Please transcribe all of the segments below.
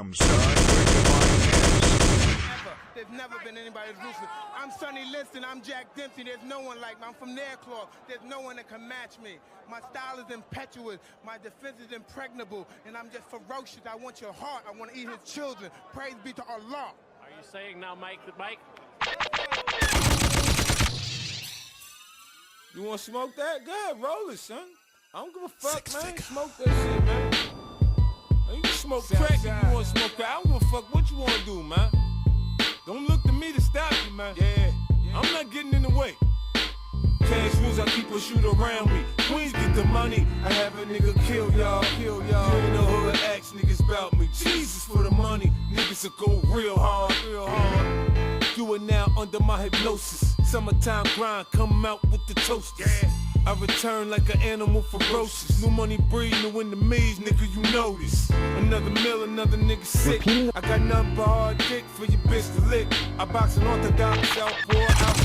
Damn, son, where'd you find this? There's never been anybody as ruthless. I'm Sonny Liston, I'm Jack Dempsey. There's no one like me. I'm from Nairclaw. There's no one that can match me. My style is impetuous. My defense is impregnable. And I'm just ferocious. I want your heart. I want to eat his children. Praise be to Allah. Are you saying now, Mike? You want to smoke that? Good, roll it, son. I don't give a fuck, man. Smoke that shit, man. You can smoke crack if you want to smoke crack. I don't give a fuck what you want to do, man. Don't look to me to stop you, man. Yeah. I'm not getting in the way. Cash rules, I keep a shooter around me. Queens get the money, I have a nigga kill y'all. You ain't know who to ask niggas about me. Jesus for the money, niggas will go real hard. Do it now under my hypnosis. Summertime grind, come out with the toasters. I return like an animal ferocious. New money breed, new enemies, nigga, you know this. Another mill, another nigga sick. I got nothing but hard dick for your bitch to lick. I box an orthodox, outpour, I'm out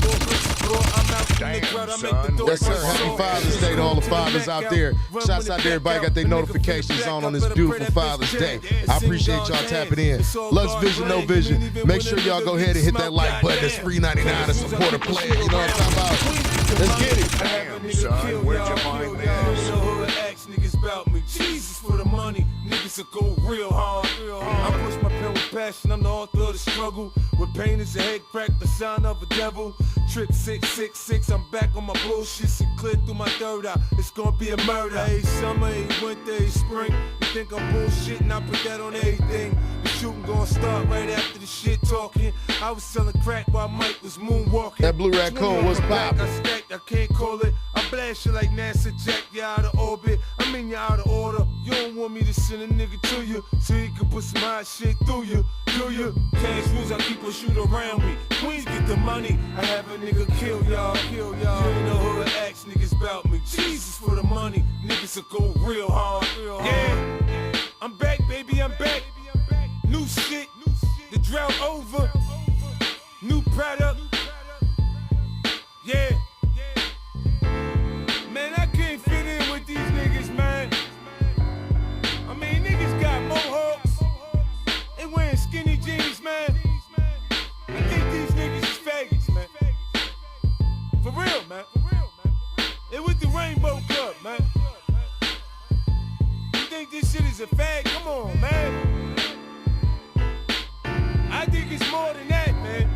the nigga out, I make the door. Yes, sir. Happy Father's Day to all the fathers out there. Shouts out to everybody got their notifications on this beautiful Father's Day. I appreciate y'all tapping in. Lux Vision, No Vision. Make sure y'all go ahead and hit that like button. It's free 99 to support a player. You know what I'm talking about? Let's get it. Damn, son, where'd you find this? Ask niggas about me. Jesus for the money, niggas will go real hard. I push my pen with passion, I'm the author of the struggle. With pain is a head crack, the sign of a devil. Trick 666, I'm back on my bullshit. Shit clear through my third eye, it's gonna be a murder. Hey, summer, hey, winter, hey, spring. You think I'm bullshitting, I put that on everything. The shooting gonna start right after the shit talking. I was selling crack while Mike was moonwalking. That Blue Raccoon was poppin'. I stacked, I can't call it. I blast you like NASA, jack you out of orbit. I mean you out of order. You don't want me to send a nigga to you, so you can put some hot shit through you. Do you? Cash rules, I keep a shoot around me. Queens get the money, I have a nigga kill y'all. You ain't know who to ask niggas about me. Jesus for the money, niggas will go real hard. Yeah, I'm back, baby, I'm back. New shit, the drought over. New product. Yeah. Man, I can't fit in with these niggas, man. I mean, niggas got mohawks. They wearing skinny jeans, man. I think these niggas is faggots, man. For real, man. They with the Rainbow Club, man. You think this shit is a fag? Come on, man. I think it's more than that, man.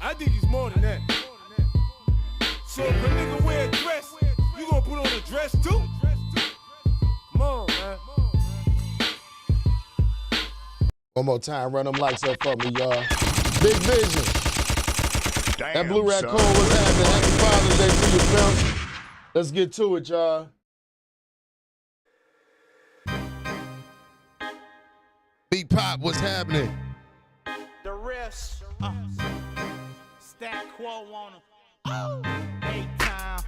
I think it's more than that. So if a nigga wear a dress, you gonna put on a dress too? Come on, man. One more time, run them lights up for me, y'all. Big Vision. Damn, That Blue Raccoon son. was happening. Happy Father's Day to you, fam. Let's get to it, y'all. Beat Pop, what's happening? The rest, stack quo on them. 8 time.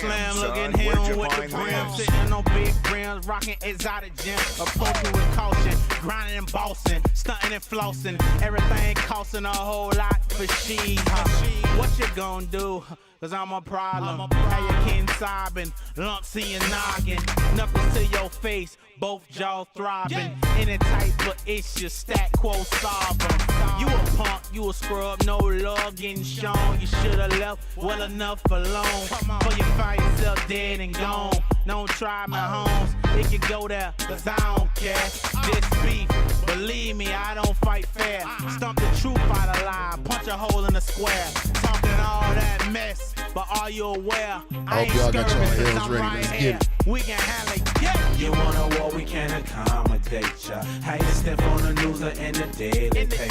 Slam son, looking where'd him you with the find brim, this? sitting on big brims, rocking exotic gym, approaching with caution, grinding and bossing, stunting and flossing, everything costing a whole lot for she. What you gonna do? Cause I'm a problem. How you can't sobbing, lumps in your noggin, knuckles to your face, both jaws throbbing. Any type of issue, stack quo solving. You a punk, you a scrub, no love getting shown. You should've left well enough alone. Before you find yourself dead and gone. Don't try my homes, it can go there, cause I don't care. This beef, believe me, I don't fight fair. Stump the truth out of lie, punch a hole in the square. Talking all that mess, but are you aware? I hope y'all got your heels ready. Let's get it. We can handle it, yeah. You want a war, we can accommodate ya. How you step on the news or in the daily paper.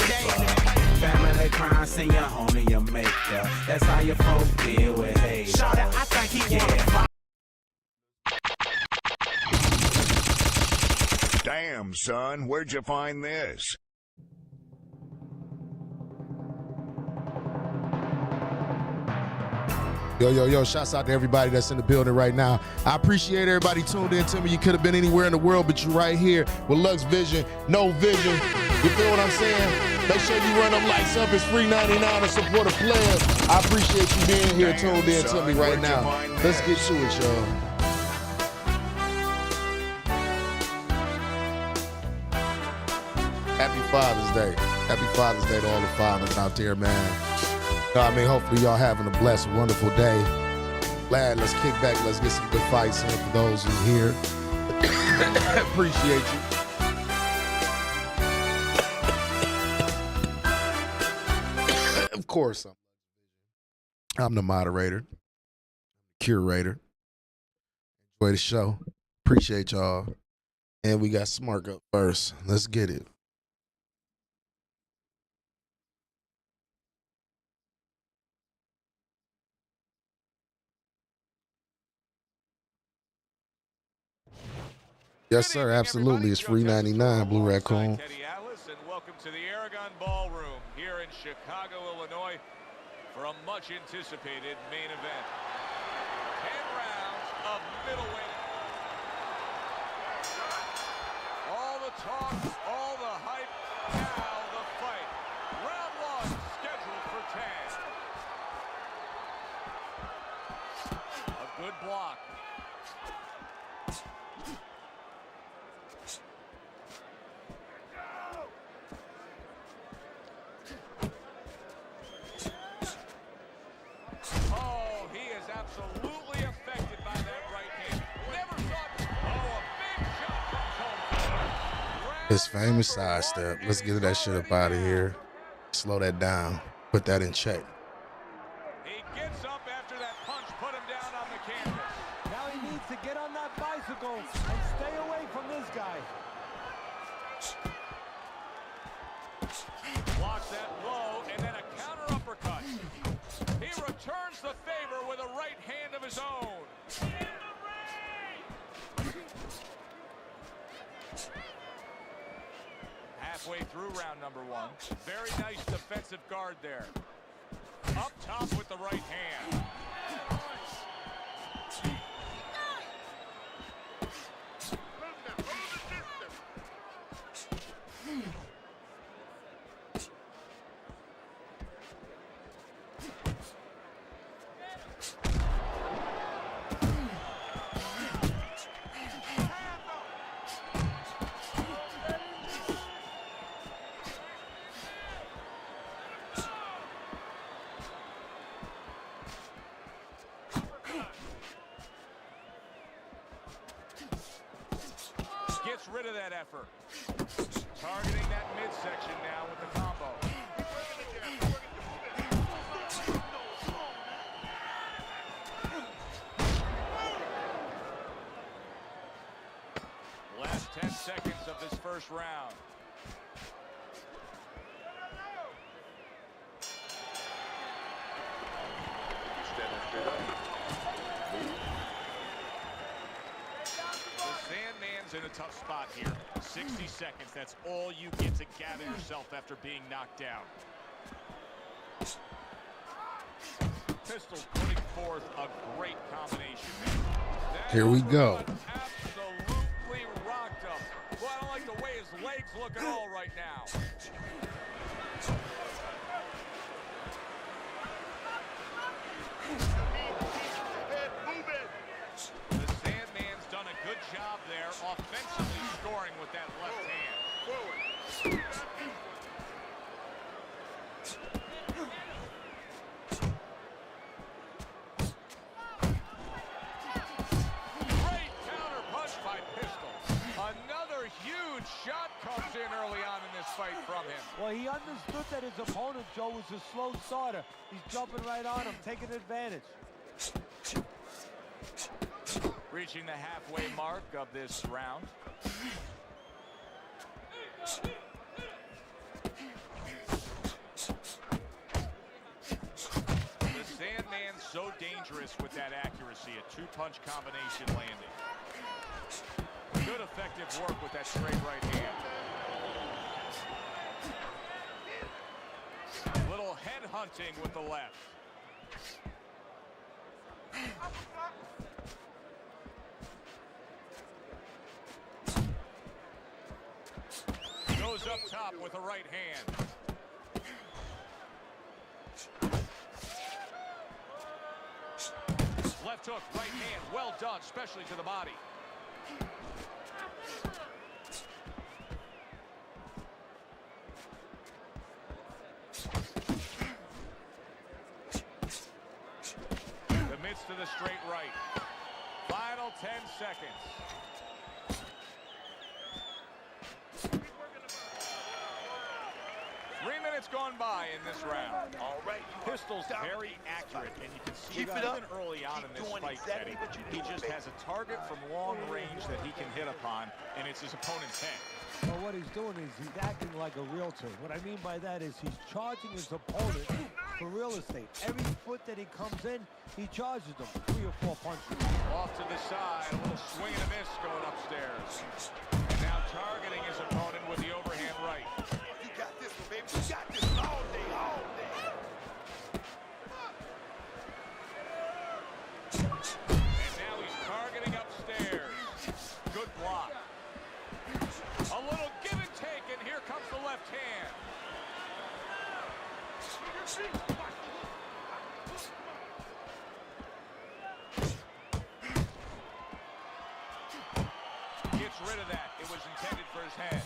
Family crime, send your homie, your maker. That's how your folk deal with hate. Shout out, I think he wanna fight. Damn, son, where'd you find this? Yo, shouts out to everybody that's in the building right now. I appreciate everybody tuned in to me. You could have been anywhere in the world, but you right here with Lux Vision, No Vision. You feel what I'm saying? Make sure you run them lights up. It's free 99 to support a player. I appreciate you being here tuned in to me right now. Let's get to it, y'all. Father's Day. Happy Father's Day to all the fathers out there, man. I mean, hopefully y'all having a blessed, wonderful day. Glad, let's kick back. Let's get some good fights in for those who are here. Appreciate you. Of course, I'm the moderator, curator. Enjoy the show. Appreciate y'all. And we got Smark up first. Let's get it. Yes, sir. Absolutely. It's free 99, Blue Raccoon. Teddy Atlas, and welcome to the Aragon Ballroom here in Chicago, Illinois, for a much-anticipated main event. 10 rounds of middleweight. All the talk, all the hype, now the fight. Round 1 scheduled for 10. A good block. Absolutely affected by that right hand. Never thought. Oh, a big shot comes home. His famous sidestep. Let's get that shit up out of here. Slow that down. Put that in check. He gets up after that punch put him down on the canvas. Now he needs to get on that bicycle and stay away from this guy. Blocks that blow and then a counter uppercut. He returns the favor with a right hand of his own. Halfway through round number 1. Very nice defensive guard there. Up top with the right hand. Gets rid of that effort. Targeting that midsection now with the combo. Last 10 seconds of this first round. In a tough spot here. 60 seconds, that's all you get to gather yourself after being knocked down. Pistol putting forth a great combination. Here we go. Absolutely rocked him. Well, I don't like the way his legs look at all right now. Job there, offensively scoring with that left hand. Great counter punch by Pistol. Another huge shot comes in early on in this fight from him. Well, he understood that his opponent, Joe, was a slow starter. He's jumping right on him, taking advantage. Reaching the halfway mark of this round. The Sandman's so dangerous with that accuracy. A two-punch combination landing. Good effective work with that straight right hand. Little head hunting with the left. Goes up top with a right hand. Left hook, right hand, well done, especially to the body. the straight right. Final 10 seconds. Three minutes gone by in this round. All right. Pistol's very accurate, and you can see Keep it even up. early on in this Keep doing fight, exactly Teddy, what you're he doing, just baby. has a target from long range that he can hit upon, and it's his opponent's head. Well, what he's doing is he's acting like a realtor. What I mean by that is he's charging his opponent for real estate. Every foot that he comes in, he charges them 3 or 4 punches. Off to the side, a little swing and a miss going upstairs. And now targeting his opponent with the overhand right. You got this one, baby. You got this one all day, all day. And now he's targeting upstairs. Good block. A little give and take, and here comes the left hand. Gets rid of that. It was intended for his head.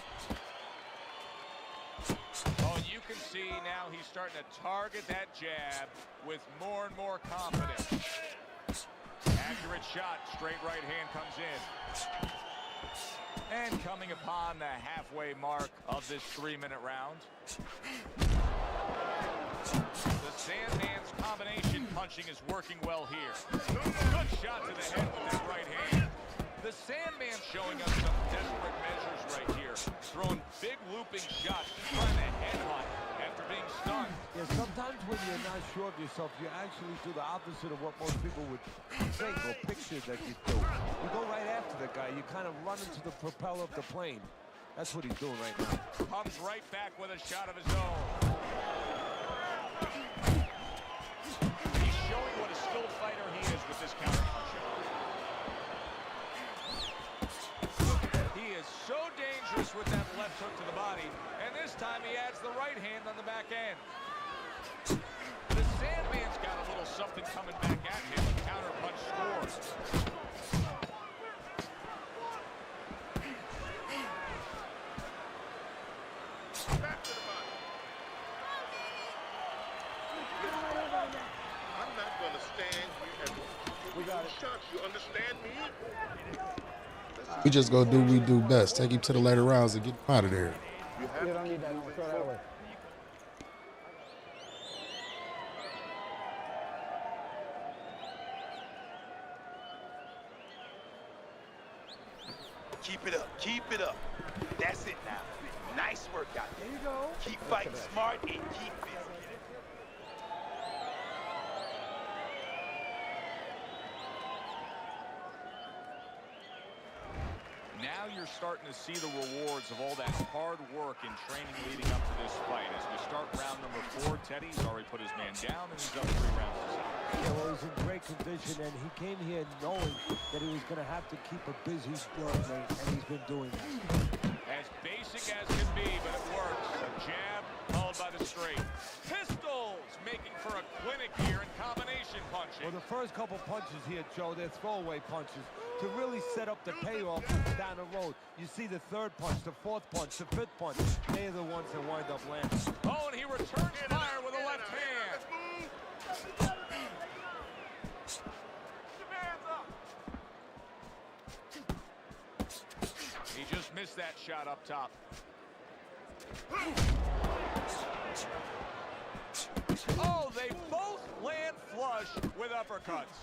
Oh, and you can see now he's starting to target that jab with more and more confidence. Accurate shot. Straight right hand comes in. And coming upon the halfway mark of this 3-minute round. The Sandman's combination punching is working well here. Good shot to the head with that right hand. The Sandman showing us some desperate measures right here. Throwing big looping shots, trying to headbutt after being stunned. Yeah, sometimes when you're not sure of yourself, you actually do the opposite of what most people would think or picture that you do. You go right after the guy. You kind of run into the propeller of the plane. That's what he's doing right now. Comes right back with a shot of his own. He's showing what a skilled fighter he is with this counter punching. He is so dangerous with that left hook to the body, and this time he adds the right hand on the back end. The Sandman's got a little something coming back at him. Counter punch scores. Back to the body. I'm not going to stand here and we got shots. You understand me? We just gonna do what we do best. Take him to the later rounds and get him out of there. You have to keep moving forward. Keep it up. Keep it up. That's it now. Nice work out there. There you go. Keep fighting smart and keep busy. Now you're starting to see the rewards of all that hard work and training leading up to this fight. As we start round number 4, Teddy's already put his man down, and he's up 3 rounds to 0. Yeah, well, he's in great condition, and he came here knowing that he was going to have to keep a busy work rate, and he's been doing that. As basic as can be, but it works. A jab followed by the straight. Pistols making for a clinic here in combination punching. Well, the first couple punches here, Joe, they're throwaway punches to really set up the payoff down the road. You see the 3rd punch, the 4th punch, the 5th punch. They're the ones that wind up landing. Oh, and he returns fire with a left hand. He just missed that shot up top. Oh, they both land flush with uppercuts.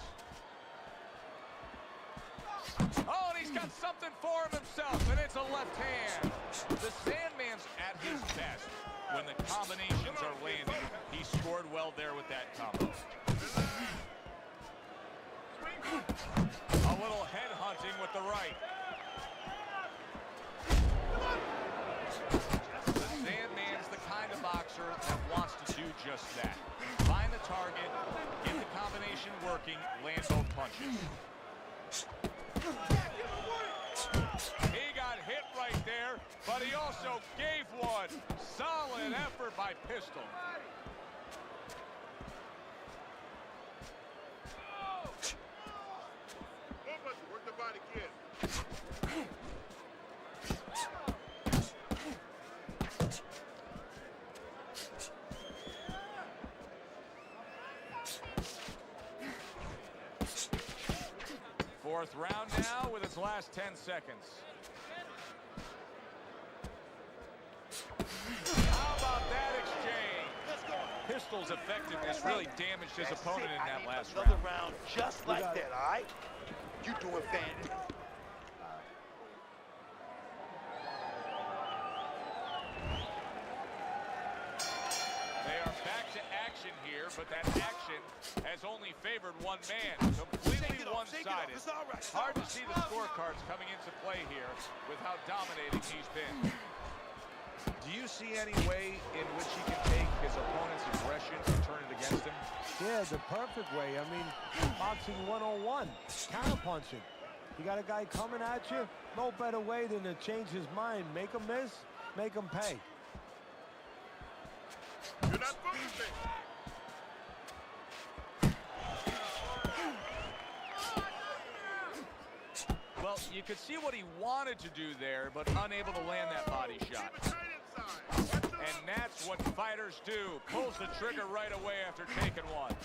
Oh, and he's got something for him himself, and it's a left hand. The Sandman's at his best when the combinations are landing. He scored well there with that combo. A little head hunting with the right. The Sandman's the kind of boxer that wants to do just that. Find the target, get the combination working, land both punches. He got hit right there, but he also gave one. Solid effort by Pistol. Work the body, kid. Fourth round now with its last 10 seconds. How about that exchange? Pistol's effectiveness really damaged his opponent in that last round. Another round just like that, all right? You doing fantastic. They are back to action here, but that action has only favored one man. Completely one-sided. Hard to see the scorecards coming into play here with how dominating he's been. Do you see any way in which he can take his opponent's aggression and turn it against him? Yeah, the perfect way. I mean, boxing 101, counterpunching. You got a guy coming at you, no better way than to change his mind. Make him miss, make him pay. You're not focusing. Well, you could see what he wanted to do there, but unable to land that body shot. And that's what fighters do. Pulls the trigger right away after taking one.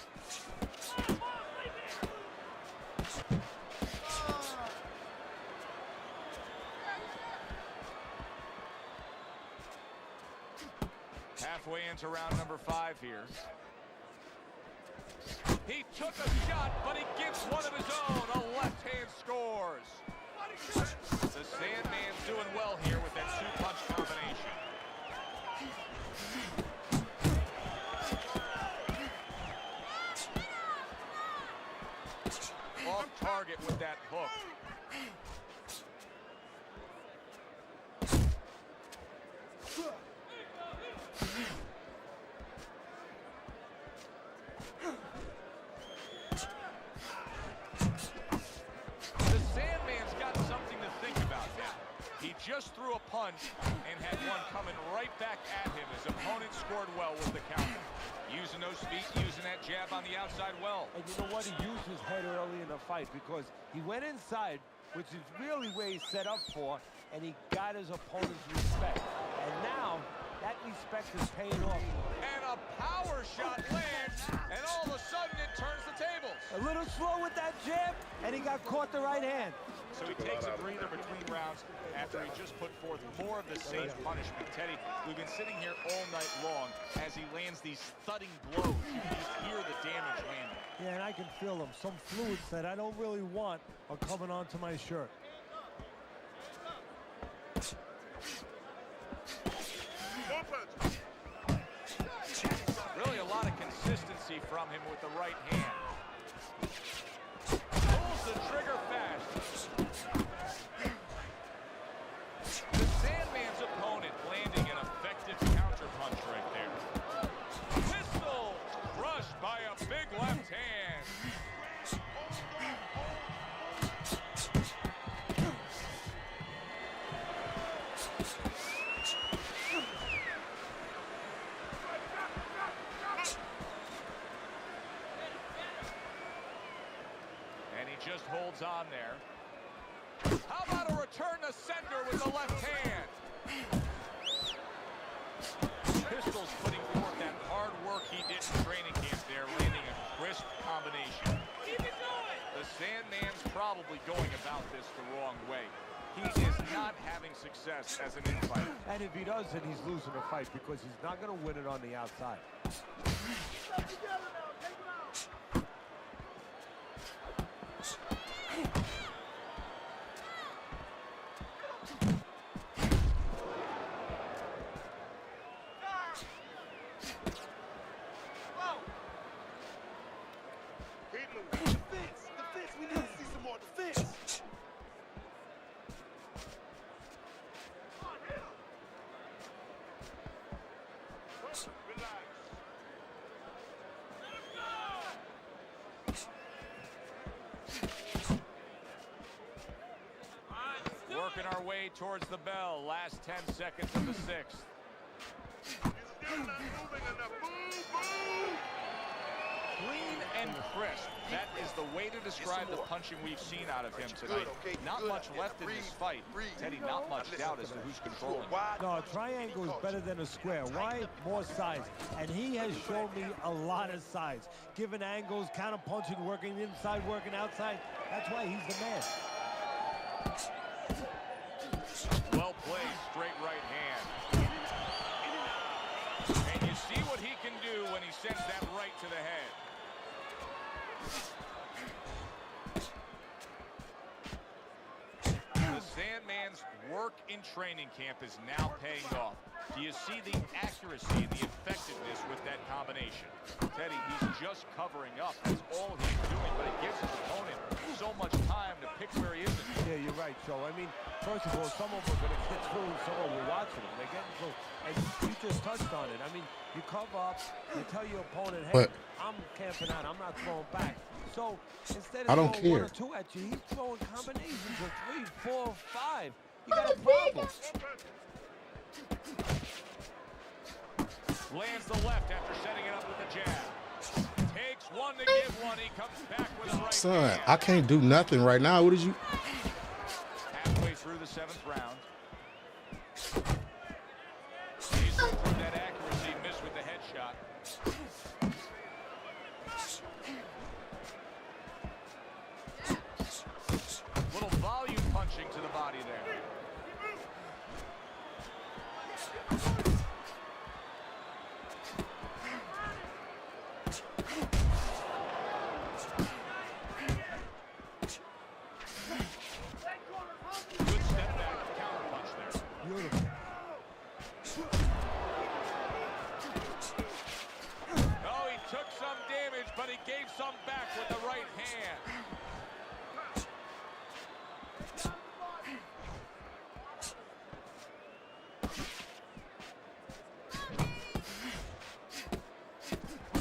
Halfway into round number 5 here. He took a shot, but he gives one of his own. A left hand scores. The Sandman's doing well here with that two-punch combination. Off target with that hook. Just threw a punch and had one coming right back at him. His opponent scored well with the counter. Using those feet, using that jab on the outside well. And you know what? He used his head early in the fight because he went inside, which is really where he's set up for, and he got his opponent's respect. And now, that respect is paying off. And a power shot lands, and all of a sudden it turns the tables. A little slow with that jab, and he got caught the right hand. So he takes a breather between rounds after he just put forth more of the same punishment. Teddy, we've been sitting here all night long as he lands these thudding blows. You can just hear the damage landing. Yeah, and I can feel them. Some fluids that I don't really want are coming onto my shirt. Really a lot of consistency from him with the right hand. Pulls the trigger fast. The Sandman's opponent landing an effective counterpunch right there. Pistol crushed by a big left hand. And he just holds on there. How about a return to sender with the left hand? Pistol's putting forth that hard work he did in training camp there, landing a crisp combination. The Sandman's probably going about this the wrong way. He is not having success as an infighter. And if he does, then he's losing the fight because he's not going to win it on the outside. Defense, we need to see some more defense. Working our way towards the bell. Last 10 seconds of the 6th. You're still not moving enough. Move, move! Clean and crisp. That is the way to describe the punching we've seen out of him tonight. Not much left in this fight. Teddy, not much doubt as to who's controlling. No, a triangle is better than a square. Why? More size. And he has shown me a lot of size. Given angles, counter punching, working inside, working outside. That's why he's the man. Well played, straight right hand. And you see what he can do when he sends that right to the head. The Sandman's work in training camp is now paying off. Do you see the accuracy and the effectiveness with that combination? Teddy, he's just covering up. That's all he's doing, but it gives his opponent so much time to pick where he is. Yeah, you're right, Joe. I mean, first of all, some of them are going to get through, some of them are watching them. They're getting through. And you just touched on it. I mean, you cover up, you tell your opponent, hey, I'm camping out, I'm not throwing back. So instead of throwing 1 or 2 at you, he's throwing combinations of 3, 4, 5. You got a problem. Lands the left after setting it up with the jab. Takes one to give one. He comes back with a right Son, hand. I can't do nothing right now. What is you? Halfway through the 7th round. He's going through that accuracy, missed with the headshot. Little volume punching to the body there. Good step back, counter punch there. Beautiful. Oh, he took some damage, but he gave some back with the right hand.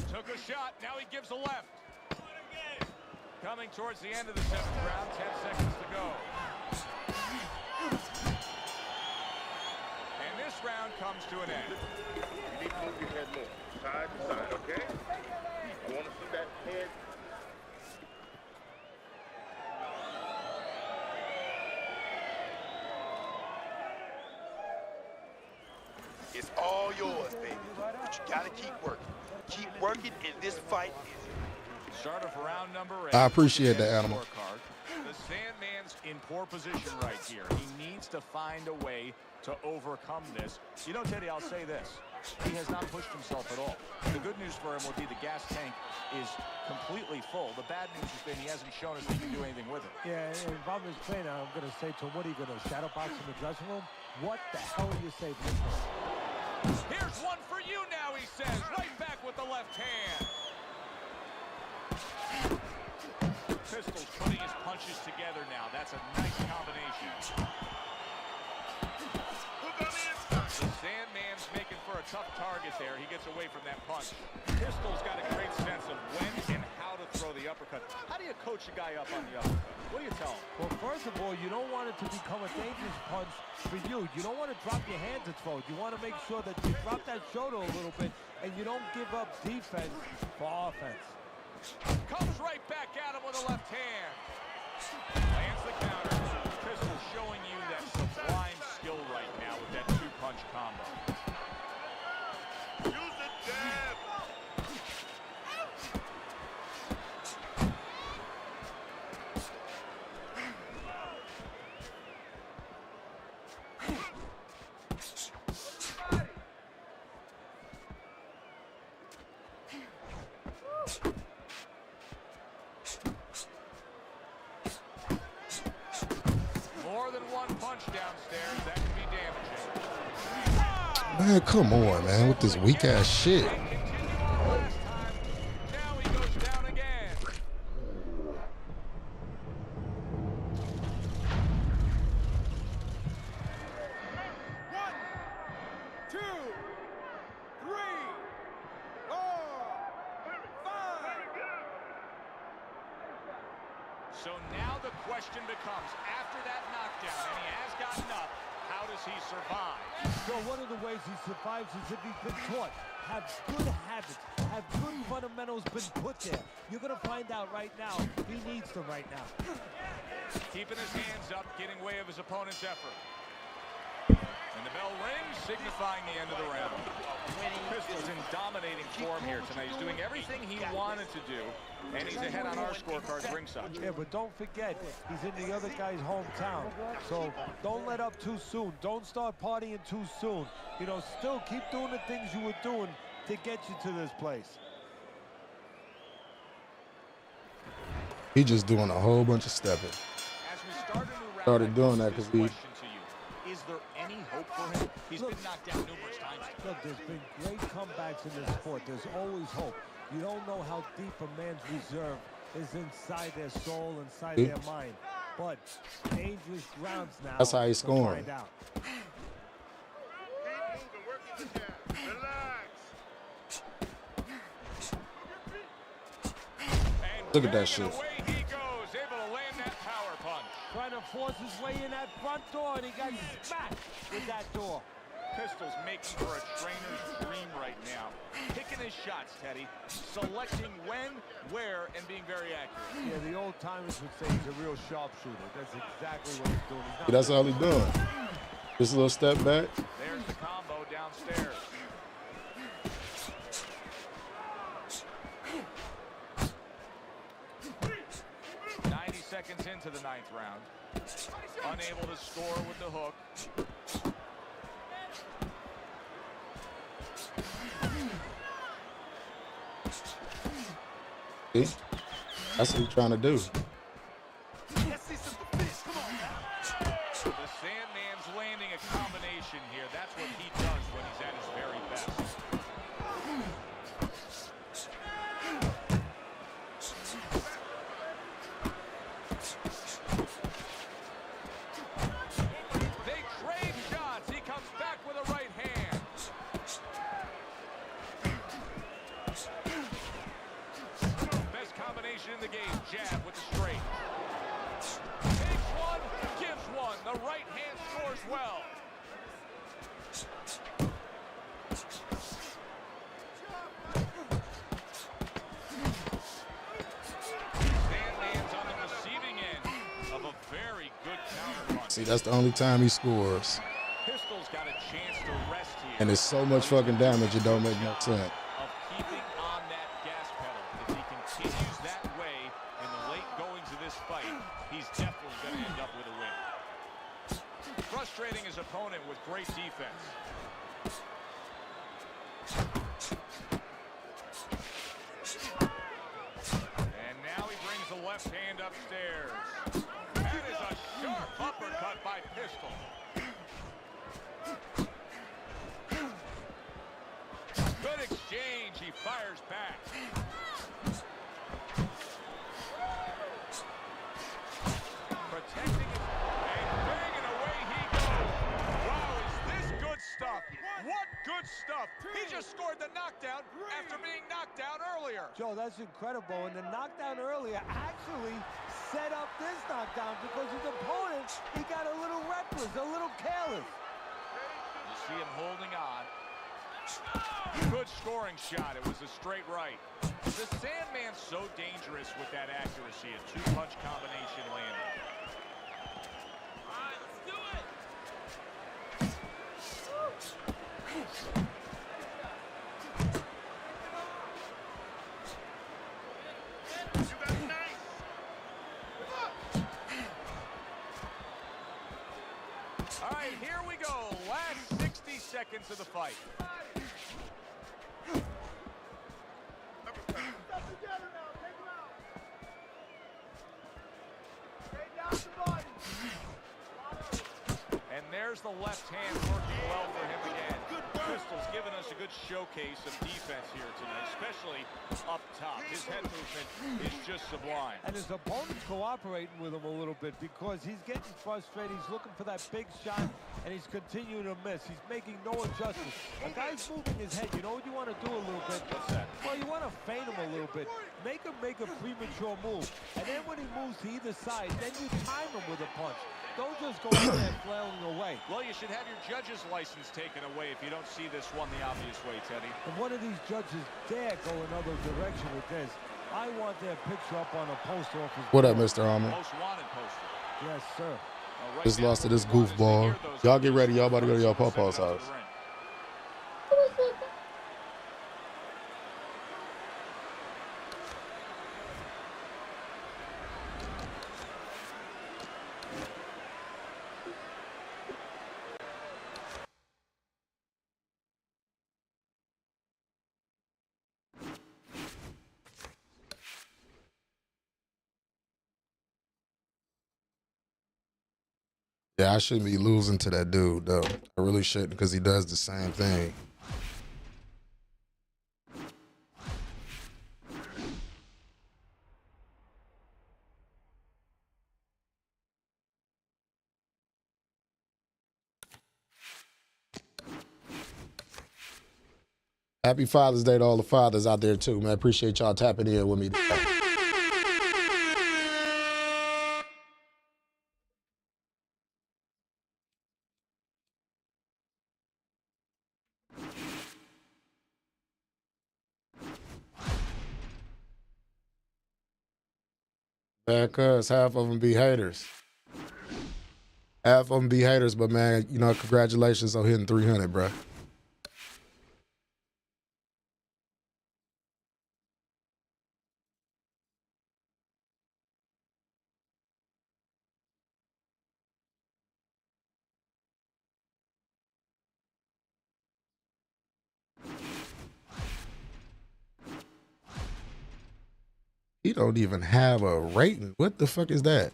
Took a shot, now he gives a left. Coming towards the end of the 7th round, 10 seconds to go. And this round comes to an end. You need to move your head more, side to side, okay? I want to see that head. It's all yours, baby. But you gotta keep working. Keep working, and this fight is. Start of round number 8. I appreciate that, Animal. Scorecard. The Sandman's in poor position right here. He needs to find a way to overcome this. You know, Teddy, I'll say this. He has not pushed himself at all. The good news for him would be the gas tank is completely full. The bad news has been he hasn't shown us he can do anything with it. Yeah, and if I'm his trainer, I'm going to say to him, what are you going to shadow box in the dressing room? What the hell are you saving him for? Here's one for you now, he says. Right back with the left hand. Pistol's putting his punches together now. That's a nice combination. The Sandman's making for a tough target there. He gets away from that punch. Pistol's got a great sense of when and how to throw the uppercut. How do you coach a guy up on the uppercut? What do you tell him? Well, first of all, you don't want it to become a dangerous punch for you. You don't want to drop your hand to throw. You want to make sure that you drop that shoulder a little bit and you don't give up defense for offense. Comes right back at him with a left hand. Lands the counter. Pistol showing you that sublime skill right now with that 2-punch combo. Use the jab. More than one punch downstairs, that can be damaging. Man, come on, man, with this weak ass shit. Now he goes down again. One, two, three, 4, 5. So now the question becomes, after that knockdown, and he has gotten up, how does he survive? So one of the ways he survives is if he's been taught. have good habits, have good fundamentals been put there? You're going to find out right now. He needs them right now. Keeping his hands up, getting way of his opponent's effort. And the bell rings, signifying the end of the round. Pistol's in dominating form here tonight. He's doing everything he wanted to do, and he's ahead on our scorecards ringside. Yeah, but don't forget, he's in the other guy's hometown. So don't let up too soon. Don't start partying too soon. You know, still keep doing the things you were doing to get you to this place. He just doing a whole bunch of stepping. As we start a new round, Started doing that because we. Is there any hope for him? He's been knocked down numerous times. Look, there's been great comebacks in this sport. There's always hope. You don't know how deep a man's reserve is inside their soul, inside their mind. But dangerous rounds now. That's how he's scoring. Keep moving, working the jab. Relax. Look at that shit. Away he goes, able to land that power punch. Trying to force his way in that front door, and he got smacked with that door. Pistol's making for a trainer's dream right now. Picking his shots, Teddy. Selecting when, where, and being very accurate. Yeah, the old timers would say he's a real sharpshooter. That's exactly what he's doing. That's all he's doing. Just a little step back. There's the combo downstairs. Seconds into the 9th round. Unable to score with the hook. See? That's what he's trying to do. The Sandman's landing a combination here. That's what he does when he's at his very best. In the game, jab with the straight. Takes one, gives one. The right hand scores well. Sandman's on the receiving end of a very good counter punch. See, that's the only time he scores. Pistol's got a chance to rest here. And it's so much fucking damage, it don't make no sense. Of keeping on that gas pedal. If he continues that way in the late goings of this fight, he's definitely going to end up with a win. Frustrating his opponent with great defense. And now he brings the left hand upstairs. That is a sharp uppercut by Pistol. Good exchange. He fires back. Protecting it, and banging away he goes. Wow, is this good stuff? What good stuff? He just scored the knockdown after being knocked down earlier. Joe, that's incredible. And the knockdown earlier actually set up this knockdown because his opponent, he got a little reckless, a little careless. You see him holding on. Good scoring shot. It was a straight right. The Sandman's so dangerous with that accuracy. A two-punch combination landing. All right, let's do You got nice. All right, here we go. Last 60 seconds of the fight. And there's the left hand working well for him again. Pistol's given us a good showcase of defense here tonight, especially up top. His head movement is just sublime. And his opponent's cooperating with him a little bit because he's getting frustrated. He's looking for that big shot, and he's continuing to miss. He's making no adjustments. A guy's moving his head. You know what you want to do a little bit? What's that? Well, you want to feint him a little bit. make him make a premature move. And then when he moves to either side, then you time him with a punch. Don't just go in there flailing away. Well, you should have your judge's license taken away if you don't see this one the obvious way, Teddy. If one of these judges dare go another direction with this, I want their picture up on a post office. What up, Mr. Armor? Most wanted poster. Yes, sir. Right Just now, lost to this what we want is to goofball. hear those Y'all get ready. Y'all about to go to y'all send it Pawpaw's out to house. the ring. Yeah, I shouldn't be losing to that dude, though. I really shouldn't, because he does the same thing. Happy Father's Day to all the fathers out there, too, man. Appreciate y'all tapping in with me today. Man, cuz half of them be haters. Half of them be haters, but man, you know, congratulations on hitting 300, bro. He don't even have a rating. What the fuck is that?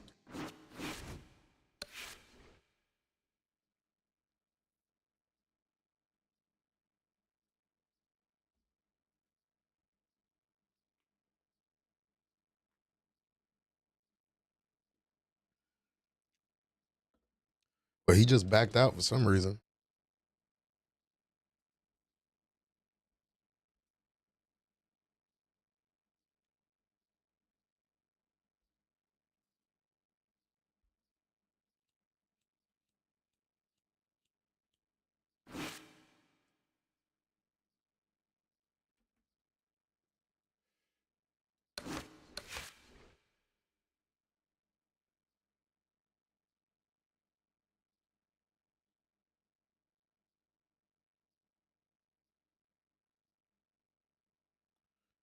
But he just backed out for some reason.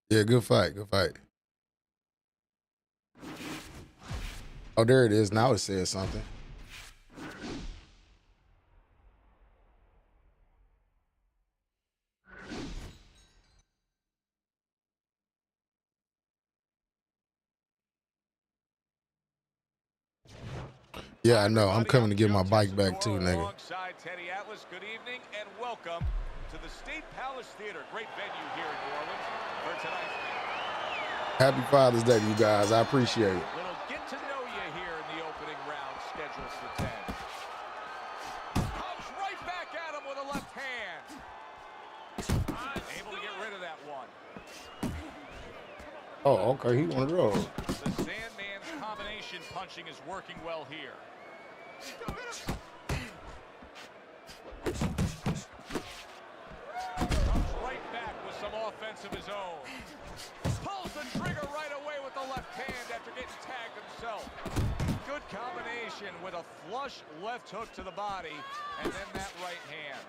Yeah, good fight, good fight. Oh, there it is. Now it says something. Yeah, I know. I'm coming to get my bike back too, nigga. Alongside Teddy Atlas, good evening and welcome to the State Palace Theater. Great venue here in New Orleans for tonight's game. Happy Father's Day to you guys. I appreciate it. Little get to know you here in the opening round, scheduled for 10. Comes right back at him with a left hand. Able to get rid of that one. Oh, okay. He on the road. The Sandman's combination punching is working well here. Comes right back with some offense of his own. Pulls the trigger right away with the left hand after getting tagged himself. Good combination with a flush left hook to the body and then that right hand.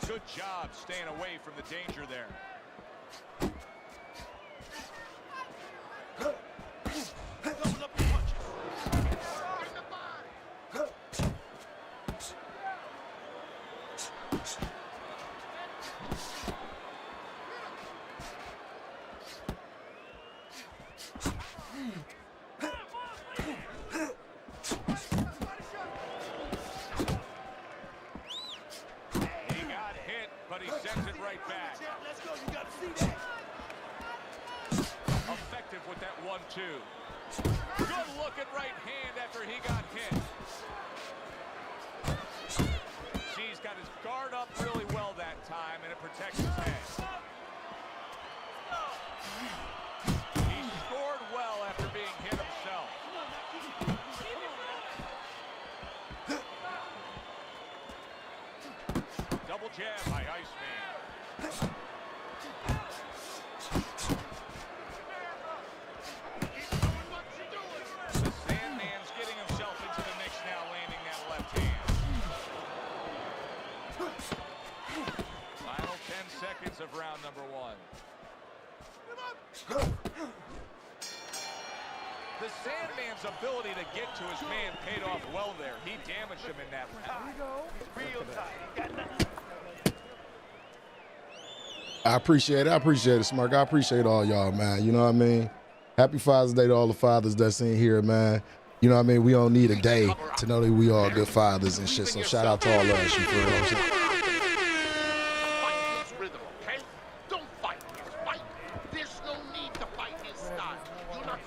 Good job staying away from the danger there. Effective with that 1-2. Good looking right hand after he got hit. He's got his guard up really well that time, and it protects his head. He jab by Iceman. The Sandman's getting himself into the mix now, landing that left hand. Final 10 seconds of round number 1. The Sandman's ability to get to his man paid off well there. He damaged him in that round. Real tight. I appreciate it. I appreciate it, Smirk. I appreciate all y'all, man. You know what I mean? Happy Father's Day to all the fathers that's in here, man. You know what I mean? We don't need a day to know that we all good fathers and shit. So shout out to all of us. You feel what I'm saying? Fight his rhythm, okay? Don't fight his fight. There's no need to fight his style. You're not.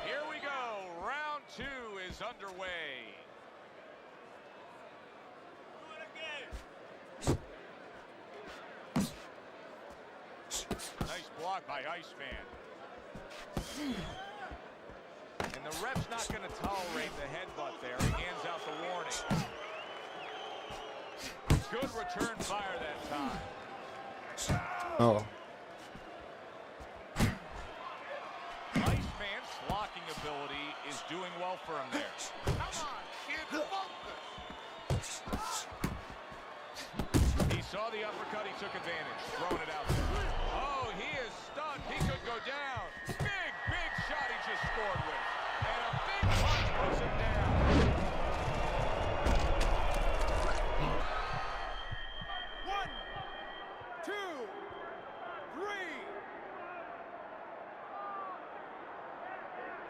Here we go. Round 2 is underway. Nice block by Iceman. And the ref's not going to tolerate the headbutt there. He hands out the warning. Good return fire that time. Oh. Iceman's blocking ability is doing well for him there. Come on, kid, focus. He saw the uppercut, he took advantage, throwing it out there. Oh, he is stunned. He could go down. Big, big shot he just scored with. And a big punch puts him down. One, two, three.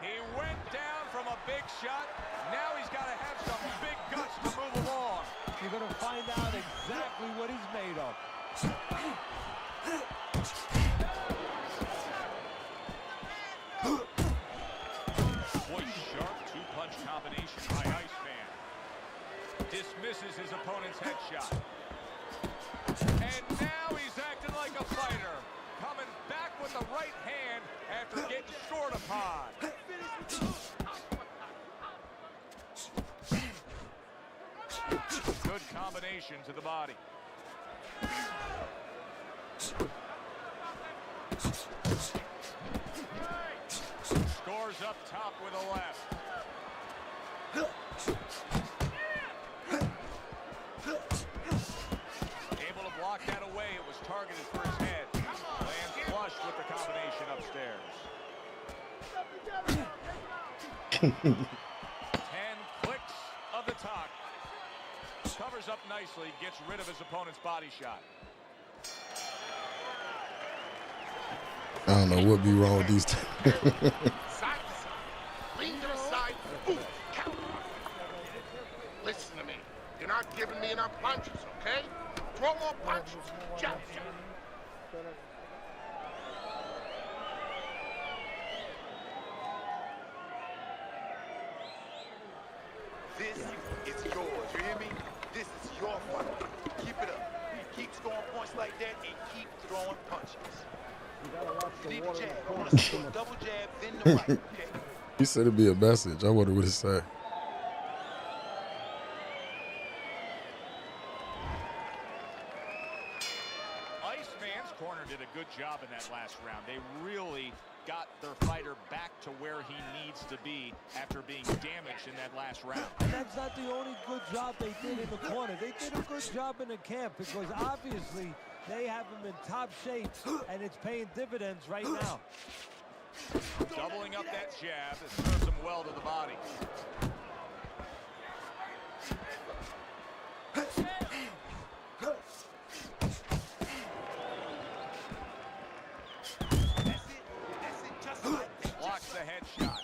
He went down from a big shot. Now he's got to have some big guts to move along. You're going to find out exactly what he's made of. Boy, sharp two-punch combination by Iceman. Dismisses his opponent's headshot. And now he's acting like a fighter. Coming back with the right hand after getting short upon. Good combination to the body. Scores up top with a left. Able to block that away. It was targeted for his head. Lands flush with the combination upstairs. 10 clicks of the talk. Covers up nicely, gets rid of his opponent's body shot. I don't know what be wrong with these two. Side to side. Lean to the side. Boom. Count. Listen to me. You're not giving me enough punches, okay? Throw more punches. Jab, jab. This is yours, you hear me? This is your fight. Keep it up. Keep scoring points like that and keep throwing punches. You need a jab. I want to see a double jab, then the right, okay? He said it'd be a message. I wonder what it say. Iceman's corner did a good job in that last round. They really got their fighter back to where he needs to be after being damaged in that last round. And that's not the only good job they did in the corner. They did a good job in the camp because obviously they have him in top shape and it's paying dividends right now. Doubling up that jab, it serves him well to the body. Blocks the headshot.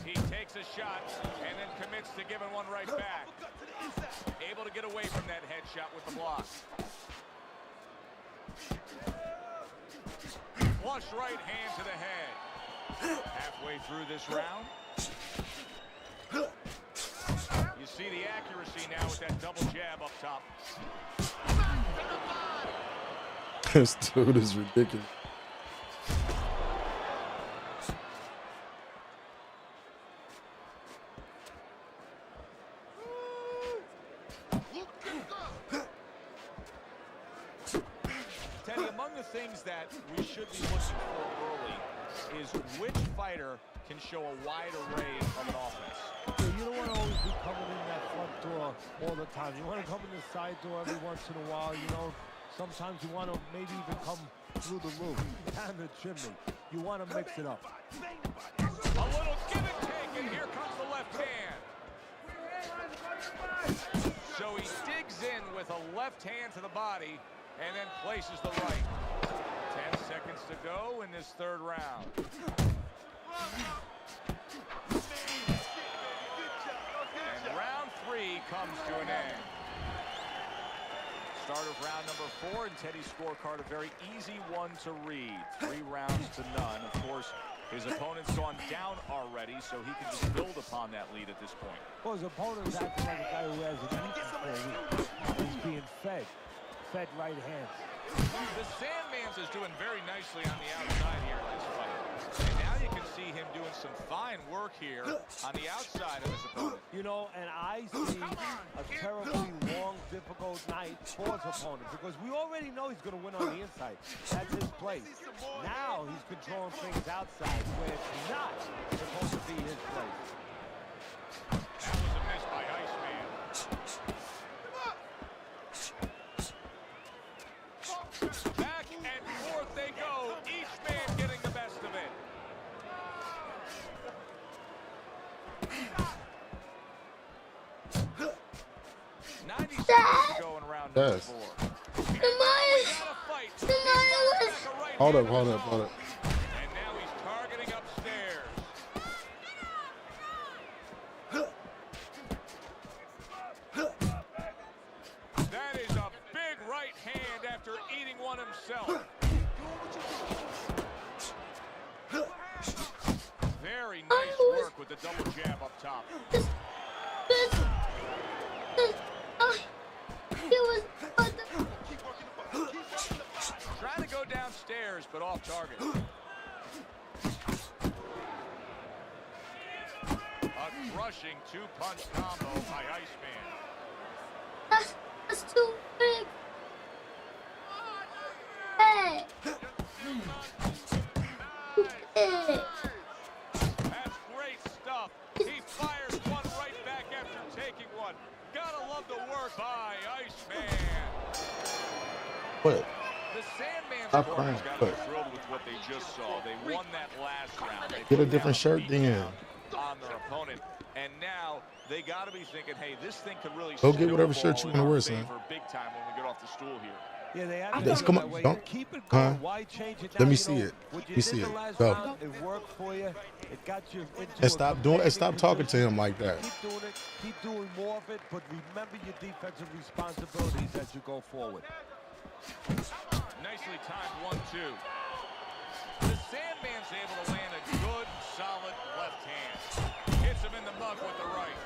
He takes a shot and then commits to giving one right back. Able to get away from that headshot with the block. Flush right hand to the head. Halfway through this round. You see the accuracy now with that double jab up top. This dude is ridiculous. Teddy, among the things that we should be looking for early is which fighter can show a wide array of an offense. Yeah, you don't want to always be coming in that front door all the time. You want to come in the side door every once in a while, you know. Sometimes you want to maybe even come through the roof, down the chimney. You want to mix it up. A little give and take, and here comes the left hand. So he digs in with a left hand to the body and then places the right. 10 seconds to go in this third round. And round 3 comes to an end. Start of round number 4, and Teddy's scorecard, a very easy one to read. 3 rounds to none. Of course, his opponent's gone down already, so he can just build upon that lead at this point. Well, his opponent's acting like a guy who has a weakness. He's being fed right hands. The Sandman's is doing very nicely on the outside here in this fight. And now you can see him doing some fine work here on the outside of his opponent. You know, and I see a terribly long, difficult night for his opponent because we already know he's going to win on the inside. That's his place. Now he's controlling things outside where it's not supposed to be his place. That was a miss by Iceman. Back and forth they go, each man getting the best of it. Go in round number 4. Hold up. And now he's targeting upstairs. That is a big right hand after eating one himself. Very nice work with the double jab up top. Trying to go downstairs, but off target. A crushing 2-punch combo by Iceman. That's too big. Hey. That's great stuff. He fires one right back after taking one. Gotta love the work by Iceman. What? The Sandman's Stop corner's crying. got to be thrilled with what they just saw. They won that last round. They Get a put different down shirt then. on their opponent, and now they got to be thinking, hey, this thing could really Go get whatever snowball shirt you in wanna our wear, son. favor big time when we get off the stool here. Yeah, they have Yes, to come go on, that way. don't- Keep it huh? going. Why change it now? Let me You see know, it. what you You did see the it. last Go. round, it worked for you. It got you into And stop talking to him like that. Keep doing it. Keep doing more of it. But remember your defensive responsibilities as you go forward. Nicely timed 1-2. The Sandman's able to land a good, solid left hand. Hits him in the mug with the right.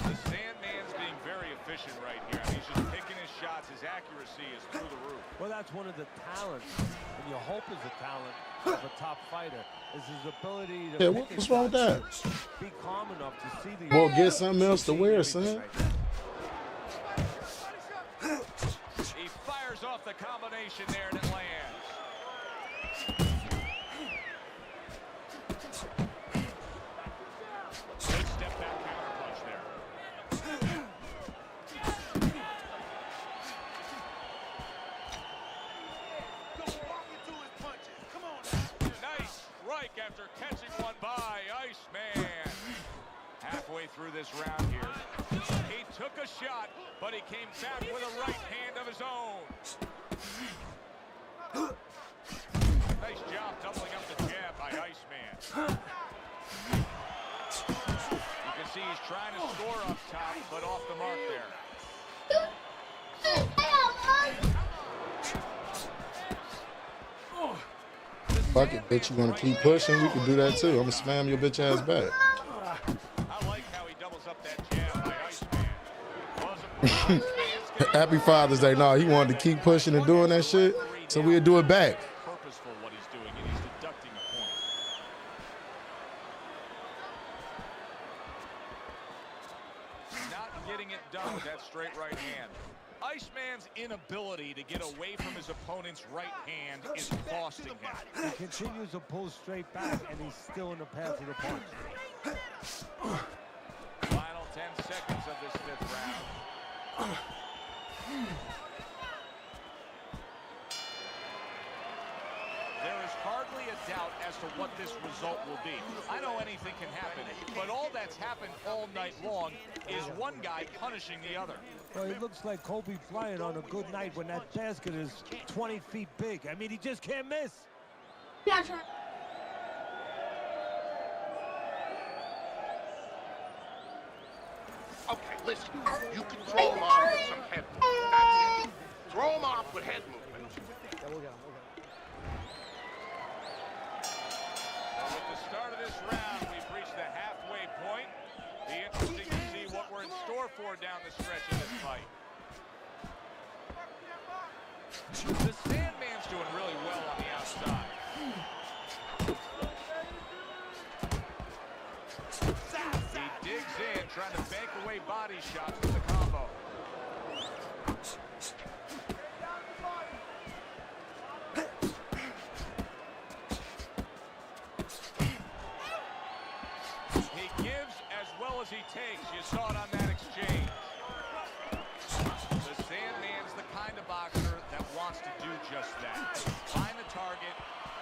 The Sandman's being very efficient right here. I mean, he's just picking his shots. His accuracy is through the roof. Well, that's one of the talents, and you hope is a talent of a top fighter, is his ability to pick his what's wrong with that? shots, be calm enough to see the... Well, get something else to wear, son. He fires off the combination there, and it lands. Good step back counter punch there. Nice strike after catching one by Iceman. Halfway through this round here, he took a shot, but he came back with a right hand of his own. Nice job doubling up the jab by Iceman. You can see he's trying to score up top, but off the mark there. Fuck it, bitch. You want to keep pushing? We can do that too. I'm going to spam your bitch ass back. I like how he doubles up that jab by Iceman. Happy Father's Day. No, he wanted to keep pushing and doing that shit. So we'll do it back. Purposeful what he's doing, and he's deducting a point. Not getting it done with that straight right hand. Iceman's inability to get away from his opponent's right hand is costing him. He continues to pull straight back, and he's still in the path of the punch. Final 10 seconds of this 5th round. There is hardly a doubt as to what this result will be. I know anything can happen, but all that's happened all night long is one guy punishing the other. Well, it looks like Kobe Bryant on a good night when that basket is 20 feet big. I mean, he just can't miss. Yeah, try. Okay, listen. You can throw him off with some head movement. That's it. Throw him off with head movement. Well, with the start of this round, we've reached the halfway point. Be interesting to see what we're in store for down the stretch of this fight. The Sandman's doing really well on the outside. He digs in, trying to bank away body shots with the combo. He gives as well as he takes. You saw it on that exchange. The Sandman's the kind of boxer that wants to do just that. Find the target,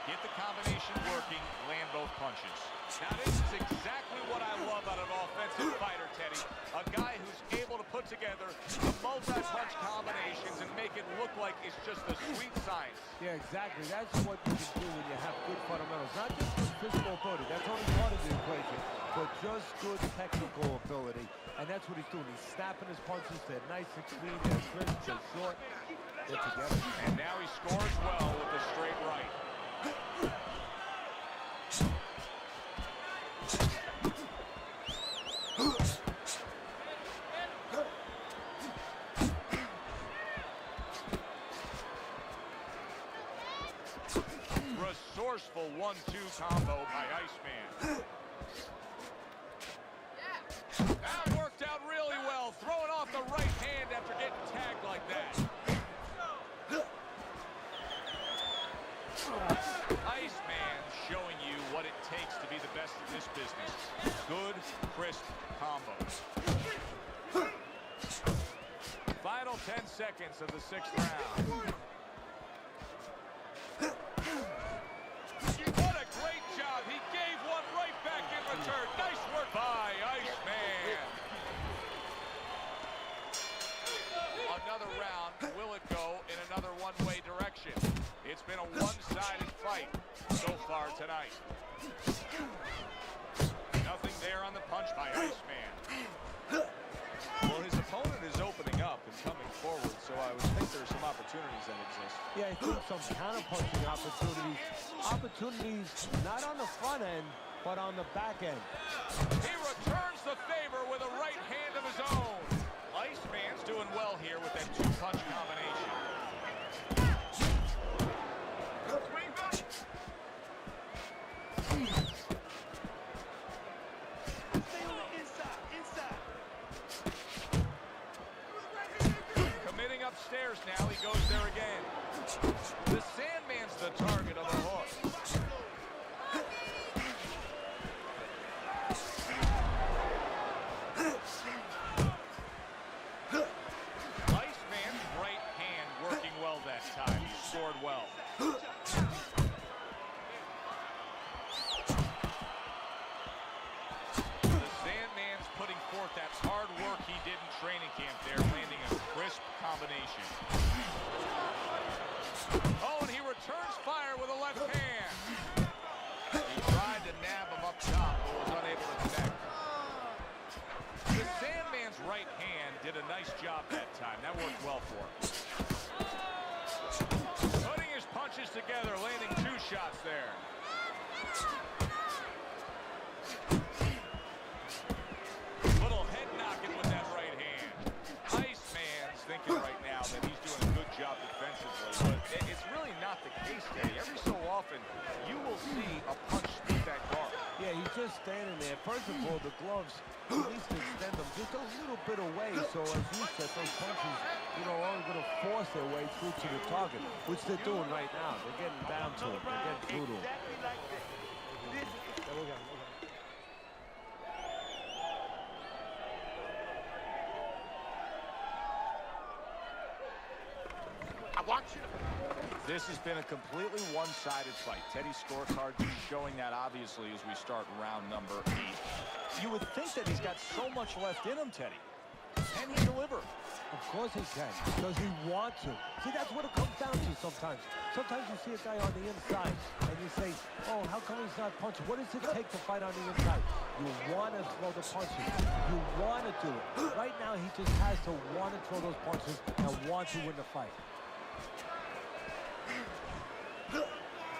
get the combination working, land both punches. Now this is exactly what I love out of an offensive fighter, Teddy. A guy who's able to put together the multi-punch combinations and make it look like it's just a sweet science. Yeah, exactly. That's what you can do when you have good fundamentals. Not just good physical ability. That's only part of the equation. But just good technical ability. And that's what he's doing. He's snapping his punches. They're nice and clean. They're crisp. They're short. They're together. And now he scores well with the straight right. Resourceful 1-2 combo by Iceman. That worked out really well, throwing off the right hand after getting tagged like that. Iceman showing you what it takes to be the best in this business. Good, crisp combos. Final 10 seconds of the 6th round. What a great job. He gave one right back in return. Nice work by Iceman. Another round. Will it go in another one-way direction? It's been a one-sided fight so far tonight. Nothing there on the punch by Iceman. Well, his opponent is opening up and coming forward, so I would think there's some opportunities that exist. Yeah, I think some counter-punching opportunities. Opportunities not on the front end, but on the back end. He returns the favor with a right hand of his own. Iceman's doing well here with that 2-punch combination. Committing upstairs now, he goes there again. The Sandman's the target of the hook. Iceman's right hand working well that time. He scored well. The Sandman's putting forth that hard work he did in training camp there, landing a crisp combination. Oh, and he returns fire with a left hand. He tried to nab him up top, but was unable to connect. The Sandman's right hand did a nice job that time. That worked well for him. Putting his punches together, landing 2 shots there. Little head knocking with that right hand. Iceman's thinking right now that he's doing a good job defensively, but it's really not case, Teddy. Every so often, you will see a punch split that guard. Yeah, he's just standing there. First of all, the gloves, he needs to extend them just a little bit away. So as you said, those punches, you know, are only going to force their way through to the target, which they're doing right now. They're getting down to him. They're getting through to him. I want you to. This has been a completely one-sided fight. Teddy's scorecard showing that obviously as we start round number 8. You would think that he's got so much left in him, Teddy. Can he deliver? Of course he can, because he wants to. See, that's what it comes down to sometimes. Sometimes you see a guy on the inside, and you say, oh, how come he's not punching? What does it take to fight on the inside? You want to throw the punches. You want to do it. Right now, he just has to want to throw those punches and want to win the fight.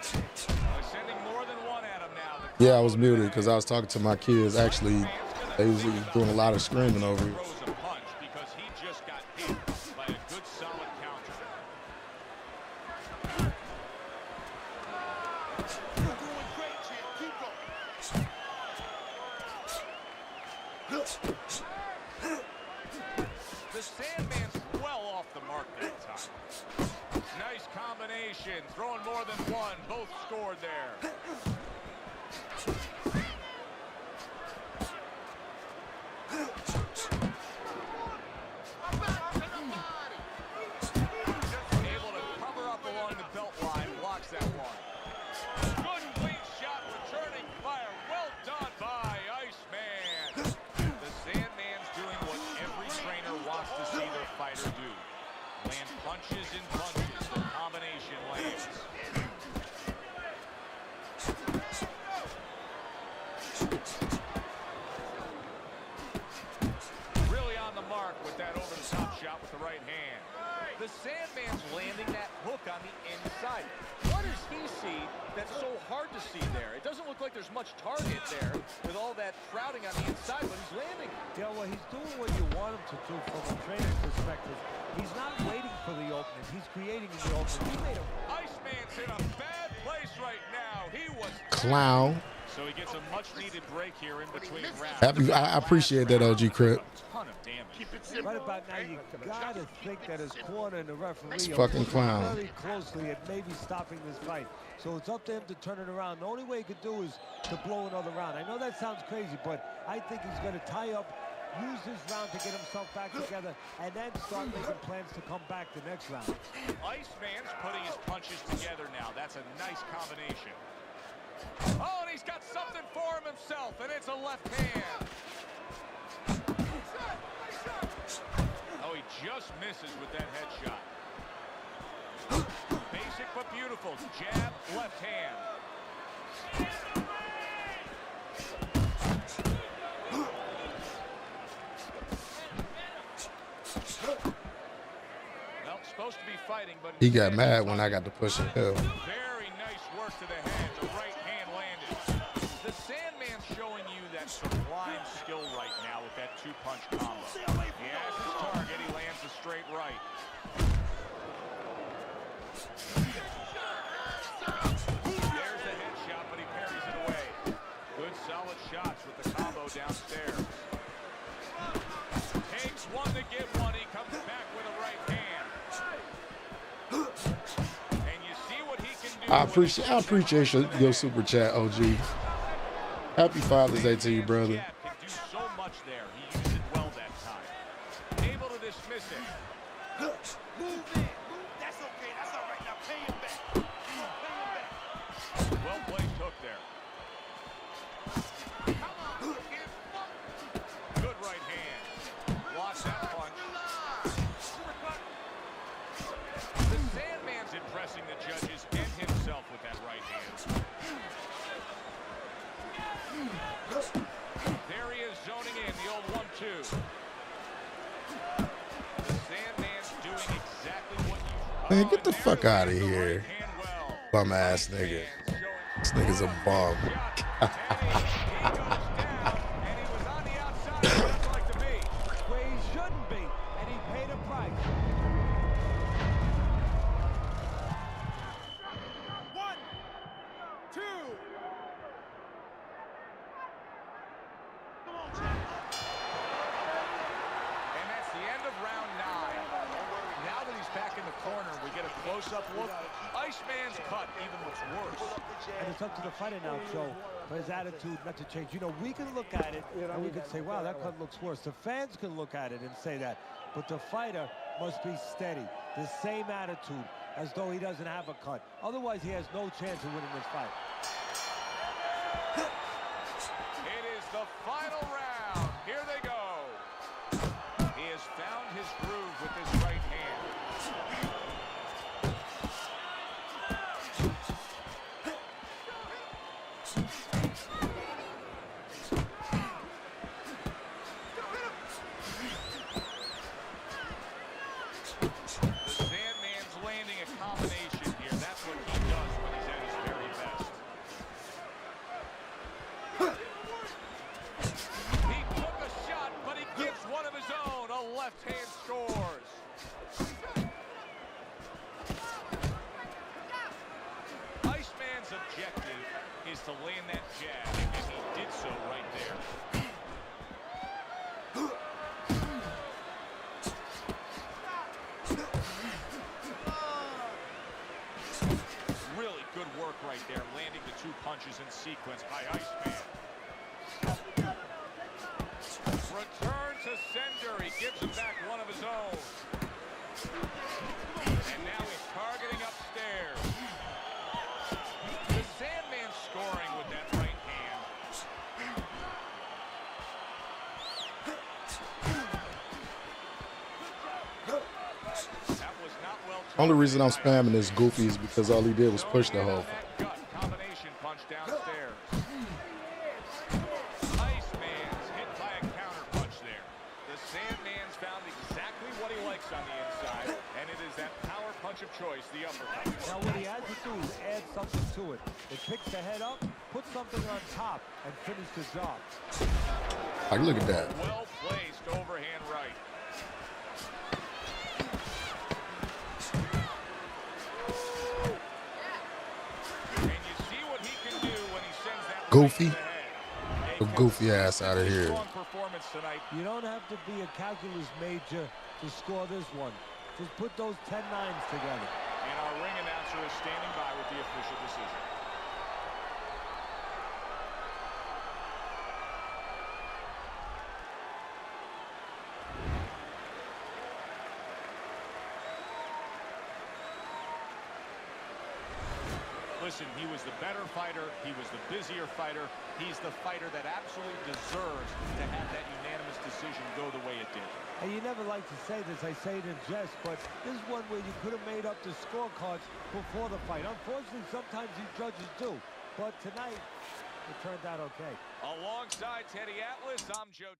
Sending more than one at him now. Yeah, I was muted because I was talking to my kids. Actually, they was doing a lot of screaming over it. Throws a punch because he just got hit by a good solid counter. You're doing great, champ. Keep going. The Sandman's well off the mark that time. Nice combination, throwing more than one. Both scored there. Able to cover up along the belt line, blocks that one. Good clean shot, returning fire. Well done by Iceman. The Sandman's doing what every trainer wants to see their fighter do. Land punches and punches. The combination lands. Really on the mark with that over-the-top shot with the right hand. The Sandman's landing that hook on the inside. What does he see that's so hard to see there? It doesn't look like there's much target there with all that crowding on the inside, but he's landing. Yeah, well, he's doing what you want him to do from a trainer's perspective. He's not waiting for the opening. He's creating the opening. He made a... Iceman's in a bad place right now. He was Clown. so he gets a much-needed break here in between rounds. I appreciate that, OG Crip. Ton of damage. Keep it simple. Right about now, you gotta think that his corner and the referee Fucking are clown. very closely at maybe stopping this fight. So it's up to him to turn it around. The only way he could do is to blow another round. I know that sounds crazy, but I think he's gonna tie up, use this round to get himself back together, and then start making plans to come back the next round. Iceman's putting his punches together now. That's a nice combination. Oh, and he's got something for himself, and it's a left hand. Oh, he just misses with that headshot. Basic but beautiful. Jab, left hand. Well, supposed to be fighting, but He got mad when I got to push him. Hell. very nice work to the head. The right hand landed. The Sandman's showing you that sublime skill right now with that two-punch combo. He has his target. He lands a straight right. There's the headshot, but he parries it away. Good solid shots with the combo downstairs. Takes one to get one. He comes back with a right hand. And you see what he can do. I appreciate your super chat, OG. Happy Father's Day to you, brother. Jab can do so much there. He used it well that time. Able to dismiss it. Move in. That's okay. That's all right. Now pay him back. Pay him back. Well placed hook there. Come on. Get fucked. Good right hand. Blocks that punch. The Sandman's impressing the judges and himself with that right hand. There he is zoning in the old 1-2. The Sandman's doing exactly what you... Man, get the fuck out of here. Bum ass nigga. This nigga's a bum. Where he shouldn't be, and he paid a price. back in the corner. We get a close-up look. Iceman's cut even looks worse. And it's up to the fighter now, Joe, for his attitude not to change. You know, we can look at it and we can say, wow, that cut looks worse. The fans can look at it and say that. But the fighter must be steady, the same attitude, as though he doesn't have a cut. Otherwise, he has no chance of winning this fight. It is the final round. Here they go. He has found his groove with his right hand. The Sandman's landing a combination here. That's what he does when he's at his very best. He took a shot, but he gives one of his own. A left hand scores. Iceman's objective is to land that jab, and he did so right there. Really good work right there, landing the two punches in sequence by Iceman. Return to sender. He gives him back one of his own. And now he's targeting upstairs. The Sandman scoring with that right hand. That was not well. Only reason I'm spamming this Goofy is because all he did was push the whole fight. Gut combination punch downstairs. Iceman's hit by a counter punch there. The Sandman's found exactly what he likes on the inside, and it is that power punch of choice, the uppercut. Now, what he has to do is add something to it. It picks the head up, put something on top, and finish the job. Like, look at that. Well placed overhand right. And you see what he can do when he sends that Goofy. right to the head. The goofy ass out of here. Strong performance tonight. You don't have to be a calculus major to score this one. Just put those 10 nines together. And our ring announcer is standing by with the official decision. Listen, he was the better fighter. He was the busier fighter. He's the fighter that absolutely deserves to have that unanimous decision go the way it did. And you never like to say this, I say it in jest, but this is one where you could have made up the scorecards before the fight. Unfortunately, sometimes these judges do. But tonight, it turned out okay. Alongside Teddy Atlas, I'm Joe.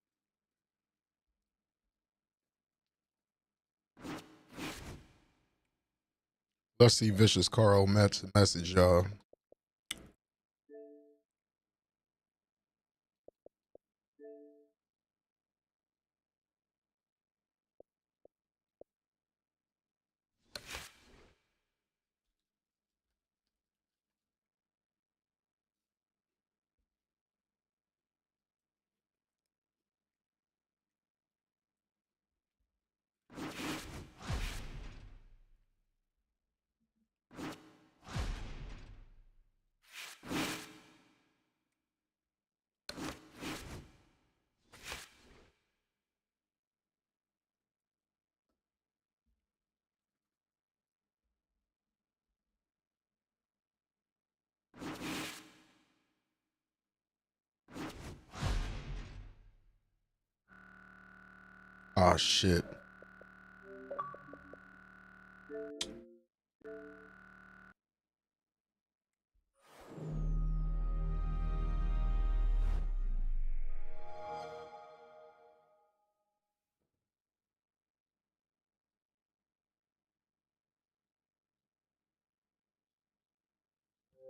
Let's see Vicious Carl message, y'all. Oh shit.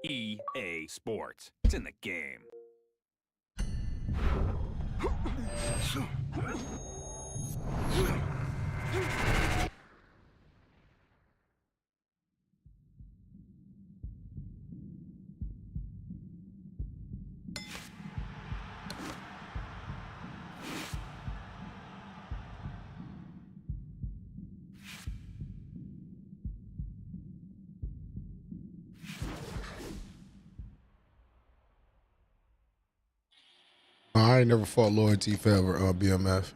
EA Sports. It's in the game. I ain't never fought loyalty forever, BMF.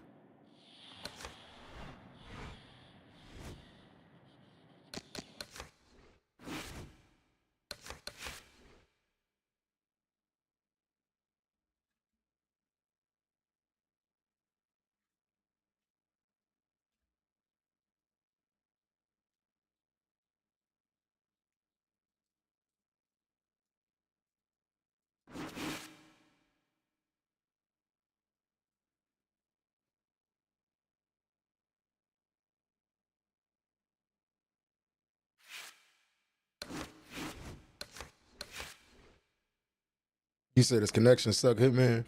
He said his connection suck, Hitman.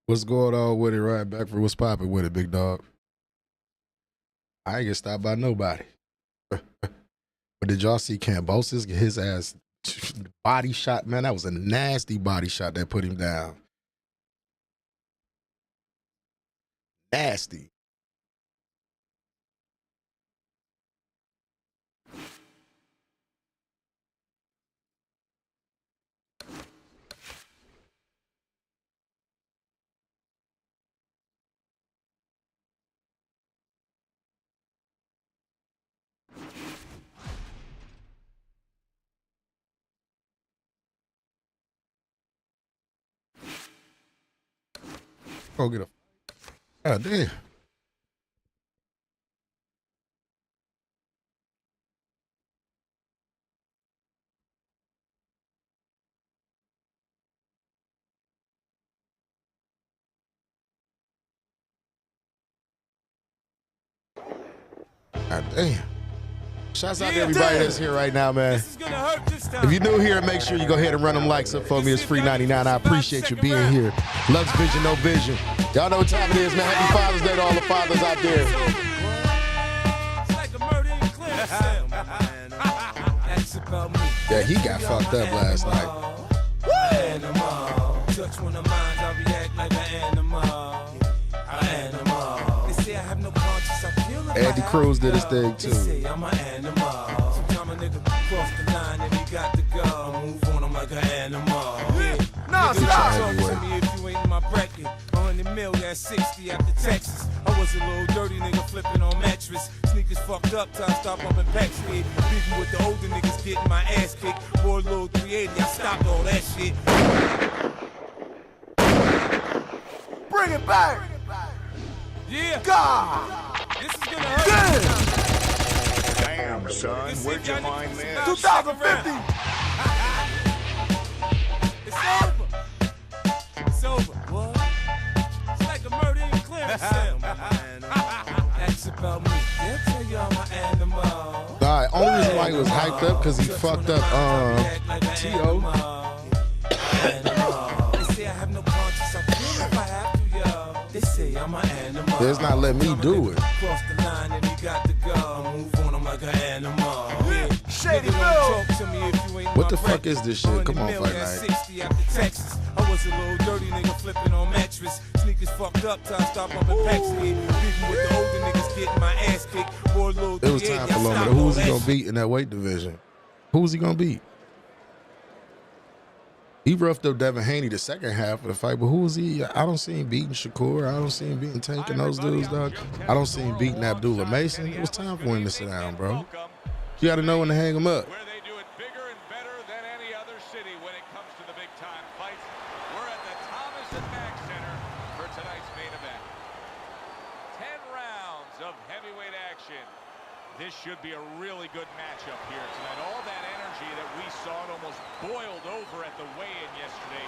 What's going on with it, right? Back for what's popping with it, big dog. I ain't get stopped by nobody. But did y'all see Cambosis get his ass body shot? Man, that was a nasty body shot that put him down. Nasty. Go get a. God damn. God damn. Shouts out to everybody that's here right now, man. If you're new here, make sure you go ahead and run them likes up for me. It's free 99. I appreciate you being here. Lux Vision, no vision. Y'all know what time it is, man. Happy Father's Day to all the fathers out there. Yeah, he got fucked up last night. Andy Cruz did his thing too. I'm an animal. Sometimes a nigga cross the line and he got to go. Move on him like an animal. Nah, stop. Talk to me if you ain't in my bracket. 100 mil, that's 60 after Texas. I was a little dirty nigga flipping on mattress. Sneakers fucked up, time stop up in Paxton. Beefing with the older niggas getting my ass kicked. Boy, little 380, I stopped all that shit. Bring it back. Yeah. God. This is gonna hurt. Damn, son, where'd you find this? 2050. It's over. It's over. What? It's like a murder in clearance cell. That's about me. They'll tell you I'm an animal. All right, only reason why he was hyped up because he fucked up T.O. They say I have no conscience. I feel if I have to, yo. They say I'm an animal. There's not letting me do it. Cross the line and he got to go. Move on him like an animal. Shady Bill. What the fuck is this shit? Come on, Fight Night. 60 after Texas. I was a little dirty nigga flipping on mattress. Sneakers fucked up, till I stop up at Pack Street. Beefing with the older niggas getting my ass kicked. Boy, little It was time for Loma. Who was he gonna beat in that weight division? Who was he gonna beat? He roughed up Devin Haney the second half of the fight, but who was he? I don't see him beating Shakur. I don't see him beating Tank and those dudes, dog. I don't see him beating Abdullah Mason. It was time for him to sit down, bro. You got to know when to hang him up. Where they do it bigger and better than any other city when it comes to the big-time fights. We're at the Thomas and Mack Center for tonight's main event. 10 rounds of heavyweight action. This should be a really good matchup here tonight. All that energy that we saw, it almost boiled over at the weigh-in yesterday.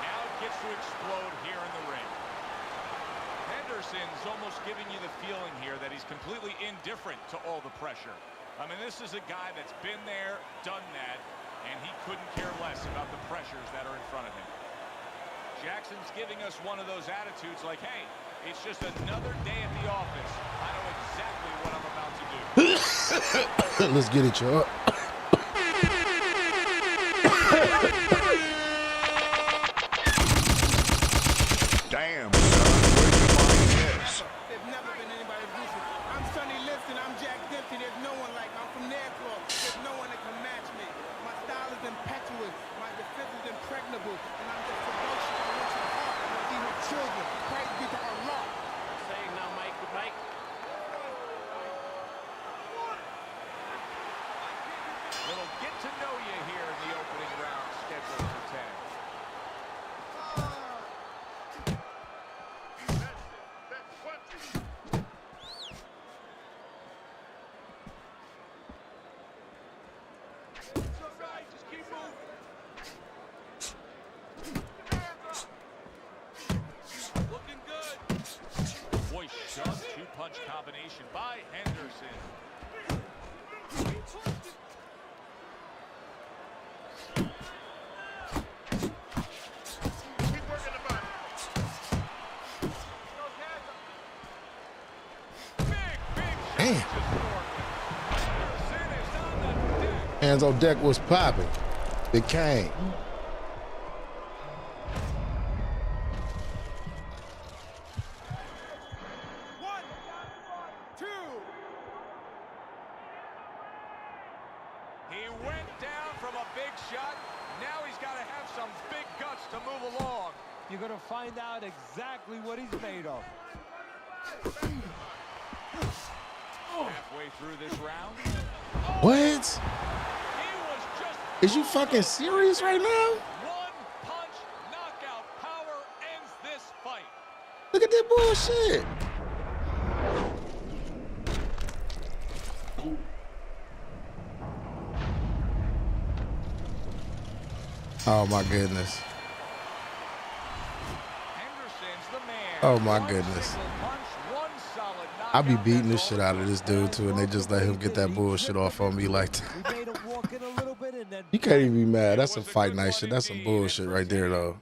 Now it gets to explode here in the ring. Henderson's almost giving you the feeling here that he's completely indifferent to all the pressure. I mean, this is a guy that's been there, done that, and he couldn't care less about the pressures that are in front of him. Jackson's giving us one of those attitudes like, hey, it's just another day at the office. I know exactly what I'm about to do. Let's get it, y'all. Damn, son. Where'd you find this? There's never been anybody ruthless. I'm Sonny Liston. I'm Jack Dempsey. There's no one like me. I'm from their club. There's no one that can match me. My style is impetuous. My defense is impregnable. And I'm just ferocious. I want your heart. I want your children. Praise be to Allah. Saying now, Mike, good Mike. Little get to know you here in the opening round scheduled for 10. Looking good. Boy, shoved two-punch combination by Henderson. Damn. Hands on deck was popping. It came. One, two. He went down from a big shot. Now he's got to have some big guts to move along. You're going to find out exactly what he's made of. Halfway through this round. What? He was just Is you fucking serious right now? one punch knockout. Power ends this fight. Look at that bullshit. Oh my goodness. Henderson's the man. Oh my One goodness. single punch, one solid I be knockout. beating That's this shit all out of this dude too, and they just let him get that bullshit off on me like that. We made him walk in a little bit and then You can't even be mad. That's some fight night shit. That's some bullshit right there though.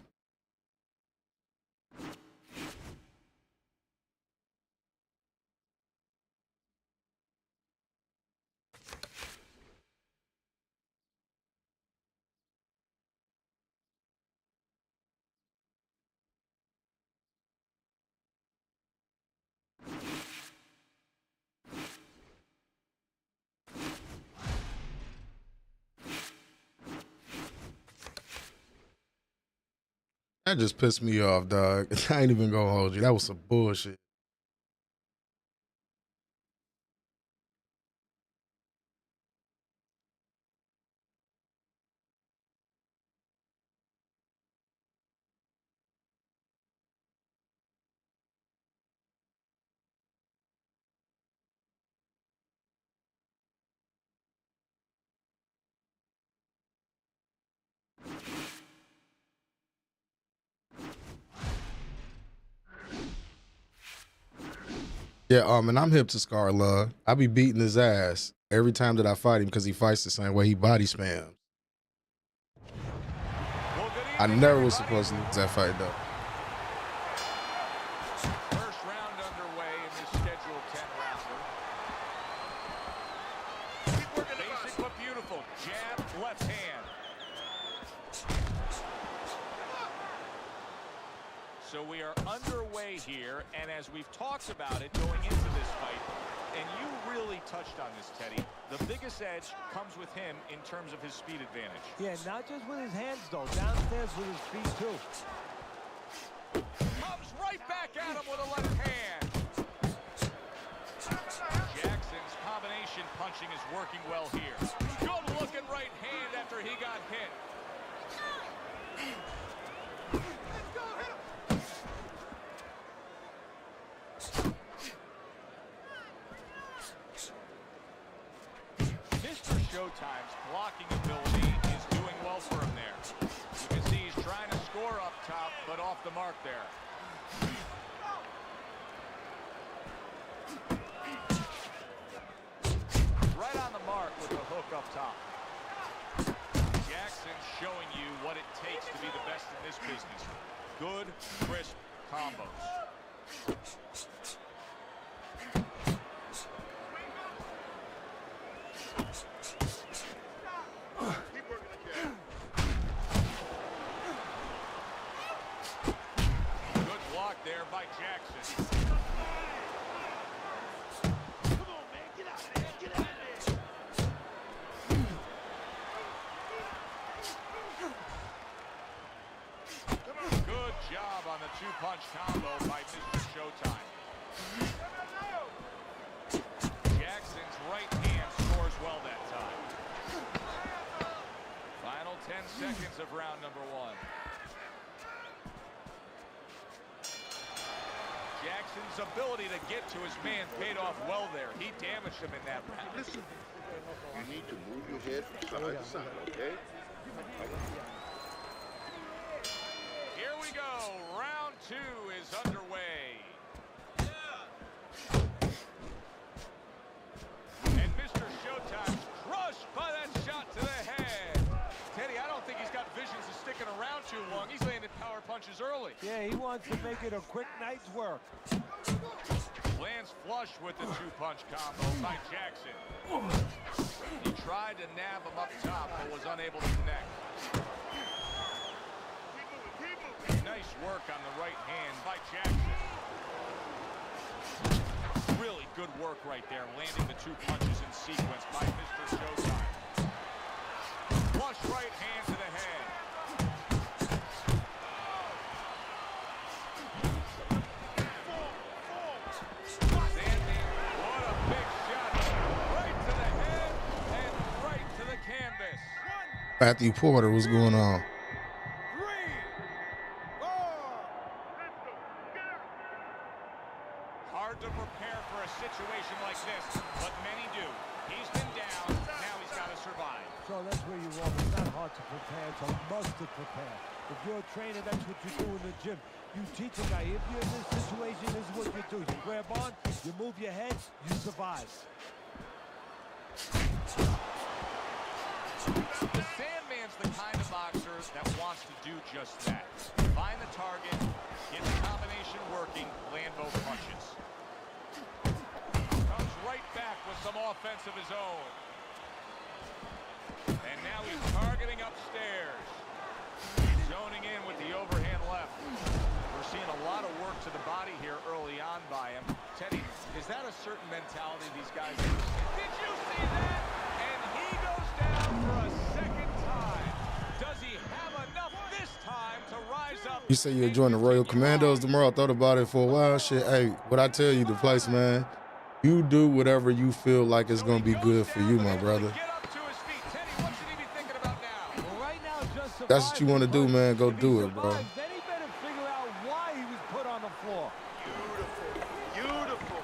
That just pissed me off, dog. I ain't even gonna hold you. That was some bullshit. Yeah, and I'm hip to Scar Love. I be beating his ass every time that I fight him because he fights the same way he body spams. I never was supposed to lose that fight though. First round underway in this scheduled 10-rounder. Basic but beautiful. Jab, left hand. So we are underway here, and as we've talked about it going into this fight, and you really touched on this, Teddy, the biggest edge comes with him in terms of his speed advantage. Yeah, not just with his hands, though. Downstairs with his feet, too. Comes right back at him with a left hand. Jackson's combination punching is working well here. Good looking right hand after he got hit. Mr. Showtime's blocking ability is doing well for him there. You can see he's trying to score up top, but off the mark there. Right on the mark with the hook up top. Jackson showing you what it takes to be the best in this business. Good, crisp combos. Good block there by Jackson. Good job on the two-punch combo by Mr. Showtime. Jackson's right hand scores well that time. Final 10 seconds of round number 1. Jackson's ability to get to his man paid off well there. He damaged him in that round. Listen, you need to move your head from side to side, okay? Here we go. Round 2 is underway. And Mr. Showtime's crushed by that shot to the head. Teddy, I don't think he's got visions of sticking around too long. He's landing power punches early. Yeah, he wants to make it a quick night's work. Lands flush with the two-punch combo by Jackson. He tried to nab him up top, but was unable to connect. Nice work on the right hand by Jackson. Really good work right there, landing the two punches in sequence by Mr. Showtime. Flush right hand to the head. Sandman, what a big shot. Right to the head and right to the canvas. Matthew Porter, what's going on? Hard to prepare for a situation like this, but many do. He's been down, now he's got to survive. So that's where you are. It's not hard to prepare. It's a must to prepare. If you're a trainer, that's what you do in the gym. You teach a guy, if you're in this situation, this is what you do. You grab on, you move your head, you survive. The Sandman's the kind of boxer that wants to do just that. Find the target, get the combination working, land both punches. Comes right back with some offense of his own. And now he's targeting upstairs. Zoning in with the overhand left. We're seeing a lot of work to the body here early on by him. Teddy, is that a certain mentality these guys understand? Did you see that? And he goes down for a second time. Does he have enough this time to rise up? You say you're joining the Royal Commandos tomorrow. I thought about it for a while. Shit, hey, what I tell you, the place, man, you do whatever you feel like is going to be good for you, my brother. That's what you want to do, man. Go do it, bro. Then he better figure out why he was put on the floor. Beautiful. Beautiful.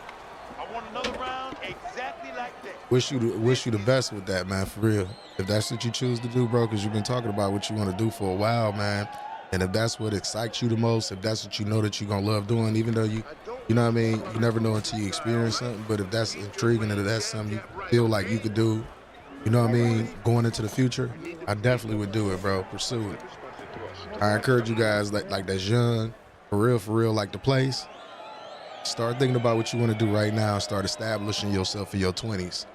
I want another round exactly like that. Wish you the best with that, man, for real. If that's what you choose to do, bro, because you've been talking about what you want to do for a while, man. And if that's what excites you the most, if that's what you know that you're going to love doing, even though you know what I mean, you never know until you experience something. But if that's intriguing and if that's something you feel like you could do, you know what I mean, going into the future, I definitely would do it, bro. Pursue it. I encourage you guys like that's young, for real, like the place. Start thinking about what you want to do right now. Start establishing yourself in your 20s.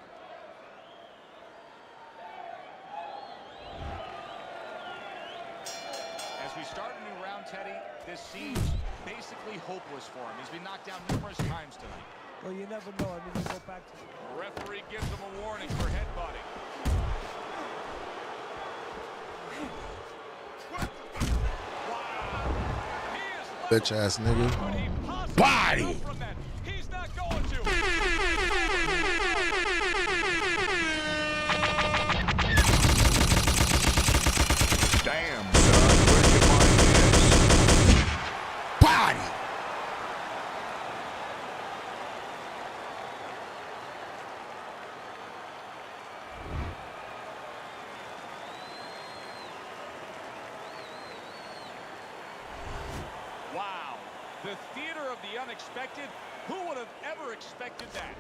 As we start a new round, Teddy, this seems basically hopeless for him. He's been knocked down numerous times tonight. Well, you never know. I mean, you go back to... The referee gives him a warning for headbutting. Bitch ass nigga. Body. He's not going to. Damn, son, where'd you find this? Body. Wow. The theater of the unexpected. Who would have ever expected that?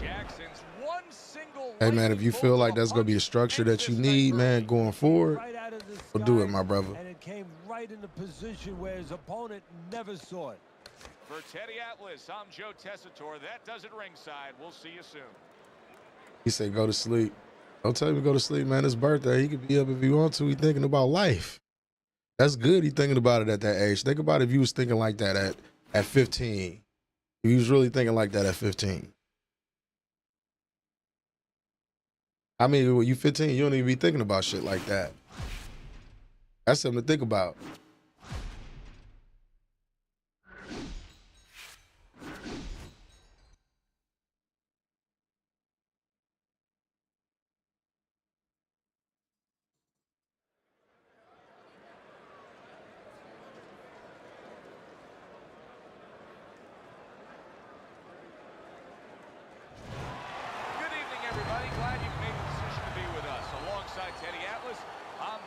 Jackson's one single. Hey man, if you feel like that's gonna be a structure that you need, man, going forward, we'll do it, my brother. And it came right in the position where his opponent never saw it. For Teddy Atlas, I'm Joe Tessitore. That does it ringside. We'll see you soon. He said go to sleep. Don't tell him to go to sleep, man. It's birthday. He could be up if he wants to. He thinking about life. That's good. He thinking about it at that age. Think about if you was thinking like that at 15. If you was really thinking like that at 15. I mean, when you 15, you don't even be thinking about shit like that. That's something to think about.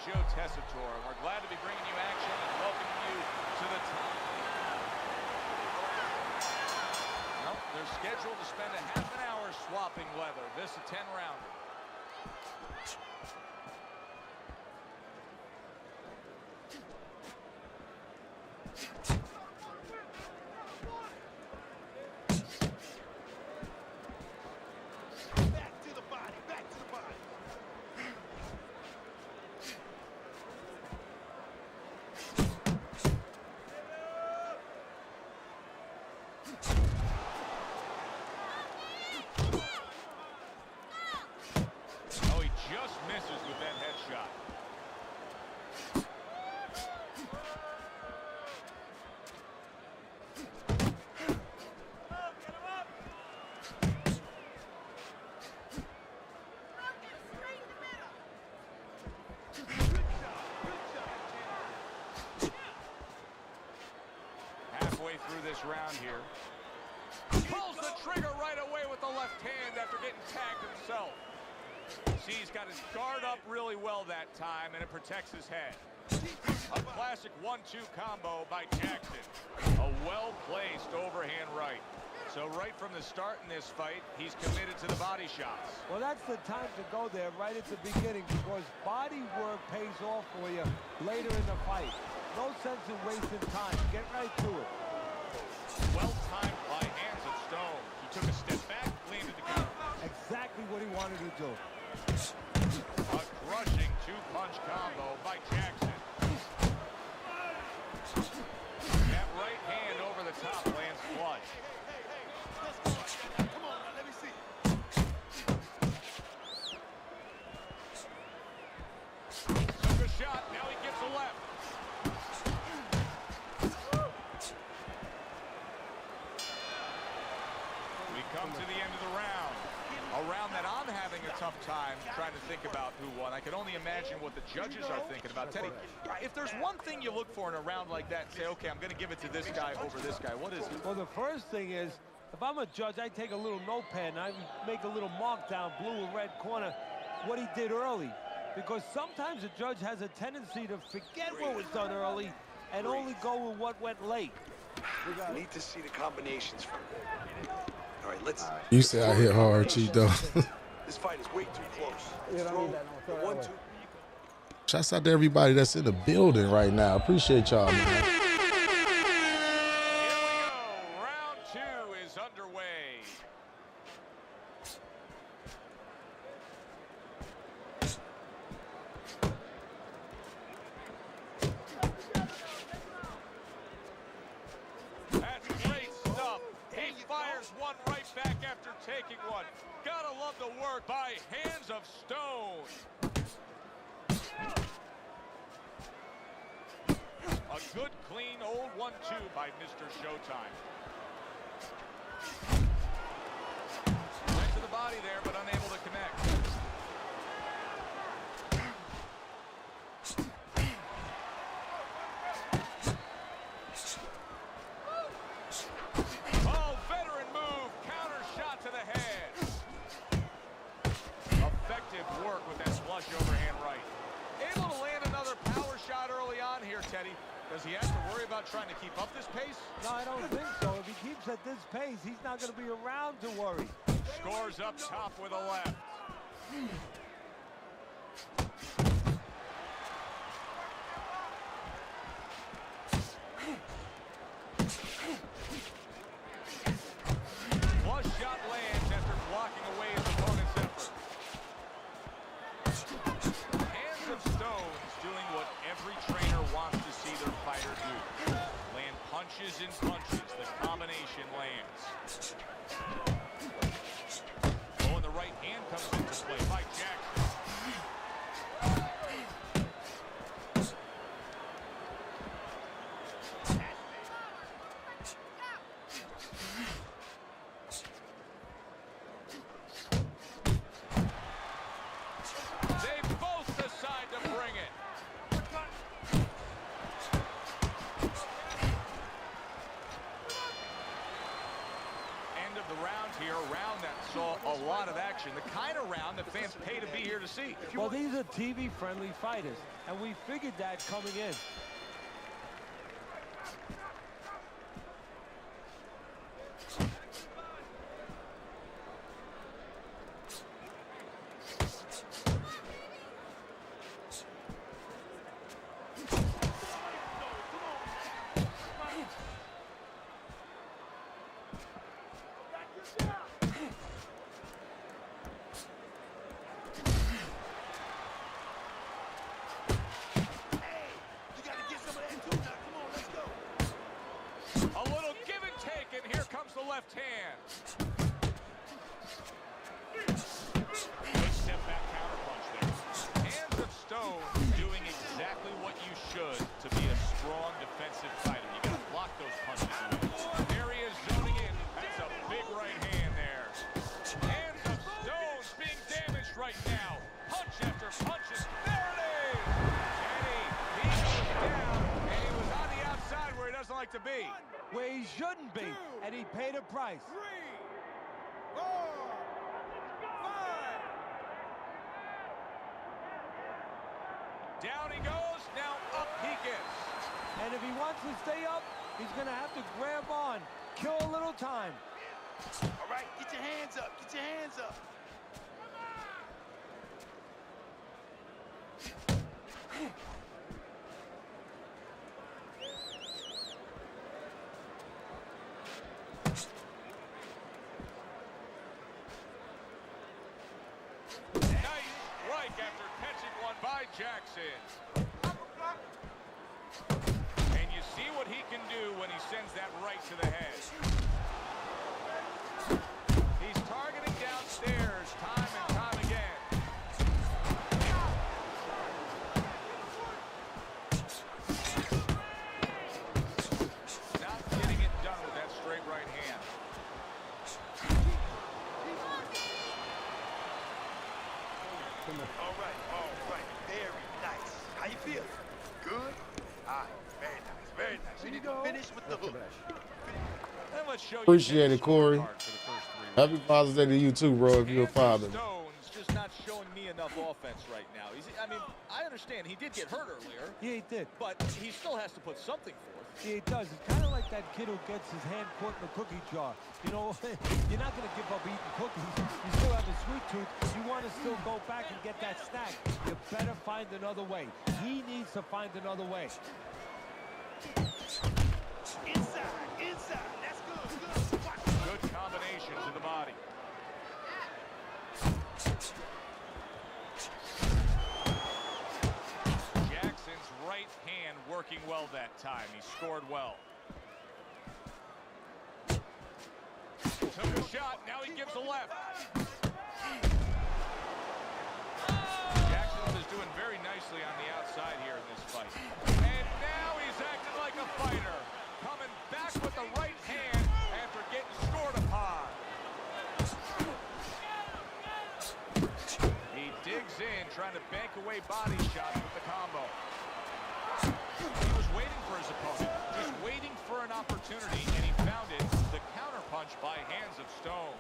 Joe Tessitore, and we're glad to be bringing you action and welcoming you to the top. Well, they're scheduled to spend a half an hour swapping leather. This a 10-rounder. Through this round here. Pulls the trigger right away with the left hand after getting tagged himself. See, he's got his guard up really well that time, and it protects his head. A classic 1-2 combo by Jackson. A well-placed overhand right. So right from the start in this fight, he's committed to the body shots. Well, that's the time to go there right at the beginning, because body work pays off for you later in the fight. No sense in wasting time. Get right to it. Well timed by hands of stone. He took a step back, leaned into counter. Exactly what he wanted to do. A crushing two-punch combo by Jackson. That right hand over the top lands flush. Come on, let me see. Took a shot, now he gets a left. Come to the end of the round. A round that I'm having a tough time trying to think about who won. I can only imagine what the judges are thinking about. Teddy, if there's one thing you look for in a round like that, say, okay, I'm going to give it to this guy over this guy, what is it? Well, the first thing is, if I'm a judge, I take a little notepad and I make a little mark down blue and red corner what he did early. Because sometimes a judge has a tendency to forget what was done early and only go with what went late. We need to see the combinations from there. All right, let's. You say I hit hard, Cheeto. This fight is way too close. Throw the 1-2. Shouts out to everybody that's in the building right now. Appreciate y'all, man. Here we go. Round 2 is underway. taking one. Gotta love the work by Hands of Stone. A good, clean, old 1-2 by Mr. Showtime. Right to the body there, but unable to connect. Oh, veteran move. Counter shot to the head. Effective work with that flush overhand right. Able to land another power shot early on here, Teddy. Does he have to worry about trying to keep up this pace? No, I don't think so. If he keeps at this pace, he's not going to be around to worry. Scores up top with a left. Flush shot lands after blocking away his opponent's effort. Hands of Stones doing what every trainer wants to see their fighter do. Land punches and punches. The combination lands. Oh, and the right hand comes into play by Jackson. They both decide to bring it. End of the round here, a round that saw a lot of action, the kind of round that fans pay to be here to see. Well, these are TV-friendly fighters, and we figured that coming in. A little give and take, and here comes the left hand. Good step back counter punch there. Hands of Stone doing exactly what you should to be a strong defensive fighter. You got to block those punches away. There he is zoning in. That's a big right hand there. Hands of Stone's being damaged right now. Punch after punches. There it is. Eddie, he goes down, and he was on the outside where he doesn't like to be. Where he shouldn't be, and he paid a price. 3, 4, 5. Down he goes, now up he gets. And if he wants to stay up, he's going to have to grab on, kill a little time. All right, get your hands up. Get your hands up. Nice strike after catching one by Jackson. And you see what he can do when he sends that right to the head. He's targeting downstairs time and time again. Not getting it done with that straight right hand. All right. Very nice. How you feel? Good? All right, very nice, very nice. You need to finish with the hook. And let's show you Appreciate it, Corey. for the first 3 rounds. Happy Father's Day to you too, bro, if you're a father. Stone's just not showing me enough offense right now. I understand he did get hurt earlier. Yeah, he did. But he still has to put something forth. Yeah, he does. It's kind of like that kid who gets his hand caught in a cookie jar. You know, you're not going to give up eating cookies. You still have a sweet tooth. You want to still go back and get that snack. You better find another way. He needs to find another way. Inside. That's good. Watch. Good combination to the body. Jackson's right hand working well that time. He scored well. Took a shot, now he gives a left. Jackson is doing very nicely on the outside here in this fight. And now he's acting like a fighter. Coming back with the right hand after getting scored upon. He digs in, trying to bank away body shots with the combo. He was waiting for his opponent, just waiting for an opportunity, and he found it, the counterpunch by Hands of Stone.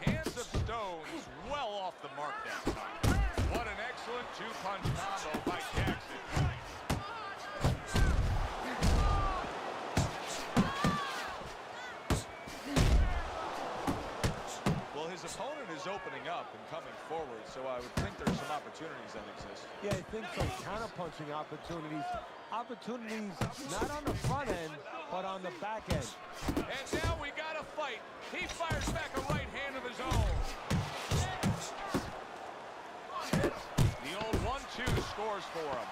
Hands of Stone's well off the mark that time. What an excellent two-punch combo by Jackson. Well, his opponent is opening up and coming forward, so I would think there's some opportunities that exist. Yeah, I think some counter-punching opportunities. Opportunities not on the front end, but on the back end. And now we got a fight. He fires back a right hand of his own. The old 1-2 scores for him.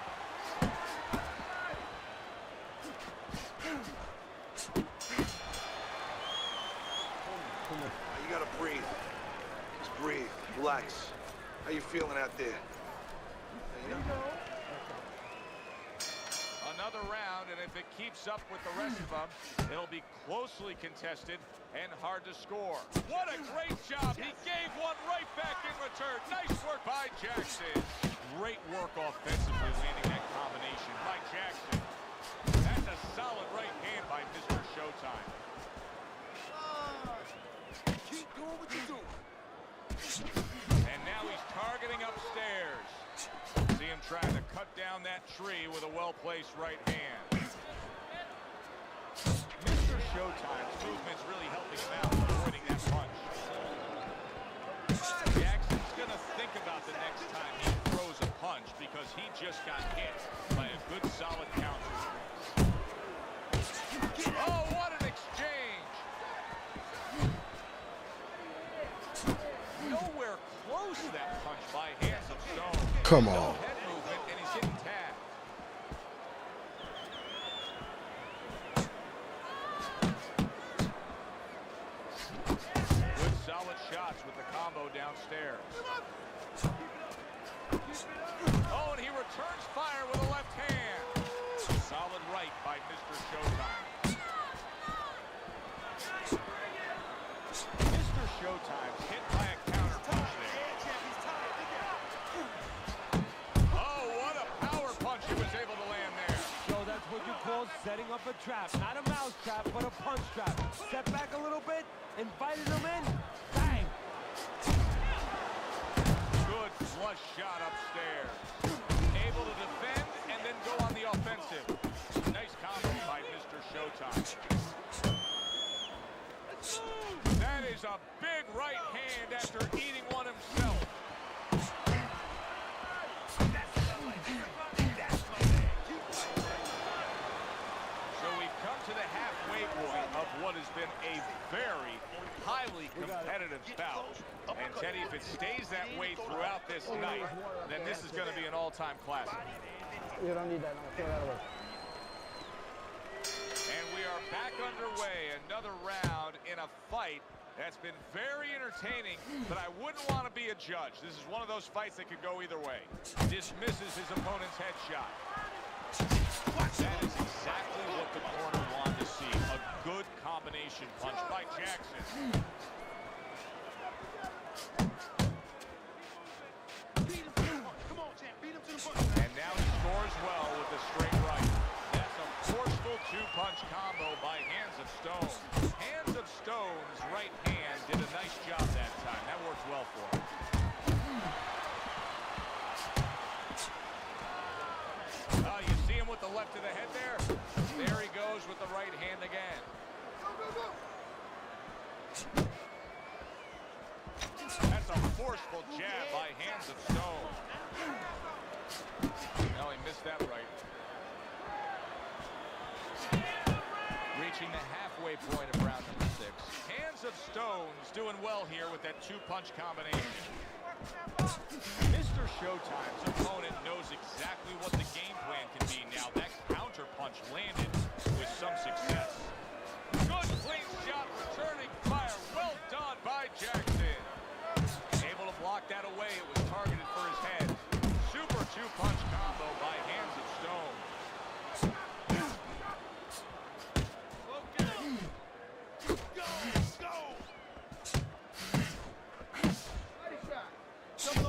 You gotta breathe. Just breathe. Relax. How you feeling out there? You know? Another round, and if it keeps up with the rest of them, it'll be closely contested and hard to score. What a great job. He gave one right back in return. Nice work by Jackson. Great work offensively, landing that combination by Jackson. That's a solid right hand by Mr. Showtime. Keep doing what you do. And now he's targeting upstairs. See him trying to cut down that tree with a well-placed right hand. Mr. Showtime's movement's really helping him out, avoiding that punch. Jackson's going to think about the next time he throws a punch because he just got hit by a good, solid counter. Oh, what an exchange! Nowhere close to that punch by Hands of Stone. Come on. No head movement, and he's getting tagged. Good solid shots with the combo downstairs. Oh, and he returns fire with a left hand. Solid right by Mr. Showtime. Mr. Showtime's hit by a counter punch there. Oh, what a power punch he was able to land there. So that's what you call setting up a trap. Not a mouse trap, but a punch trap. Step back a little bit, invited him in, bang! Good flush shot upstairs. Able to defend and then go on the offensive. Nice combo by Mr. Showtime. That is a big right hand after eating one himself. So we've come to the halfway point of what has been a very highly competitive bout. And Teddy, if it stays that way throughout this night, then this is going to be an all-time classic. You don't need that. No, throw that away. And we are back underway. Another round in a fight that's been very entertaining, but I wouldn't want to be a judge. This is one of those fights that could go either way. Dismisses his opponent's headshot. That is exactly what the corner wanted to see. A good combination punch by Jackson. And now he scores well with the straight right. That's a forceful two-punch combo by Hands of Stone. Hands of Stone's right hand did a nice job that time. That worked well for him. You see him with the left to the head there? There he goes with the right hand again. That's a forceful jab by Hands of Stone. No, he missed that right. Reaching the halfway point of round number 6. Hands of Stone's doing well here with that two-punch combination. Mr. Showtime's opponent knows exactly what the game plan can be now. That counter counterpunch landed with some success. Good clean shot, returning fire. Well done by Jackson. Able to block that away. It was targeted for his head. Super two-punch combo by Hands of Stone.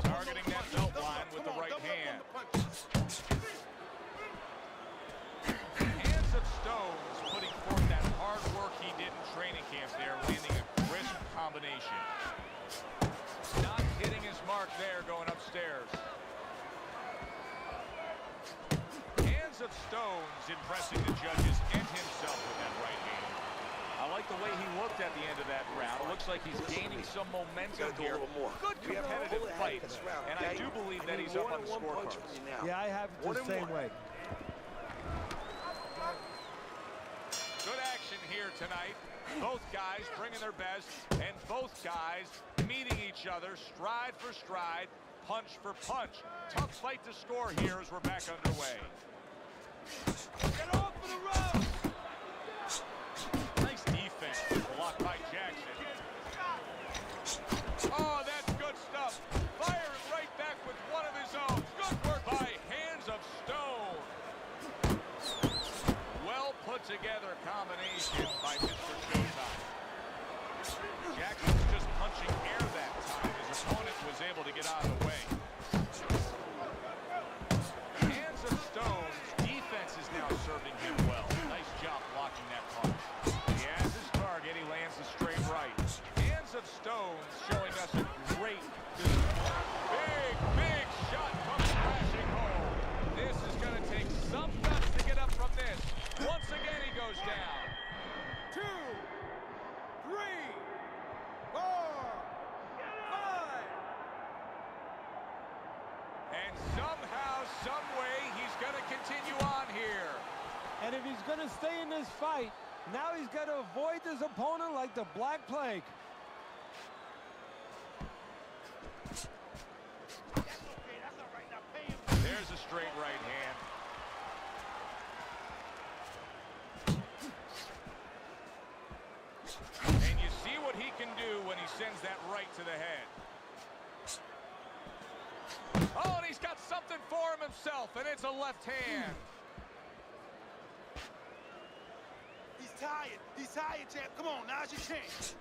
Targeting that belt line with the right hand. Hands of Stones putting forth that hard work he did in training camp there, landing a crisp combination. Not hitting his mark there, going upstairs. Hands of Stones impressing the judges and himself with that right hand. I like the way he looked at the end of that round. It looks like he's gaining some momentum here. Good competitive fight, and I do believe that he's up on the scorecards. Yeah, I have it the same way. Good action here tonight. Both guys bringing their best, and both guys meeting each other stride for stride, punch for punch. Tough fight to score here as we're back underway. Get off of the road! Nice defense, blocked by Jackson. Oh, that's good stuff. Firing right back with one of his own. Good work by Hands of Stone. Well put together combination by Mr. Showtime. Jackson was just punching air that time. His opponent was able to get out of the way. Hands of Stone's defense is now serving him well. Nice job blocking that punch. He has his target. He lands a straight right. Hands of Stones showing us a great big shot comes crashing home. This is going to take some guts to get up from this. Once again, he goes down. 2, 3, 4, 5. And somehow, some way, he's going to continue on here. And if he's going to stay in this fight, now he's got to avoid his opponent like the Black Plague. There's a straight right hand. And you see what he can do when he sends that right to the head. Oh, and he's got something for him himself, and it's a left hand. He's tired, champ. Come on, now's your chance.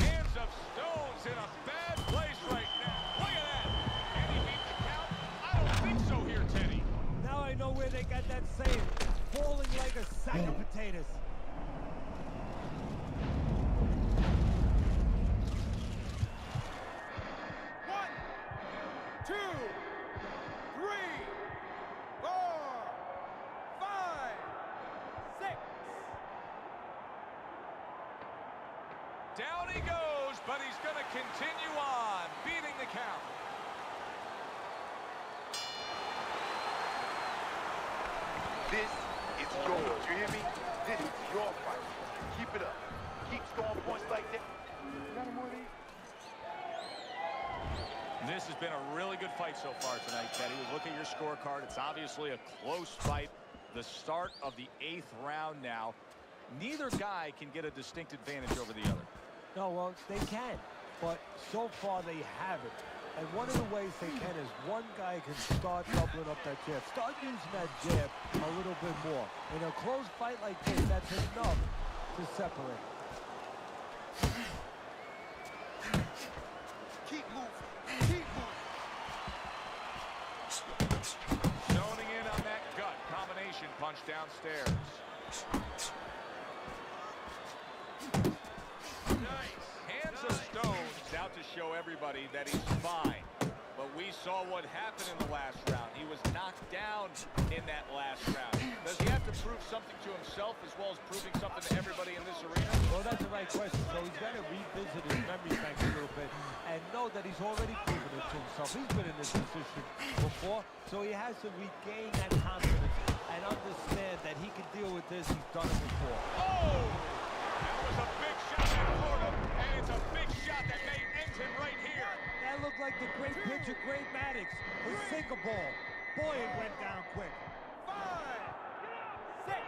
Hands of Stones in a bad place right now. Look at that. Can he beat the count? I don't think so here, Teddy. Now I know where they got that saying, falling like a sack of potatoes. Down he goes, but he's going to continue on, beating the count. This is yours. You hear me? This is your fight. Keep it up. Keep scoring points like that. This has been a really good fight so far tonight, Teddy. Look at your scorecard. It's obviously a close fight. The start of the 8th round now. Neither guy can get a distinct advantage over the other. No, well, they can, but so far they haven't. And one of the ways they can is one guy can start doubling up that jab. Start using that jab a little bit more. In a close fight like this, that's enough to separate. Keep moving. Keep moving. Zoning in on that gut combination punch downstairs. Nice. Hands of Stones out to show everybody that he's fine. But we saw what happened in the last round. He was knocked down in that last round. Does he have to prove something to himself as well as proving something to everybody in this arena? Well, that's the right question. So he's got to revisit his memory bank a little bit and know that he's already proven it to himself. He's been in this position before, so he has to regain that confidence and understand that he can deal with this. He's done it before. Oh! That was a big shot in Florida, and it's a big shot that may end him right here. That looked like the great pitcher, great match. aesthetics with single ball. Boy, it went down quick. 5, 6,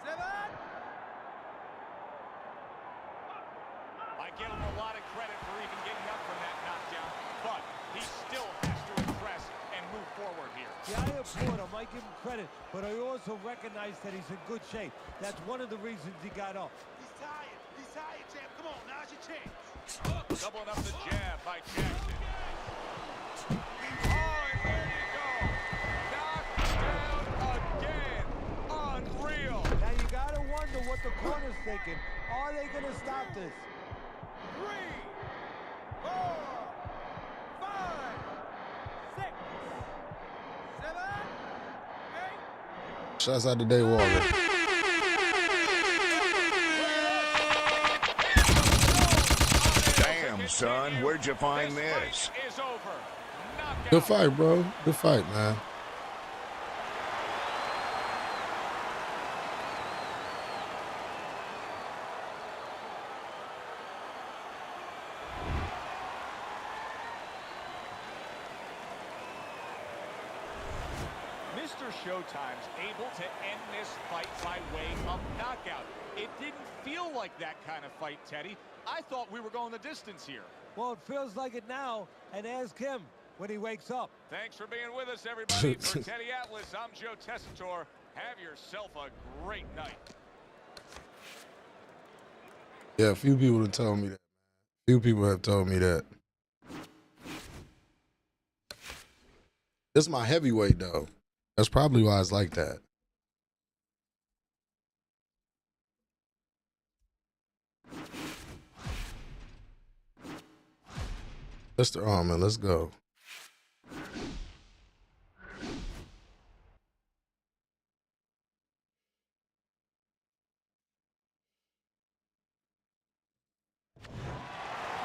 7. I give him a lot of credit for even getting up from that knockdown, but he still has to impress and move forward here. Yeah, I applaud him. I give him credit, but I also recognize that he's in good shape. That's one of the reasons he got up. He's tired. He's tired, champ. Come on, now's your chance. Doubling up the jab by Jackson. Oh, and there you go. Knocked down again. Unreal. Now you gotta wonder what the corner's thinking. Are they gonna stop this? 3, 4, 5, 6, 7, 8. Shouts out to Day Walker. Damn, son, where'd you find this? Is over. Knockout. Good fight, bro. Good fight, man. Mr. Showtime's able to end this fight by way of knockout. It didn't feel like that kind of fight, Teddy. I thought we were going the distance here. Well, it feels like it now, and ask him when he wakes up. Thanks for being with us, everybody. For Teddy Atlas, I'm Joe Tessitore. Have yourself a great night. Yeah, a few people have told me that. Few people have told me that. This is my heavyweight, though. That's probably why it's like that. Mr. Armin, let's go.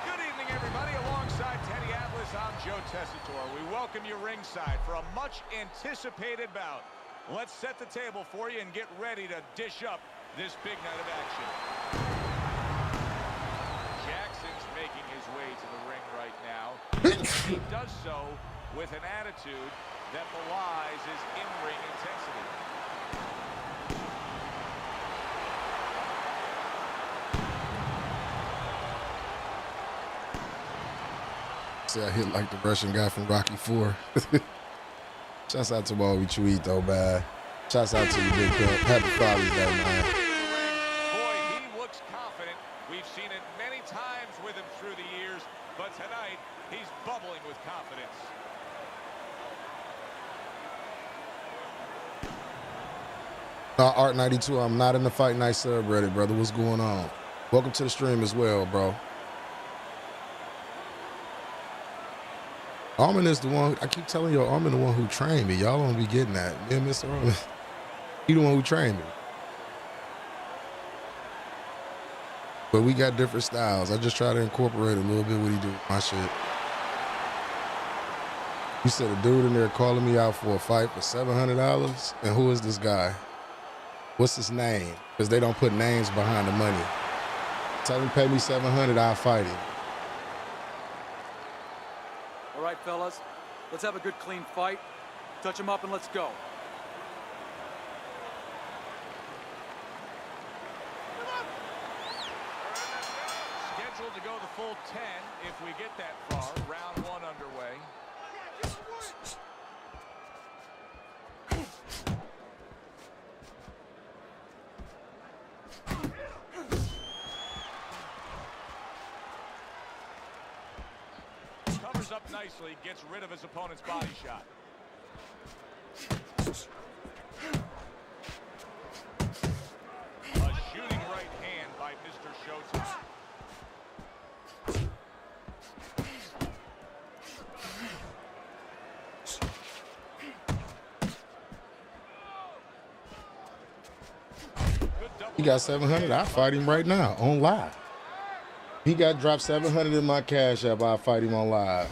Good evening, everybody. Alongside Teddy Atlas, I'm Joe Tessitore. We welcome you ringside for a much-anticipated bout. Let's set the table for you and get ready to dish up this big night of action. Jackson's making his way to the ring right now. He does so with an attitude that belies his in-ring intensity. See, I hit like the Russian guy from Rocky IV. Shouts out to all we tweet, though, man. Shouts out to you, Big Pimp. Happy Father's Day, man. Boy, he looks confident. We've seen it many times with him through the years, but tonight he's bubbling with confidence. Art 92, I'm not in the Fight Night subreddit, brother. What's going on? Welcome to the stream as well, bro. Armin is the one, I keep telling you, Armin the one who trained me. Y'all don't be getting that. Me and Mr. Armin, he the one who trained me. But we got different styles. I just try to incorporate a little bit what he do with my shit. You said a dude in there calling me out for a fight for $700? And who is this guy? What's his name? Because they don't put names behind the money. Tell him pay me $700, I'll fight him. All right, fellas, let's have a good, clean fight. Touch him up and let's go. Scheduled to go the full 10 if we get that far. Round 1 underway. Covers up nicely, gets rid of his opponent's body shot. A shooting right hand by Mr. Showtime. He got $700. I'll fight him right now on live. He got dropped $700 in my cash app. I'll fight him on live.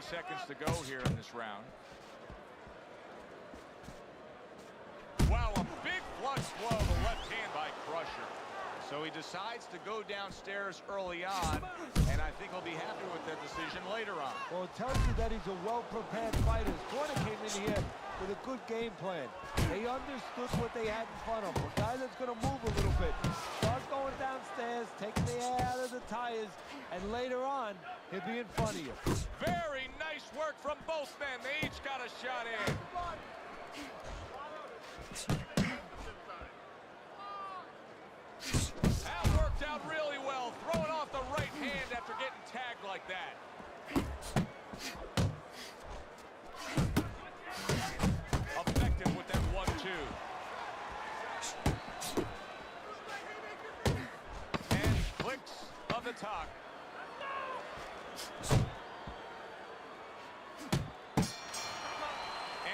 Seconds to go here in this round. Wow, a big Clutch blow, the left hand by Crusher. So he decides to go downstairs early on, and I think he'll be happy with that decision later on. Well, it tells you that he's a well-prepared fighter. His corner came in here with a good game plan. They understood what they had in front of them. A guy that's going to move a little bit. Start going downstairs, taking the air out of the tires, and later on, he'll be in front of you. Very nice work from both men. They each got a shot in. That worked out really well, throwing off the right hand after getting tagged like that. Effective with that 1-2. And clicks of the talk.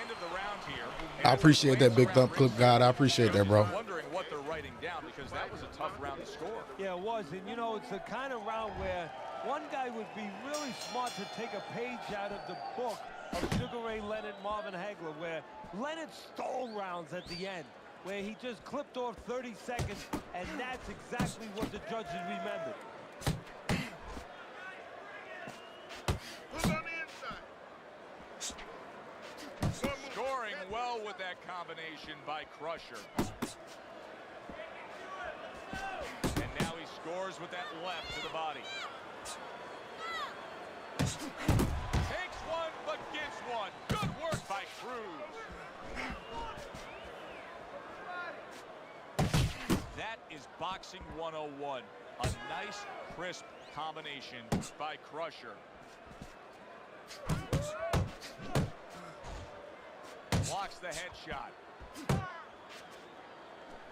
End of the round here. I appreciate that big thumb clip, God. I appreciate that, bro. Wondering what they're writing down because that was a tough round to score. Yeah, it was. And, you know, it's the kind of round where one guy would be really smart to take a page out of the book of Sugar Ray Leonard, Marvin Hagler, where Leonard stole rounds at the end, where he just clipped off 30 seconds, and that's exactly what the judges remembered. Who's on the inside? Scoring well with that combination by Crusher. And now he scores with that left to the body. Takes one, but gives one. Good work by Cruz. That is boxing 101. A nice, crisp combination by Crusher. Blocks the headshot.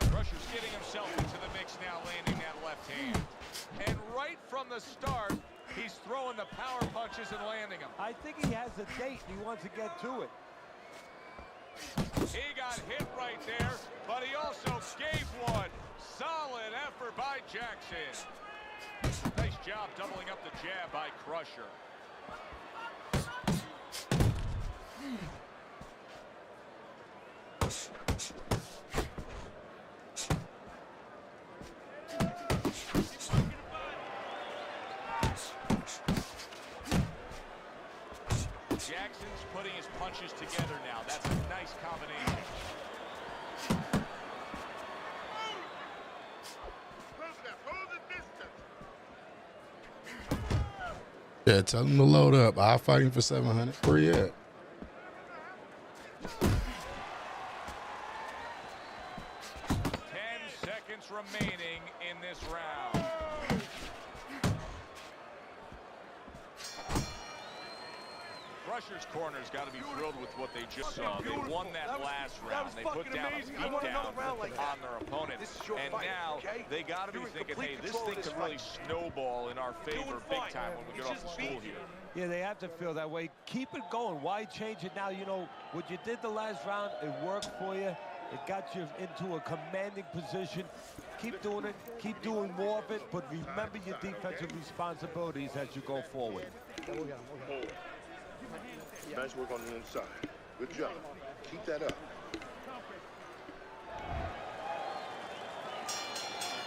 Crusher's getting himself into the mix now, landing that left hand. And right from the start, he's throwing the power punches and landing them. I think he has a date and he wants to get to it. He got hit right there, but he also gave one. Solid effort by Jackson. Nice job doubling up the jab by Crusher. Jackson's putting his punches together now. That's a nice combination. Yeah, tell him to load up. I'll fight him for 700. Where you at? Remaining in this round. Crusher's corner's got to be thrilled with what they just saw. They won that last round. They put down a beatdown on their opponent. And now they got to be thinking, hey, this thing could really snowball in our favor big time when we get off the school here. Yeah, they have to feel that way. Keep it going. Why change it now? You know, what you did the last round, it worked for you. It got you into a commanding position. Keep doing it. Keep doing more of it. But remember your defensive responsibilities as you go forward. Nice work on the inside. Good job. Keep that up.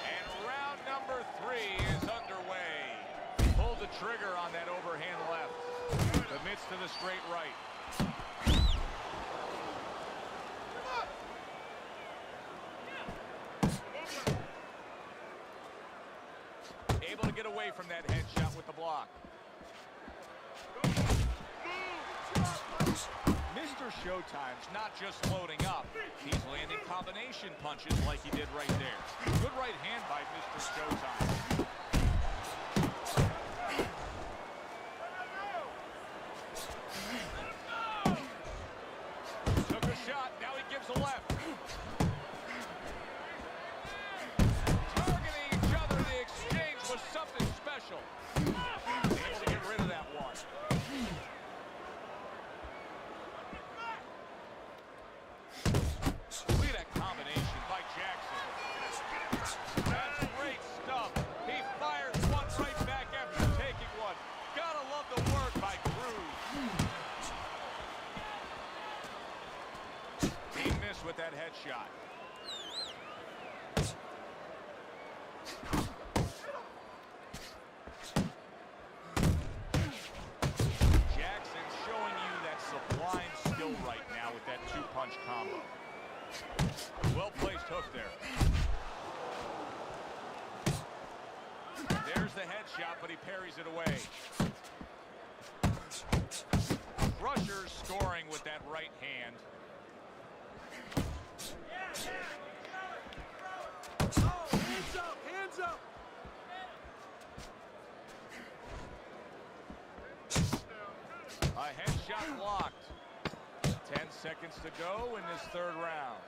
And round number 3 is underway. Pulled the trigger on that overhand left. Commits to the straight right. Able to get away from that headshot with the block. Mr. Showtime's not just loading up. He's landing combination punches like he did right there. Good right hand by Mr. Showtime. Took a shot, now he gives a left. Targeting each other, the exchange was something special. Able to get rid of that one. Look at that combination by Jackson. That's great stuff. He fires one right back after taking one. Gotta love the work by Cruz. He missed with that headshot. headshot, but he parries it away. Crusher scoring with that right hand. Hands up, hands up. A headshot blocked. 10 seconds to go in this third round.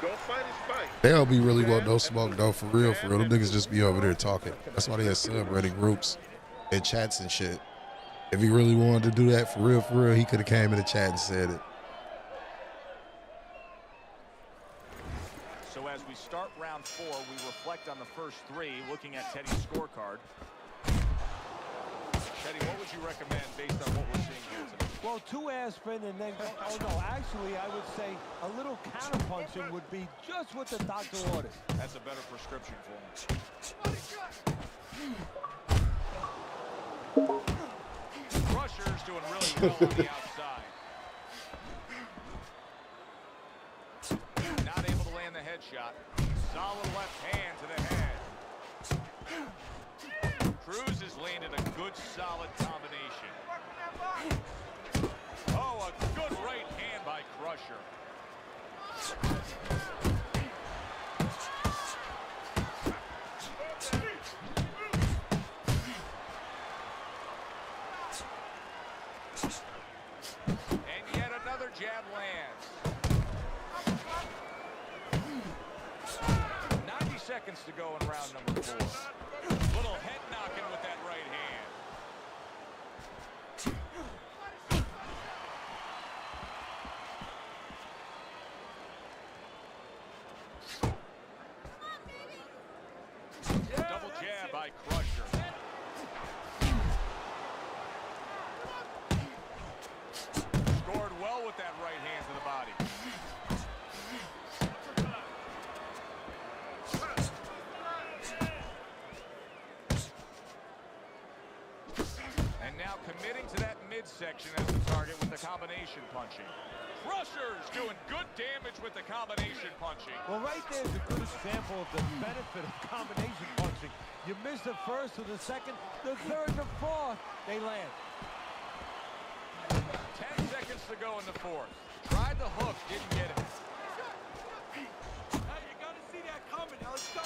Don't fight his fight. They don't be really want no smoke though, for real, for real. Them niggas just be over there talking. That's why they had celebrating groups and chats and shit. If he really wanted to do that for real, he could have came in the chat and said it. So as we start round 4, we reflect on the first 3, looking at Teddy's scorecard. Teddy, what would you recommend based on what we're seeing here today? Well, 2 aspirin and then, oh no, actually I would say a little counterpunching would be just what the doctor ordered. That's a better prescription for him. Crusher's doing really well on the outside. Not able to land the headshot. Solid left hand to the head. Cruz has landed a good, solid combination. Oh, a good right hand by Crusher. And yet another jab lands. 90 seconds to go in round number 4. Little head knocking with that right hand. Double jab by Crusher. Scored well with that right hand to the body. And now committing to that midsection as the target with the combination punching. Crusher's doing good damage with the combination punching. Well, right there is a good example of the benefit of combination punching. You miss the first or the second, the third and the fourth, they land. 10 seconds to go in the 4th. Tried the hook, didn't get it. Hey, you gotta see that coming. Now let's go.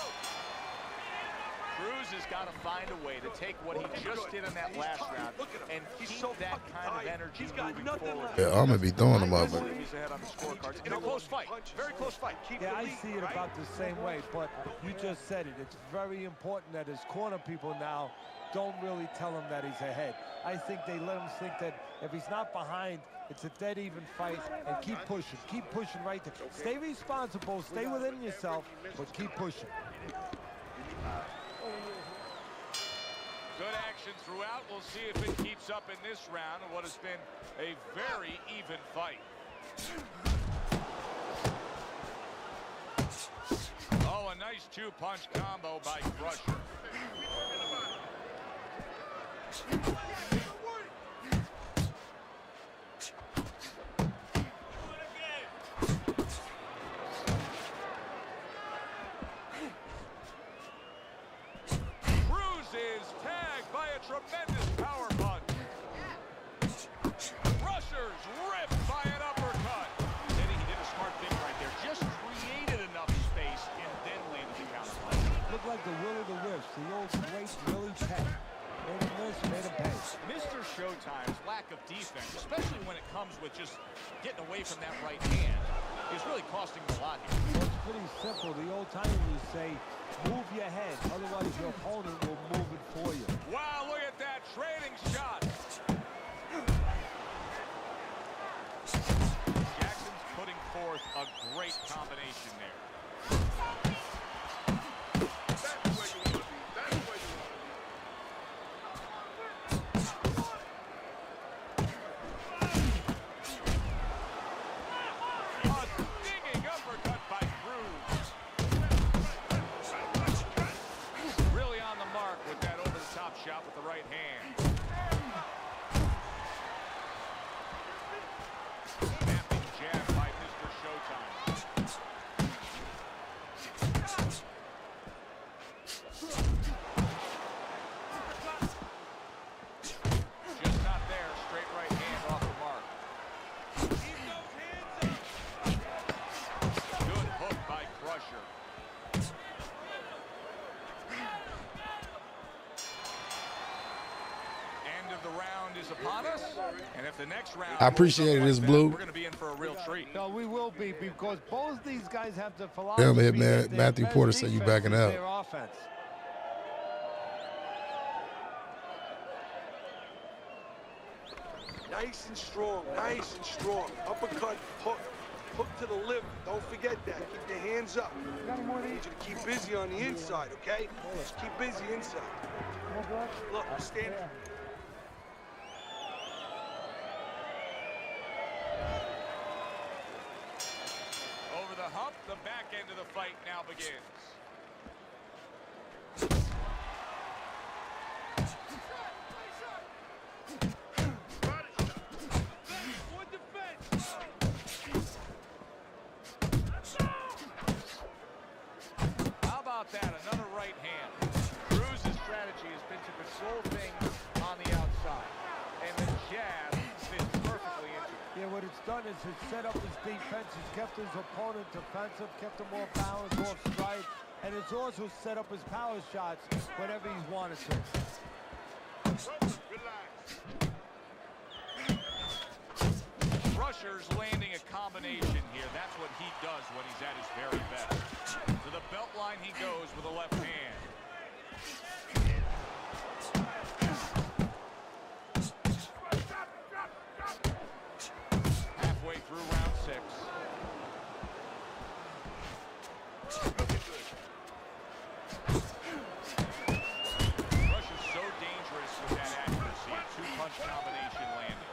Cruz has got to find a way to take what he just did in that last round and keep that kind of energy moving forward. Yeah, I'm gonna be throwing them up. He's ahead on the scorecards in a close fight. Very close fight. Yeah, I see it about the same way, but you just said it. It's very important that his corner people now don't really tell him that he's ahead. I think they let him think that if he's not behind, it's a dead even fight, and keep pushing right there. Stay responsible, stay within yourself, but keep pushing. Good action throughout. We'll see if it keeps up in this round of what has been a very even fight. Oh, a nice 2-punch combo by Crusher. Cruz is tagged by a tremendous power punch. Crusher's ripped by an uppercut. Then he did a smart thing right there. Just created enough space and then landed the counter punch. Looked like the will of the wisp, the old great Willie Peck. Made him miss, made him pay. Mr. Showtime's lack of defense, especially when it comes with just getting away from that right hand, is really costing him a lot here. Well, it's pretty simple. The old timers say, move your head, otherwise your opponent will move it for you. Wow, look at that trading shot. Jackson's putting forth a great combination there. Shot with the right hand. Snapping jab by Mr. Showtime. upon us, and if the next round I appreciate it, it's Blue. we're going to be in for a real treat. No, we will be, because both these guys have the Yeah, philosophy man, that their Matthew best Porter said you defense backing is out. their offense. Nice and strong, nice and strong. Uppercut, hook. Hook to the liver. Don't forget that. Keep your hands up. I need you to keep busy on the inside, okay? Just keep busy inside. Look, I'm standing. Over the hump, the back end of the fight now begins. How about that? Another right hand. Cruz's strategy has been to control things on the outside, and the jab fits perfectly into it. Yeah, what it's done is it's set up his defense. It's kept his opponent defensive, kept him off balance, off strike, and it's also set up his power shots whenever he's wanted to. Crusher's landing a combination here. That's what he does when he's at his very best. To the belt line he goes with a left hand. Halfway through round 6. Crusher's so dangerous with that accuracy. A two-punch combination landing.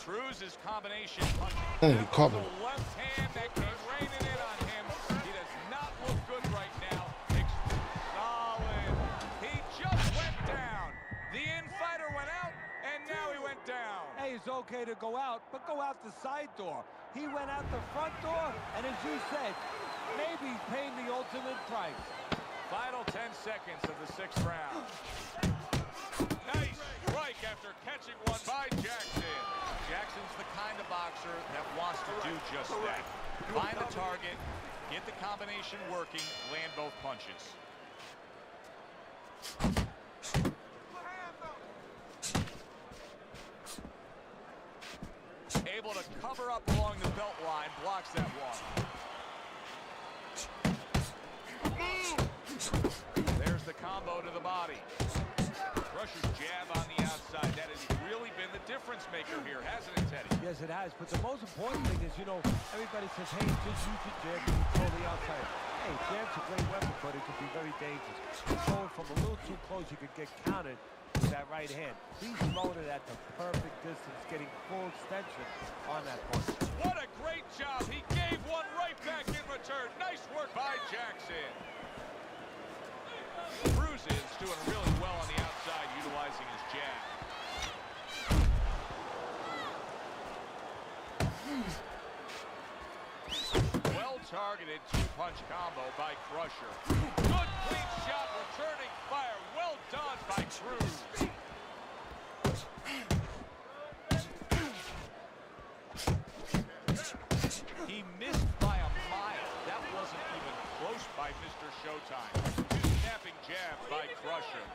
Cruz's combination punch. Caught him. The left hand that came raining in on him. He does not look good right now. Solid. He just went down. The in-fighter went out, and now he went down. Hey, it's okay to go out, but go out the side door. He went out the front door, and as you said, maybe he's paying the ultimate price. Final 10 seconds of the 6th round. Nice strike after catching one by Jackson. Jackson's the kind of boxer that wants to do just that. Find the target, get the combination working, land both punches. Able to cover up along the belt line, blocks that one. There's the combo to the body. Crusher's jab on the outside. That has really been the difference maker here, hasn't it, Teddy? Yes, it has. But the most important thing is, you know, everybody says, hey, just use your jab to control the outside. Hey, jab's a great weapon, but it can be very dangerous. Control from a little too close, you could get countered with that right hand. He's throwing it at the perfect distance, getting full extension on that punch. What a great job. He gave one right back in return. Nice work by Jackson. Cruz is doing really well on the outside, utilizing his jab. Well-targeted two-punch combo by Crusher. Good clean shot, returning fire. Well done by Cruz. He missed by a mile. That wasn't even close by Mr. Showtime. Snapping jab by Crusher.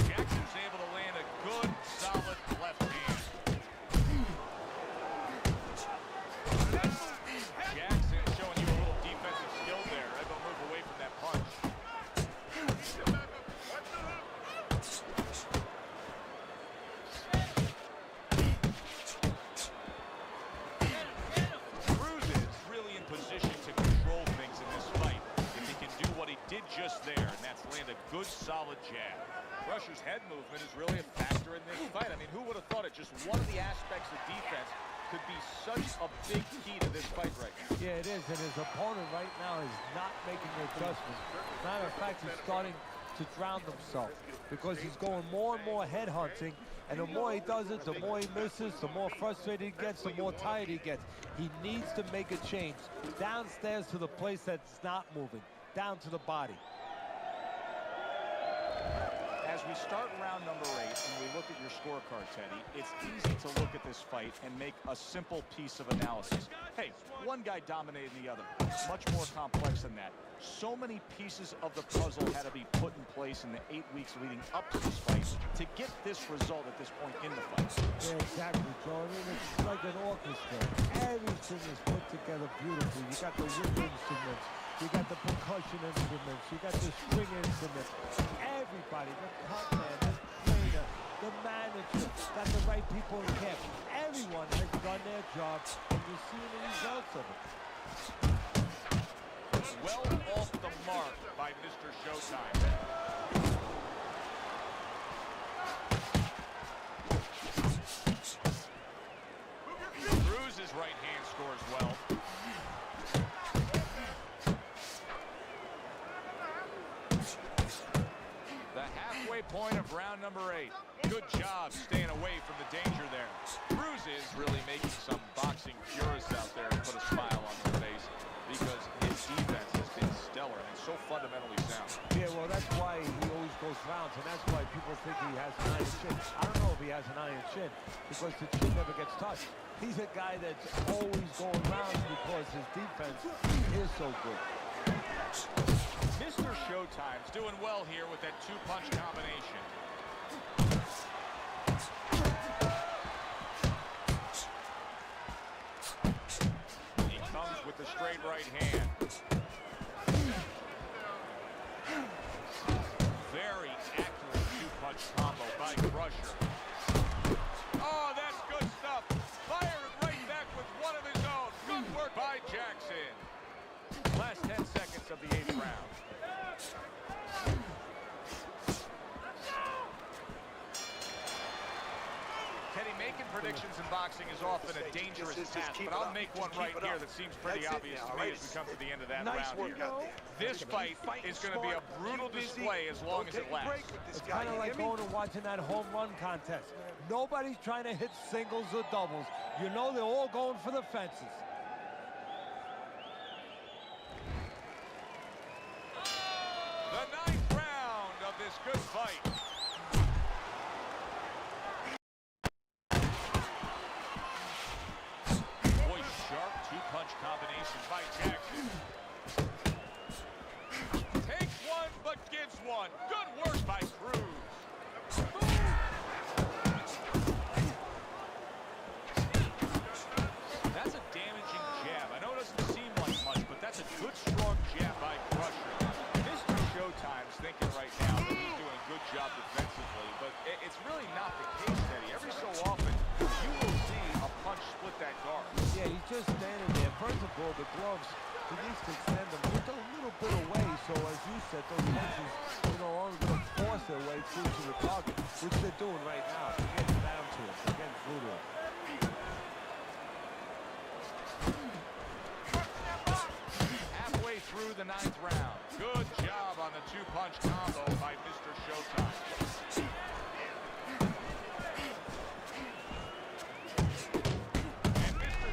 Jackson's able to land a good, solid left hand. Jackson showing you a little defensive skill there. Able to move away from that punch. Cruz is really in position to control things in this fight. If he can do what he did just there, and that's land a good, solid jab. Crusher's head movement is really a factor in this fight. I mean, who would have thought it? Just one of the aspects of defense could be such a big key to this fight right now. Yeah, it is, and his opponent right now is not making the adjustments. Matter of fact, he's starting to drown himself because he's going more and more head hunting. And the more he does it, the more he misses, the more frustrated he gets, the more tired he gets. He needs to make a change. Downstairs to the place that's not moving, down to the body. As we start round number 8 and we look at your scorecard, Teddy, it's easy to look at this fight and make a simple piece of analysis. Hey, one guy dominated the other. Much more complex than that. So many pieces of the puzzle had to be put in place in the 8 weeks leading up to this fight to get this result at this point in the fight. Yeah, exactly, Jordan. It's like an orchestra. Everything is put together beautifully. You got the wind instruments, you got the percussion instruments, you got the string instruments. Everybody, the cut man, the trainer, the manager, got the right people in camp. Everyone has done their job, and you're seeing the results of it. Well off the mark by Mr. Showtime. Cruz's right hand scores well. The halfway point of round number 8. Good job staying away from the danger there. Cruz is really making some boxing purists out there put a smile on their face because his defense has been stellar and so fundamentally sound. Yeah, well, that's why he always goes rounds, and that's why people think he has an iron chin. I don't know if he has an iron chin because the chin never gets touched. He's a guy that's always going rounds because his defense is so good. Mr. Showtime's doing well here with that 2-punch combination. He comes with the straight right hand. Very accurate 2-punch combo by Crusher. Oh, that's good stuff. Firing right back with one of his own. Good work by Jackson. Last 10 seconds of the 8th round. Teddy, making predictions in boxing is often a dangerous task, but I'll make one right here that seems pretty obvious to me as we come to the end of that round here. This fight is going to be a brutal display as long as it lasts. It's kind of like going and watching that home run contest. Nobody's trying to hit singles or doubles. You know they're all going for the fences. The 9th round of this good fight. Boy, sharp 2-punch combination by Jackson. Takes one, but gives one. Good work by Cruz. That's a damaging jab. I know it doesn't seem like much, but that's a good, strong jab by Crusher. Mr. Showtime's thinking right now that he's doing a good job defensively, but it's really not the case, Teddy. Every so often, you will see a punch split that guard. Yeah, he's just standing there. First of all, the gloves, he needs to extend them just a little bit away, so as you said, those punches, you know, aren't going to force their way through to the target, which they're doing right now. They're getting down to him. They're getting through to him. Halfway through the 9th round. Good job on the 2-punch combo by Mr. Showtime.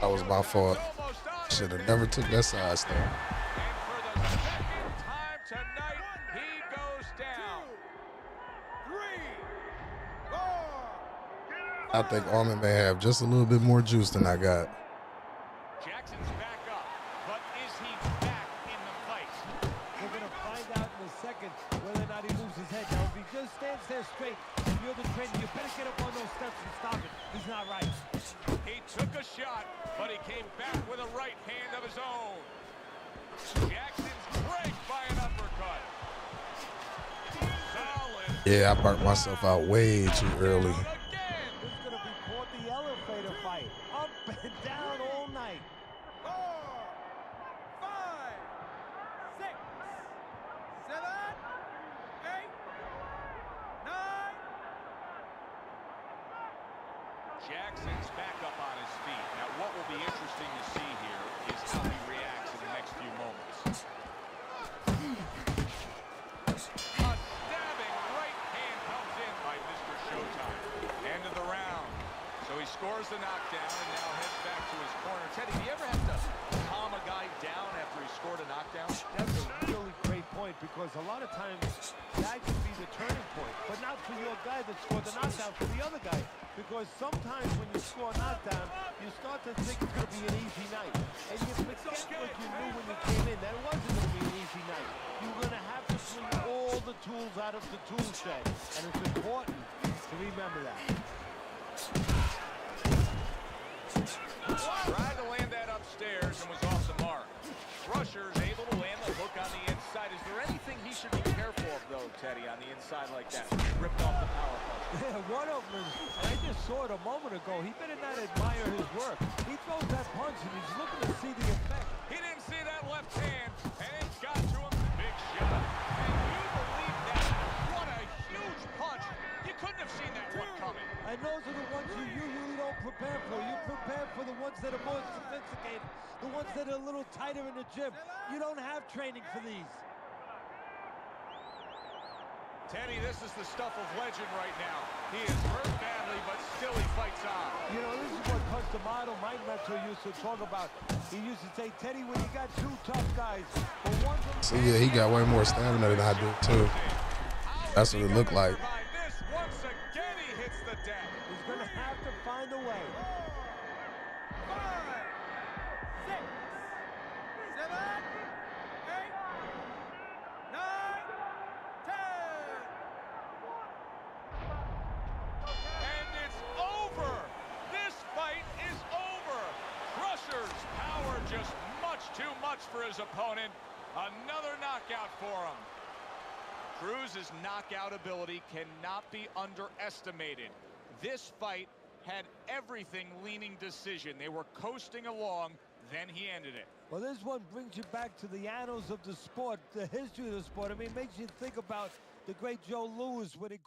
That was my fault. Should have never took that side step. And for the 2nd time tonight, he goes down. 3, 4. I think Armin may have just a little bit more juice than I got. Jackson's back up, but is he back in the fight? We're going to find out in a second whether or not he moves his head. Now, if he just stands there straight, if you're the trainer, you better get up on those steps and stop it. He's not right. He took a shot, but he came back with a right hand of his own. Jackson's break by an uppercut. Solid. Yeah, I burnt myself out way too early. This is going to be called the elevator fight. Up and down all night. 4, 5, 6, 7, 8, 9. Jackson's back up on his feet. Now, what will be interesting to see here is how he reacts in the next few moments. A step he scores the knockdown and now heads back to his corner. Teddy, do you ever have to calm a guy down after he scored a knockdown? That's a really great point, because a lot of times that can be the turning point, but not for your guy that scored the knockdown, for the other guy. Because sometimes when you score a knockdown, you start to think it's going to be an easy night. And you forget what you knew when you came in. That wasn't going to be an easy night. You're going to have to bring all the tools out of the tool shed. And it's important to remember that. Tried to land that upstairs and was off the mark. Crusher's able to land the hook on the inside. Is there anything he should be careful of, though, Teddy, on the inside like that? Ripped off the power punch. Yeah, one of them is, and I just saw it a moment ago, he better not admire his work. He throws that punch and he's looking to see the effect. He didn't see that left hand, and it got to him. Big shot. And you believe that? What a huge punch. You couldn't have seen that one coming. And those are the ones you usually don't prepare for. You prepare for the ones that are more sophisticated, the ones that are a little tighter in the gym. You don't have training for these. Teddy, this is the stuff of legend right now. He is hurt badly, but still he fights on. You know, this is what Customato, my mentor, used to talk about. He used to say, Teddy, when you got two tough guys, but one of them... So yeah, he got way more stamina than I do too. That's what it looked like. This once again he hits the deck. He's gonna have to find a way. 5, 6, 7, 8, 9, 10. And it's over. This fight is over. Crusher's power just much too much for his opponent. Another knockout for him. Cruz's knockout ability cannot be underestimated. This fight had everything leaning decision. They were coasting along, then he ended it. Well, this one brings you back to the annals of the sport, the history of the sport. I mean, it makes you think about the great Joe Louis when he...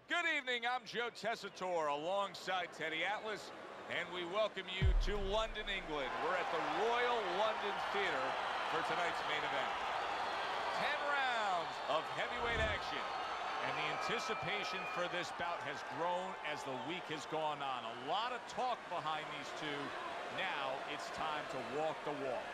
Good evening, I'm Joe Tessitore alongside Teddy Atlas, and we welcome you to London, England. We're at the Royal London Theatre for tonight's main event. 10 rounds of heavyweight action, and the anticipation for this bout has grown as the week has gone on. A lot of talk behind these two. Now it's time to walk the walk.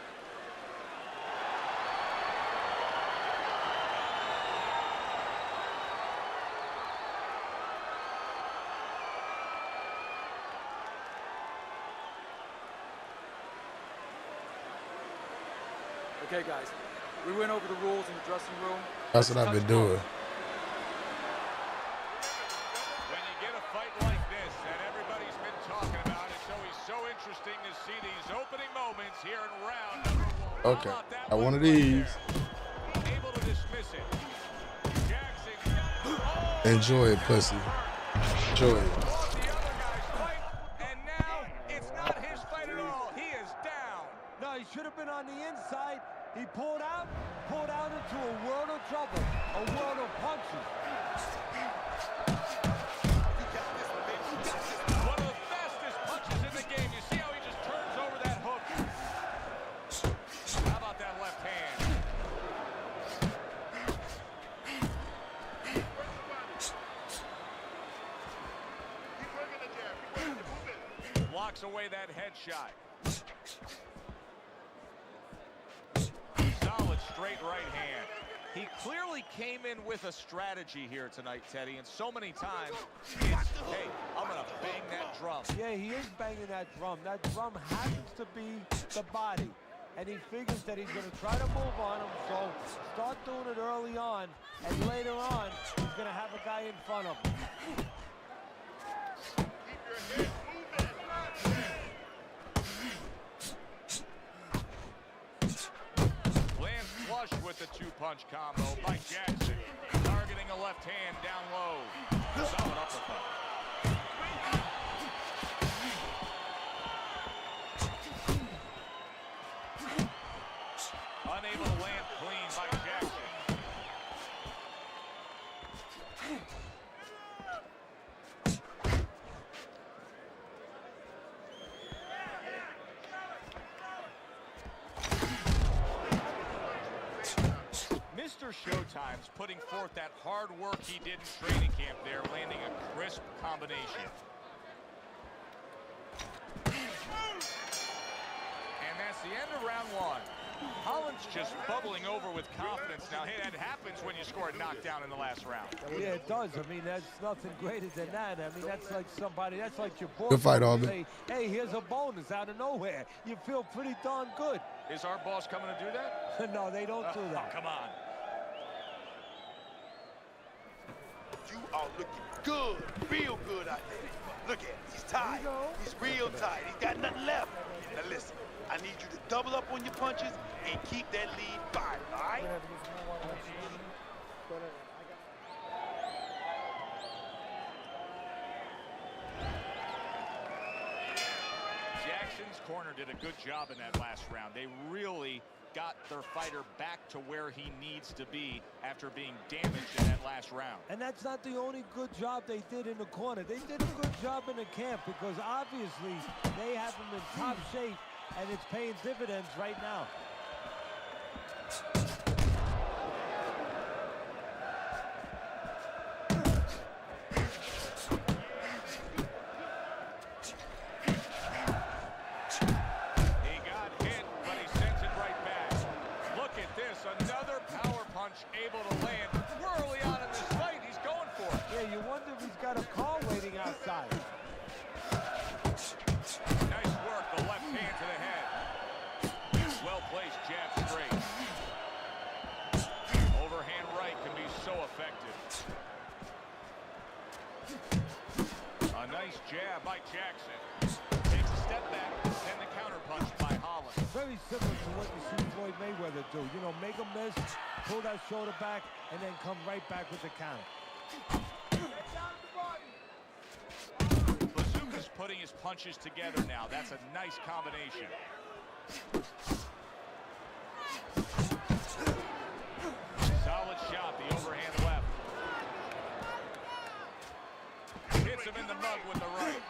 Okay, guys, we went over the rules in the dressing room. That's what I've been doing. When you get a fight like this that everybody's been talking about, it's always so interesting to see these opening moments here in round number 1. Okay, I one of these. Able to dismiss it. Jackson. Enjoy it, pussy. Enjoy it. The other guy's fight, and now it's not his fight at all. He is down. No, he should have been on the inside. He pulled out into a world of trouble, a world of punches. One of the fastest punches in the game. You see how he just turns over that hook? How about that left hand? Blocks away that headshot. Solid straight right hand. He clearly came in with a strategy here tonight, Teddy, and so many times it's, hey, I'm going to bang that drum. Yeah, he is banging that drum. That drum happens to be the body. And he figures that he's going to try to move on him, so start doing it early on, and later on, he's going to have a guy in front of him. Lands flush with the two-punch combo by Jackson, targeting a left hand down low. Solid uppercut. Mr. Showtime's putting forth that hard work he did in training camp there, landing a crisp combination. And that's the end of round one. Holland's just bubbling over with confidence now. Hey, that happens when you score a knockdown in the last round. Yeah, it does. I mean, there's nothing greater than that. I mean, that's like somebody, that's like your boss. Good fight, Alden. Say, hey, here's a bonus out of nowhere. You feel pretty darn good. Is our boss coming to do that? No, they don't do that. Oh, come on. You are looking good, real good out there. Look at him. He's tired. He's real tired. He's got nothing left. Now listen, I need you to double up on your punches and keep that lead fired, all right? Jackson's corner did a good job in that last round. They really got their fighter back to where he needs to be after being damaged in that last round. And that's not the only good job they did in the corner. They did a good job in the camp because obviously they have him in top shape and it's paying dividends right now. Able to land early on in this fight. He's going for it. Yeah, you wonder if he's got a car waiting outside. Nice work, the left hand to the head. Well placed jab straight. Overhand right can be so effective. A nice jab by Jackson. Takes a step back, then the counter punch by Holland. Very similar to what you see Floyd Mayweather do. You know, make a miss, pull that shoulder back, and then come right back with the counter. Bazooka's putting his punches together now. That's a nice combination. Solid shot, the overhand left. Hits him in the mug with the right.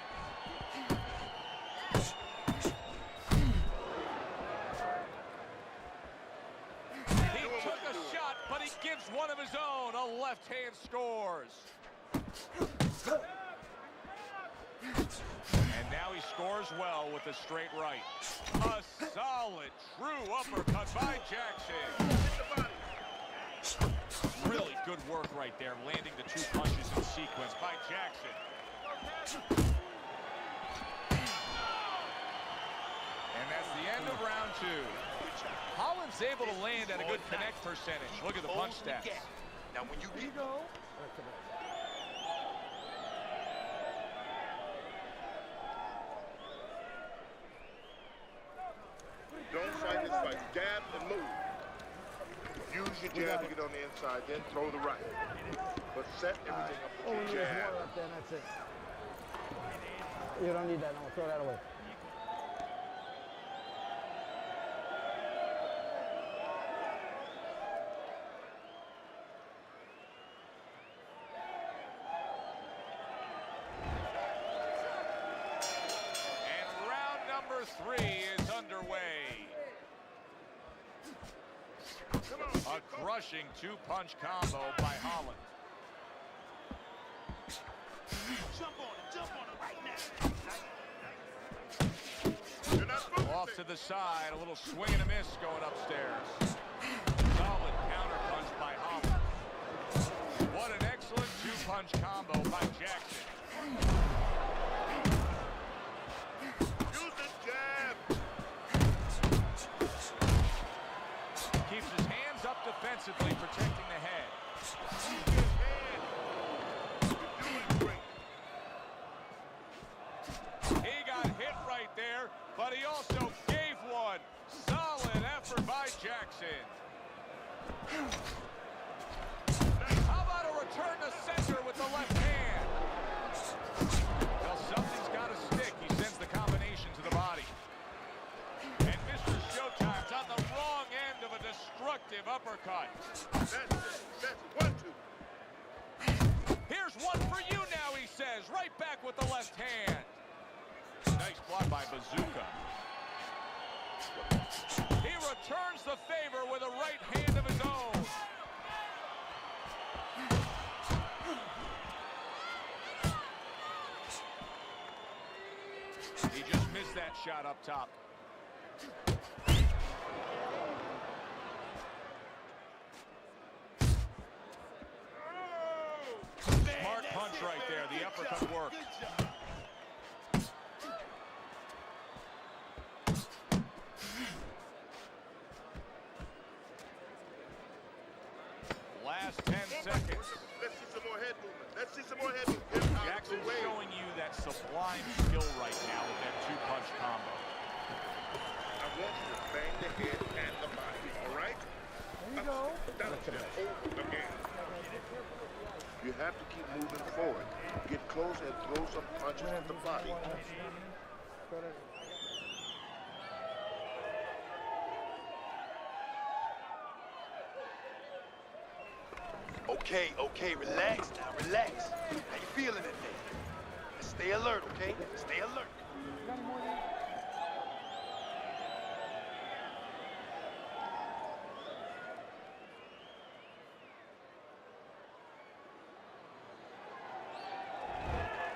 But he gives one of his own. A left hand scores. And now he scores well with a straight right. A solid, true uppercut by Jackson. Really good work right there, landing the two punches in sequence by Jackson. And that's the end of round two. Holland's able to land at a good connect percentage. Look at the punch stats. Now when you get Don't fight this fight. Jab and move. Use your jab to get on the inside, then throw the right. But set everything up with your jab. Up there, and that's it. You don't need that. No, throw that away. Three is underway. A crushing two-punch combo by Holland. jump on it right now. Off to the side, a little swing and a miss going upstairs. Solid counter punch by Holland. What an excellent two-punch combo by Jackson. Keeps his hands up defensively, protecting the head. He got hit right there, but he also gave one. Solid effort by Jackson. How about a return to center with the left hand? Well, something's got to stick. He sends the combination to the body. And Mr. Showtime's on the wrong end of a destructive uppercut. That's it. 1, 2. Here's one for you now, he says. Right back with the left hand. Nice block by Bazooka. He returns the favor with a right hand of his own. He just missed that shot up top. Smart punch right there. The uppercut worked. Last 10 seconds. Let's see some more head movement. Let's see some more head movement. Jackson's showing you that sublime skill right now with that two-punch combo. I want you to bang the head and the body, all right? There you go. Down again. You have to keep moving forward. Get close and throw some punches with the body. Okay, relax now, relax. How you feeling it there? Stay alert, okay? Stay alert.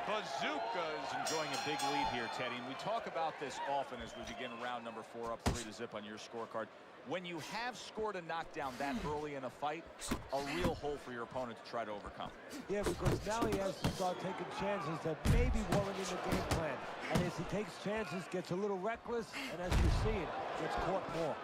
Bazooka's enjoying a big lead here, Teddy. And we talk about this often as we begin round number 4, up 3-0 on your scorecard. When you have scored a knockdown that early in a fight, a real hole for your opponent to try to overcome. Yeah, because now he has to start taking chances that maybe weren't in the game plan. And as he takes chances, gets a little reckless, and as you're seeing, gets caught more.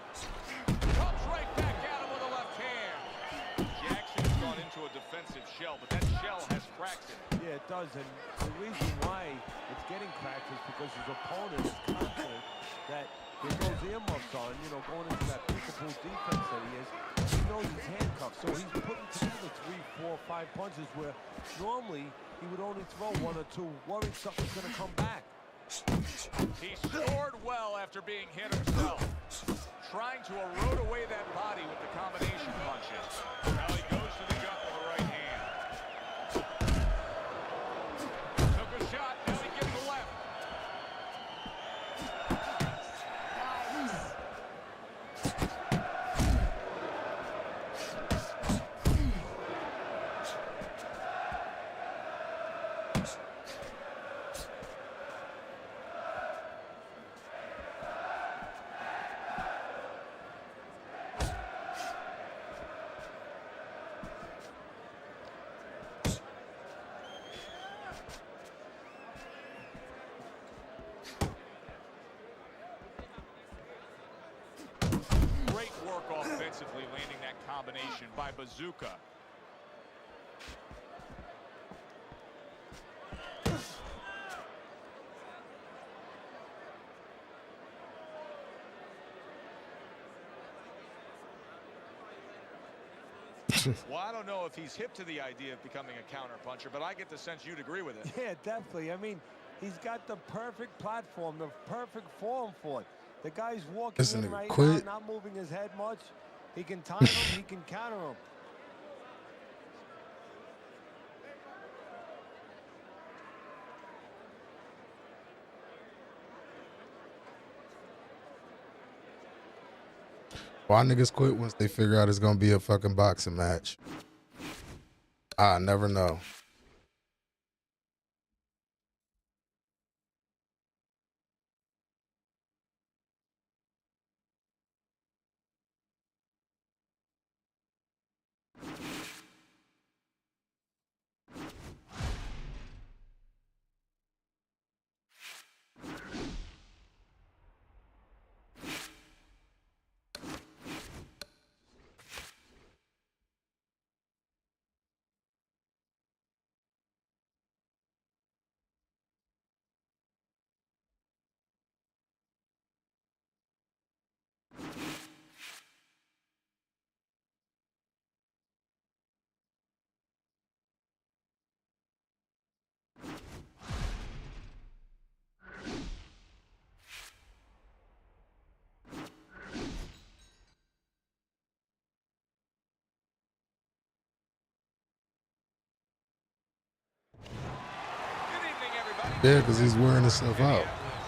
Comes right back at him with a left hand. Jackson's gone into a defensive shell, but that shell has cracks in it. Yeah, it does, and the reason why it's getting cracked is because his opponent is confident that with those earmuffs on, you know, going into that peekaboo defense that he is, he knows he's handcuffed, so he's putting together 3, 4, 5 punches where normally he would only throw 1 or 2, worried something's going to come back. He scored well after being hit himself, trying to erode away that body with the combination punches. Now he goes to the gut with the right hand. Took a shot, now he gets the left. Great work offensively, landing that combination by Bazooka. Well, I don't know if he's hip to the idea of becoming a counter-puncher, but I get the sense you'd agree with it. Yeah, definitely. I mean, he's got the perfect platform, the perfect form for it. The guy's walking in right now, not moving his head much. He can time him, he can counter him. Why niggas quit once they figure out it's gonna be a fucking boxing match? I never know. Yeah, because he's wearing himself out.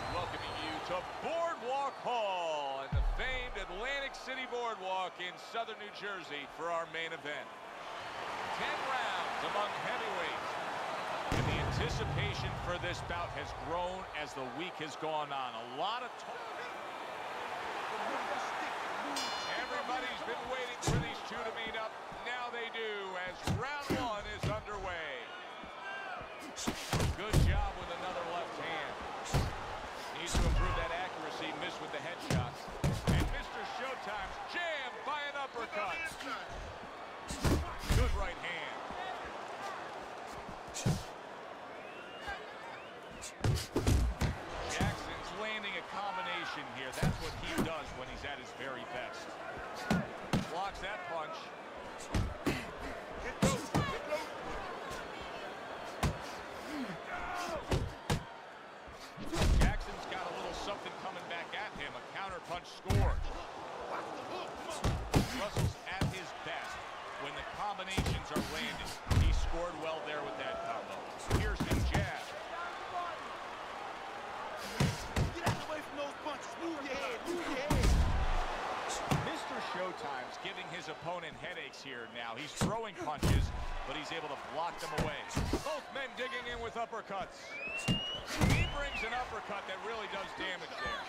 Welcoming you to Boardwalk Hall and the famed Atlantic City Boardwalk in southern New Jersey for our main event. 10 rounds among heavyweights. And the Anticipation for this bout has grown as the week has gone on. A lot of talk. Everybody's been waiting for these two to meet up. Now they do as round one is underway. Good job with another left hand. Needs to improve that accuracy. Missed with the headshots. And Mr. Showtime's jammed by an uppercut. Good right hand. Jackson's landing a combination here. That's what he does when he's at his very best. Blocks that punch. Jackson's got a little something coming back at him. A counter punch scored. Russell's at his best when the combinations are landing. He scored well there with that combo. Piercing jab. Get out of the way from those punches. Move your head. Move your head. Mr. Showtime's giving his opponent headaches here now. He's throwing punches, but he's able to block them away. Both men digging in with uppercuts. He brings an uppercut that really does damage there.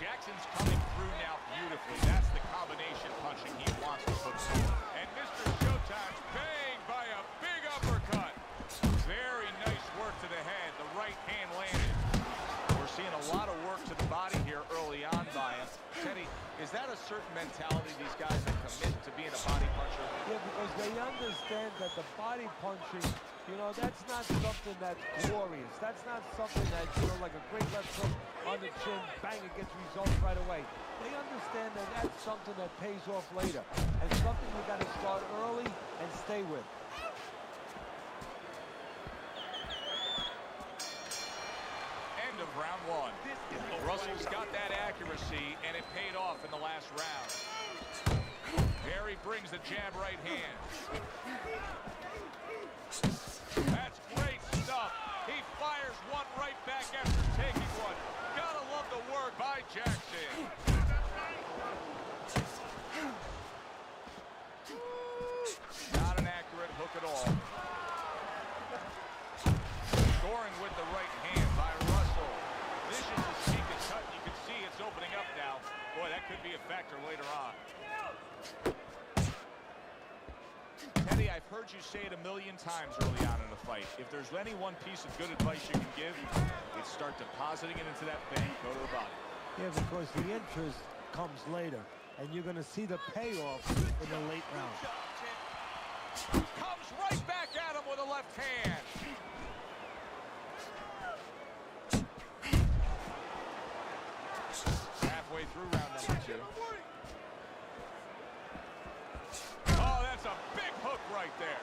Jackson's coming through now beautifully. That's the combination punching he wants to put forward. And Mr. Showtime's banged by a big uppercut. Very nice work to the head. The right hand landed. We're seeing a lot of work to the body here early on by him. Teddy, is that a certain mentality these guys that commit to being a body puncher? Yeah, because they understand that the body punching, you know, that's not something that's glorious. That's not something that, you know, like a great left hook on the chin, bang, it gets results right away. They understand that that's something that pays off later, and something you got to start early and stay with. End of round one. Russell's got that accuracy, and it paid off in the last round. Barry brings the jab right hand. That's great stuff. He fires one right back after taking one. Gotta love the work by Jackson. Not an accurate hook at all. Scoring with the right hand by Russell. Vicious to seek a cut. You can see it's opening up now. Boy, that could be a factor later on. Teddy, I've heard you say it a million times early on in the fight. If there's any one piece of good advice you can give, it's start depositing it into that bank, go to the body. Yeah, because the interest comes later, and you're going to see the payoff in the late round. Comes right back at him with a left hand. Halfway through round number two. Oh, that's a big hook right there.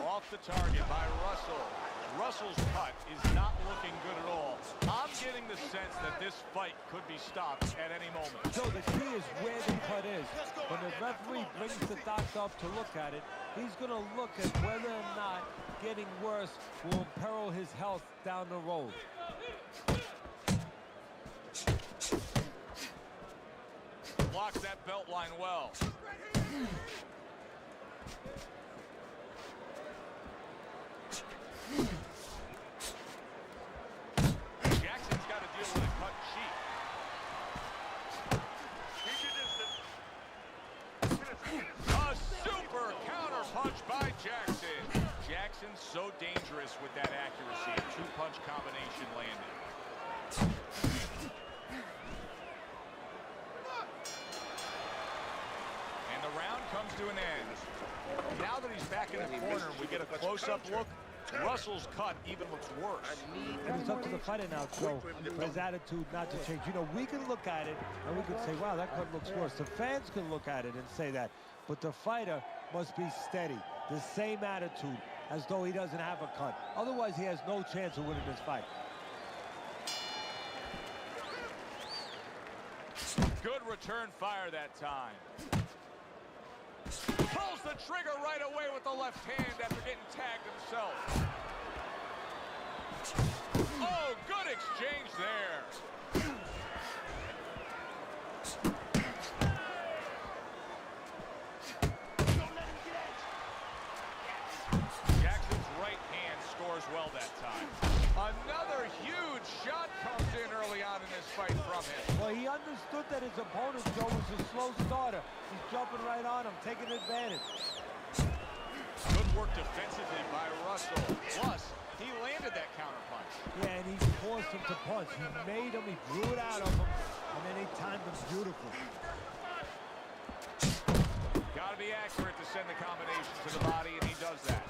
Off the target by Russell. Russell's cut is not looking good at all. I'm getting the sense that this fight could be stopped at any moment. So the key is where the cut is. When the referee brings the doctor up to look at it, he's going to look at whether or not getting worse will imperil his health down the road. Blocks that belt line well. Jackson's got to deal with a cut cheek. A super counter punch by Jackson. Jackson's so dangerous with that accuracy. A two-punch combination landed. And the round comes to an end. Now that he's back in the corner, we get a close-up look. Russell's cut even looks worse. And it's up to the fighter now, Joe, for his attitude not to change. You know, we can look at it and we can say, wow, that cut looks worse. The fans can look at it and say that. But the fighter must be steady, the same attitude, as though he doesn't have a cut. Otherwise, he has no chance of winning this fight. Good return fire that time. Pulls the trigger right away with the left hand after getting tagged himself. Oh, good exchange there. Jackson's right hand scores well that time. Another huge shot comes in early on in this fight from him. Well, he understood that his opponent, Joe, was a slow starter. He's jumping right on him, taking advantage. Good work defensively by Russell. Plus, he landed that counter punch. Yeah, and he forced him to punch. He made him, he drew it out of him, and then he timed him beautifully. Got to be accurate to send the combination to the body, and he does that.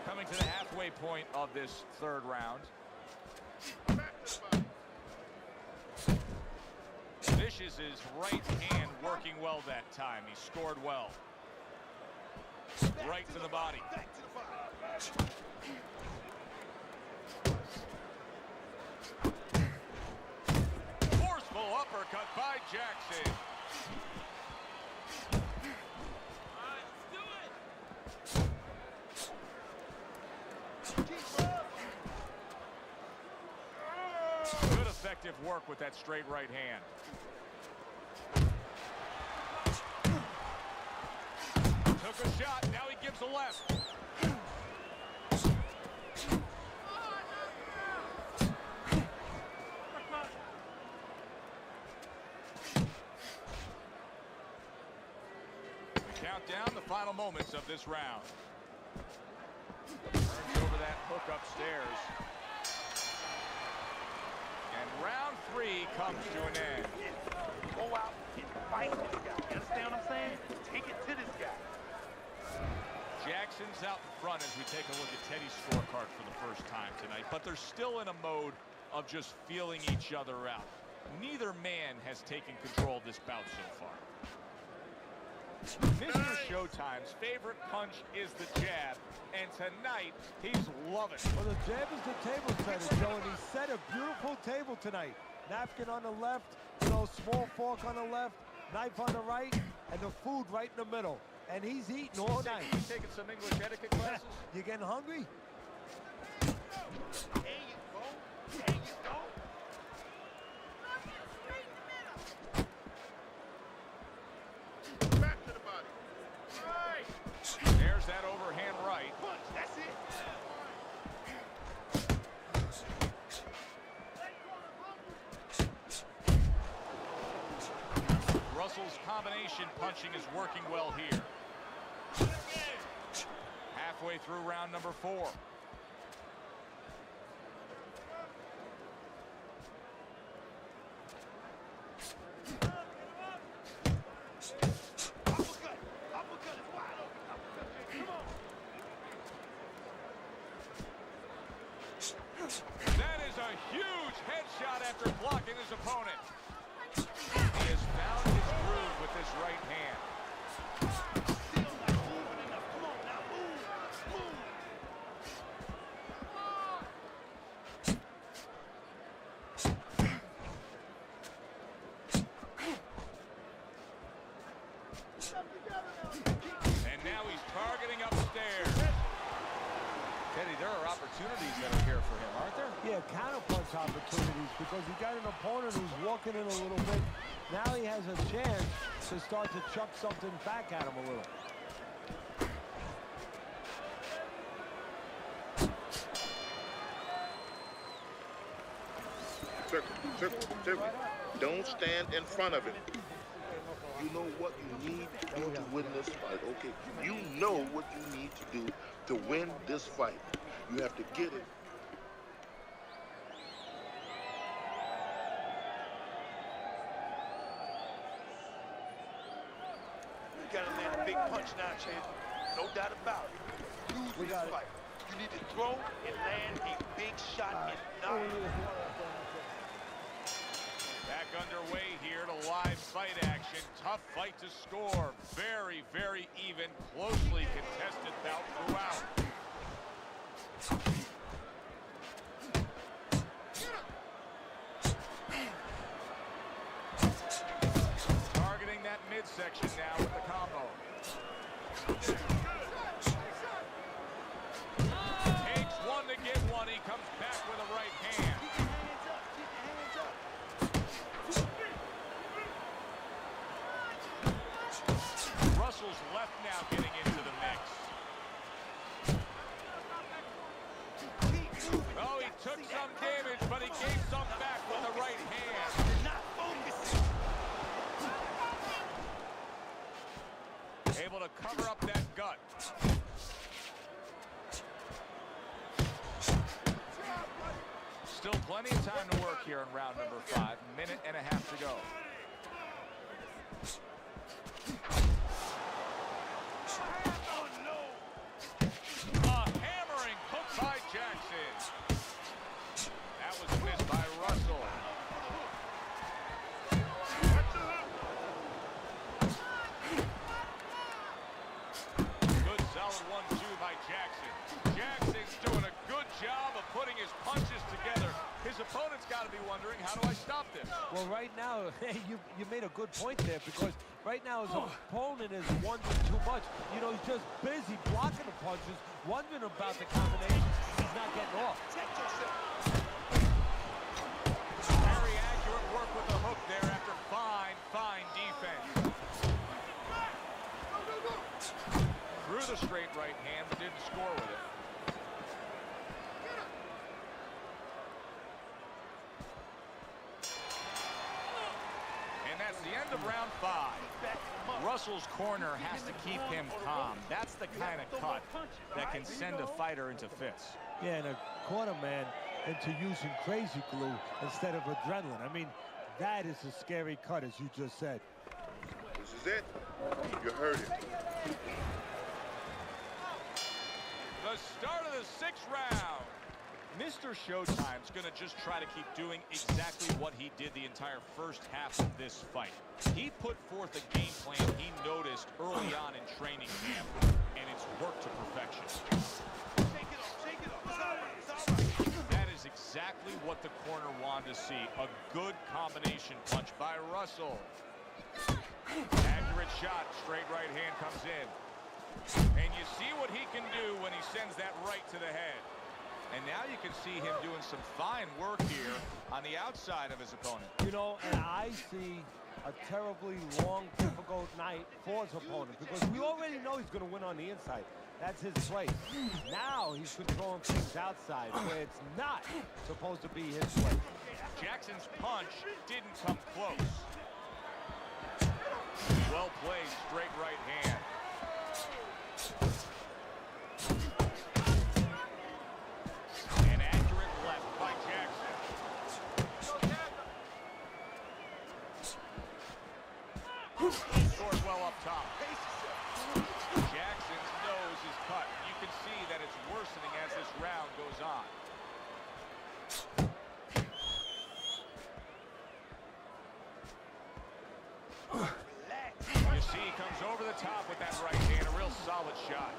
Coming to the halfway point of this third round. Vicious' right hand working well that time. He scored well. Right to the body. Forceful uppercut by Jackson. Good effective work with that straight right hand. Took a shot, now he gives a left. We count down the final moments of this round. Turns over that hook upstairs. And round 3 comes to an end. Go out and fight this guy. You understand what I'm saying? Take it to this guy. Jackson's out in front as we take a look at Teddy's scorecard for the first time tonight, but they're still in a mode of just feeling each other out. Neither man has taken control of this bout so far. Mr. Showtime's favorite punch is the jab, and tonight he's loving it. Well, the jab is the table setter, Joe, and he set a beautiful table tonight. Napkin on the left, small fork on the left, knife on the right, and the food right in the middle. And he's eating all night. You taking some English etiquette classes? You getting hungry? There you go. There you go. Back to the body. Right. There's that overhand right. Punch. That's it. Russell's combination punching is working well here. Halfway through round number 4. That is a huge headshot after blocking his opponent. He has found his groove with this right hand. And now he's targeting upstairs. Teddy, there are opportunities that are here for him, aren't there? Yeah, counterpunch opportunities, because he got an opponent who's walking in a little bit. Now he has a chance to start to chuck something back at him a little. Circle. Don't stand in front of it. You know what you need to do to win this fight, okay? You know what you need to do to win this fight. You have to get it. You gotta land a big punch now, champ. No doubt about it. Lose this fight. You need to throw and land a big shot and knock. Back underway here to live fight action. Tough fight to score. Very, very even, closely contested bout throughout. Targeting that midsection now with the combo. Takes one but he gave some back with the right hand. You're not focusing. Able to cover up that gut. Still plenty of time to work here in round number 5. Minute and a half to go. Oh, no. A hammering hook by Jackson. That was missed by Russell. Good solid 1-2 by Jackson. Jackson's doing a good job of putting his punches together. His opponent's got to be wondering, how do I stop this? Well, right now, you made a good point there, because right now his opponent is wondering too much. You know, he's just busy blocking the punches, wondering about the combinations. He's not getting off. Very accurate work with the hook there after fine defense. Threw the straight right hand, but didn't score with it. And that's the end of round 5. Russell's corner has to keep him calm. That's the kind of cut that can send a fighter into fits. Yeah, and a corner man into using crazy glue instead of adrenaline. I mean, that is a scary cut, as you just said. This is it. You heard it. The start of the 6th round. Mr. Showtime's going to just try to keep doing exactly what he did the entire first half of this fight. He put forth a game plan he noticed early on in training camp, and it's worked to perfection. That is exactly what the corner wanted to see. A good combination punch by Russell. Accurate shot, straight right hand comes in. And you see what he can do when he sends that right to the head. And now you can see him doing some fine work here on the outside of his opponent. You know, and I see a terribly long, difficult night for his opponent, because we already know he's going to win on the inside. That's his place. Now he's controlling things outside where it's not supposed to be his place. Jackson's punch didn't come close. Well played, straight right hand. Scores well up top. Jackson's nose is cut. You can see that it's worsening as this round goes on. You see he comes over the top with that right hand. A real solid shot.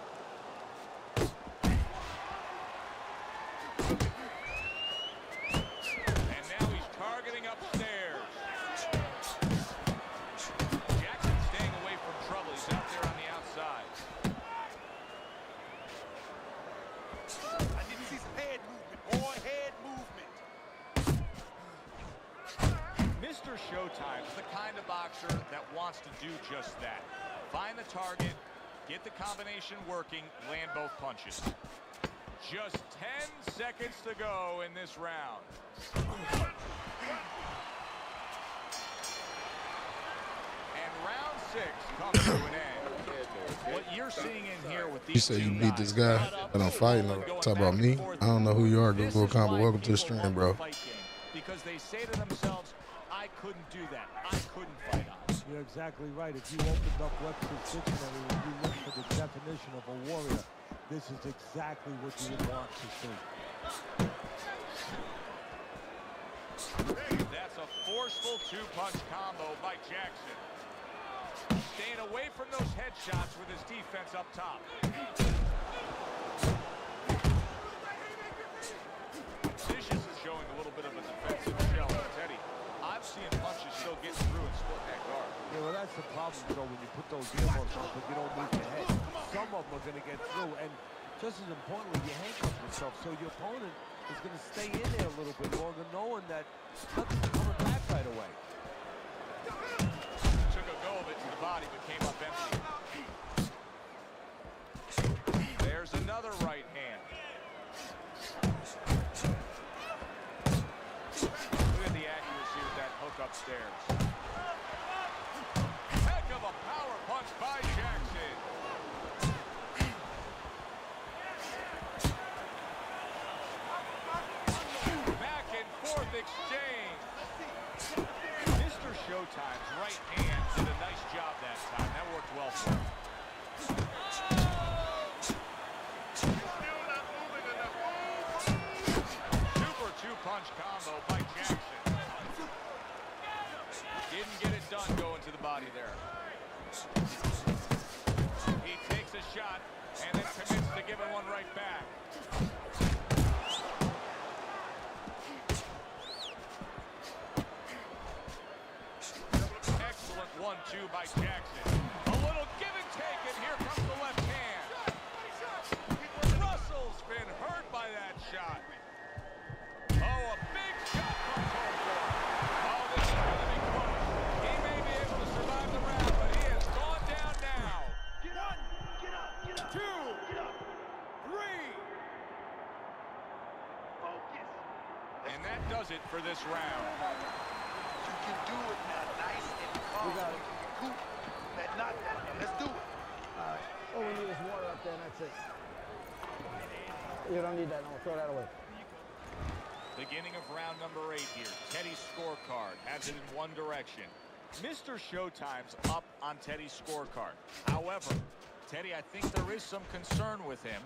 And now he's targeting upstairs. Mr. Showtime's the kind of boxer that wants to do just that. Find the target, get the combination working, land both punches. Just 10 seconds to go in this round. And round 6 comes to an end. What you're seeing in here with these You say you beat this guy and I'm fighting him. Talk about me? I don't know who you are. Go combo. Welcome to the stream, bro. Because they say to themselves, I couldn't do that. I couldn't fight on. You're exactly right. If you opened up Webster's dictionary and you look for the definition of a warrior, this is exactly what you would want to see. That's a forceful 2-punch combo by Jackson. Staying away from those headshots with his defense up top. Vicious is showing a little bit of a defensive shell. Teddy, I've seen punches still get through and split that guard. Yeah, well, that's the problem, you know, when you put those earmuffs on, but you don't move your head. Some of them are going to get through, and just as importantly, you handcuff yourself, so your opponent is going to stay in there a little bit longer, knowing that nothing's coming back right away. Took a go of it to the body, but came up empty. There's another right hand. upstairs. Heck of a power punch by Jackson. Back and forth exchange. Mr. Showtime's right hand did a nice job that time. That worked well for him. Super two-punch combo by Jackson. Didn't get it done going to the body there. He takes a shot and then commits to giving one right back. Excellent 1-2 by Jackson. A little give and take, and here comes the left hand. Russell's been hurt by that shot. Oh, a big shot from Cole. Oh, this is going to be close. He may be able to survive the round, but he has gone down now. Get up, get up, get up. 2, Get up. 3. Focus. And that does it for this round. You can do it now, nice and calm. You got it. Cool. That knockdown. Let's do it. All right. All we need is water up there, and that's it. You don't need that. No, throw that away. Beginning of round number 8 here. Teddy's scorecard has it in one direction. Mr. Showtime's up on Teddy's scorecard. However, Teddy, I think there is some concern with him.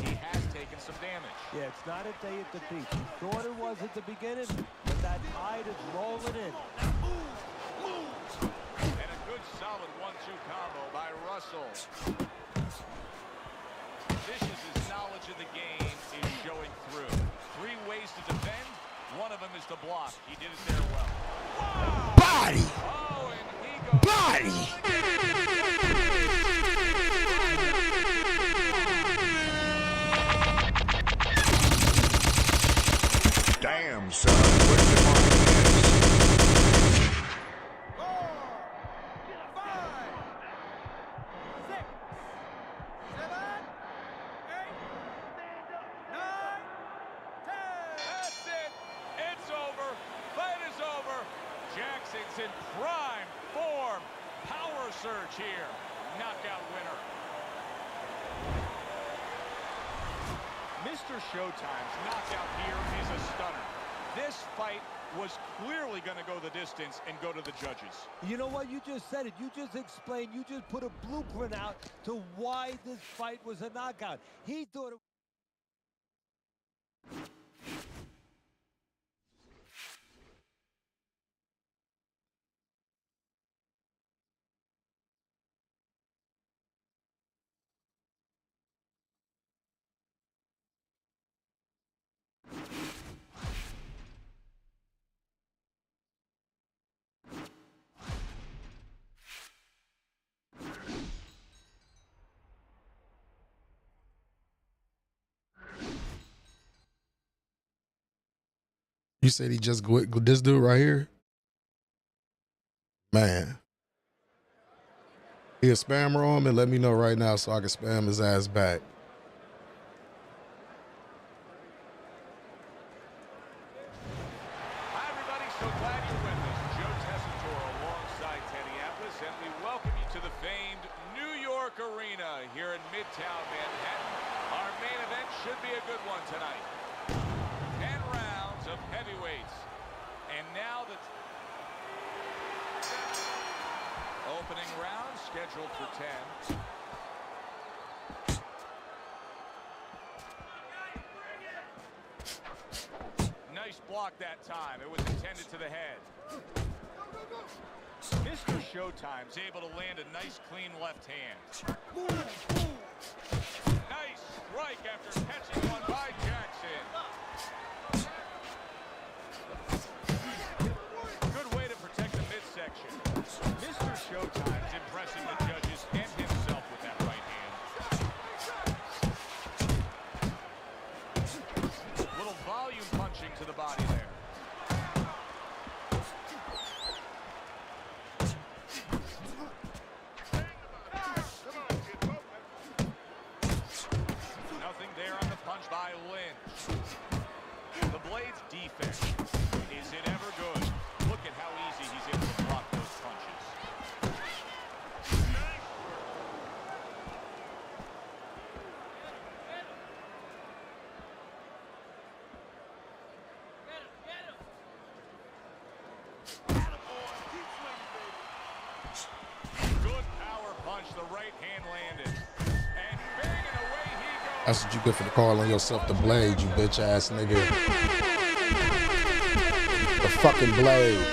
He has taken some damage. Yeah, it's not a day at the beach. He thought it was at the beginning, but that tide is rolling in. And a good solid 1-2 combo by Russell. Vicious's knowledge of the game is showing through. 3 ways to defend. One of them is to block. He did it there well. Wow! Body! Oh, and he goes. Body! Damn, son. Where's your mind? 4, 5, 6, 7, 8, 9, 10. That's it. It's over. Fight is over. Jackson's in prime form. Power surge here. Knockout winner. Mr. Showtime's knockout here is a stunner. This fight was clearly going to go the distance and go to the judges. You know what? You just said it. You just explained. You just put a blueprint out to why this fight was a knockout. He thought it... You said he just this dude right here? Man. He a spammer on me? Let me know right now so I can spam his ass back. Hi, everybody. So glad you're with us. Joe Tessitore alongside Teddy Atlas, and we welcome you to the famed New York Arena here in Midtown Manhattan. Our main event should be a good one tonight. 10 rounds of heavyweights. And now the opening round scheduled for 10. Nice block that time. It was intended to the head. Mr. Showtime's able to land a nice, clean left hand. Nice strike after catching one by Jackson. Good way to protect the midsection. Mr. Showtime's impressing the judges and himself with that right hand. Little volume punching to the body there. Nothing there on the punch by Lynch. the right hand landed. And banging away he goes. That's what you get for the call on yourself, the Blade, you bitch ass nigga. The fucking Blade.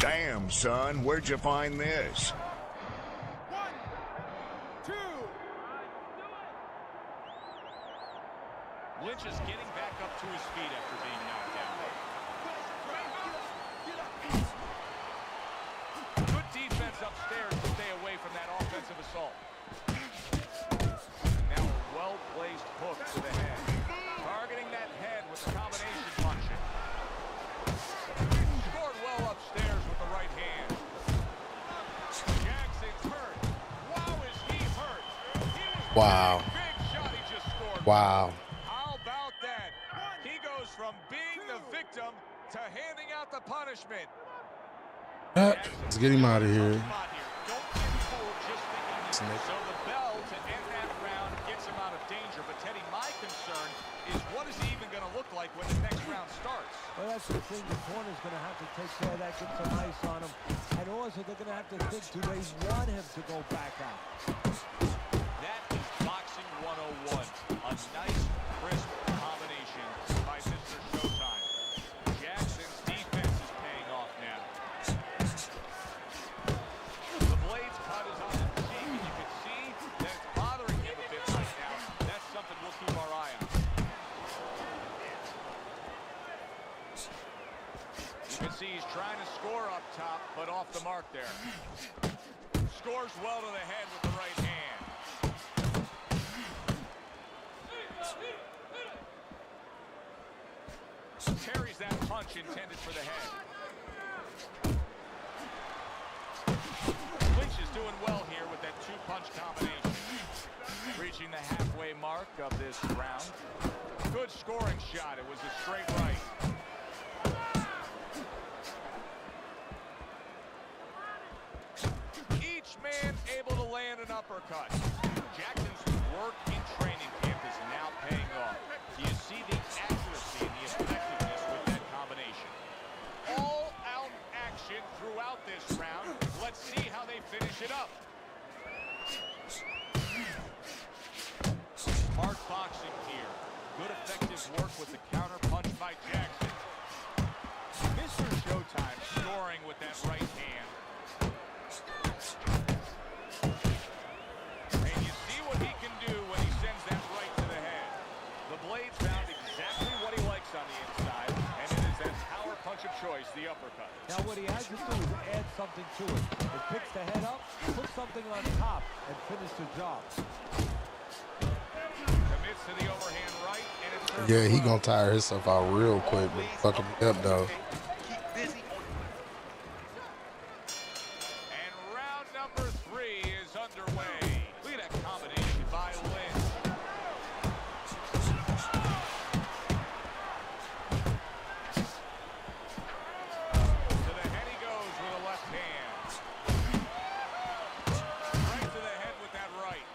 Damn, son, where'd you find this? Lynch is getting back up to his feet after being knocked down. Good defense upstairs to stay away from that offensive assault. Now a well-placed hook to the head. Targeting that head with the combination punching. Scored well upstairs with the right hand. Jackson's hurt. Wow, is he hurt? Wow. Big shot he just scored. Wow. From being the victim to handing out the punishment. Let's get him out of here. So the bell to end that round gets him out of danger. But Teddy, my concern is what is he even going to look like when the next round starts? Well, that's the thing. The corner's going to have to take care of that, get some ice on him. And also, they're going to have to think, do they want him to go back out? That is boxing 101. A nice, crisp combination by Mr. Showtime. Jackson's defense is paying off now. The Blade's cut is on his cheek, and you can see that it's bothering him a bit right now. That's something we'll keep our eye on. You can see he's trying to score up top, but off the mark there. Scores well to the head with the right hand. Carries that punch intended for the head. Lynch is doing well here with that two-punch combination. Reaching the halfway mark of this round. Good scoring shot. It was a straight right. Each man able to land an uppercut. Jackson's work in training camp is now paying off. Do you see the accuracy and the effectiveness with that combination? All-out action throughout this round. Let's see how they finish it up. Smart boxing here. Good effective work with the counter punch by Jackson. Mr. Showtime scoring with that right hand. And you see what he can do when he sends that right to the head. The Blade found exactly what he likes on the inside, and it is that power punch of choice, the uppercut. Now what he has to do is add something to it. It picks the head up, put something on top, and finish the job. Commits to the overhand right, and it's Yeah, he gonna tire himself out real quick, but fuck him up though. And round number 3 is underway. Look at that combination by Lynch. To the head he goes with a left hand. Right to the head with that right.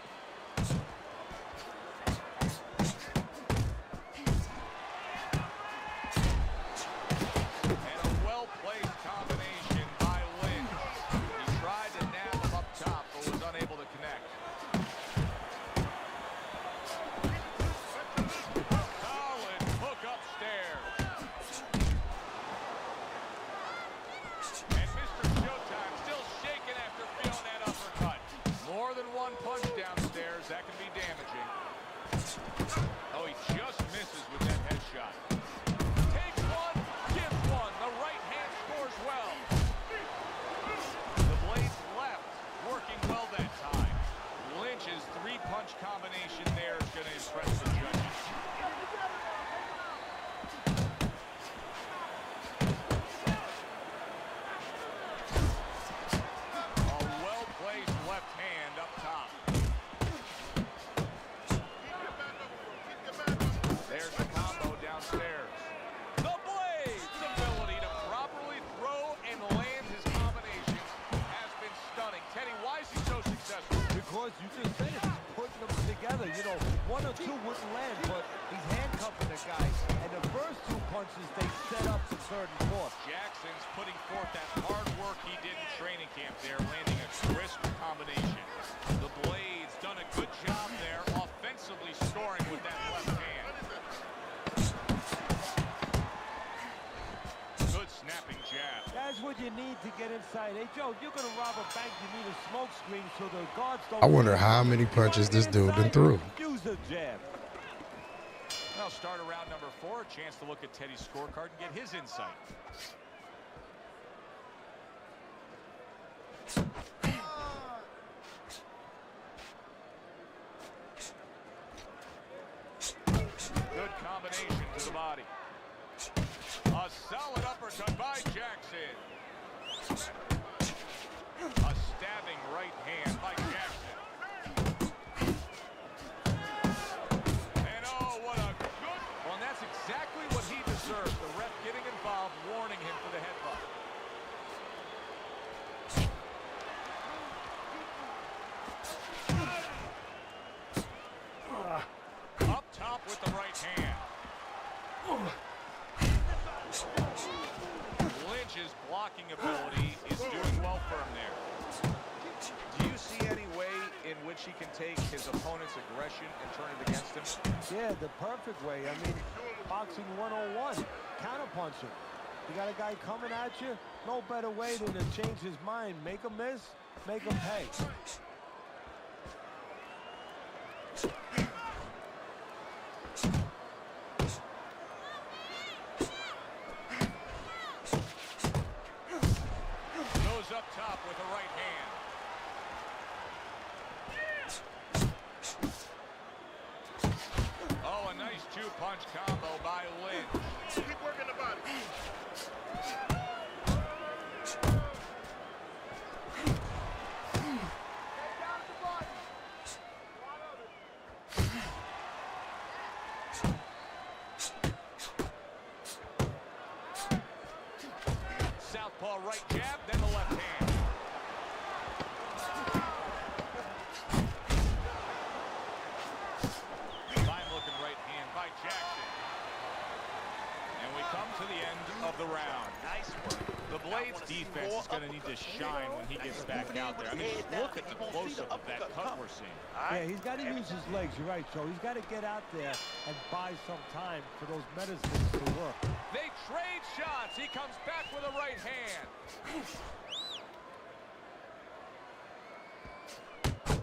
And punches they set up to third and fourth. Jackson's putting forth that hard work he did in training camp there, landing a crisp combination. The Blades done a good job there, offensively scoring with that left hand. Good snapping jab. That's what you need to get inside. Hey, Joe, you're going to rob a bank. You need a smoke screen so the guards don't... I wonder how many punches this dude been through. Use the jab. Well, start around number 4, a chance to look at Teddy's scorecard and get his insight. Good combination to the body. A solid uppercut by Jackson. A stabbing right hand by Jackson. And oh, what a good... Well, and that's exactly what he deserved. The ref getting involved, warning him for the headbutt. Up top with the right hand. Lynch's blocking ability is doing well for him there. Do you see any way in which he can take his opponent's aggression and turn it against him? Yeah, the perfect way. I mean, boxing 101, counterpunching. You got a guy coming at you, no better way than to change his mind. Make him miss, make him pay. Goes up top with the right hand. Oh, a nice 2-punch combo by Lynch. Keep working the body. Southpaw right jab, then the left hand. Fine looking right hand by Jackson. And we come to the end of the round. Nice work. The Blades defense is going to need to shine when he gets back out there. I mean, just look at the close-up of that cut we're seeing. Yeah, he's got to use his legs. You're right, Joe. He's got to get out there and buy some time for those medicines to work. They trade shots. He comes back with a right hand.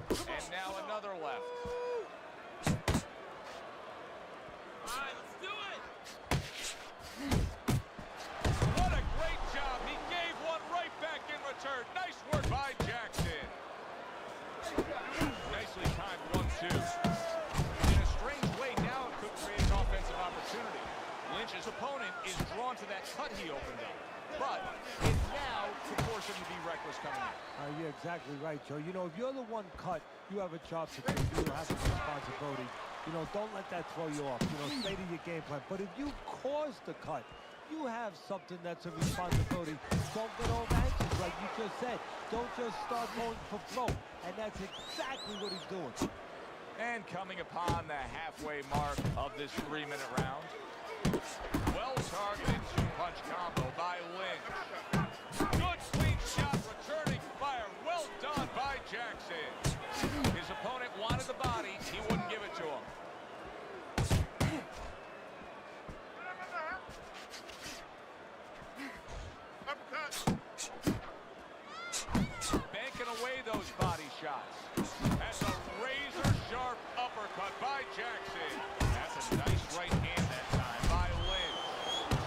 And now another left. All right, let's do it. What a great job. He gave one right back in return. Nice work by Jackson. Nicely timed 1-2. In a strange way, now it could create an offensive opportunity. Lynch's opponent is drawn to that cut he opened up, but it now could force him to be reckless coming in. You're exactly right, Joe. You know, if you're the one cut, you have a job to do. You have a responsibility. You know, don't let that throw you off. You know, stay to your game plan. But if you cause the cut, you have something that's a responsibility. Don't get all anxious, like you just said. Don't just start going for flow. And that's exactly what he's doing. And coming upon the halfway mark of this 3-minute round. Well-targeted 2-punch combo by Lynch. Good clean shot, returning fire. Well done by Jackson. His opponent wanted the body. He wouldn't give it to him. Banking away those body shots. That's a razor-sharp uppercut by Jackson. That's a nice right hand that time by Lynch.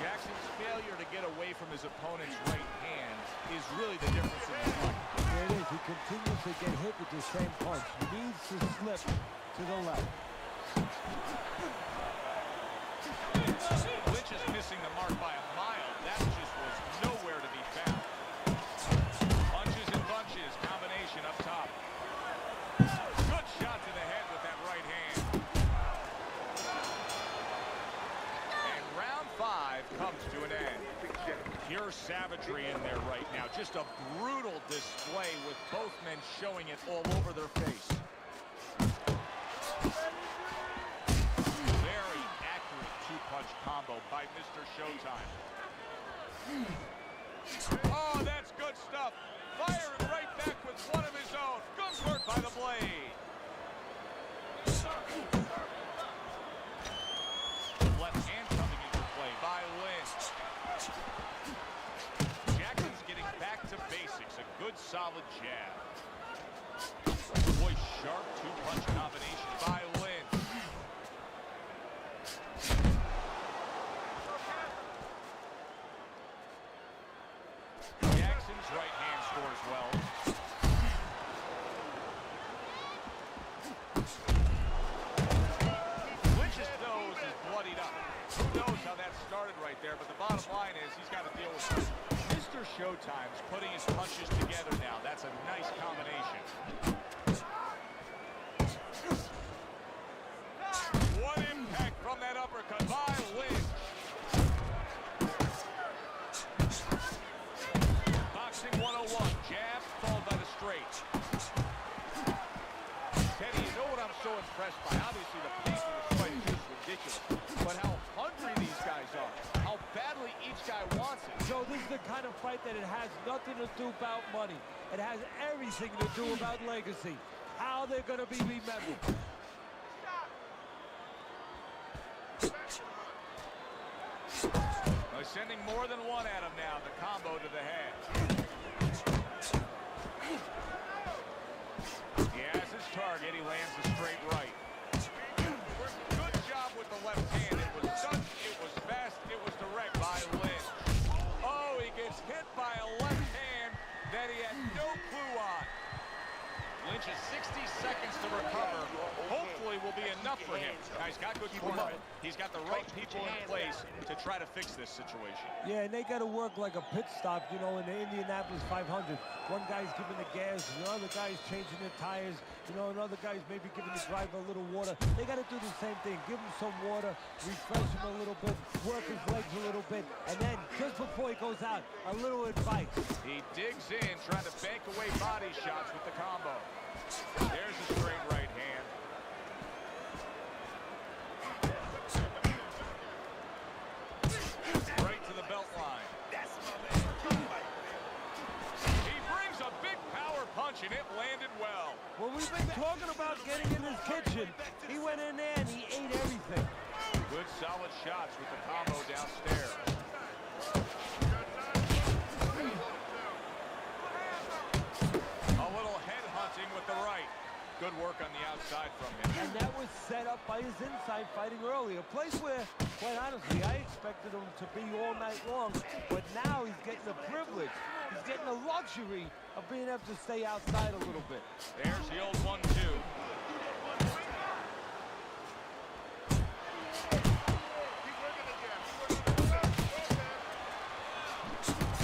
Jackson's failure to get away from his opponent's right hand is really the difference in the fight. There it is. He continues to get hit with the same punch. He needs to slip to the left. Lynch is missing the mark by a mile. That just was nowhere to be found. Punches and bunches, combination up top. Good shot to the head with that right hand. And round 5 comes to an end. Pure savagery in there right now. Just a brutal display with both men showing it all over their face. Very accurate 2-punch combo by Mr. Showtime. Oh, that's good stuff. Firing right back with one of his own. Good work by the Blade. Left hand coming into play by Lynch. Jackson's getting back to basics. A good, solid jab. Boy, sharp two-punch combination by Lynch. Jackson's right hand scores well. Lynch's nose is bloodied up. Who knows how that started right there, but the bottom line is he's got to deal with it. Mr. Showtime's putting his punches together now. That's a nice combination. One impact from that uppercut by Lynch. Boxing 101, jab followed by the straight. Teddy, you know what I'm so impressed by? Obviously, the pace of this fight is just ridiculous. But how hungry these guys are. How badly each guy wants it. So this is the kind of fight that it has nothing to do about money. It has everything to do about legacy. How they're going to be remembered. They're sending more than one at him now. The combo to the head. He has his target. He lands the straight right. Good job with the left hand. It was sudden, it was fast, it was direct by Lynch. Oh, he gets hit by a left hand that he had no clue on. Lynch has 60 seconds to recover. Hopefully will be enough for him. Now, he's got good corner. He's got the right people in place to try to fix this situation. Yeah, and they got to work like a pit stop, you know, in the Indianapolis 500. One guy's giving the gas, the other guy's changing the tires, you know, another guy's maybe giving the driver a little water. They got to do the same thing. Give him some water, refresh him a little bit, work his legs a little bit, and then just before he goes out, a little advice. He digs in, trying to bank away body shots with the combo. There's a straight right hand. Right to the belt line. He brings a big power punch, and it landed well. Well, we've been talking about getting in his kitchen. He went in there and he ate everything. Good solid shots with the combo downstairs. A little head hunting with the right. Good work on the outside from him. And that was set up by his inside fighting earlier. A place where, quite honestly, I expected him to be all night long. But now he's getting the privilege. He's getting the luxury of being able to stay outside a little bit. There's the old 1-2.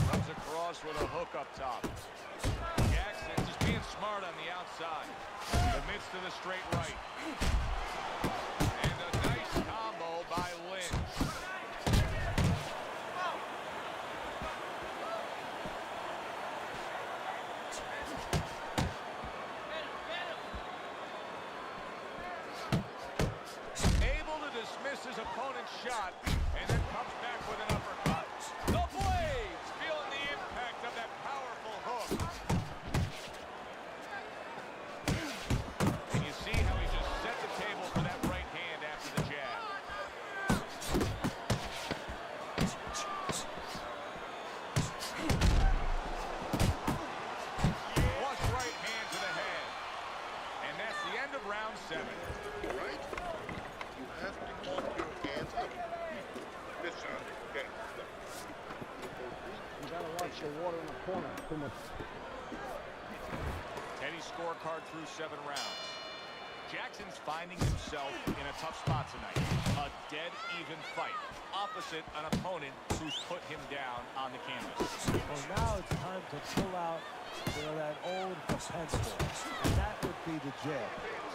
Comes across with a hook up top. Jackson just being smart on the outside. Commits to the straight right. And a nice combo by Lynch. Able to dismiss his opponent's shot, and then comes back with an uppercut. The Blades feeling the impact of that powerful hook. And you see how he just set the table for that right hand after the jab. Flush right hand to the head. And that's the end of round 7. Right? You have to keep your hands up. Listen, okay. You gotta watch the water in the corner. Too much. Teddy's scorecard through 7 rounds. Jackson's finding himself in a tough spot tonight. A dead even fight. Opposite an opponent who's put him down on the canvas. Well, now it's time to pull out, you know, that old pencil. And that would be the jab.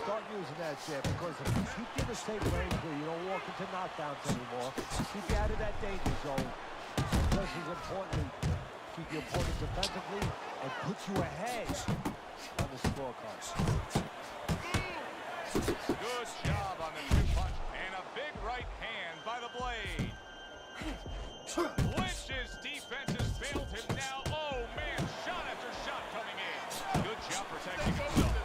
Start using that jab, because if you keep you in the safe range where you don't walk into knockdowns anymore, keep you out of that danger zone. Just as importantly, keep your opponent defensively and put you ahead on the scorecard. Good job on the 2-punch. And a big right hand by the Blade. Lynch's defense has failed him now. Oh, man, shot after shot coming in. Good job protecting himself.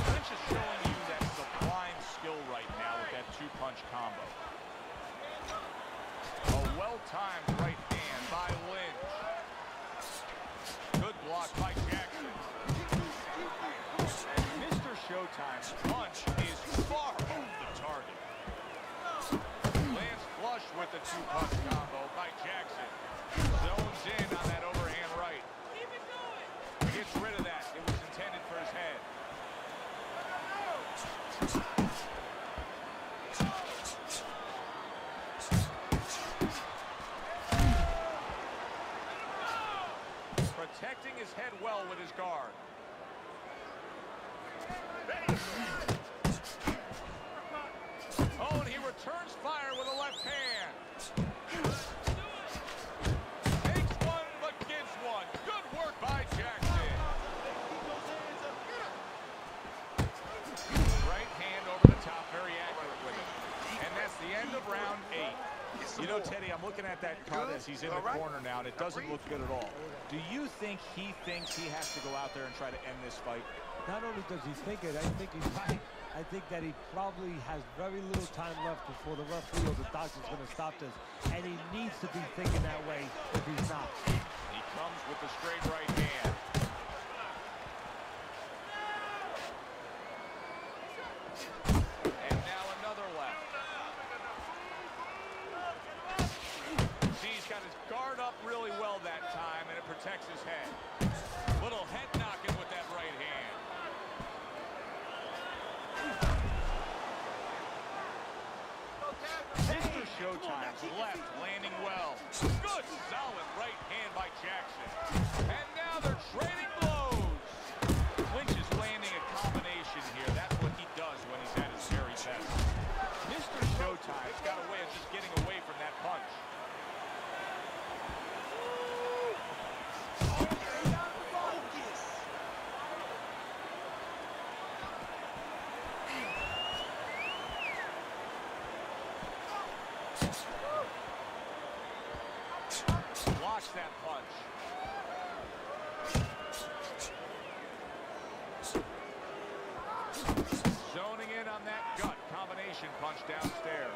Lynch is showing you that sublime skill right now with that two-punch combo. A well-timed right hand by Lynch. Good block by Jackson. And Mr. Showtime's punch is far off the target. Lands flush with the two-punch combo by Jackson. Zones in on that overhand right. Gets rid of that. It was intended for his head. Protecting his head well with his guard. Oh, and he returns fire with a left hand. Takes one, but gives one. Good work by Jackson. Right hand over the top, very accurate with it. And that's the end of round 8. You know, Teddy, I'm looking at that cut as he's in the corner now, and it doesn't look good at all. Do you think he thinks he has to go out there and try to end this fight? Not only does he think it, I think he's right. I think that he probably has very little time left before the referee or the doctor's going to stop this. And he needs to be thinking that way if he's not. He comes with the straight right hand. And now another left. See, he's got his guard up really well that time, and it protects his head. Little head knocking with that right hand. Mr. Showtime's left landing well. Good solid right hand by Jackson. And now they're trading blows. Lynch is landing a combination here. That's what he does when he's at his very best. Mr. Showtime's got a way of just getting away from that punch. Blocks that punch. Zoning in on that gut combination punch downstairs.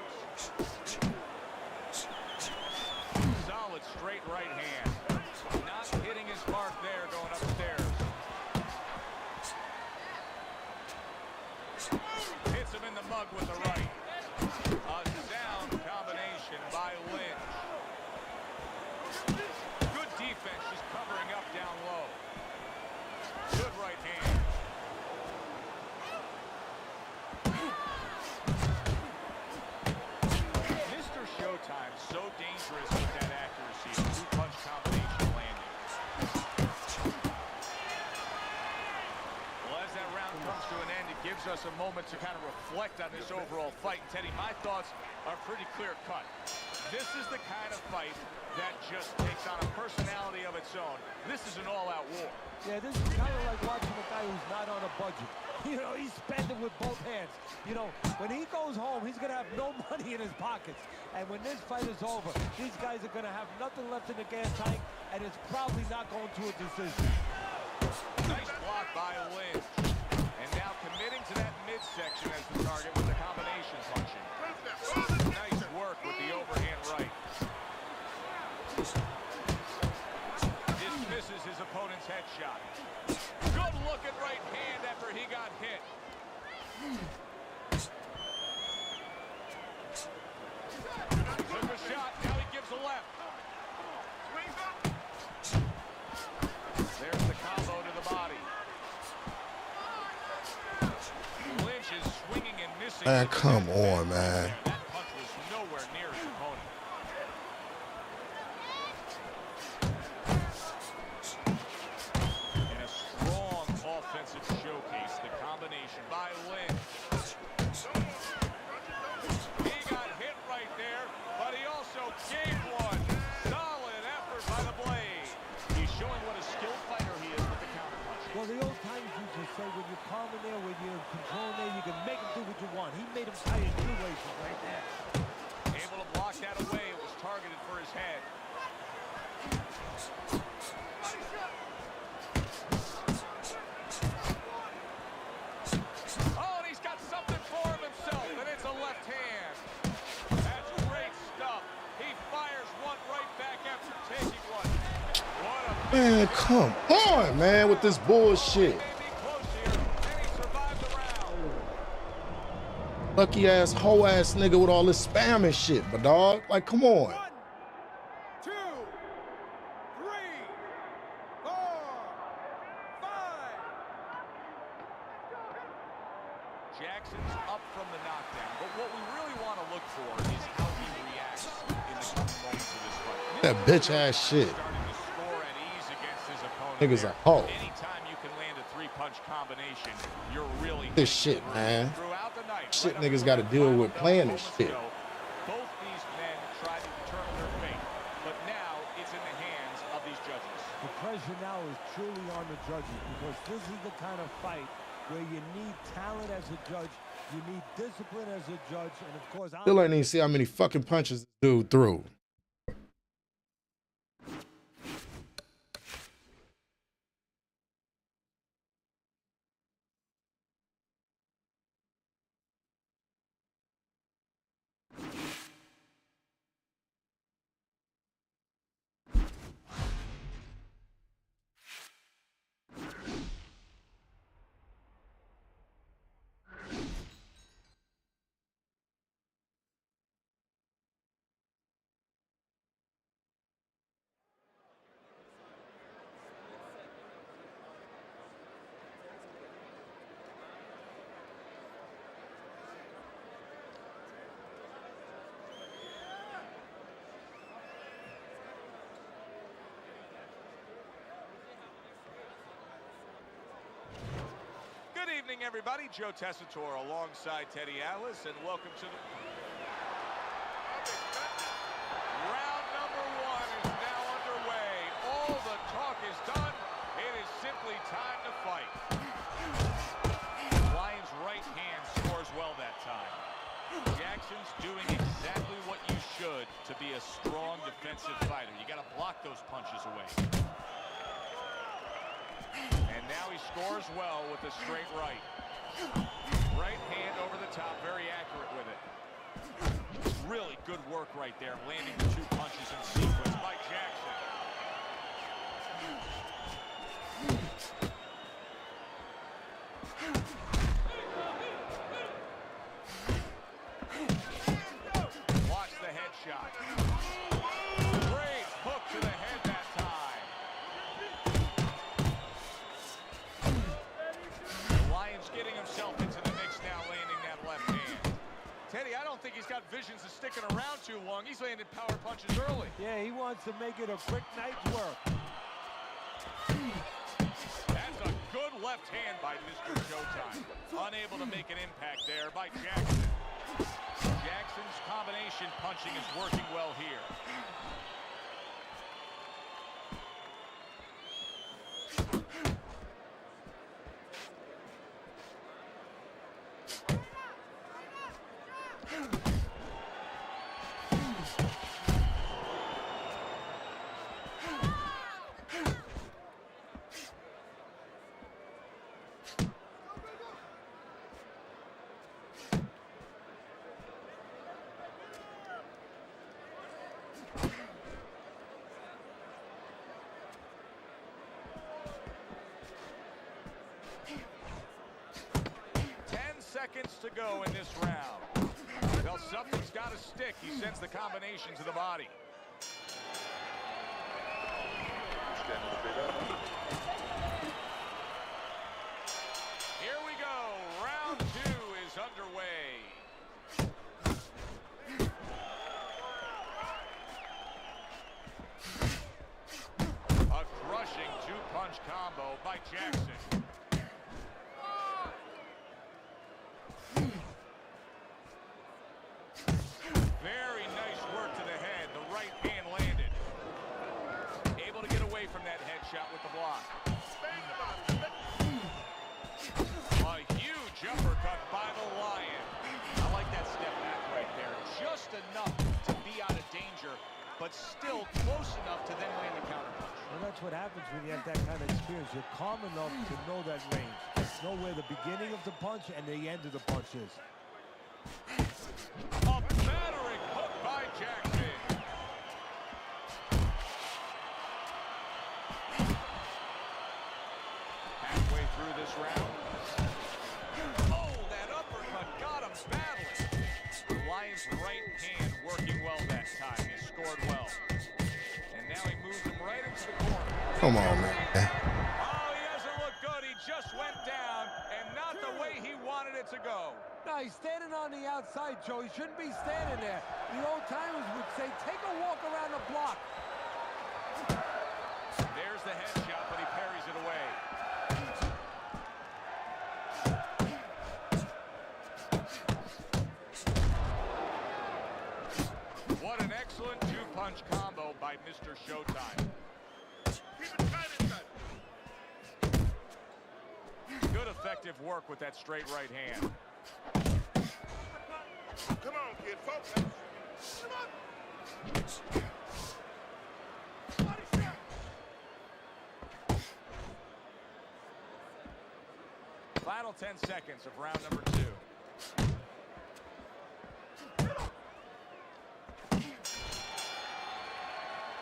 Solid straight right hand. Not hitting his mark there going upstairs. Hits him in the mug with the right. A sound combination by Lynch. Good defense, just covering up down low. Good right hand. Mr. Showtime, so dangerous with that accuracy. Two-punch combination landing. Well, as that round comes to an end, it gives us a moment to kind of reflect on this overall fight. Teddy, my thoughts are pretty clear-cut. This is the kind of fight that just takes on a personality of its own. This is an all-out war. Yeah, this is kind of like watching a guy who's not on a budget. You know, he's spending with both hands. You know, when he goes home, he's going to have no money in his pockets. And when this fight is over, these guys are going to have nothing left in the gas tank, and it's probably not going to a decision. Nice block by Lynch. And now committing to that midsection as the target with the combination punching. Nice work with the overhand right. Dismisses his opponent's headshot. Good looking right hand after he got hit. Took a shot, now he gives a left. There's the combo to the body. Lynch is swinging and missing. Man, come on, man. That punch was nowhere near his opponent. And a strong offensive showcase. The combination by Lynch. He got hit right there, but he also gave one. Oh, and he's got something for himself, and it's a left hand. That's great stuff. He fires one right back after taking one. What a Man, come on, man, with this bullshit. Lucky ass, hoe ass nigga with all this spam and shit, but dog, like, come on. 1, 2, 3, 4, 5. Jackson's up from the knockdown, but what we really want to look for is how he reacts in the coming moments of this fight. That bitch ass shit. Starting to score at ease against his opponent. Niggas there. a hoe. Anytime you can land a three-punch combination, you're really This shit, man. throughout the night. Shit niggas got to deal with playing this shit. Both these men tried to determine their fate, but now it's in the hands of these judges. The pressure now is truly on the judges because this is the kind of fight where you need talent as a judge, you need discipline as a judge, and of course, Still ain't even see how many fucking punches this dude threw. Good evening, everybody. Joe Tessitore alongside Teddy Atlas, and welcome to the... Round number 1 is now underway. All the talk is done. It is simply time to fight. Lions' right hand scores well that time. Jackson's doing exactly what you should to be a strong defensive fighter. You got to block those punches away. And now he scores well with a straight right. Right hand over the top, very accurate with it. Really good work right there, landing the 2 punches in sequence by Jackson. Watch the headshot. Great hook to the head that time. The Lions getting himself into the mix now, landing that left hand. Teddy, I don't think he's got visions of sticking around too long. He's landed power punches early. Yeah, he wants to make it a quick night's work. That's a good left hand by Mr. Showtime. Unable to make an impact there by Jackson. Jackson's combination punching is working well here. Seconds to go in this round. Well, something's got to stick. He sends the combination to the body. Here we go. Round 2 is underway. A crushing 2-punch combo by Jackson. Very nice work to the head. The right hand landed. Able to get away from that headshot with the block. A huge uppercut by the Lion. I like that step back right there. Just enough to be out of danger, but still close enough to then land the counterpunch. that's what happens when you have that kind of experience. You're calm enough to know that range. Know where the beginning of the punch and the end of the punch is. A battering hook by Jackson. Halfway through this round. Oh, that uppercut got him badly. The Lions' right hand working well that time. He scored well. And now he moves him right into the corner. Come on, man. Oh, he doesn't look good. He just went down, and not the way he wanted it to go. No, he's standing on the outside, Joe. He shouldn't be standing there. The old-timers would say, take a walk around the block. There's the headshot, but he parries it away. What an excellent two-punch combo by Mr. Showtime. Good effective work with that straight right hand. Come on, kid, focus. Final 10 seconds of round number 2.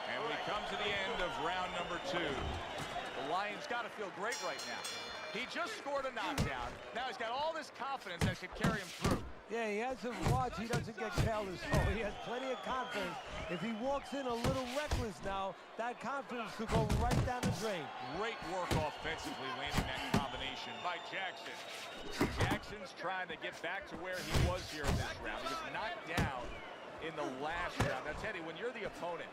And we come to the end of round number 2. The Lions got to feel great right now. He just scored a knockdown. Now he's got all this confidence that should carry him through. Yeah, he has to watch. He doesn't get careless. So he has plenty of confidence. If he walks in a little reckless now, that confidence could go right down the drain. Great work offensively, landing that combination by Jackson. Jackson's trying to get back to where he was here in this round. He was knocked down in the last round. Now, Teddy, when you're the opponent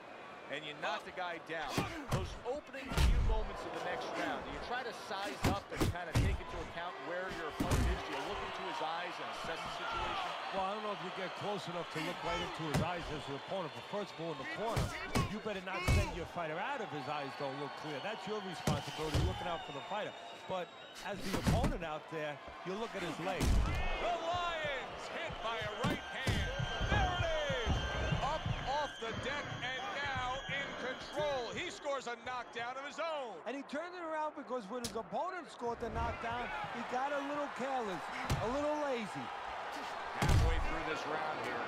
and you knock the guy down, those opening few moments of the next round, do you try to size up and kind of take into account where your opponent is? Do you look into his eyes and assess the situation? Well, I don't know if you get close enough to look right into his eyes as your opponent, but first of all, in the corner, you better not send your fighter out if his eyes don't look clear. That's your responsibility, looking out for the fighter. But as the opponent out there, you look at his legs. The Lions hit by a right hand. There it is! Up off the deck and now in control. He scores a knockdown of his own. And he turned it around because when his opponent scored the knockdown, he got a little careless, a little lazy. Halfway through this round here.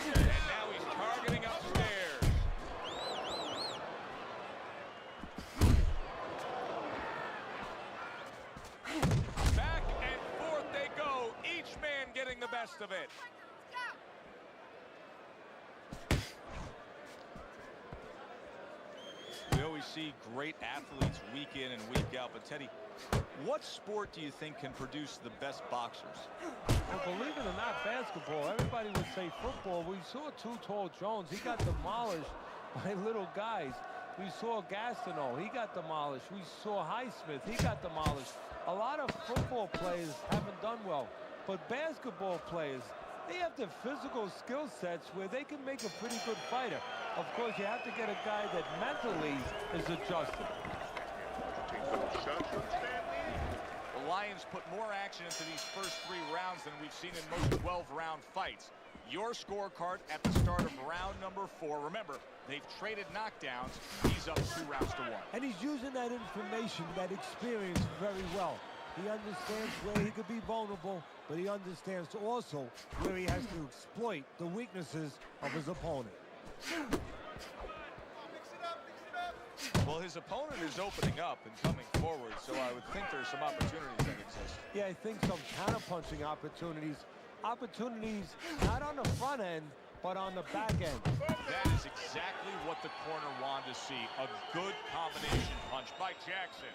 And now he's targeting upstairs. Back and forth they go, each man getting the best of it. We always see great athletes week in and week out, but Teddy, what sport do you think can produce the best boxers? Well, believe it or not, basketball, everybody would say football. We saw Too Tall Jones. He got demolished by little guys. We saw Gastineau. He got demolished. We saw Highsmith. He got demolished. A lot of football players haven't done well, but basketball players, they have the physical skill sets where they can make a pretty good fighter. Of course, you have to get a guy that mentally is adjusted. The Lions put more action into these first 3 rounds than we've seen in most 12-round fights. Your scorecard at the start of round number 4. Remember, they've traded knockdowns. He's up 2 rounds to 1. And he's using that information, that experience very well. He understands where he could be vulnerable, but he understands also where he has to exploit the weaknesses of his opponent. Well, his opponent is opening up and coming forward, so I would think there's some opportunities that exist. Yeah, I think some counter-punching opportunities. Opportunities not on the front end, but on the back end. That is exactly what the corner wanted to see. A good combination punch by Jackson.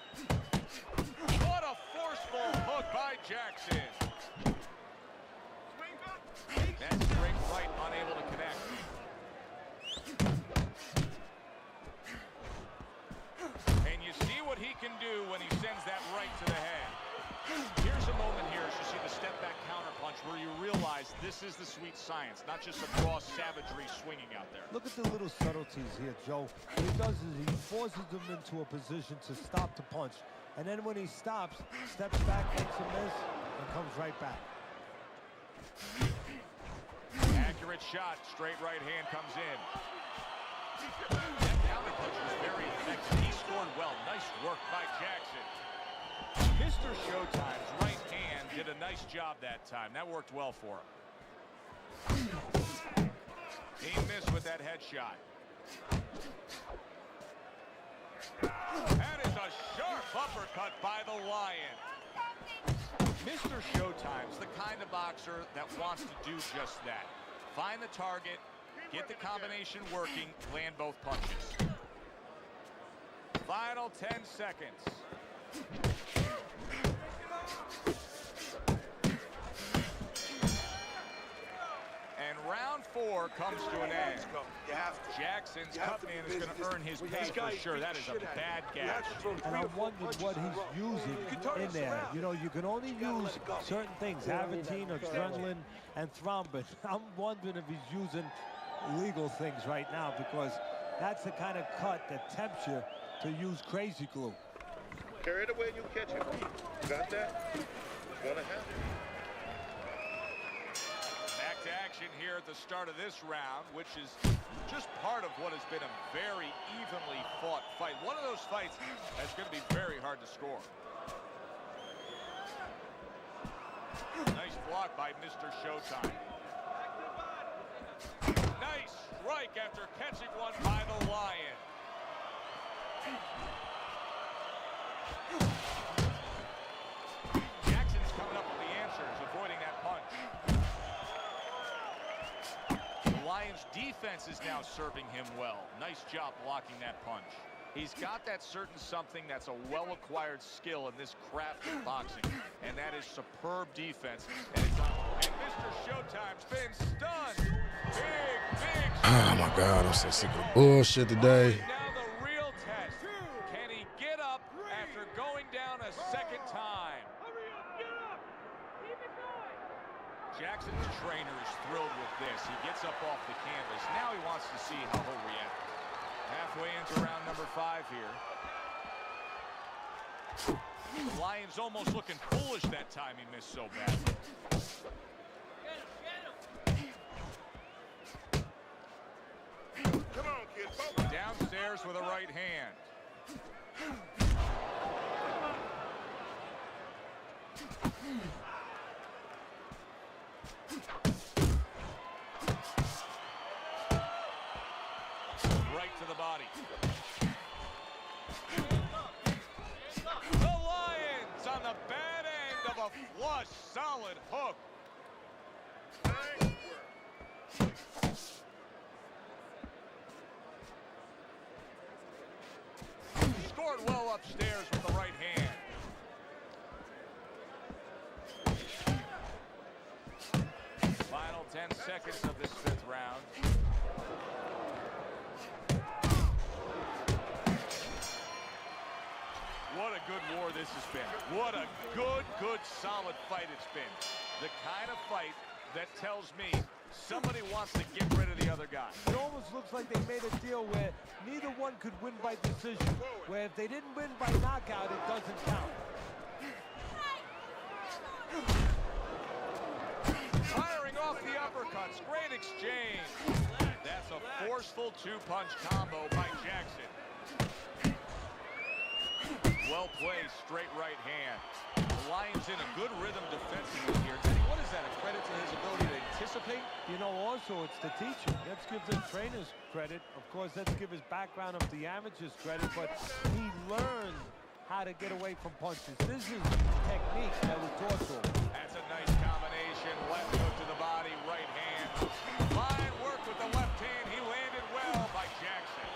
What a forceful hook by Jackson. That straight right unable to connect. And you see what he can do when he sends that right to the head. Here's a moment here as you see the step back counter punch punch where you realize this is the sweet science, not just a raw savagery swinging out there. Look at the little subtleties here, Joe. What he does is he forces them into a position to stop the punch. And then when he stops, steps back, makes a miss, and comes right back. Accurate shot, straight right hand comes in. That counter punch was very effective. He scored well. Nice work by Jackson. Mr. Showtime's right hand did a nice job that time. That worked well for him. He missed with that headshot. That is a sharp uppercut by the Lion. Mr. Showtime's the kind of boxer that wants to do just that. Find the target, get the combination working, land both punches. Final 10 seconds. And round 4 comes to an end. Jackson's cut man is going to earn his pay for sure. That is a bad gash. And I wondered what he's using in there. You know, you can only use certain things, Aventine, adrenaline, and thrombin. I'm wondering if he's using legal things right now, because that's the kind of cut that tempts you to use crazy glue. Carry it away and you catch it. Got that? It's gonna happen. Back to action here at the start of this round, which is just part of what has been a very evenly fought fight. One of those fights that's going to be very hard to score. Nice block by Mr. Showtime. Nice strike after catching one by the Lion. Jackson's coming up with the answers, avoiding that punch. The Lions' defense is now serving him well. Nice job blocking that punch. He's got that certain something that's a well-acquired skill in this craft of boxing, and that is superb defense. And Mr. Showtime's been stunned. Big Oh my God, I'm so sick of bullshit today. Now the real test. Can he get up after going down a second time? Jackson's trainer is thrilled with this. He gets up off the canvas. Now he wants to see how he'll react. Halfway into round number 5 here. The Lions almost looking foolish that time he missed so badly. Come on, kid. Downstairs with a right hand. Right to the body. The Lions on the bad end of a flush, solid hook. Scored well upstairs with the right hand. Final 10 seconds of this 5th round. What a good war this has been. What a good, solid fight it's been. The kind of fight that tells me somebody wants to get rid of the other guy. It almost looks like they made a deal where neither one could win by decision, where if they didn't win by knockout, it doesn't count. Firing off the uppercuts. Great exchange. That's a forceful 2-punch combo by Jackson. Well played, straight right hand. The Lions in a good rhythm defensively here. Teddy, what is that, a credit to his ability to anticipate? You know, also, it's the teacher. Let's give the trainers credit. Of course, let's give his background of the amateurs credit, but he learned how to get away from punches. This is technique that was taught to him. That's a nice combination. Left hook to the body, right hand. Fine work with the left hand. He landed well by Jackson.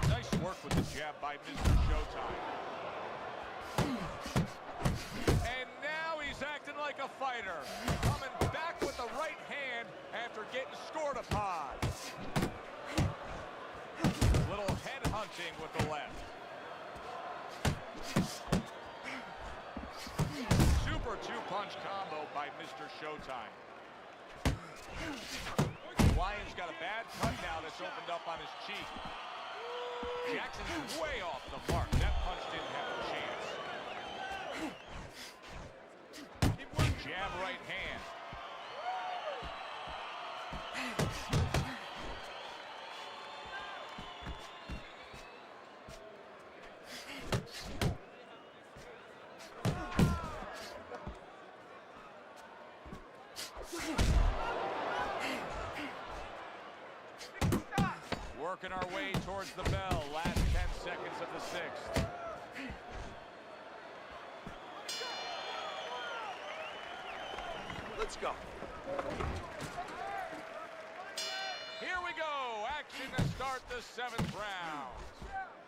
Nice work with the jab by Mr. Showtime. And now he's acting like a fighter. Coming back with the right hand after getting scored upon. Little head hunting with the left. Showtime. Lyon's got a bad cut now that's opened up on his cheek. Jackson's way off the mark. That punch didn't have a chance. Jab right hand. Working our way towards the bell. Last 10 seconds of the sixth. Let's go. Here we go. Action to start the 7th round.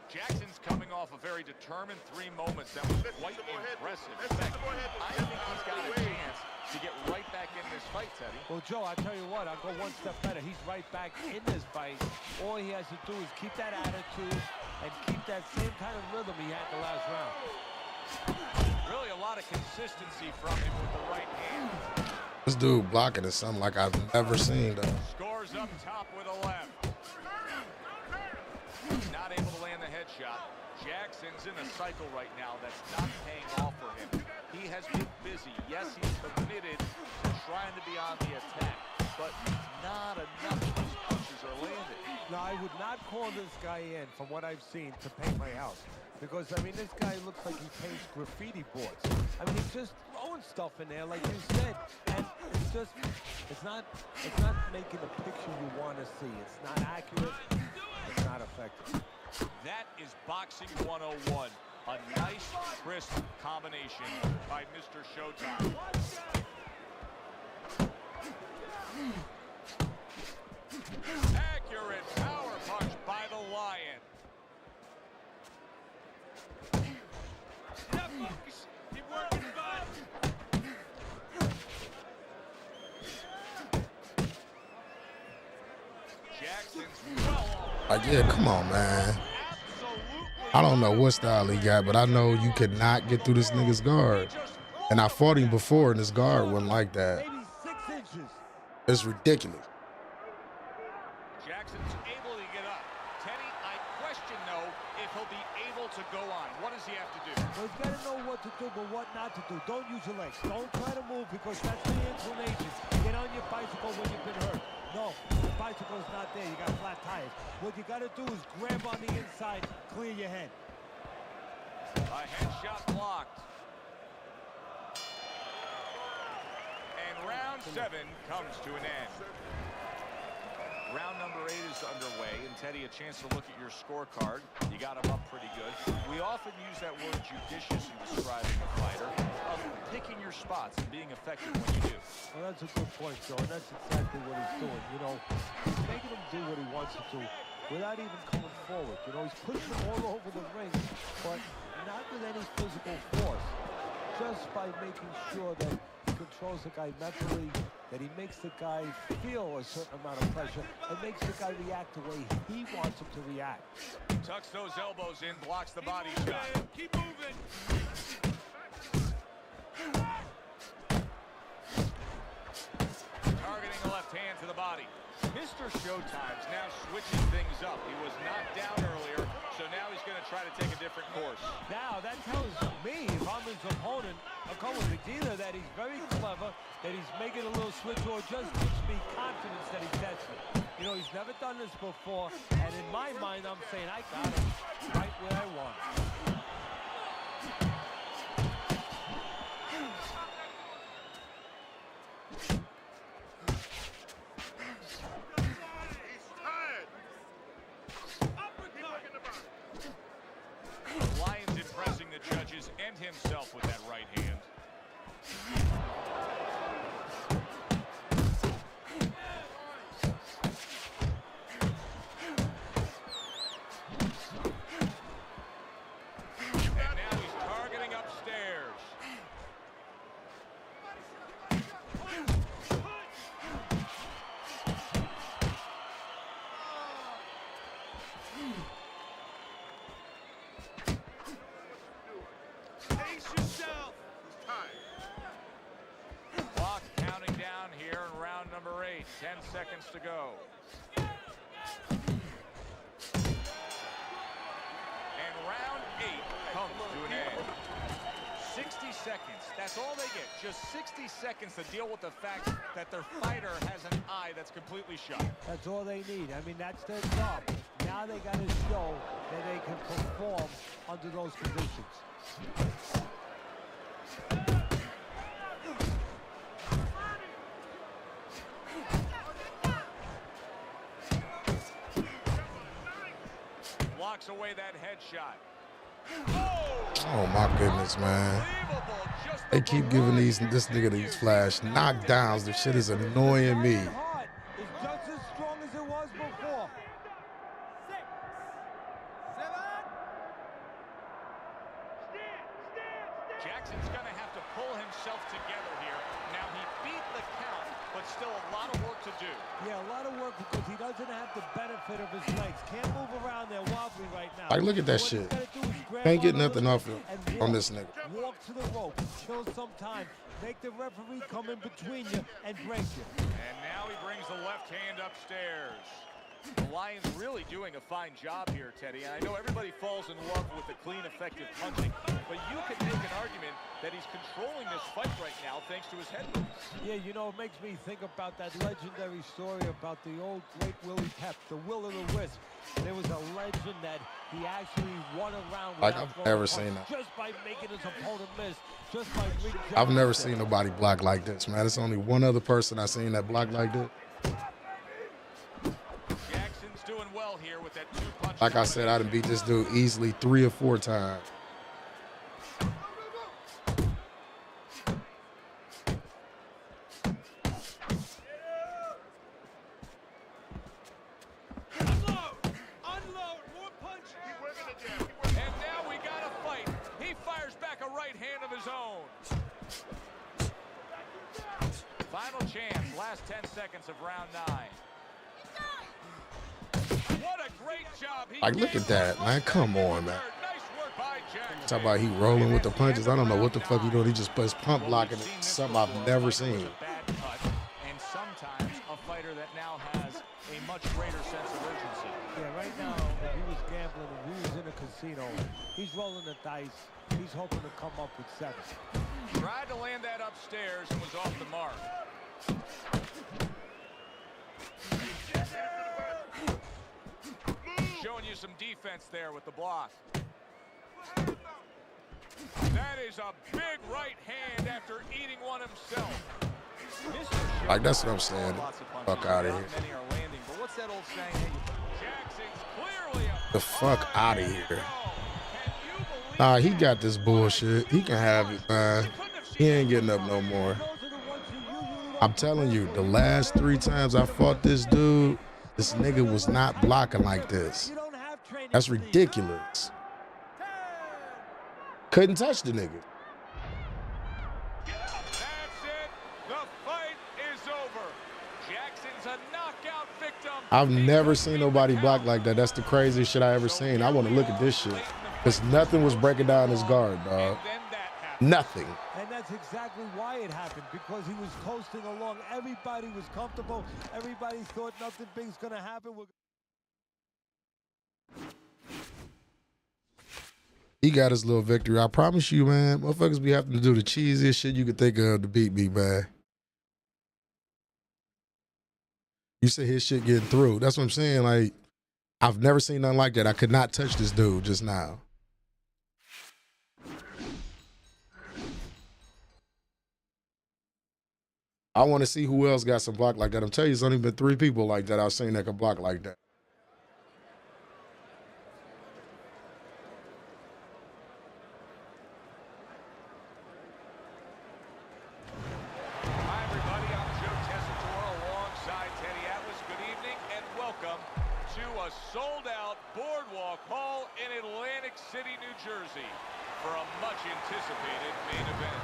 Jackson's coming off a very determined 3 moments that was quite impressive. In fact, I think he's got a chance to get right back in this fight, Teddy. Well, Joe, I tell you what, I'll go one step better. He's right back in this fight. All he has to do is keep that attitude and keep that same kind of rhythm he had the last round. Really a lot of consistency from him with the right hand. This dude blocking is something like I've never seen, though. Scores up top with a left. Not able to land the headshot. Jackson's in a cycle right now that's not paying off for him. He has been busy. Yes, he's committed to trying to be on the attack, but not enough of these punches are landing. No, I would not call this guy in, from what I've seen, to paint my house. Because, I mean, this guy looks like he paints graffiti boards. I mean, he's just throwing stuff in there, like you said, and it's not making the picture you want to see. It's not accurate. It's not effective. That is boxing 101. A nice, crisp combination by Mr. Showtime. Accurate power punch by the Lion. Keep working, bud. Jackson's well off. Yeah, come on, man. I don't know what style he got, but I know you cannot get through this nigga's guard. And I fought him before, and his guard wasn't like that. It's ridiculous. Jackson's able to get up. Teddy, I question, though, if he'll be able to go on. What does he have to do? Well, he's got to know what to do, but what not to do. Don't use your legs. Don't try to move, because that's the inclination. Get on your bicycle when you've been hurt. No, the bicycle's not there. You got flat tires. What you got to do is grab on the inside, clear your head. A headshot blocked. And round 7 comes to an end. Round number 8 is underway, and Teddy, a chance to look at your scorecard. You got him up pretty good. We often use that word judicious in describing a fighter, of picking your spots and being effective when you do. Well, that's a good point, Joe, and that's exactly what he's doing. You know, he's making him do what he wants to do without even coming forward. You know, he's pushing him all over the ring, but not with any physical force. Just by making sure that he controls the guy mentally, that he makes the guy feel a certain amount of pressure, and makes the guy react the way he wants him to react. Tucks those elbows in, blocks the body shot. Keep moving. Targeting the left hand to the body. Mr. Showtime's now switching things up. He was knocked down earlier, so now he's going to try to take a different course. Now, that tells me, if I'm his opponent, I'm going with either that he's very clever, that he's making a little switch, or just gives me confidence that he's testing. You know, he's never done this before, and in my mind, I'm saying, I got him right where I want him. Lyon's impressing the judges and himself with that right hand. And now he's targeting upstairs. Pace yourself. Clock counting number 8. 10 seconds to go. And round 8 comes to an end. 60 seconds. That's all they get. Just 60 seconds to deal with the fact that their fighter has an eye that's completely shut. That's all they need. I mean, that's their job. Now they got to show that they can perform under those conditions. Blocks away that headshot. Oh my goodness, man. They keep giving this nigga these flash knockdowns. The shit is annoying me. It's just as strong as it was before. 6, 7. Jackson's going to have to pull himself together here. Now, he beat the count, but still a lot of work to do. Yeah, a lot of work because he doesn't have the benefit of his legs. Can't move around there wobbly right now. Like, look at that shit. Can't get nothing off him on this nigga. Walk to the rope, kill some time, make the referee come in between you and break you. And now he brings the left hand upstairs. The Lions really doing a fine job here, Teddy. And I know everybody falls in love with the clean, effective punching, but you can make an argument that he's controlling this fight right now thanks to his head moves. Yeah, you know, it makes me think about that legendary story about the old great Willie Pep, the Will of the Wisp. There was a legend that he actually won a round Like, without I've never throwing a seen punch, that. just by making his opponent miss, just by I've never seen nobody block like this, man. It's only one other person I've seen that block like this. Jackson's doing well here with that 2-punch. Like I said, I done beat this dude easily 3 or 4 times. And now we got a fight. He fires back a right hand of his own. Final chance, last 10 seconds of round 9. What a great job. Like, look at that, man. Come on, man. Nice work by Jackson. Talk about he rolling with the punches. I don't know what the fuck he doing. He just puts pump blocking. Something I've never seen. Bad cut, and sometimes a fighter that now has a much greater sense of urgency. Yeah, right now, if he was gambling, if he was in a casino, he's rolling the dice. He's hoping to come up with 7. Tried to land that upstairs and was off the mark. Showing you some defense there with the block. That is a big right hand after eating one himself. Like, that's what I'm saying. Fuck out of here. Many are landing, but what's that old saying? Jackson's clearly The fuck out of here. Nah, he got this bullshit. He can have it, man. He ain't getting up no more. I'm telling you, the last 3 times I fought this dude, this nigga was not blocking like this. That's ridiculous. Couldn't touch the nigga. That's it. The fight is over. Jackson's a knockout victim. I've never seen nobody block like that. That's the craziest shit I ever seen. I want to look at this shit. Because nothing was breaking down his guard, dog. Nothing. And that's exactly why it happened, because he was coasting along. Everybody was comfortable. Everybody thought nothing big's going to happen. He got his little victory. I promise you, man, motherfuckers be having to do the cheesiest shit you could think of to beat me, man. You say his shit getting through. That's what I'm saying. Like, I've never seen nothing like that. I could not touch this dude just now. I want to see who else got some block like that. I'm telling you, it's only been 3 people like that I've seen that can block like that. Hi, everybody. I'm Joe Tessitore alongside Teddy Atlas. Good evening and welcome to a sold-out Boardwalk Hall in Atlantic City, New Jersey for a much-anticipated main event.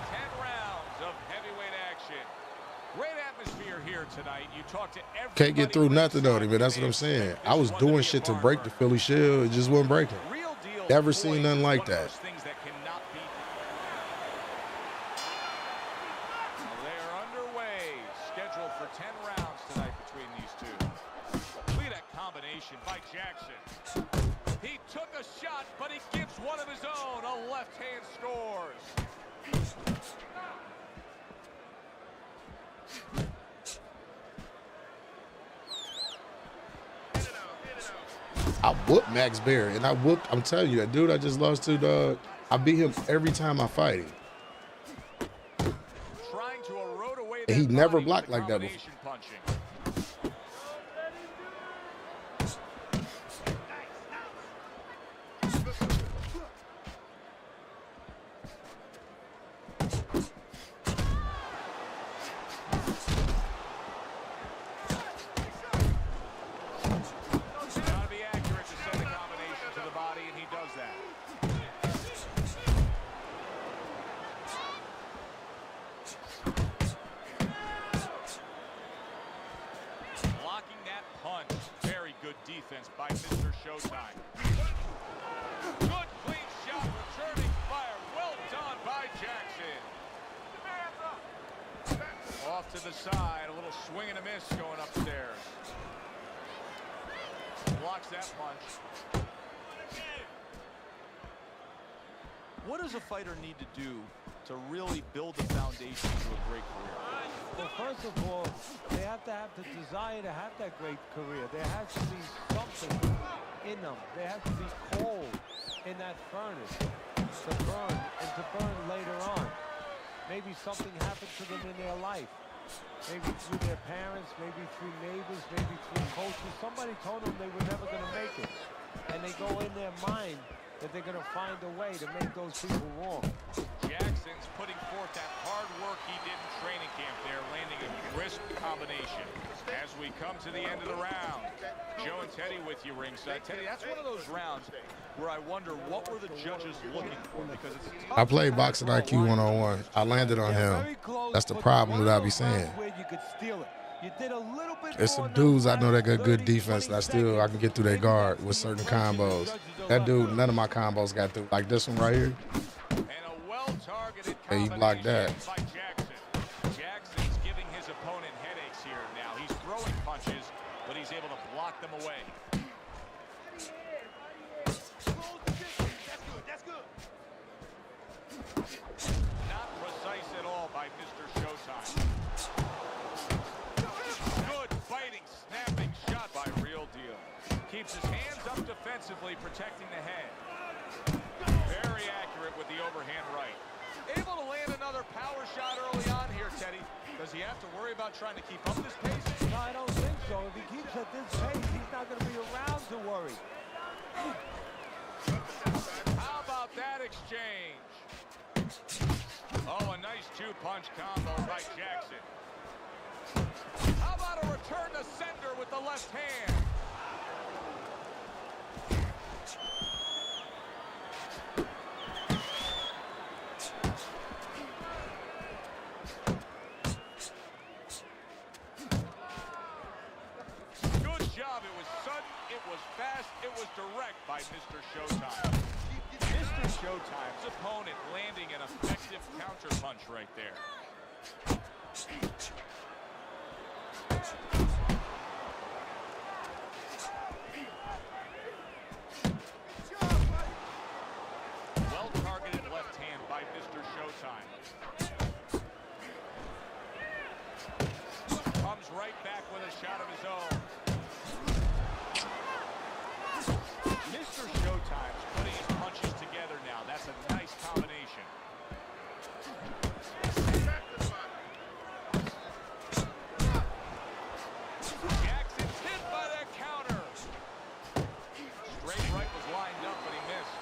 10 rounds of heavyweight action. Great atmosphere here tonight. You talk to everybody. Can't get through nothing though, man. That's what I'm saying. I was doing shit to break the Philly Shield. It just wasn't breaking. Real deal. Never seen nothing like that. Things that cannot be. They're underway. Scheduled by Jackson. He took a shot, but he gives one of his own. A left hand scores. I whooped Max Barry, and I'm telling you, that dude I just lost to, dog, I beat him every time I fight him. Trying to erode away And he never blocked like that before. punching. Defense by Mr. Showtime. Good clean shot, returning fire. Well done by Jackson. Off to the side, a little swing and a miss going upstairs. Blocks that punch. What does a fighter need to do to really build the foundation to a great career? Well, first of all, they have to have the desire to have that great career. There has to be something in them. They have to be cold in that furnace to burn and to burn later on. Maybe something happened to them in their life. Maybe through their parents, maybe through neighbors, maybe through coaches. Somebody told them they were never going to make it. And they go in their mind that they're going to find a way to make those people wrong. Jackson's putting forth that hard work he did in training camp there, landing a crisp combination. As we come to the end of the round, Joe and Teddy with you ringside. Teddy, that's one of those rounds where I wonder what were the judges looking for, because it's tough. I played Boxing IQ 101. I landed on him. That's the problem that I be saying. There's some dudes I know that got good defense, and I can get through their guard with certain combos. That dude, none of my combos got through. Like this one right here. And he blocked that. Jackson's giving his opponent headaches here now. He's throwing punches, but he's able to block them away. That's good. Not precise at all by Mr. Showtime. Good fighting, snapping shot by Real Deal. Keeps his hands up defensively, protecting the head. Very accurate with the overhand right. Able to land another power shot early on here, Teddy. Does he have to worry about trying to keep up this pace? No, I don't think so. If he keeps at this pace, he's not going to be around to worry. How about that exchange? Oh, a nice two-punch combo by Jackson. How about a return to sender with the left hand? It was direct by Mr. Showtime. Mr. Showtime's opponent landing an effective counterpunch right there. Well-targeted left hand by Mr. Showtime. Comes right back with a shot of his own. Mr. Showtime's putting his punches together now. That's a nice combination. Jackson's hit by that counter. Straight right was lined up, but he missed.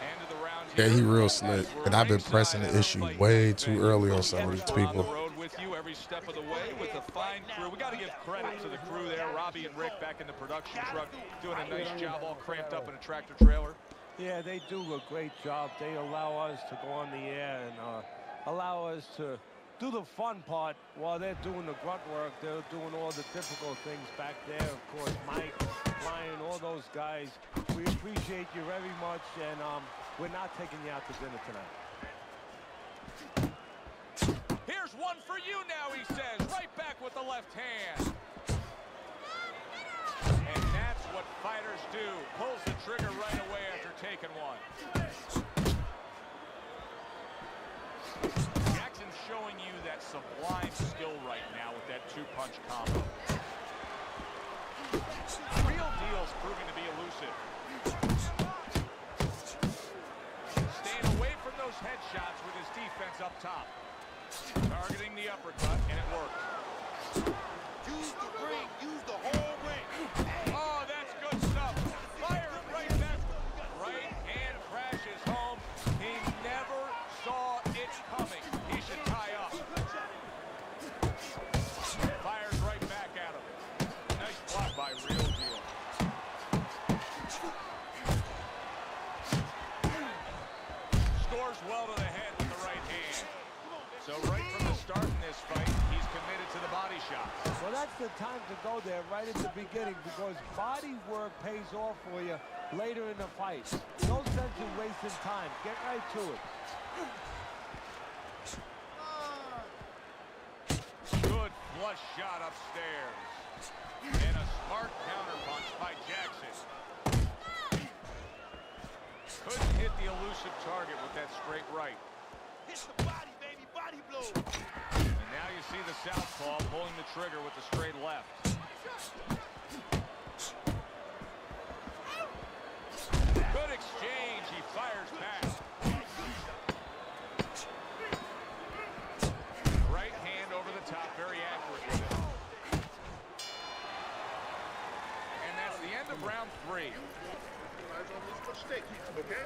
End of the round. Yeah, he real slick. And I've been pressing the issue way too early on some of these people. With you every step of the way with a fine crew. We got to give credit to the crew there. Robbie and Rick back in the production truck doing a nice job, all cramped up in a tractor trailer. Yeah, they do a great job. They allow us to go on the air and allow us to do the fun part while they're doing the grunt work. They're doing all the difficult things back there. Of course, Mike, Ryan, all those guys. We appreciate you very much, and we're not taking you out to dinner tonight. Here's one for you now, he says. Right back with the left hand. And that's what what fighters do. Pulls the trigger right away after taking one. Jackson's showing you that sublime skill right now with that two-punch combo. Real Deal's proving to be elusive. Staying away from those headshots with his defense up top. Targeting the uppercut, and it works. Use the ring. Use the whole ring. Oh, that's good stuff. Fires right back. Right hand crashes home. He never saw it coming. He should tie up. Fires right back at him. Nice block by Real Deal. Scores well to the head with the right hand. So right from the start in this fight, he's committed to the body shots. Well, that's the time to go there right at the beginning because body work pays off for you later in the fight. No sense in wasting time. Get right to it. Good flush shot upstairs. And a smart counterpunch by Jackson. Couldn't hit the elusive target with that straight right. Hit the body, baby. Body blow. And now you see the southpaw pulling the trigger with the straight left. Good exchange. He fires back. Right hand over the top. Very accurate with it. And that's the end of round 3. Okay?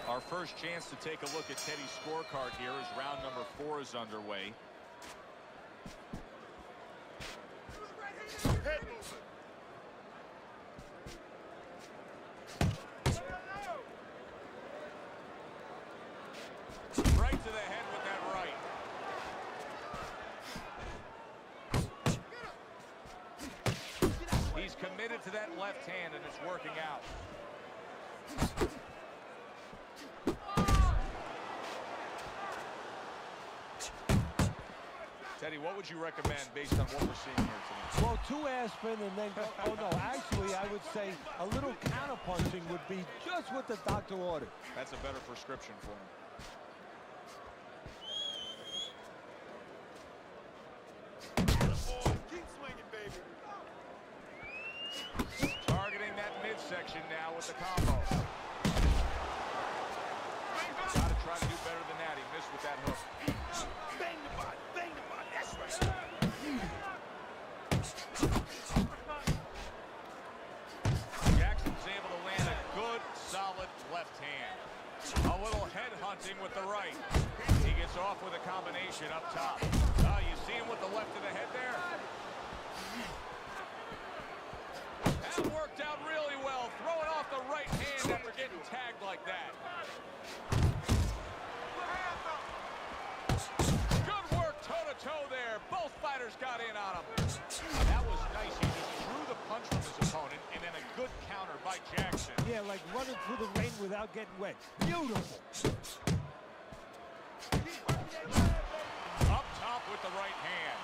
Our first chance to take a look at Teddy's scorecard here as round number 4 is underway. Head movement. Right to the head with that right. He's committed to that left hand, and it's working out. Teddy, what would you recommend based on what we're seeing here tonight? Well, 2 aspirin and then go. Oh, no. Actually, I would say a little counterpunching would be just what the doctor ordered. That's a better prescription for him. Keep swinging, baby. Targeting that midsection now with the combo. Gotta try to do better than that. He missed with that hook. Bang the body. Bang the body. That's right. Jackson's able to land a good, solid left hand. A little head hunting with the right. He gets off with a combination up top. You see him with the left of the head there? That worked out really well. Throwing off the right hand after getting tagged like that. Good work toe-to-toe there. Both fighters got in on him. That was nice. He just drew the punch from his opponent, and then a good counter by Jackson. Yeah, like running through the rain without getting wet. Beautiful. Up top with the right hand.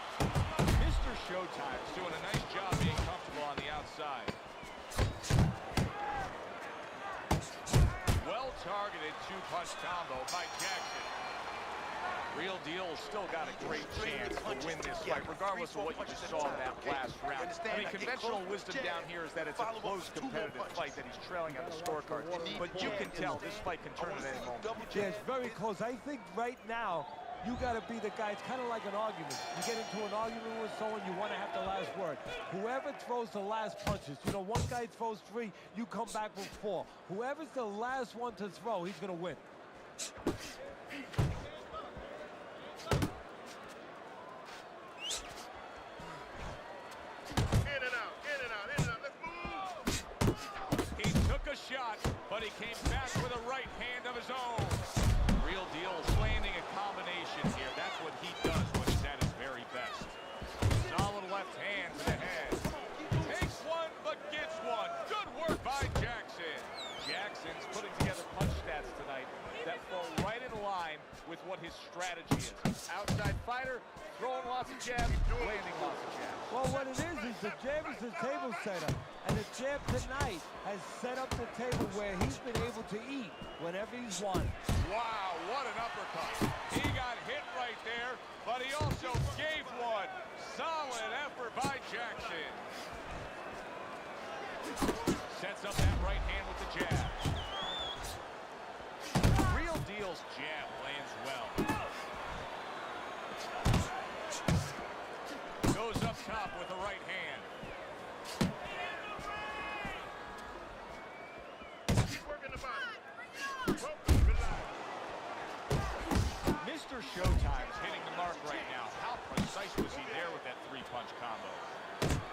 Mr. Showtime's doing a nice job being comfortable on the outside. Well-targeted two-punch combo by Jackson. Real Deal's still got a great chance to win this fight, regardless of what you just saw in that last round. I mean, conventional wisdom down here is that it's a close, competitive fight that he's trailing on the scorecard. But you can tell this fight can turn at any moment. Yeah, it's very close. I think right now, you got to be the guy. It's kind of like an argument. You get into an argument with someone, you want to have the last word. Whoever throws the last punches, you know, one guy throws 3, you come back with 4. Whoever's the last one to throw, he's going to win. He took a shot, but he came back with a right hand of his own. Real Deal's landing a combination here. That's what he does when he's at his very best. Solid left hand to the head. Takes one, but gets one. Good work by Jackson. Jackson's putting together punch stats tonight that fall right in line with what his strategy is. Outside fighter, throwing lots of jabs, landing lots of jabs. Well, what it is the jab is the table setter. And the champ tonight has set up the table where he's been able to eat whenever he's won. Wow, what an uppercut. He got hit right there, but he also gave one. Solid effort by Jackson. Sets up that right hand with the jab. Real Deal's jab lands well. Goes up top with the right hand. Mr. Showtime's hitting the mark right now. How precise was he there with that three-punch combo?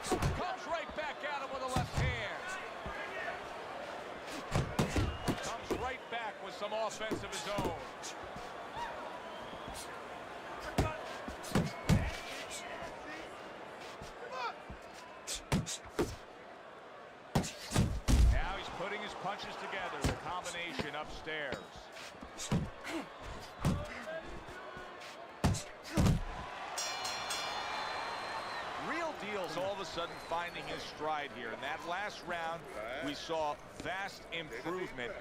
Comes right back at him with a left hand. Comes right back with some offense of his own. Now he's putting his punches together. The combination upstairs. Real Deal's all of a sudden finding his stride here. In that last round, we saw vast improvement.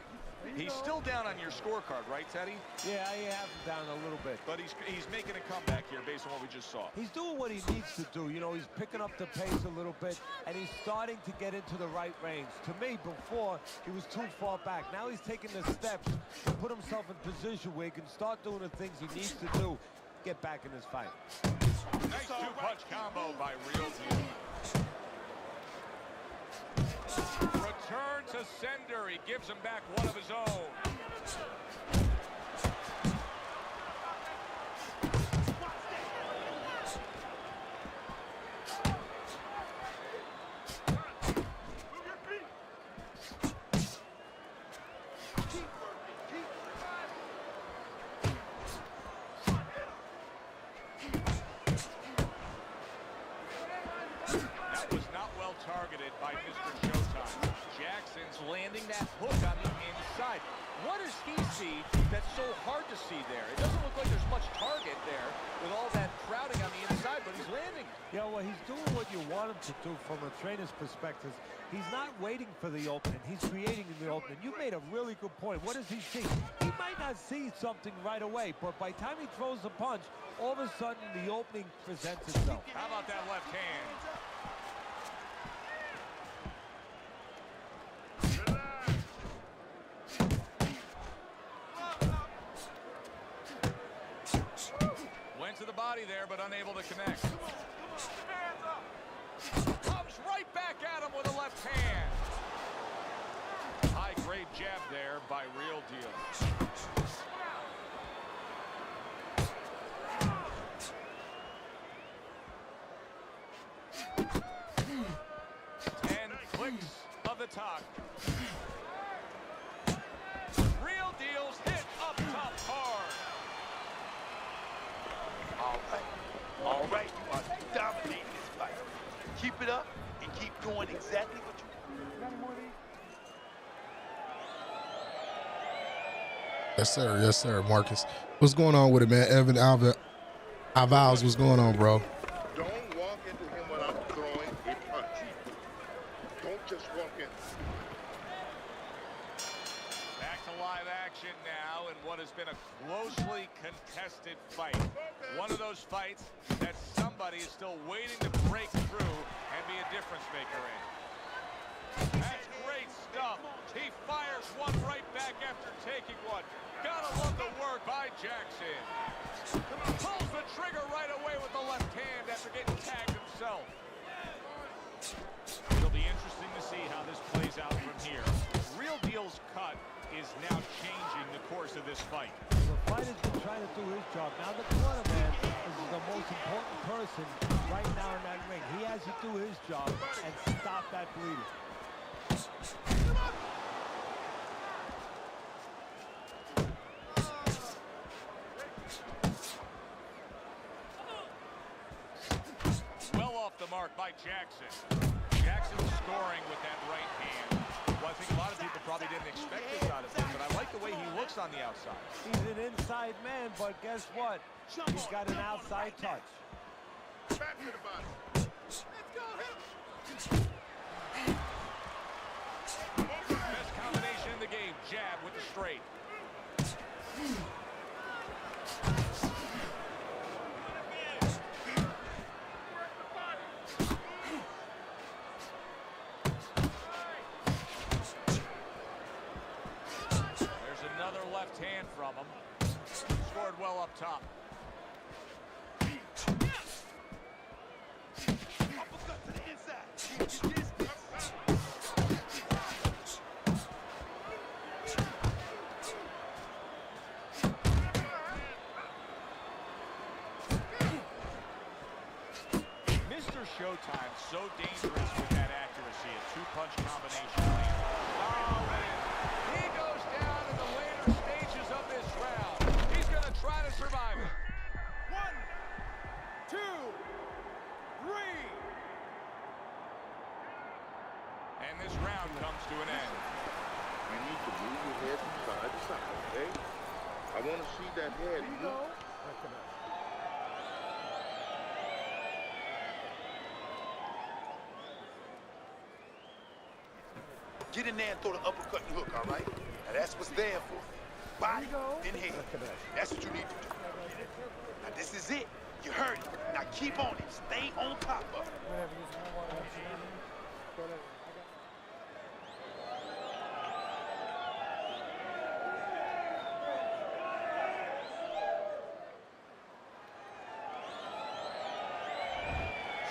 He's still down on your scorecard, right, Teddy? Yeah, I have him down a little bit. But he's making a comeback here based on what we just saw. He's doing what he needs to do. You know, he's picking up the pace a little bit, and he's starting to get into the right range. To me, before, he was too far back. Now he's taking the steps to put himself in position where he can start doing the things he needs to do, get back in this fight. Nice two-punch combo by Real Deal. Return to sender. He gives him back one of his own. That was not well targeted by Mr. Showtime. Jackson's landing that hook on the inside. What does he see that's so hard to see there? It doesn't look like there's much target there with all that crowding on the inside, but he's landing. Yeah, well, he's doing what you want him to do from a trainer's perspective. He's not waiting for the opening. He's creating the opening. You made a really good point. What does he see? He might not see something right away, but by the time he throws the punch, all of a sudden the opening presents itself. How about that left hand? Went to the body there, but unable to connect. Comes right back at him with a left hand. High-grade jab there by Real Deal. Clicks of the talk. Real Deal's hit up top hard. All right, you are dominating this fight. Keep it up and keep doing exactly what you Yes, sir, Marcus. What's going on with it, man? Evan, Alvin, Alvals, what's going on, bro? Don't walk into him when I'm throwing a punch. Don't just walk in. Back to live action now in what has been a closely contested fight. One of those fights that somebody is still waiting to break through and be a difference maker in. That's great stuff. He fires one right back after taking one. Gotta love the work by Jackson. Pulls the trigger right away with the left hand after getting tagged himself. It'll be interesting to see how this plays out from here. Real Deal's cut is now changing the course of this fight. The fighter's been trying to do his job. Now the cornerman is the most important person right now in that ring. He has to do his job and stop that bleeding. Well off the mark by Jackson. Jackson scoring with that right hand. Well, I think a lot of people probably didn't expect this out of him, but I like the way he looks on the outside. He's an inside man, but guess what? He's got an outside touch. Back to the body. Let's go, him. left hand from him. Scored well up top. Uppercut to the inside. Mr. Showtime, so dangerous with that accuracy. A two-punch combination. Oh, man. He goes down in the later stages of this round. He's going to try to survive it. 1, 2, 3. And this round comes to an end. You need to move your head from side to side, okay? I want to see that head move. Get in there and throw the uppercut and hook, all right? Now that's what's there for. Body, then head. That's what you need to do. Now this is it. You heard it. Now keep on it. Stay on top of it.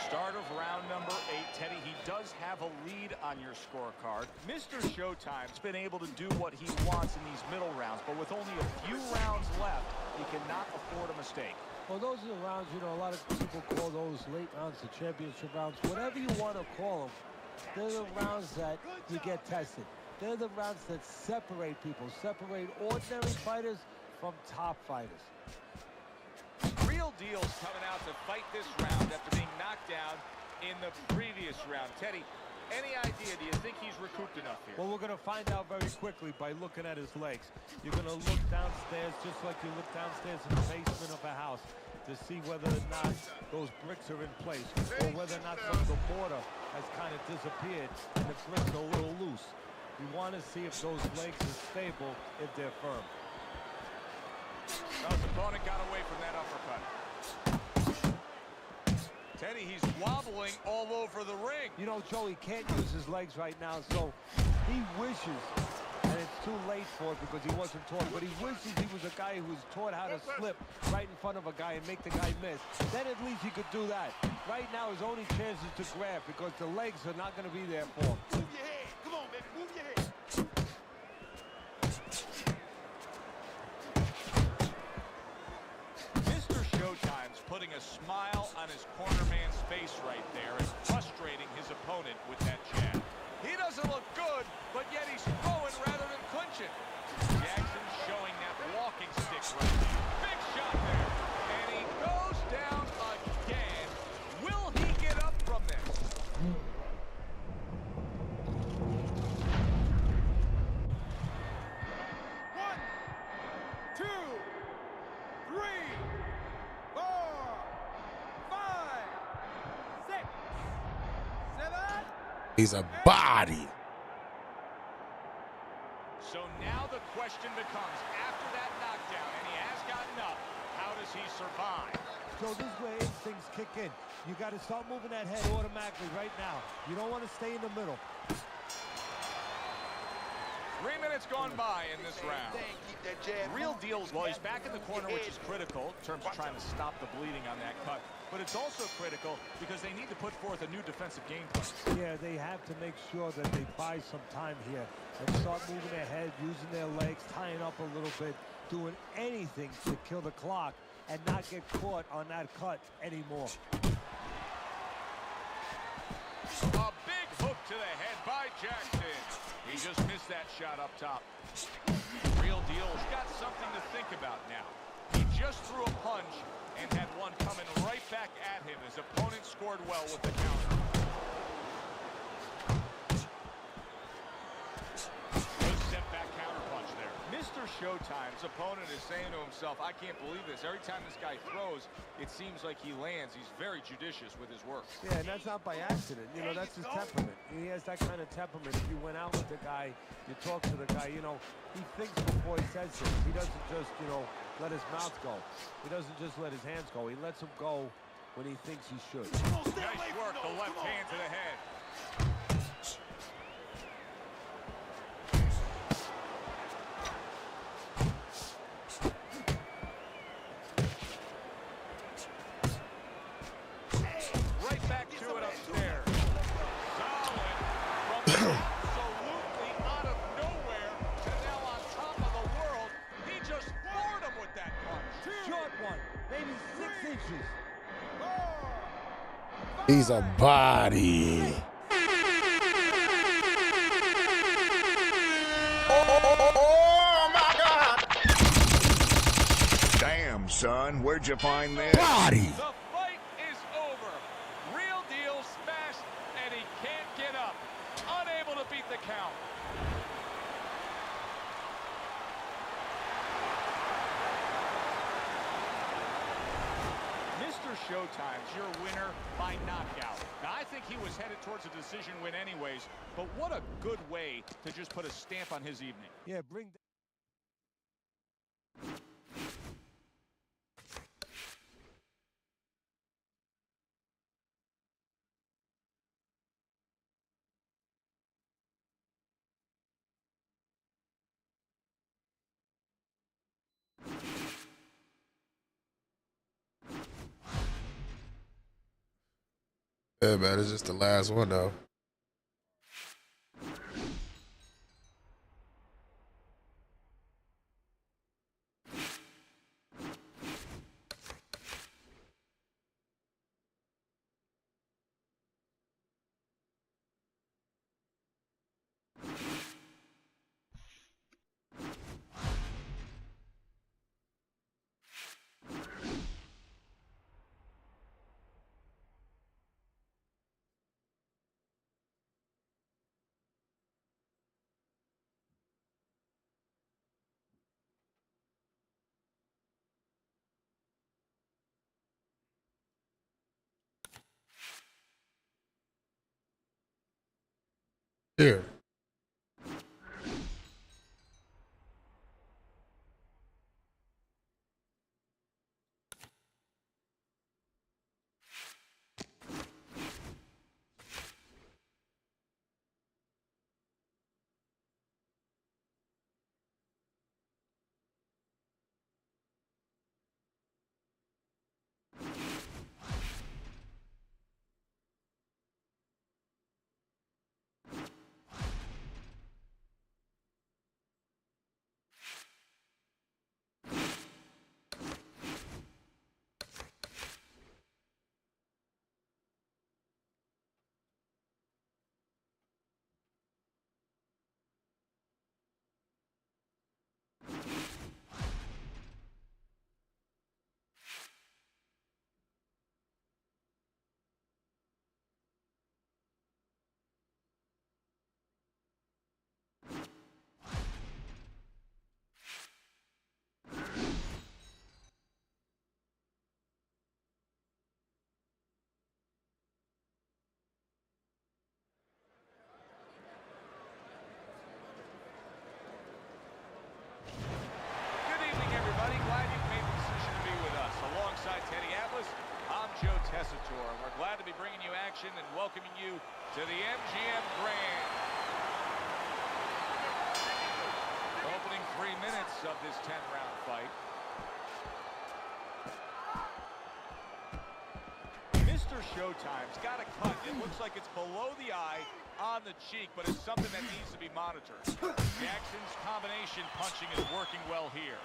Start of round number 8, Teddy. He does have a lead on your scorecard. Mr. Showtime's been able to do what he wants in these middle rounds, but with only a few rounds left, he cannot afford a mistake. Well, those are the rounds, you know, a lot of people call those late rounds the championship rounds. Whatever you want to call them, they're the rounds that you get tested. They're the rounds that separate people, separate ordinary fighters from top fighters. Real Deal's coming out to fight this round after being knocked down in the previous round. Teddy, any idea? Do you think he's recouped enough here? Well, we're going to find out very quickly by looking at his legs. You're going to look downstairs just like you look downstairs in the basement of a house to see whether or not those bricks are in place or whether or not some of the mortar has kind of disappeared and the bricks are a little loose. You want to see if those legs are stable, if they're firm. Well, his opponent got away from that uppercut. Teddy, he's wobbling all over the ring. You know, Joe, he can't use his legs right now, so he wishes, and it's too late for it because he wasn't taught, but he wishes he was a guy who was taught how to slip right in front of a guy and make the guy miss. Then at least he could do that. Right now, his only chance is to grab because the legs are not going to be there for him. Move your head. Come on, baby. Move your head. Mr. Showtime's putting a smile on his corner man's face right there and frustrating his opponent with that jab. He doesn't look good, but yet he's throwing rather than clinching. Jackson showing that walking stick right. Big shot there. And he goes down again. Will he get up from this? One, 2, 3, 4, 5, 6, 7. He's a body. So now the question becomes, after that knockdown, and he has gotten up, how does he survive? So this is where instincts kick in. You got to start moving that head automatically right now. You don't want to stay in the middle. 3 minutes gone by in this round. Real Deal's, well, he's back in the corner, which is critical in terms of trying to stop the bleeding on that cut. But it's also critical because they need to put forth a new defensive game plan. Yeah, they have to make sure that they buy some time here and start moving their head, using their legs, tying up a little bit, doing anything to kill the clock and not get caught on that cut anymore. A big hook to the head by Jackson. He just missed that shot up top. Real Deal's got something to think about now. He just threw a punch and had one coming right back at him. His opponent scored well with the counter. Good step back counter punch there. Mr. Showtime's opponent is saying to himself, I can't believe this. Every time this guy throws, it seems like he lands. He's very judicious with his work. Yeah, and that's not by accident. You know, that's his temperament. He has that kind of temperament. If you went out with the guy, you talk to the guy, you know, he thinks before he says things. He doesn't just, you know, let his mouth go. He doesn't just let his hands go. He lets them go when he thinks he should. Nice work, the left hand to the head. He's a body. Oh my God! Damn, son, where'd you find this? Body. The fight is over. Real deal smashed, and he can't get up. Unable to beat the count. Mr. Showtime's your winner by knockout. Now, I think he was headed towards a decision win anyways, but what a good way to just put a stamp on his evening. Yeah, bring. Yeah, man, it's just the last one though. Here. We're glad to be bringing you action and welcoming you to the MGM Grand. Opening 3 minutes of this 10-round fight. Mr. Showtime's got a cut. It looks like it's below the eye on the cheek, but it's something that needs to be monitored. Jackson's combination punching is working well here.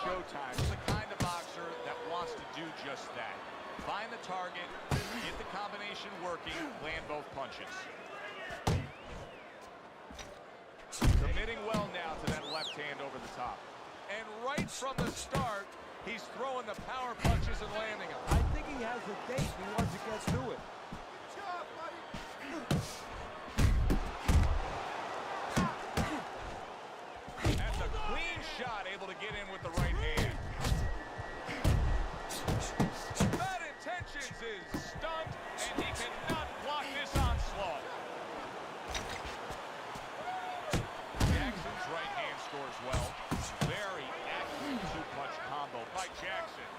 Showtime's the kind of boxer that wants to do just that. Find the target, get the combination working, land both punches. Committing well now to that left hand over the top. And right from the start, he's throwing the power punches and landing them. I think he has a date and he wants to get to it. That's a clean shot, able to get in with the right hand. Bad Intentions is stunned, and he cannot block this onslaught. Jackson's right hand scores well. Very accurate two-punch combo by Jackson.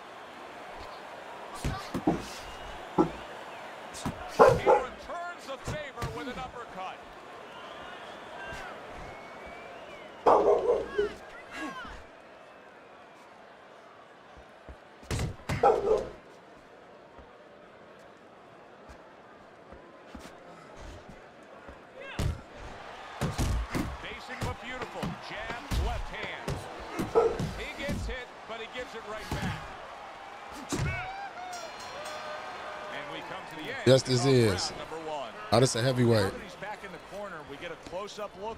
He returns the favor with an uppercut. Basic but beautiful. Jab, left hand. He gets hit, but he gives it right back. And we come to the end. Yes, this is. Number one. Oh, that's a heavyweight. Now that he's back in the corner, we get a close-up look.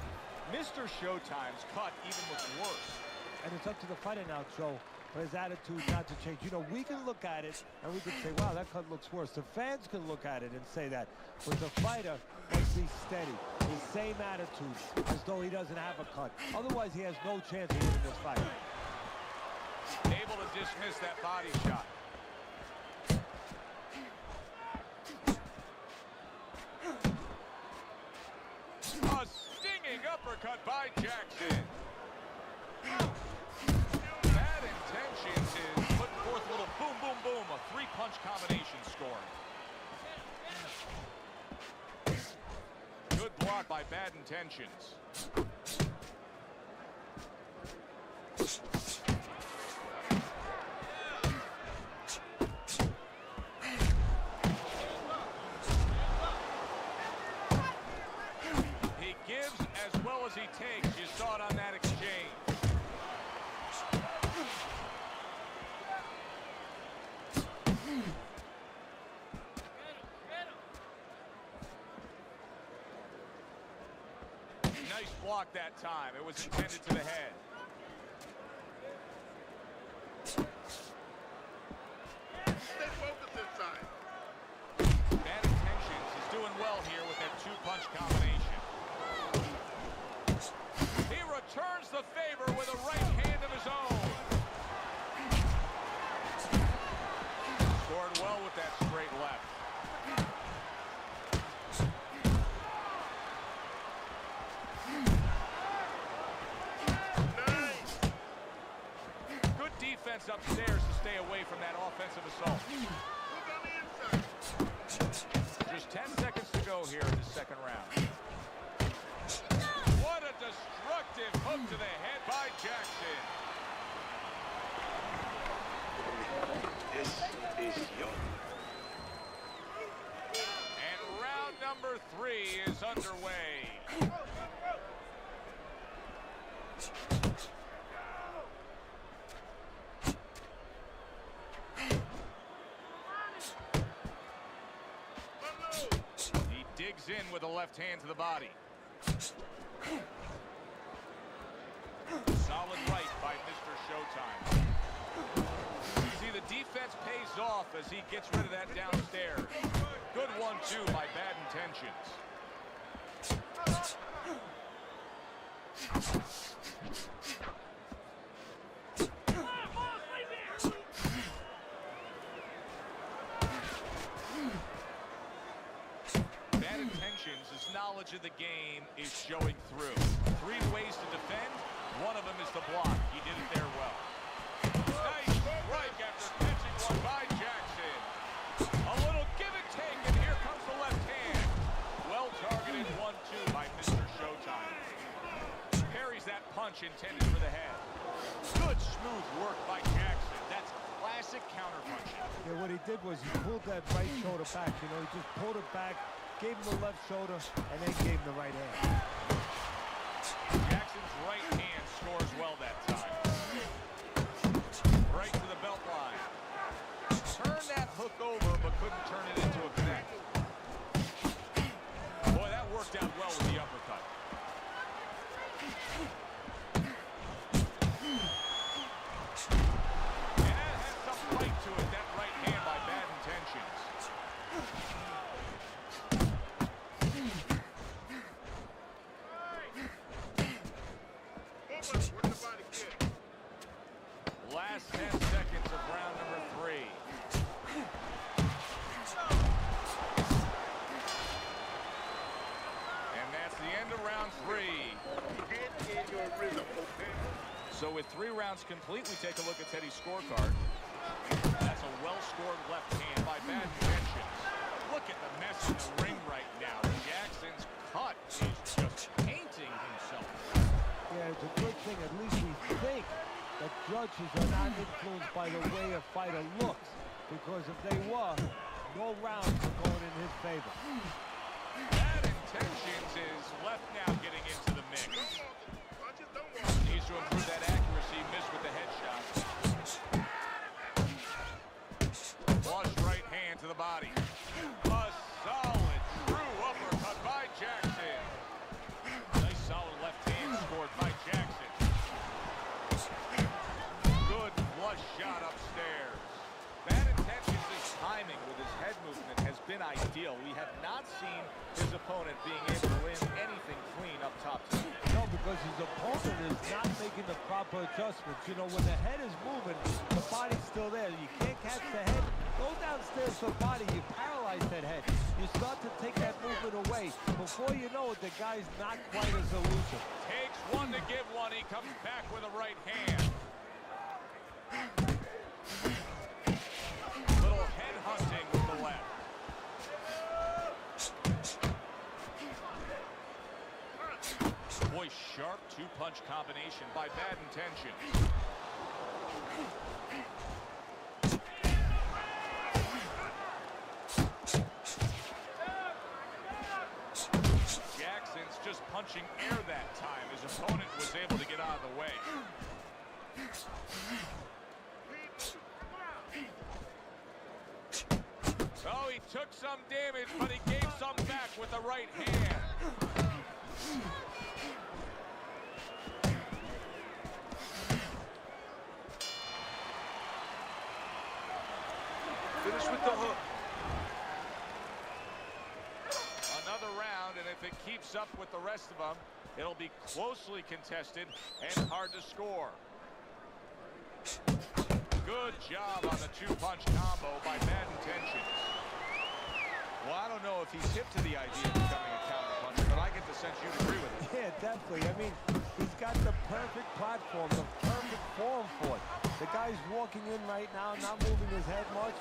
Mr. Showtime's cut even looks worse. And it's up to the fighter now, Joe, for his attitude not to change. You know, we can look at it and we can say, wow, that cut looks worse. The fans can look at it and say that. But the fighter must be steady. His same attitude, as though he doesn't have a cut. Otherwise, he has no chance of winning this fight. Able to dismiss that body shot. A stinging uppercut by Jackson. Bad Intentions is putting forth a little boom, boom, boom. A three-punch combination score. Good block by Bad Intentions. He gives as well as he takes. You saw it on that exchange. Nice block that time. It was intended to the head. Stay focused inside. Bad Intentions is doing well here with that two-punch combination. He returns the favor with a right hand of his own. Scored well with that straight left. Good defense upstairs to stay away from that offensive assault. Just 10 seconds to go here in the second round. What a destructive hook to the head by Jackson. This is yours. And round number 3 is underway. He digs in with a left hand to the body. Solid right by Mr. Showtime. See, the defense pays off as he gets rid of that downstairs. Good 1-2 by Bad Intentions. Bad Intentions, his knowledge of the game is showing through. 3 ways to defend. One of them is to block. He did it there well. Nice strike after catching one by Jackson. A little give and take, and here comes the left hand. Well targeted 1-2 by Mr. Showtime. Parries that punch intended for the head. Good smooth work by Jackson. That's classic counterpunching. Yeah, what he did was he pulled that right shoulder back. You know, he just pulled it back, gave him the left shoulder, and then gave him the right hand. Jackson's right hand scores well that time. Right to the belt line. Turned that hook over, but couldn't turn it into a connect. Boy, that worked out well with the uppercut. And that had some bite to it, that right hand by Bad Intentions. Last 10 seconds of round number 3. And that's the end of round 3. Get in your rhythm, okay? So with 3 rounds complete, we take a look at Teddy's scorecard. That's a well-scored left hand by Bad Intentions. Look at the mess in the ring right now. Jackson's cut is just painting himself. Yeah, it's a good thing. At least we think that judges are not influenced by the way a fighter looks. because if they were, no rounds are going in his favor. Bad Intentions is left now getting into the mix. Needs to improve that accuracy, missed with the headshot. Flush right hand to the body. A solid true uppercut by Jackson. Nice solid left hand scored by Jackson. Good flush shot upstairs. Bad Intentions' timing with his head movement has been ideal. We have not seen his opponent being able to win anything clean up top. No, because his opponent is not making the proper adjustments. You know, when the head is moving, the body's still there. You can't catch the head. Go downstairs to the body. You paralyze that head. You start to take that movement away. Before you know it, the guy's not quite as elusive. Takes one to give one. He comes back with a right hand. Little head hunting with the left. Boy, sharp two-punch combination by Bad Intentions. Jackson's just punching air that time. His opponent was able to get out of the way. Oh, he took some damage, but he gave some back with the right hand. Finish with the hook. Another round, and if it keeps up with the rest of them, it'll be closely contested and hard to score. Good job on the two-punch combo by Bad Intentions. Well, I don't know if he's hip to the idea of becoming a counter-puncher, but I get the sense you'd agree with it. Yeah, definitely. I mean, he's got the perfect platform, the perfect form for it. The guy's walking in right now, not moving his head much.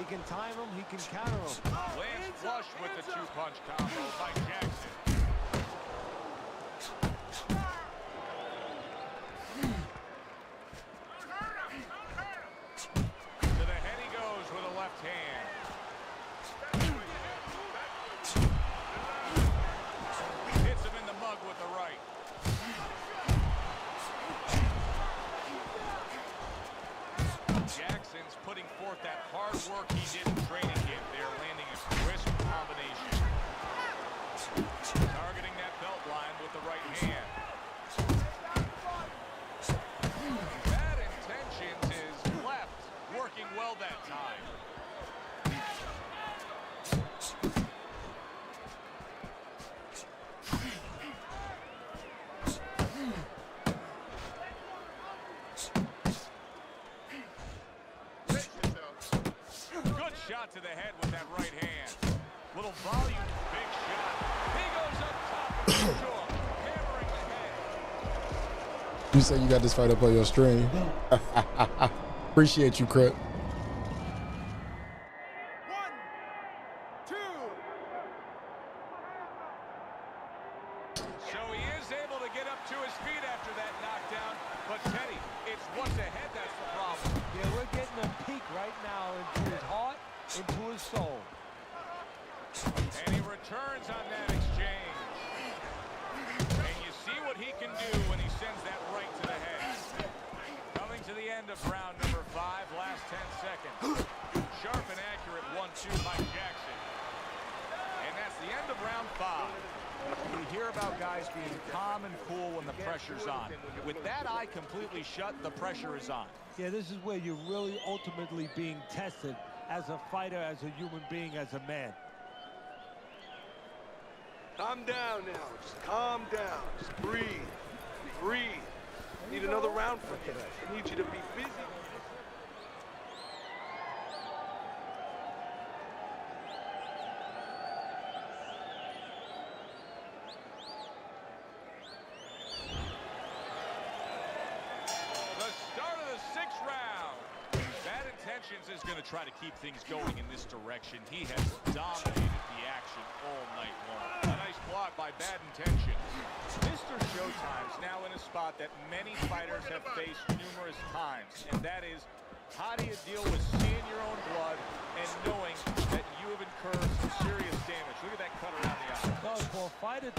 He can time him, he can counter him. Lands flush with the two-punch combo by Jackson. To the head he goes with a left hand. Hits him in the mug with the right. Jackson's putting forth that hard work he did in training camp there, landing a crisp combination. Targeting that belt line with the right hand. Bad Intentions is left, working well that time. Good shot to the head with that right hand. Little volume, big shot. He goes up top of the jaw, hammering the head. You say you got this fight up on your stream. Appreciate you, Crip. So he is able to get up to his feet after that knockdown. But Teddy, it's what's ahead that's the problem. Yeah, we're getting a peek right now into his heart, into his soul. And he returns on that exchange. And you see what he can do when he sends that right to the head. Coming to the end of round number 5, last 10 seconds. Sharp and accurate 1-2 by Jackson. And that's the end of round 5. We hear about guys being calm and cool when the pressure's on. With that eye completely shut, the pressure is on. Yeah, this is where you're really ultimately being tested as a fighter, as a human being, as a man. Calm down now. Just calm down. Just breathe. Breathe. I need another round from you. I need you to be busy. The start of the 6th round. Bad Intentions is going to try to keep things going in this direction. He has dominated the action all night long. A nice block by Bad Intentions. Mr. Showtime's now in a spot that many fighters have faced numerous times, and that is, how do you deal with seeing your own blood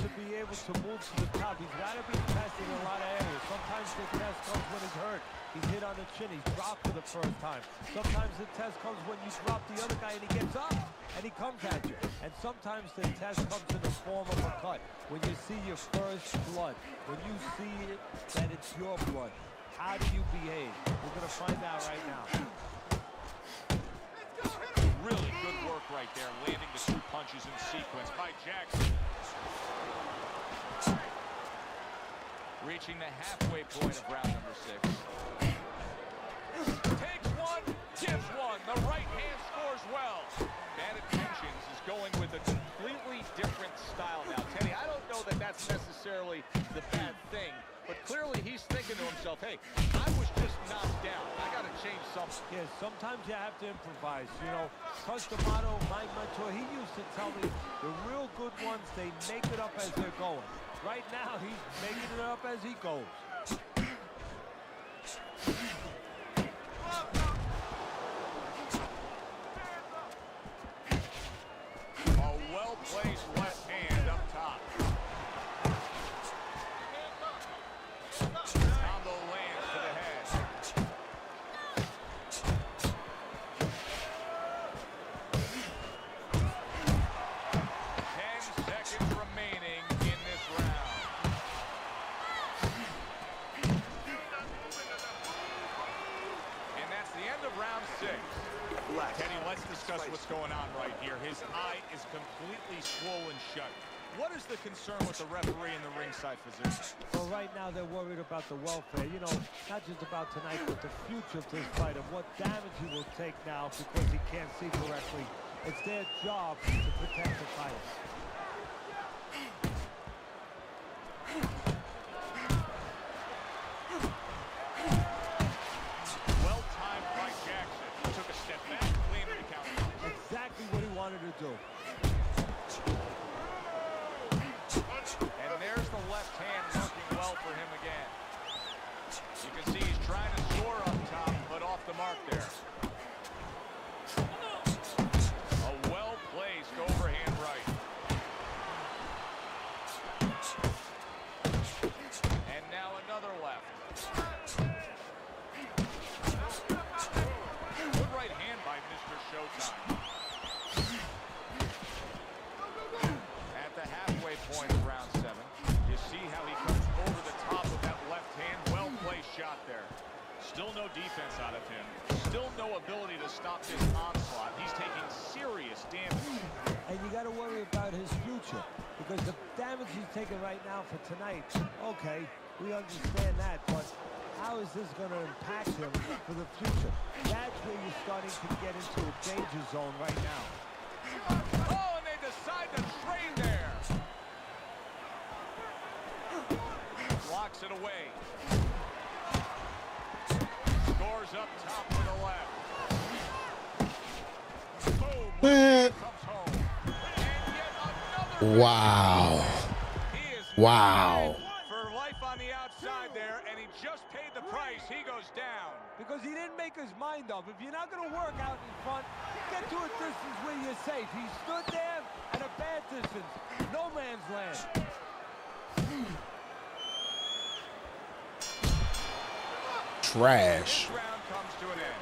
to be able to move to the top, he's got to be tested in a lot of areas. Sometimes the test comes when he's hurt. He's hit on the chin. He's dropped for the first time. Sometimes the test comes when you drop the other guy and he gets up and he comes at you. And sometimes the test comes in the form of a cut. When you see your first blood, when you see it, that it's your blood, how do you behave? We're going to find out right now. Really good work right there, landing the 2 punches in sequence by Jackson. Reaching the halfway point of round number 6. Takes one, gives one. The right hand scores well. Bad Intentions is going with a completely different style now. Teddy, I don't know that that's necessarily the bad thing, but clearly he's thinking to himself, hey, I was just knocked down. I got to change something. Yeah, sometimes you have to improvise. You know, Coach D'Amato, my mentor, he used to tell me the real good ones, they make it up as they're going. Right now, he's making it up as he goes. A well-placed left hand up top. Combo lands to the head. 10 seconds remaining in this round. And that's the end of round 6. Teddy, let's discuss what's going on right here. His eye is completely swollen shut. What is the concern with the referee and the ringside physician? Well, right now they're worried about the welfare. You know, not just about tonight, but the future of this fight and what damage he will take now because he can't see correctly. It's their job to protect the fighter. Well-timed by Jackson. He took a step back, landed the counter. Exactly what he wanted to do. And there's the left hand working well for him again. You can see he's trying to soar up top, but off the mark there. A well-placed overhand right. And now another left. Good right hand by Mr. Showtime. At the halfway point of round 7, you see how he comes over the top of that left hand. Well-placed shot there. Still no defense out of him. Still no ability to stop this onslaught. He's taking serious damage. And you got to worry about his future because the damage he's taking right now for tonight, okay, we understand that, but how is this going to impact him for the future? That's where you're starting to get into a danger zone right now. Oh, and they decide to trade there. Blocks it away. Scores up top with the left. Boom. Man. Comes home. And yet another. Wow. He is Wow. for life on the outside there, and he just paid the price. He goes down. Because he didn't make his mind up. If you're not going to work out in front, get to a distance where you're safe. He stood there at a bad distance. No man's land. Trash. This round comes to an end.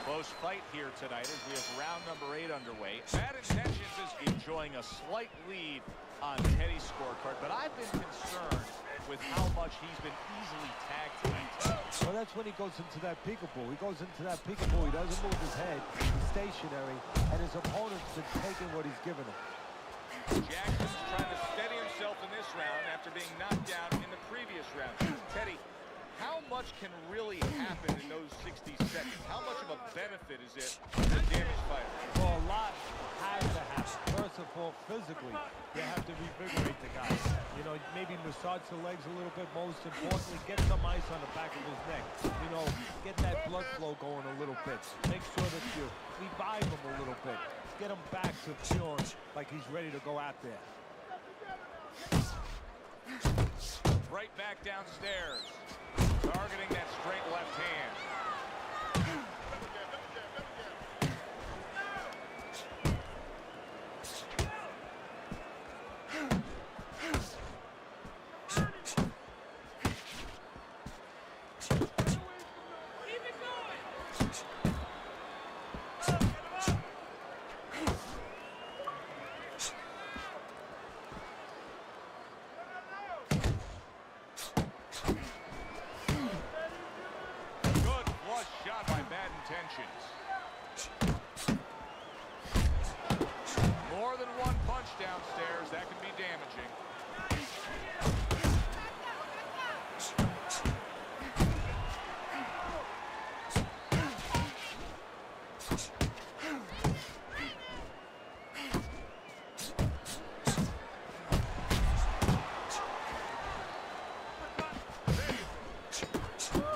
Close fight here tonight as we have round number 8 underway. Bad Intentions is enjoying a slight lead on Teddy's scorecard, but I've been concerned with how much he's been easily tagged tonight. Well, that's when he goes into that peekaboo. He goes into that peekaboo. He doesn't move his head. He's stationary, and his opponent's been taking what he's given him. Jackson's trying to steady himself in this round after being knocked down in the previous round. Teddy, how much can really happen in those 60 seconds? How much of a benefit is it to the damaged fighter? Well, a lot has to happen. First of all, physically, you have to revigorate the guy. You know, maybe massage the legs a little bit. Most importantly, get some ice on the back of his neck. You know, get that blood flow going a little bit. Make sure that you revive him a little bit. Get him back to feeling like he's ready to go out there. Right back downstairs. Targeting that straight left hand. intentions. More than one punch downstairs, that can be damaging.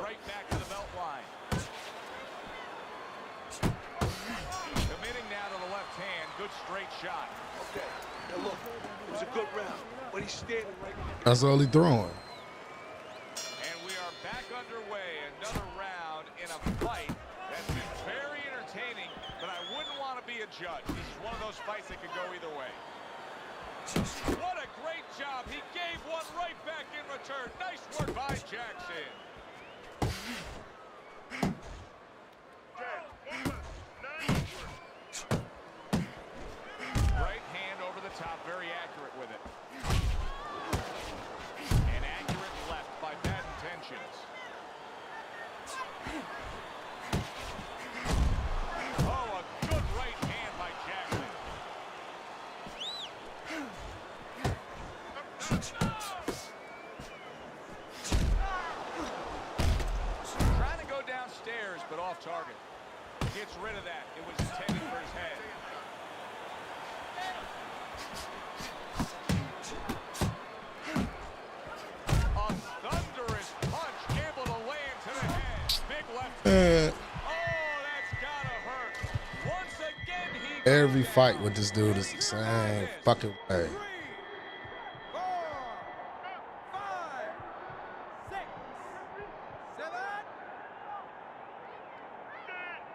Right back to the belt line. Committing now to the left hand. Good straight shot. Okay, now look, it was a good round, but he's standing right now. That's all he throwing. And we are back underway. Another round in a fight that's been very entertaining, but I wouldn't want to be a judge. This is one of those fights that could go either way. What a great job. He gave one right back in return. Nice work by Jackson. Right hand over the top, very accurate with it. And accurate left by bad intentions. Oh, a good right hand by Jackson. Trying to go downstairs, but off target. Gets rid of that. It was intended for his head. A thunderous punch able to land to the head. Big left. Oh, that's gotta hurt. Once again, he Every fight with this dude is the same fucking way.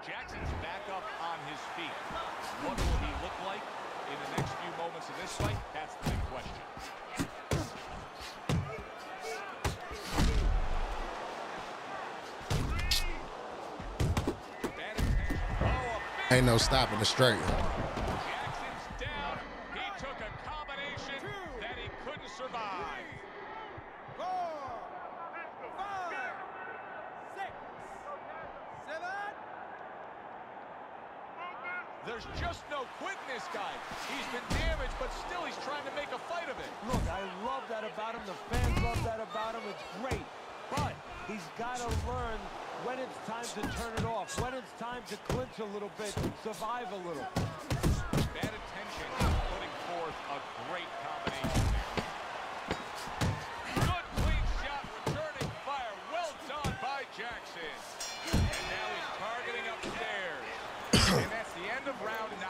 Jackson's back up on his feet. What will he look like in the next few moments of this fight? That's the big question. Ain't no stopping the straight. Jackson's down. He took a combination that he couldn't survive. 4, 5, 6, 7. There's just no quit in this guy. He's been damaged, but still he's trying to make a fight of it. Look, I love that about him. The fans love that about him. It's great. But he's got to learn when it's time to turn it off, when it's time to clinch a little bit, survive a little. Bad intention, putting forth a great combination. Good clean shot, returning fire. Well done by Jackson. And now he's targeting upstairs. And that's the end of round 9.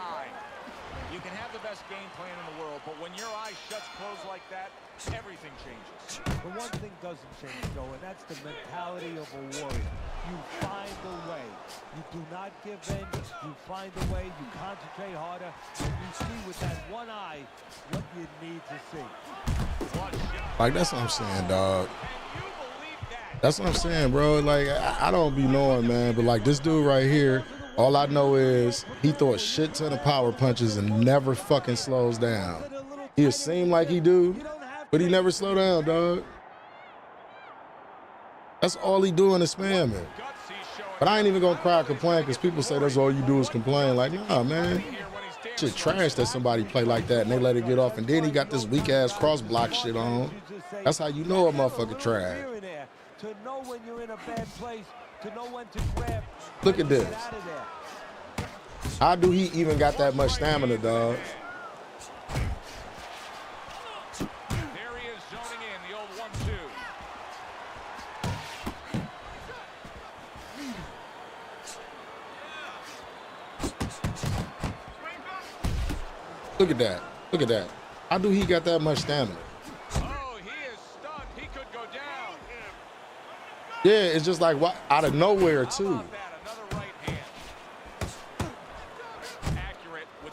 You can have the best game plan in the world, but when your eyes shuts closed like that, everything changes. The one thing doesn't change, though, and that's the mentality of a warrior. You find a way. You do not give in. You find a way. You concentrate harder. And you see with that one eye what you need to see. Like, that's what I'm saying, dog. That's what I'm saying, bro. Like, I don't be knowing, man, but like this dude right here, all I know is he throw a shit ton of power punches and never fucking slows down. He'll seem like he do, but he never slow down, dog. That's all he doing is spamming. But I ain't even gonna cry or complain because people say that's all you do is complain. Like, nah, man. Shit trash that somebody play like that and they let it get off. And then he got this weak ass cross block shit on. That's how you know a motherfucker trash. To know when you're in a bad place, to know when to grab. Look at this. How do he even got that much stamina, dog? There he is zoning in, the old 1-2. Look at that. Look at that. How do he got that much stamina? Oh, he is stunned. He could go down. Yeah, it's just like what, out of nowhere, too.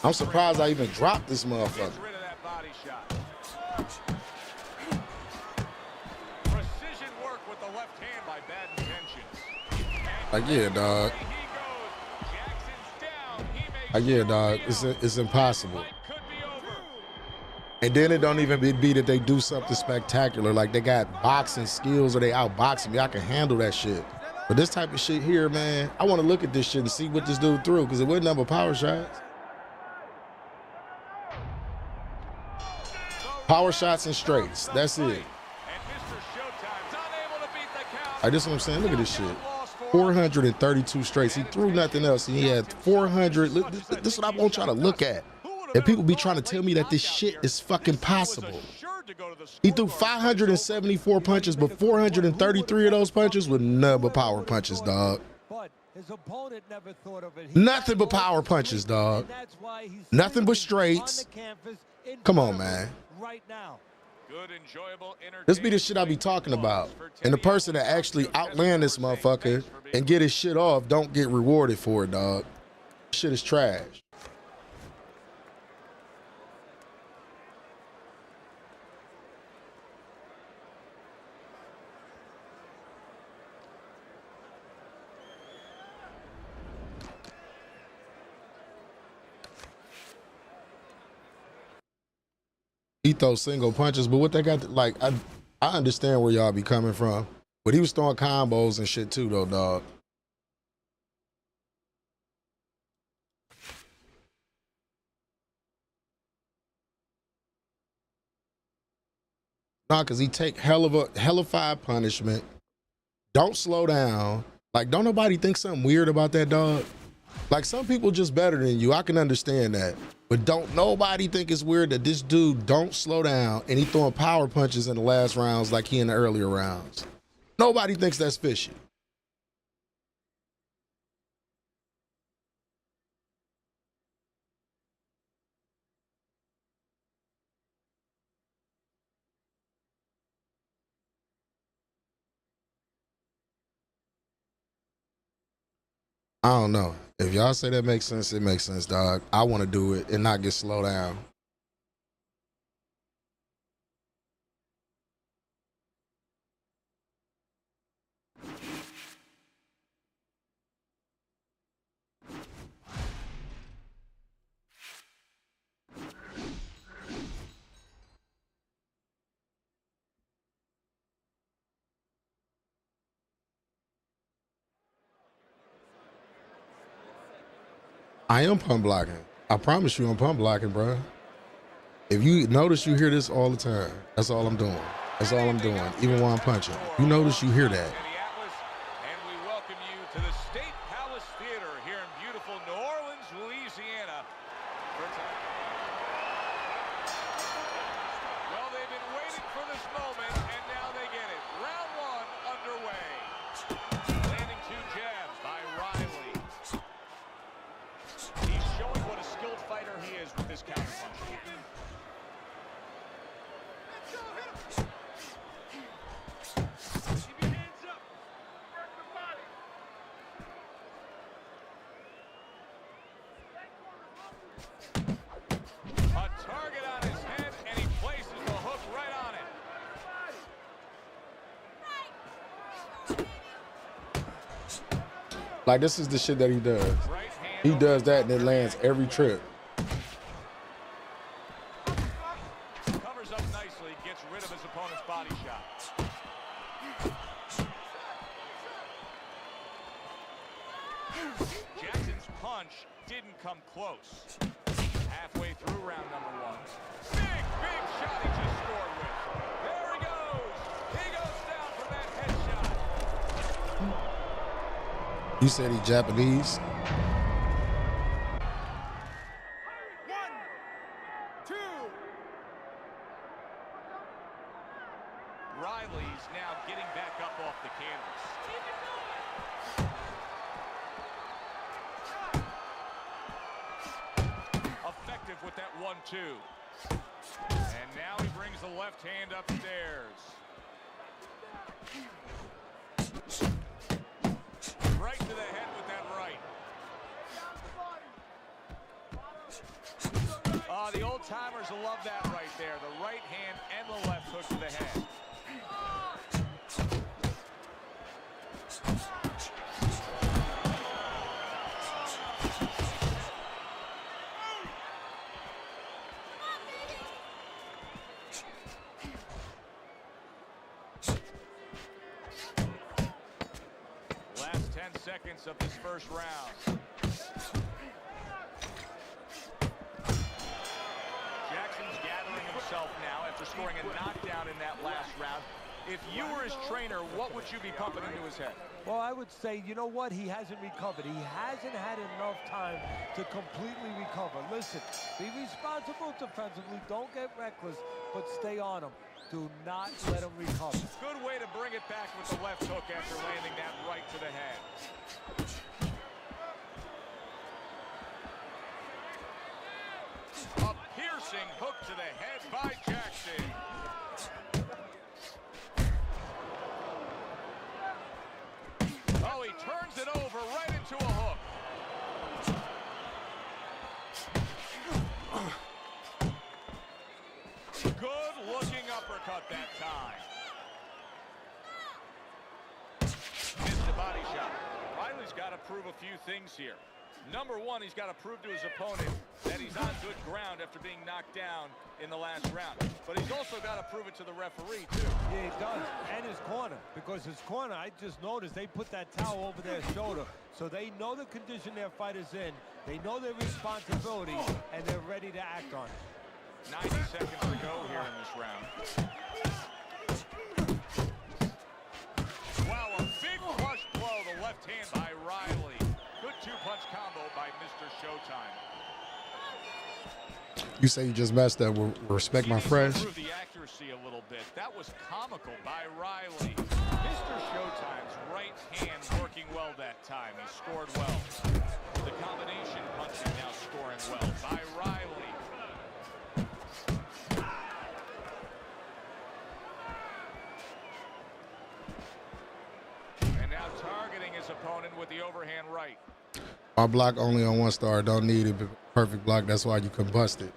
I'm surprised I even dropped this motherfucker. Precision work with the left hand by bad intentions. Like, yeah, dog. Like, yeah, dog. It's impossible. And then it don't even be that they do something spectacular. Like they got boxing skills or they outboxing me. I can handle that shit. But this type of shit here, man, I want to look at this shit and see what this dude threw, because it wasn't number power shots. Power shots and straights. That's it. Like, this is what I'm saying. Look at this shit. 432 straights. He threw nothing else. And he had 400. This is what I want y'all to look at. And people be trying to tell me that this shit is fucking possible. He threw 574 punches, but 433 of those punches were none but power punches, dog. Nothing but power punches, dog. Nothing but straights. Come on, man. Good, enjoyable, this be the shit I be talking about. And the person that actually outland this motherfucker and get his shit off don't get rewarded for it, dog. Shit is trash. He throws single punches, but what they got, like, I understand where y'all be coming from. But he was throwing combos and shit too, though, dog. Nah, cause he take hellified punishment. Don't slow down. Like, don't nobody think something weird about that, dog? Like, some people just better than you. I can understand that. But don't nobody think it's weird that this dude don't slow down and he throwing power punches in the last rounds like he in the earlier rounds. Nobody thinks that's fishy. I don't know. If y'all say that makes sense, it makes sense, dog. I want to do it and not get slowed down. I am pump blocking. I promise you I'm pump blocking, bro. If you notice, you hear this all the time. That's all I'm doing. That's all I'm doing, even while I'm punching. You notice, you hear that. And we welcome you to the State Palace Theater here in beautiful New Orleans, Louisiana. Well, they've been waiting for this moment, and now they get it. Round one underway. Landing two jabs by Riley. He's showing what a skilled fighter he is with this counterpunch. Like, this is the shit that he does. He does that and it lands every trip. Covers up nicely, gets rid of his opponent's body shot. Jackson's punch didn't come close. Halfway through round number one. Big shot he just scored with. There he goes. He goes down for that headshot. You said he's Japanese? Riley's now getting back up off the canvas. Effective with that 1-2. And now he brings the left hand upstairs. Right to the head with that right. The old timers will love that right there. The right hand and the left hook to the head. seconds of this first round. Jackson's gathering himself now after scoring a knockdown in that last round. If you were his trainer, what would you be pumping into his head? Well, I would say, you know what? He hasn't recovered. He hasn't had enough time to completely recover. Listen, be responsible defensively. Don't get reckless, but stay on him. Do not let him recover. Good way to bring it back with the left hook after landing that right to the head. A piercing hook to the head by Jackson. Oh, he turns it over right into a hook. Good-looking uppercut that time. Missed the body shot. Riley's got to prove a few things here. Number one, he's got to prove to his opponent that he's on good ground after being knocked down in the last round. But he's also got to prove it to the referee, too. Yeah, he does. And his corner. Because his corner, I just noticed, they put that towel over their shoulder. So they know the condition their fighter's in. They know their responsibility, and they're ready to act on it. 90 seconds to go here in this round. Wow, a big flush blow, the left hand by Riley. Good two-punch combo by Mr. Showtime. You say you just messed up. Respect my Fresh. Improve the accuracy a little bit. That was comical by Riley. Mr. Showtime's right hand working well that time. He scored well. The combination punching now scoring well by Riley. And now targeting his opponent with the overhand right. My block only on 1 star. Don't need a perfect block. That's why you combust it.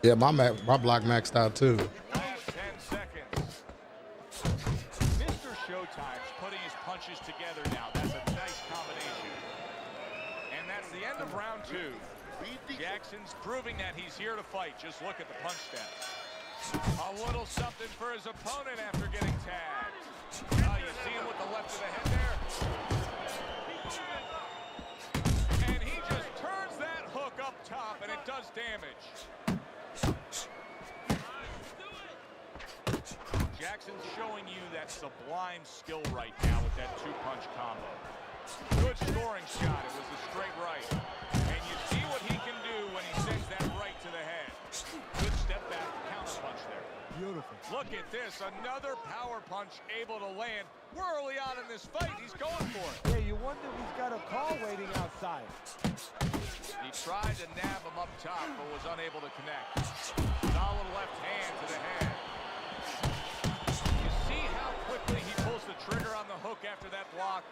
Yeah, my block maxed out too. Last 10 seconds. Mr. Showtime's putting his punches together now. That's a nice combination. And that's the end of round 2. Jackson's proving that he's here to fight. Just look at the punch stats. A little something for his opponent after getting tagged. You see him with the left of the head there. And he just turns that hook up top, and it does damage. Jackson's showing you that sublime skill right now with that two-punch combo. Good scoring shot. It was a straight right. And you see what he can do when he sends that right to the head. Good step back counter punch there. Beautiful. Look at this. Another power punch able to land. We're early on in this fight. He's going for it. Yeah, you wonder if he's got a call waiting outside. He tried to nab him up top, but was unable to connect. Solid left hand to the head. You see how quickly he pulls the trigger on the hook after that block?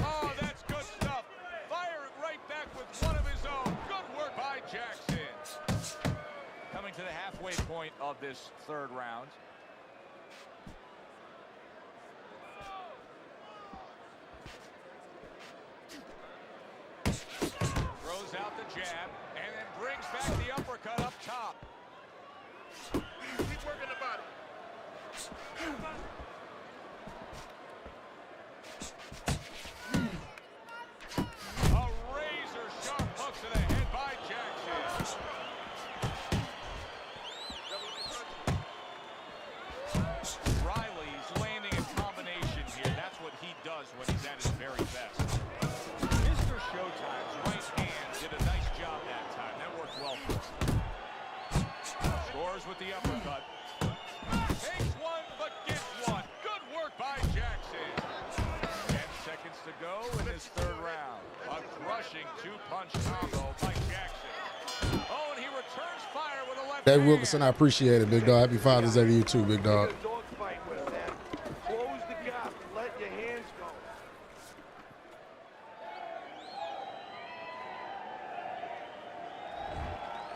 Oh, that's good stuff. Fire it right back with one of his own. Good work by Jackson. Coming to the halfway point of this third round. Throws out the jab and then brings back the uppercut up top. Keep working the body. A razor sharp hook to the head by Jackson. Riley's landing a combination here. That's what he does when he's at his very best. Mr. Showtime's right hand did a nice job that time. That worked well for him. Scores with the uppercut. Takes one, but gets one. Good work by Jackson. 10 seconds to go in this third round. A crushing two-punch combo by Jackson. Oh, and he returns fire with a left Dave hand. Wilkerson, I appreciate it, big dog. Happy Father's Day to you too, big dog. Dog fight with that. Close the gap. Let your hands go.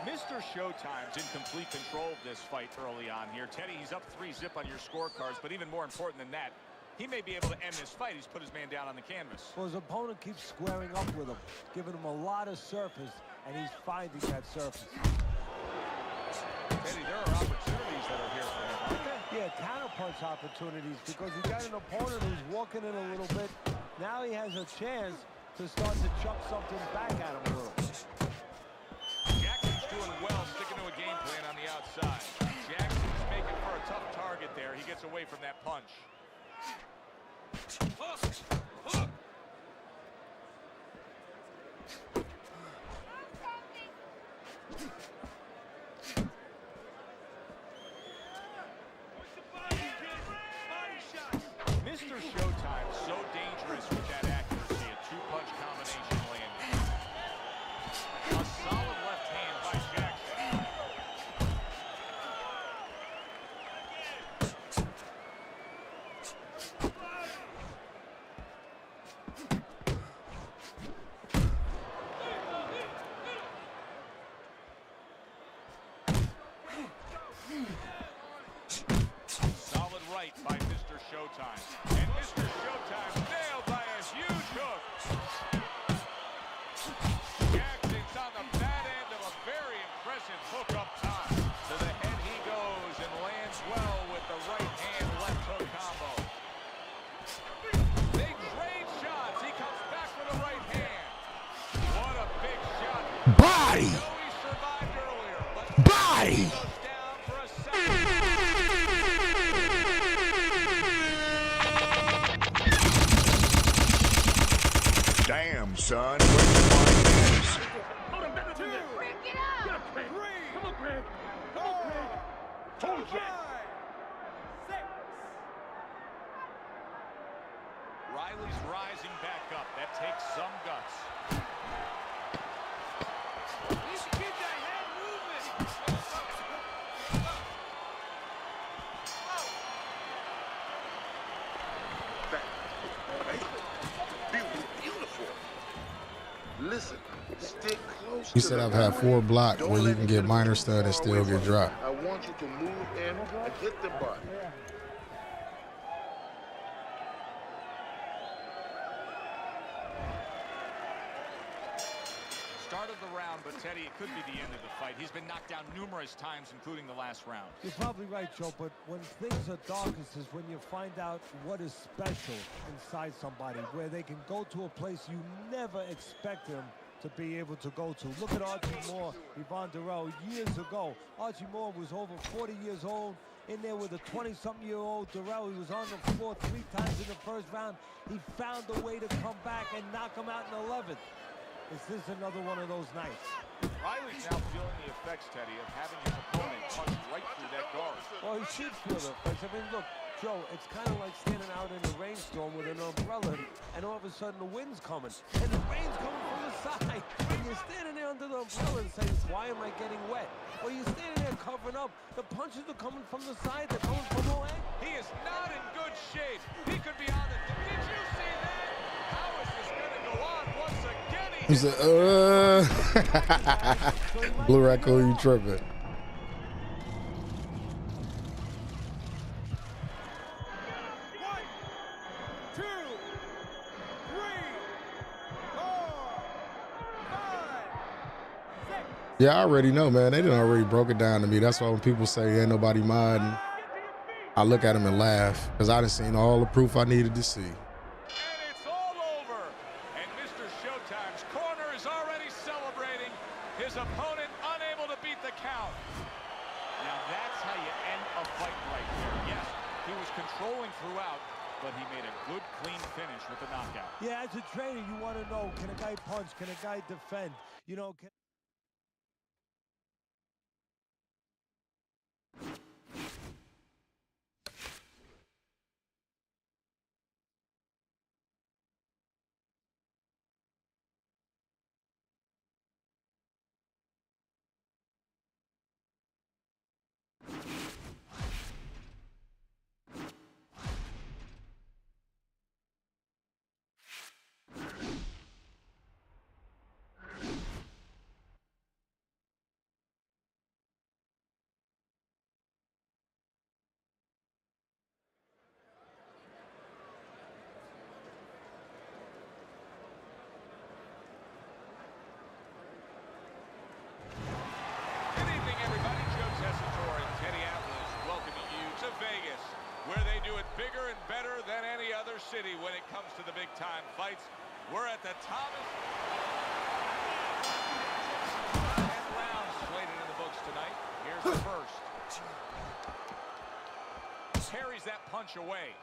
Mr. Showtime's in complete control of this fight early on here. Teddy, he's up 3-zip on your scorecards, but even more important than that, he may be able to end this fight. He's put his man down on the canvas. Well, his opponent keeps squaring up with him, giving him a lot of surface, and he's finding that surface. Teddy, there are opportunities that counterpunch opportunities because he got an opponent who's walking in a little bit. Now he has a chance to start to chuck something back at him a little. Jackson's doing well, sticking to a game plan on the outside. Jackson's making for a tough target there. He gets away from that punch. Mr. Showtime, so dangerous with that accuracy. A two-punch combination landing. A solid left hand by Jackson. Solid right by Mr. Showtime. And Mr. Showtime nailed by a huge hook. Jackson's on the bad end of a very impressive hook up top. To the head he goes and lands well with the right hand left hook combo. They trade shots. He comes back with a right hand. What a big shot. Body! I know he survived earlier, but Body! goes down for a second. Damn, son. Where'd you find this? Riley's rising back up. That takes some guts. Beautiful. Listen, stick close He to said the I've had line. 4 block Don't where you let can him get a minor too stud and far still away get from you. dropped. I want you to move in and hit the body. Start of the round, but Teddy, it could be the end of the fight. He's been knocked down numerous times, including the last round. You're probably right, Joe, but when things are darkest is when you find out what is special inside somebody, where they can go to a place you never expect them to be able to go to. Look at Archie Moore, Yvonne Durrell, years ago. Archie Moore was over 40 years old, in there with a 20-something-year-old Durrell. He was on the floor 3 times in the first round. He found a way to come back and knock him out in the 11th. Is this another one of those nights? Riley's now feeling the effects, Teddy, of having his opponent punch right through that guard. Well, he should feel the effects. I mean, look, Joe, it's kind of like standing out in a rainstorm with an umbrella, and all of a sudden the wind's coming, and the rain's coming from the side, and you're standing there under the umbrella and saying, why am I getting wet? Well, you're standing there covering up. The punches are coming from the side. They're coming from the leg. He is not in good shape. He could be on it. Did you see that? How is this going to go on once again? He said, Blue Raccoon, you tripping. Yeah, I already know, man. They done already broke it down to me. That's why when people say ain't nobody modding, I look at them and laugh because I done seen all the proof I needed to see. And it's all over. And Mr. Showtime's corner is already celebrating. His opponent unable to beat the count. Now that's how you end a fight right there. Yes, he was controlling throughout, but he made a good, clean finish with the knockout. Yeah, as a trainer, you want to know, can a guy punch? Can a guy defend? You know, can Vegas, where they do it bigger and better than any other city when it comes to the big-time fights. We're at the Thomas. 10 rounds slated in the books tonight. Here's the first. Carries that punch away.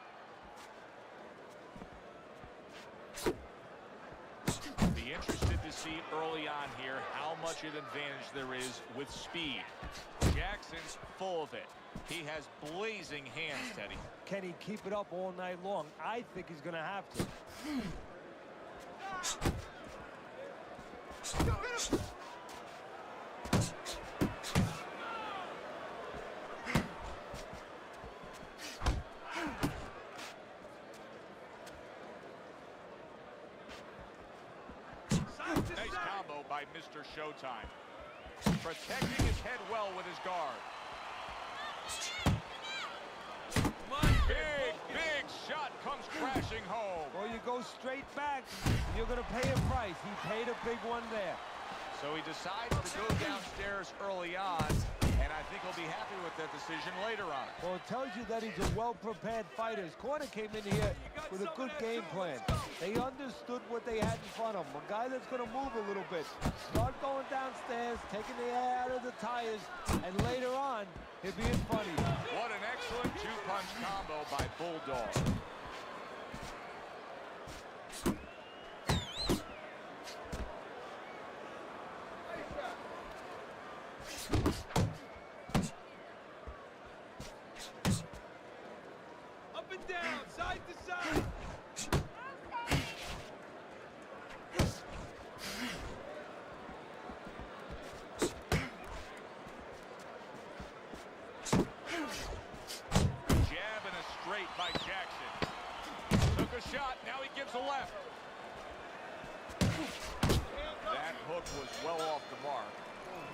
Be interested to see early on here how much of an advantage there is with speed. Jackson's full of it. He has blazing hands, Teddy. Can he keep it up all night long? I think he's going to have to. Nice combo by Mr. Showtime. Protecting his head well with his guard. Big shot comes crashing home. Well, you go straight back, you're going to pay a price. He paid a big one there. So he decides to go downstairs early on, and I think he'll be happy with that decision later on. Well, it tells you that he's a well-prepared fighter. His corner came in here with a good game plan. They understood what they had in front of him. A guy that's going to move a little bit. Start going downstairs, taking the air out of the tires, and later on, he'll be in front of you. What an excellent two-punch combo by Bulldog. Up and down, side to side. Jab and a straight by Jackson. Took a shot, now he gives a left. That hook was well off the mark.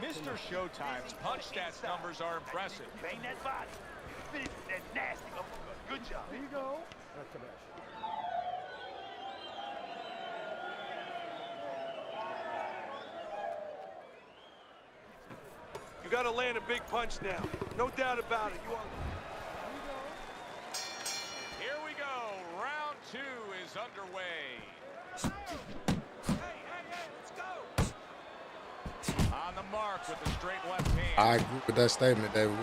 Mr. Showtime's punch stats numbers are impressive. Bang that body. Finish with that nasty uppercut. Good job. There you go. That's the best. You got to land a big punch now. No doubt about it. You are. Here we go. Round 2 is underway. Hey, let's go. On the mark with the straight left hand. I agree with that statement, David.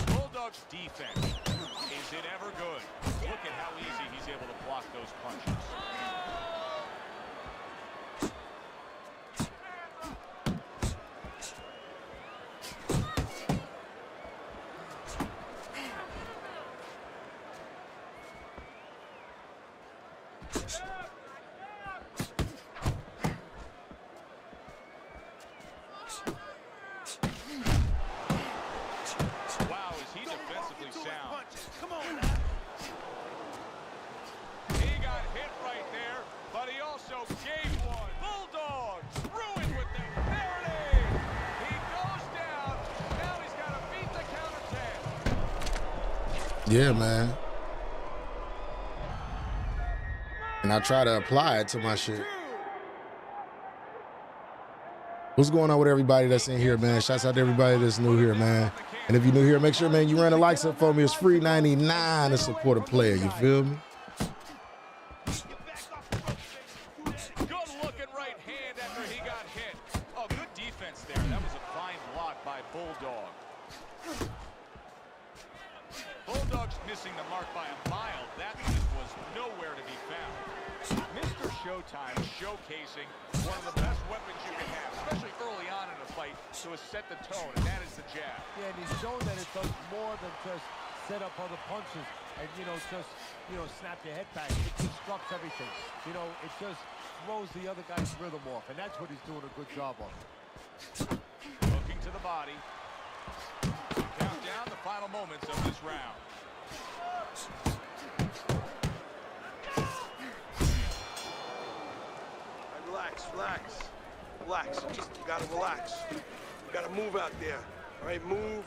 Bulldog's defense. Is it ever good? Look at how easy he's able to block those punches. Wow, is he defensively sound? Come on now. He got hit right there, but he also gave one. Bulldogs ruined with them. There it is. He goes down. Now he's got to beat the counterattack. Yeah, man. And I try to apply it to my shit. What's going on with everybody that's in here, man? Shouts out to everybody that's new here, man. And if you're new here, make sure, man, you run the likes up for me. It's free 99 to support a player. You feel me? Good looking right hand after he got hit. Oh, good defense there. That was a fine block by Bulldog. Bulldog's missing the mark by a mile. That just was nowhere to be found. Mr. Showtime showcasing one of the best weapons you can have, especially early on in a fight, to set the tone, and that is the jab. Yeah, and he's shown that it does more than just set up other punches and, snap your head back. It disrupts everything. It just throws the other guy's rhythm off, and that's what he's doing a good job on. Looking to the body. Count down the final moments of this round. Relax. Just you gotta relax. You gotta move out there. All right, move.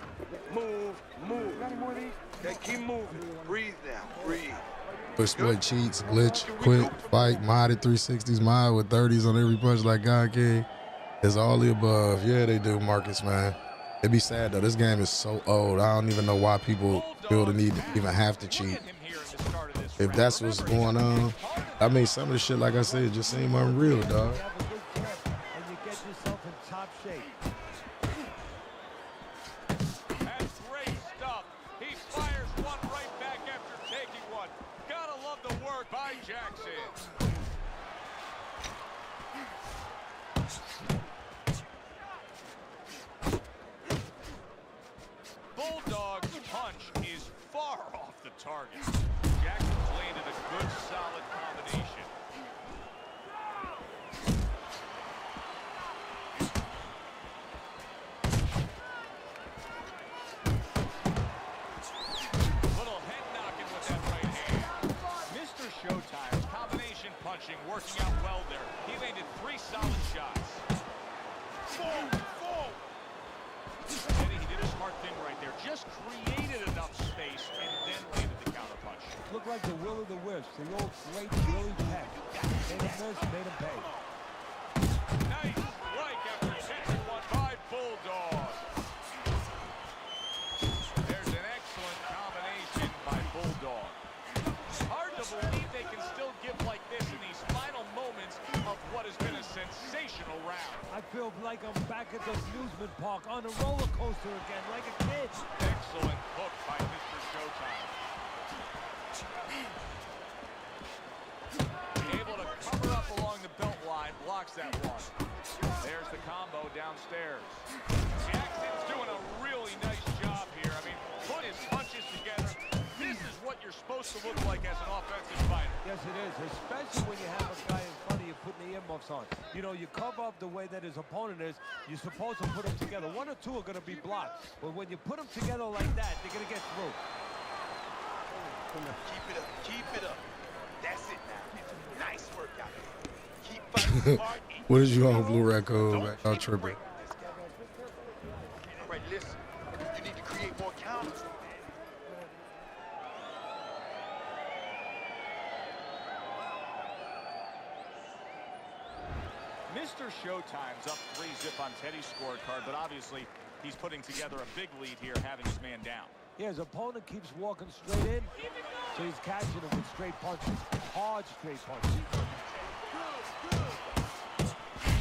Got any more of these? Okay, keep moving. Breathe now. Breathe. Push split, cheats, glitch, quit, fight, modded 360s, mod with 30s on every punch like God King. It's all the above. Yeah, they do, Marcus, man. It'd be sad, though. This game is so old. I don't even know why people feel the need to even have to cheat. If that's what's going on, I mean, some of the shit, like I said, just seem unreal, dog. And you get yourself in top shape. That's great stuff. He fires one right back after taking one. Gotta love the work by Jackson. Bulldog's punch is far off the target. Jackson's landed a good, solid combination. Little head knocking with that right hand. Mr. Showtime's combination punching working out well there. He landed 3 solid shots. Eddie, he did a smart thing right there. Just created enough space and then landed the counter punch. Looked like the will of the wisps. The old great Billy Peck. Made him miss, made him pay. Nice strike after taking one by Bulldog. There's an excellent combination by Bulldog. Hard to believe they can still give like this in these final moments of what has been a sensational round. I feel like I'm back at the amusement park on a roller coaster again, like a kid. Excellent hook by Mr. Showtime. Able to cover up along the belt line, blocks that one. There's the combo downstairs. Jackson's doing a really nice job here. I mean, put his punches together. This is what you're supposed to look like as an offensive fighter. Yes, it is, especially when you have a guy in front of you putting the earmuffs on. You know, you cover up the way that his opponent is. You're supposed to put them together. 1 or 2 are going to be blocked. But when you put them together like that, they're going to get through. Keep it up. Keep it up. That's it now. Nice work out there. Keep fighting hard. What is you on, Blue Raccoon, man? I'm tripping. All right, listen. You need to create more counters. Mr. Showtime's up 3-zip on Teddy's scorecard, but obviously he's putting together a big lead here, having his man down. Yeah, his opponent keeps walking straight in, so he's catching him with straight punches. Hard straight punches.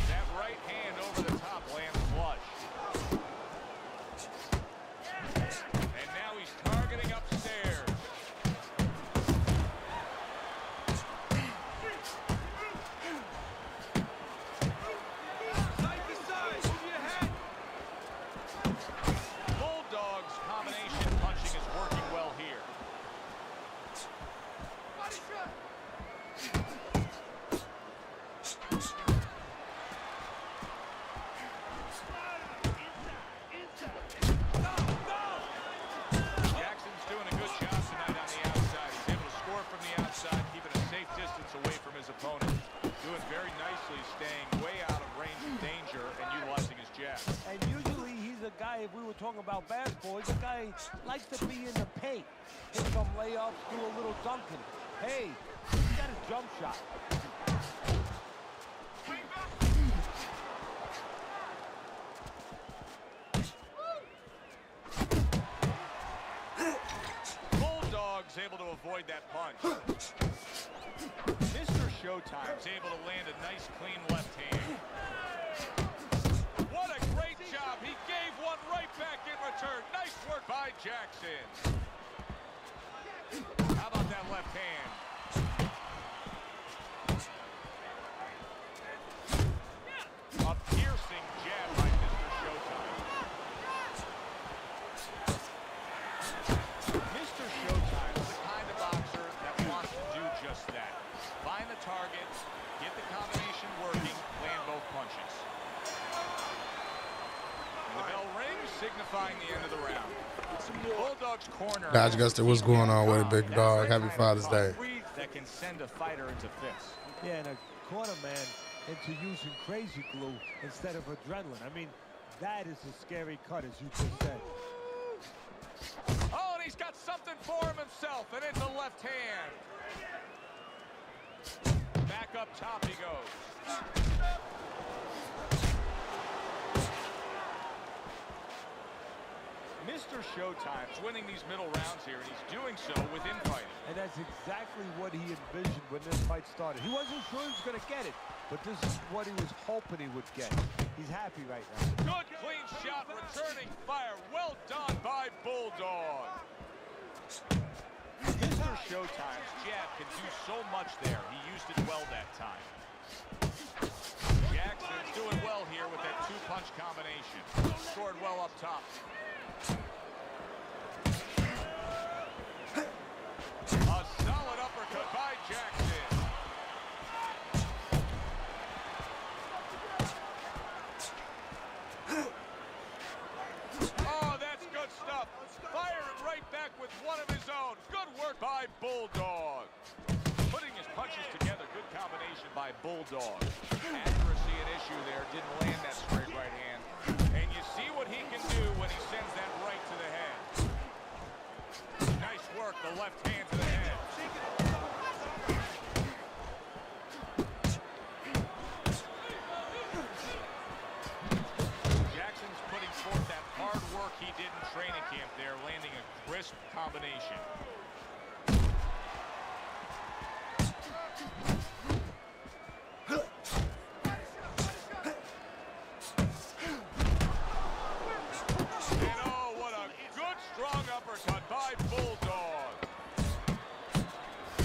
That right hand over the top lands flush. And now he's targeting upstairs. Bulldog's combination punching is working well here. Jackson's doing a good job tonight on the outside. He's able to score from the outside, keeping a safe distance away from his opponent. Doing very nicely, staying way out of range of danger and utilizing his jab. And usually he's a guy, if we were talking about basketball, he's a guy who likes to be in the paint. Hit some layups, do a little dunking. Hey, he's got a jump shot. Bulldog's able to avoid that punch. Mr. Showtime's able to land a nice, clean left hand. What a great job. He gave one right back in return. Nice work by Jackson. How about that left hand? A piercing jab by Mr. Showtime. Mr. Showtime is the kind of boxer that wants to do just that. Find the target, get the combination working, land both punches. The bell rings, signifying the end of the round. Bulldog's corner. Dodge Guster, what's going on with it, big dog? Happy Father's Day. That can send a fighter into fits. Yeah, and a corner man into using crazy glue instead of adrenaline. I mean, that is a scary cut, as you just said. Oh, and he's got something for himself, and it's a left hand. Back up top he goes. Mr. Showtime's winning these middle rounds here, and he's doing so with infighting. And that's exactly what he envisioned when this fight started. He wasn't sure he was going to get it, but this is what he was hoping he would get. He's happy right now. Good, clean shot, returning fire. Well done by Bulldog. Mr. Showtime's jab can do so much there. He used it well that time. Jackson's doing well here with that two-punch combination. Scored well up top. A solid uppercut by Jackson. Oh, that's good stuff. Firing right back with one of his own. Good work by Bulldog. Putting his punches together. Good combination by Bulldog. Accuracy an issue there. Didn't land that straight right hand. And you see what he can do when he sends that right to the head. Nice work, the left hand to the head. Jackson's putting forth that hard work he did in training camp there, landing a crisp combination. Strong uppercut by Bulldog.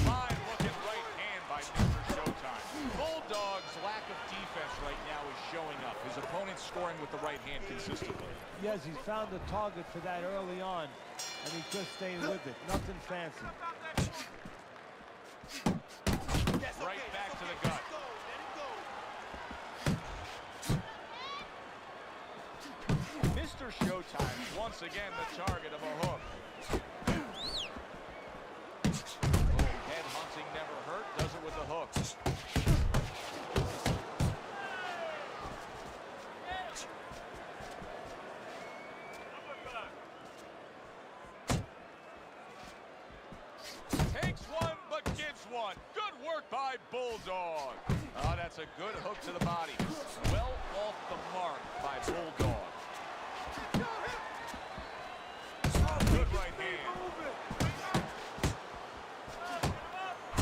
Fine looking right hand by Mr. Showtime. Bulldog's lack of defense right now is showing up. His opponent's scoring with the right hand consistently. Yes, he's found the target for that early on, and he's just staying with it. Nothing fancy. Right back to the gut. Mr. Showtime, once again, the target of a hook. Head hunting never hurt, does it with the hook. Takes one, but gives one. Good work by Bulldog. Oh, that's a good hook to the body. Well off the mark by Bulldog. Good right hand.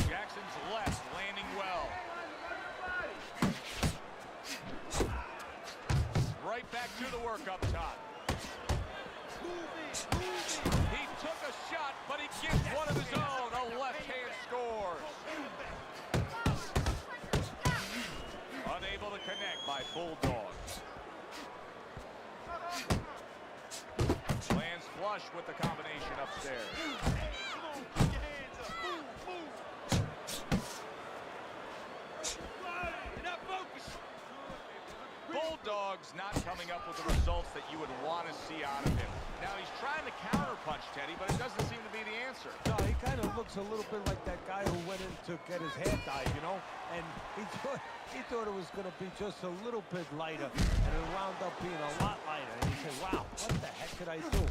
Jackson's left landing well. Right back to the work up top. He took a shot, but he gets one of his own. A left hand scores. Unable to connect by Bulldog. Lands flush with the combination upstairs. Bulldog's not coming up with the results that you would want to see out of him. Now he's trying to counterpunch Teddy, but it doesn't seem to be the answer. No, he kind of looks a little bit like that guy who went in to get his hair dyed, you know? And he thought it was going to be just a little bit lighter, and it wound up being a lot lighter. And he said, wow, what the heck could I do?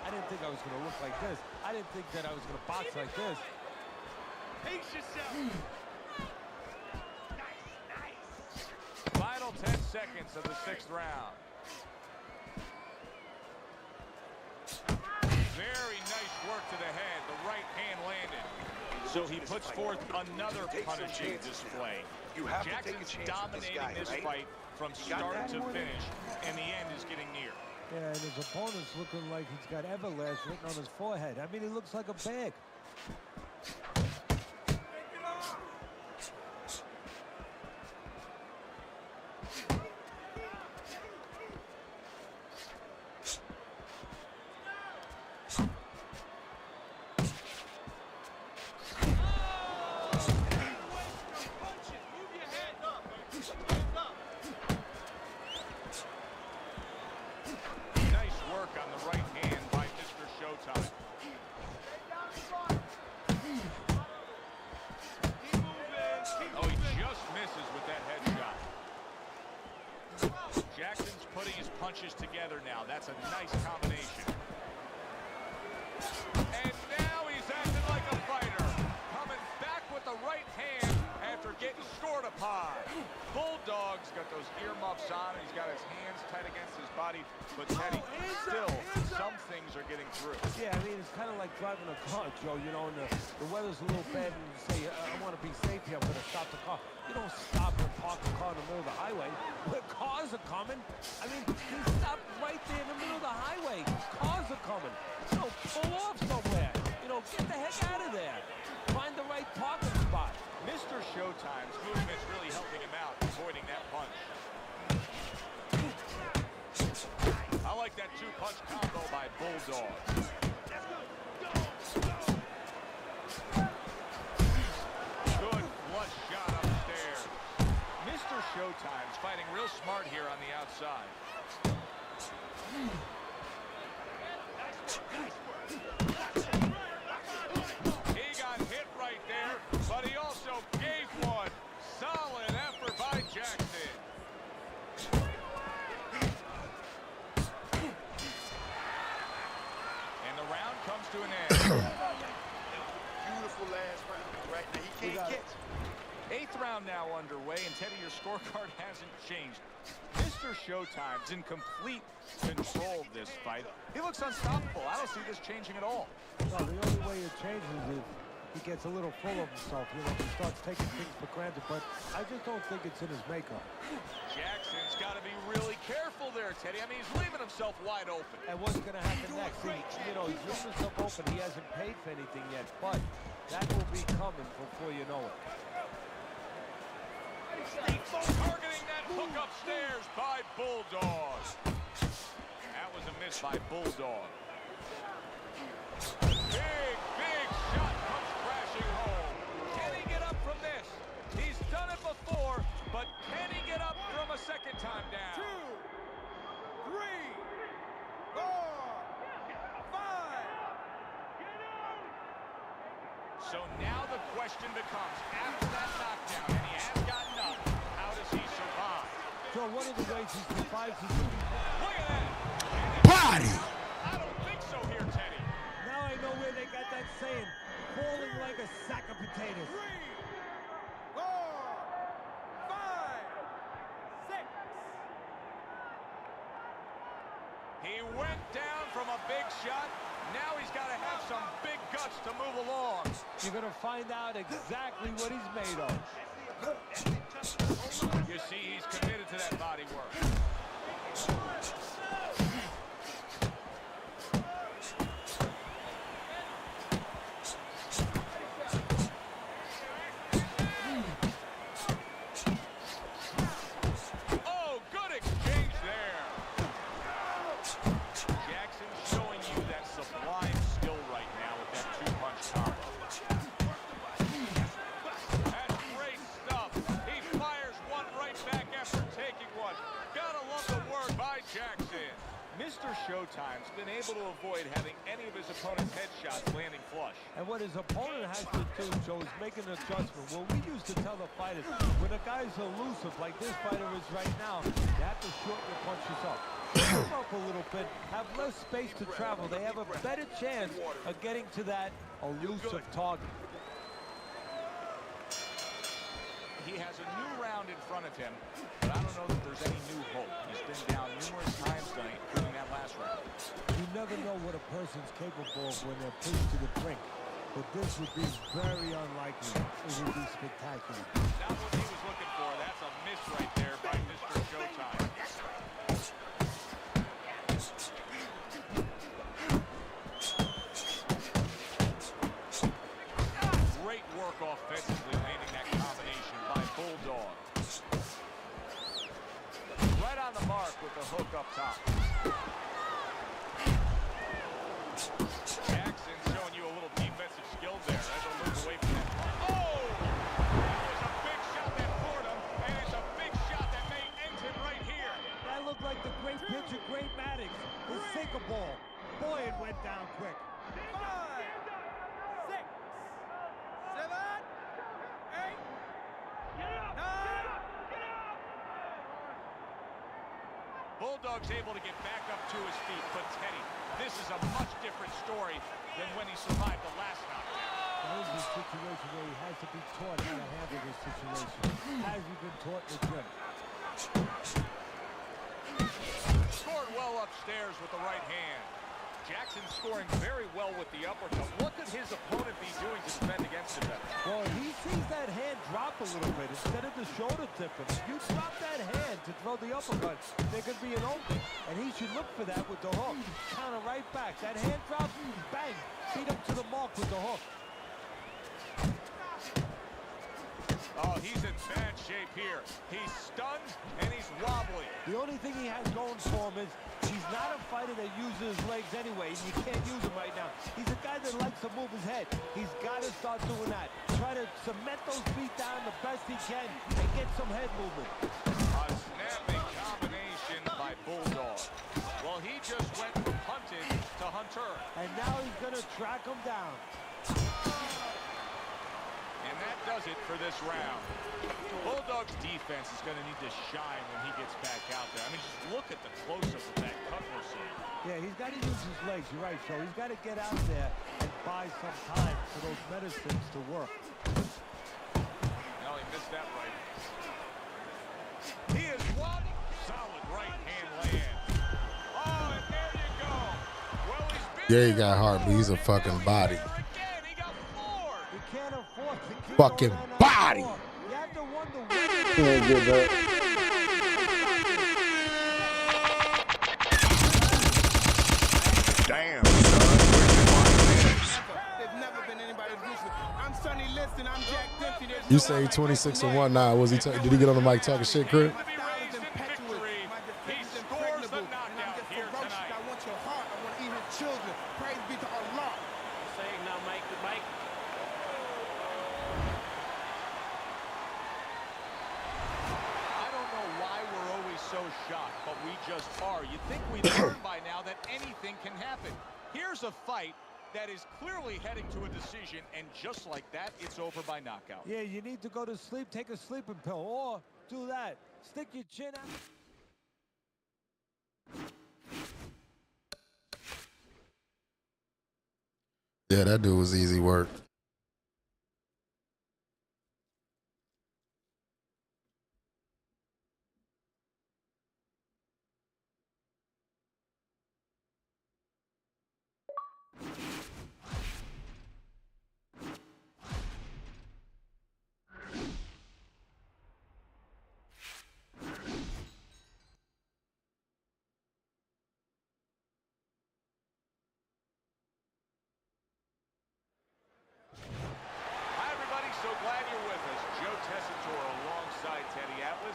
I didn't think I was going to look like this. I didn't think that I was going to box like this. Pace yourself. Final 10 seconds of the 6th round. Very nice work to the head. The right hand landed. So he puts forth another punishing display. Jackson's dominating this fight from start to finish, and the end is getting near. Yeah, and his opponent's looking like he's got Everlast written on his forehead. I mean, he looks like a bag. Jackson's putting his punches together now. That's a nice combination. And now he's acting like a fighter. Coming back with the right hand after getting scored upon. Bulldog's got those earmuffs on. He's got his hands tight against his body. But Teddy, still, some things are getting through. Yeah, I mean, it's kind of like driving a car, Joe. You know, and the weather's a little bad, and you say, I want to be safe here, I'm going to stop the car. You don't stop and park the car in the middle of the highway where cars are coming. I mean, he stopped right there in the middle of the highway. Cars are coming. You know, pull off somewhere. You know, get the heck out of there. Find the right parking spot. Mr. Showtime's movement's really helping him out, avoiding that punch. I like that two-punch combo by Bulldog. Good flush shot upstairs. Mr. Showtime's fighting real smart here on the outside. He got hit right there, but he also gave one. Solid effort by Jackson. And the round comes to an end. Beautiful last round. Right now, he can't catch. 8th round now underway, and Teddy, your scorecard hasn't changed. Mr. Showtime's in complete control of this fight. He looks unstoppable. I don't see this changing at all. Well, the only way it changes is he gets a little full of himself. You know, he starts taking things for granted, but I just don't think it's in his makeup. Jackson's got to be really careful there, Teddy. I mean, he's leaving himself wide open. And what's going to happen next? You know, he's leaving himself open. He hasn't paid for anything yet, but that will be coming before you know it. Targeting that hook upstairs by Bulldog. That was a miss by Bulldog. Big shot comes crashing home. Can he get up from this? He's done it before, but can he get up from a second time down? 2, 3, 4, 5. So now the question becomes, after that knockdown, and he has gotten up, how does he survive? So one of the ways he survives is... Look at that! Body! I don't think so here, Teddy. Now I know where they got that saying, falling like a sack of potatoes. 3, 4, 5, 6. He went down from a big shot. Now he's got to have some big guts to move along. You're going to find out exactly what he's made of. You see, he's committed to that body work. Oh, good exchange there. Jackson's showing you that sublime skill right now with that two-punch combo. That's great stuff. He fires one right back after taking one. Gotta love the work by Jackson. Mr. Showtime's been able to avoid having any of his opponent's headshots landing flush. And what his opponent has to do, Joe, is make an adjustment. Well, we used to tell the fighters, when a guy's elusive, like this fighter is right now, you have to shorten your punches up. Push them up a little bit, have less space to travel. They have a better chance of getting to that elusive target. He has a new round in front of him, but I don't know that there's any new hope. He's been down numerous times tonight, including that last round. You never know what a person's capable of when they're pushed to the brink. But this would be very unlikely. It would be spectacular. Not what he was looking for. That's a miss right there by Mr. Showtime. Great work offensively, landing that combination by Bulldog. Right on the mark with the hook up top. Jackson showing you a little defensive skill there as a move away from that. Oh! That was a big shot that floored him, and it's a big shot that may end him right here. That looked like the great pitcher, Great Maddox, the sinker ball. Boy, it went down quick. 5, 6, 7, 8, 9. Bulldog's able to get back up to his feet, but Teddy, this is a much different story than when he survived the last knockdown. That is a situation where he has to be taught how to handle this situation. Has he been taught in the gym? Scored well upstairs with the right hand. Jackson scoring very well with the uppercut. What could his opponent be doing to defend against him? Well, he sees that hand drop a little bit instead of the shoulder tipping. If you drop that hand to throw the uppercut, there could be an open. And he should look for that with the hook. Counter right back. That hand drop, bang. Beat him to the mark with the hook. Oh, he's in bad shape here. He's stunned and he's wobbly. The only thing he has going for him is he's not a fighter that uses his legs anyway. You can't use him right now. He's a guy that likes to move his head. He's got to start doing that. Try to cement those feet down the best he can and get some head movement. A snapping combination by Bulldog. Well, he just went from hunted to hunter. And now he's going to track him down. And that does it for this round. Bulldog's defense is going to need to shine when he gets back out there. I mean, just look at the close-up of that cut we're seeing. Yeah, he's got to use his legs. You're right, Joe. He's got to get out there and buy some time for those medicines to work. No, he missed that right. He is one solid right hand land. Oh, and there you go. Well, he's been Yeah, he got heart, but he's a fucking body. Fucking body. You have to wonder Can't give up. Damn, son. Where's your mind? There's never been anybody ruthless. I'm Sonny Liston. I'm Jack Dempsey. There's You no say one like 26-1 now. Was he? Did he get on the mic talking shit, Crip? My style is impetuous. My defense is impregnable. And I'm just ferocious. I want your heart. I want to eat his children. Praise be to Allah. Saying now, Mike. I don't know why we're always so shocked, but we just are. You'd think we'd learn by now that anything can happen. Here's a fight that is clearly heading to a decision, and just like that, it's over by knockout. Yeah, you need to go to sleep, take a sleeping pill, or do that. Stick your chin out. Yeah, that dude was easy work.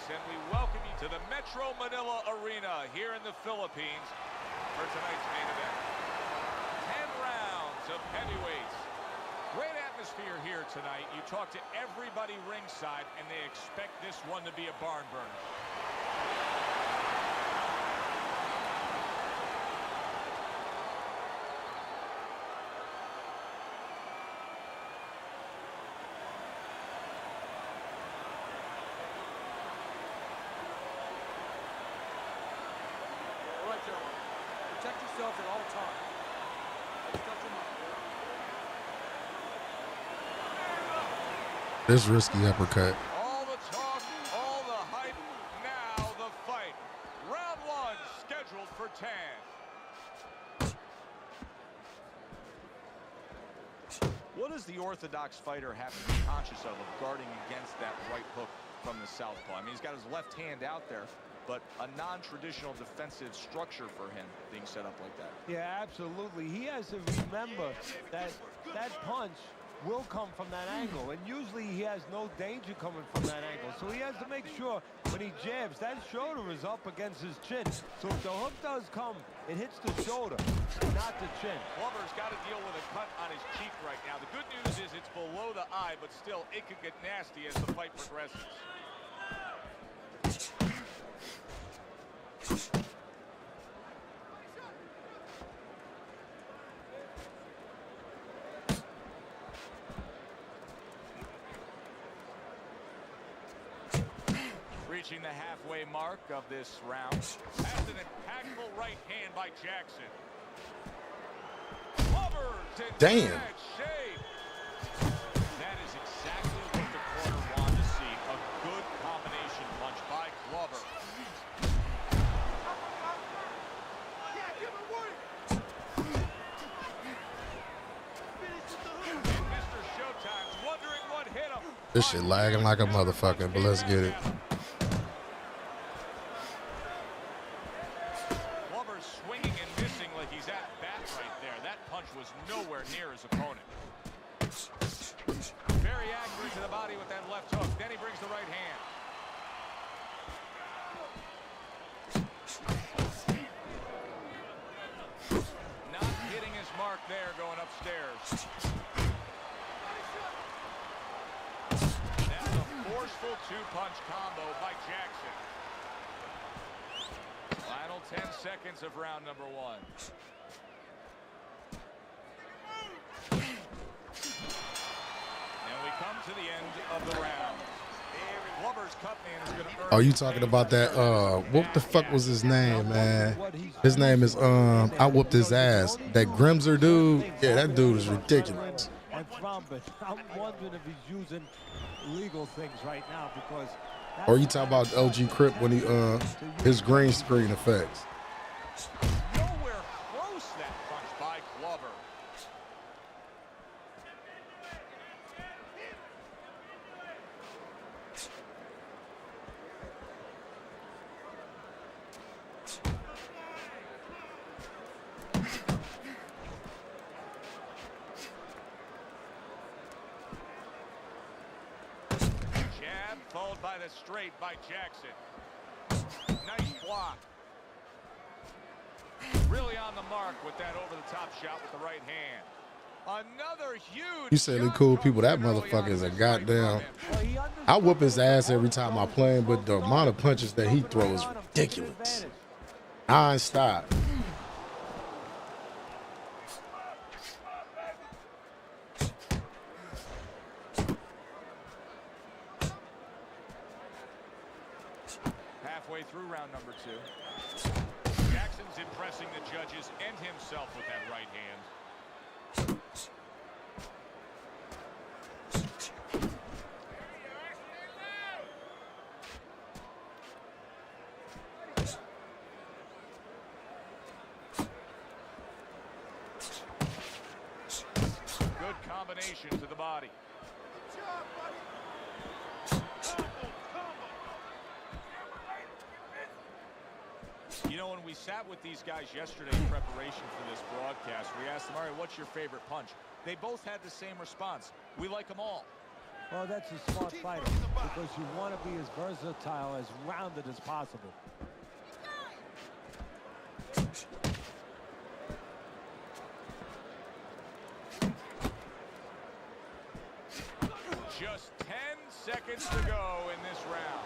And we welcome you to the Metro Manila Arena here in the Philippines for tonight's main event. 10 rounds of heavyweights. Great atmosphere here tonight. You talk to everybody ringside, and they expect this one to be a barn burner. Protect yourself at all times. Touch him up. This risky uppercut. All the talk, all the hype, now the fight. Round one scheduled for 10. What does the orthodox fighter have to be conscious of guarding against that right hook from the southpaw? I mean, he's got his left hand out there, but a non-traditional defensive structure for him being set up like that. Yeah, absolutely. He has to remember that that punch will come from that angle, and usually he has no danger coming from that angle. So he has to make sure when he jabs, that shoulder is up against his chin. So if the hook does come, it hits the shoulder, not the chin. Glover's got to deal with a cut on his cheek right now. The good news is it's below the eye, but still, it could get nasty as the fight progresses. Reaching the halfway mark of this round. That's an impactful right hand by Jackson. Glover's in Damn. bad shape. That is exactly what the corner wanted to see. A good combination punch by Glover. And Mr. Showtime's wondering what hit him. This shit lagging like a motherfucker, but let's get it. Glover's swinging and missing like he's at bat right there. That punch was nowhere near his opponent. Very accurate to the body with that left hook. Then he brings the right hand. Not hitting his mark there going upstairs. That's a forceful two-punch combo by Jackson. Final 10 seconds of round number 1. And we come to the end of the round. Glover's cutman is going to earn. Oh, you talking about that? What the fuck was his name, man? His name is I whooped his ass. That Grimser dude. Yeah, that dude is ridiculous. And Thrombin, I'm wondering if he's using legal things right now because. Or you talking about LG Crip when he his green screen effects. Nowhere close that punch by Glover. Jab followed by the straight by Jackson. Nice block. Really on the mark with that over-the-top shot with the right hand. Another huge. You said they cool people. That motherfucker is a goddamn. I whoop his ass every time I play him, but the amount of punches that he throws is ridiculous. Non-stop. Halfway through round number 2. Jackson's impressing the judges and himself with that right hand. Good combination to the body. You know, when we sat with these guys yesterday in preparation for this broadcast, we asked them, all right, what's your favorite punch? They both had the same response. We like them all. Well, that's a smart fighter because you want to be as versatile, as rounded as possible. Just 10 seconds to go in this round.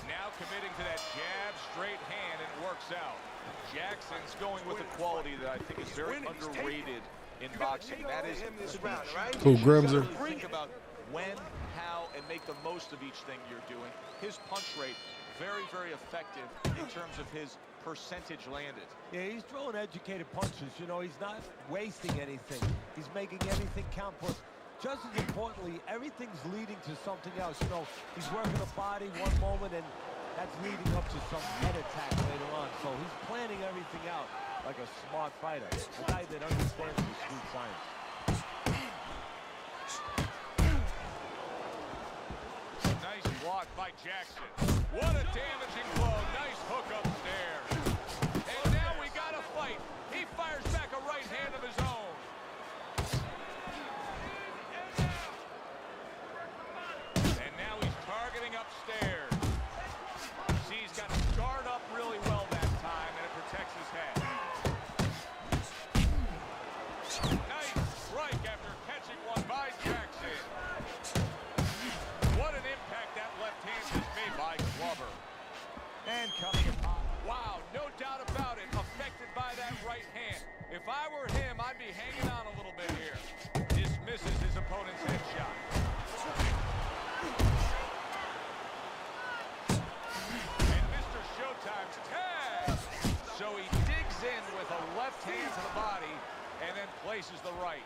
Now committing to that jab, straight hand, and it works out. Jackson's going with a quality that I think is very underrated in boxing. That is Who, Grimser? think about when, how, and make the most of each thing you're doing. His punch rate, very, very effective in terms of his percentage landed. Yeah, he's throwing educated punches. You know, he's not wasting anything. He's making everything count. But just as importantly, everything's leading to something else. You know, he's working the body one moment, and that's leading up to some head attack later on. So he's planning everything out like a smart fighter, a guy that understands the street science. Nice block by Jackson. What a damaging blow. Nice hook upstairs. And now we got a fight. He fires back a right hand of his own. And now he's targeting upstairs. See, he's got his guard up really well that time, and it protects his head. Nice strike after catching one by Jackson. What an impact that left hand has made by Glover. And coming upon. Wow, no doubt about it. Affected by that right hand. If I were him, I'd be hanging on a little bit here. Dismisses his opponent's headshot. hand to the body and then places the right.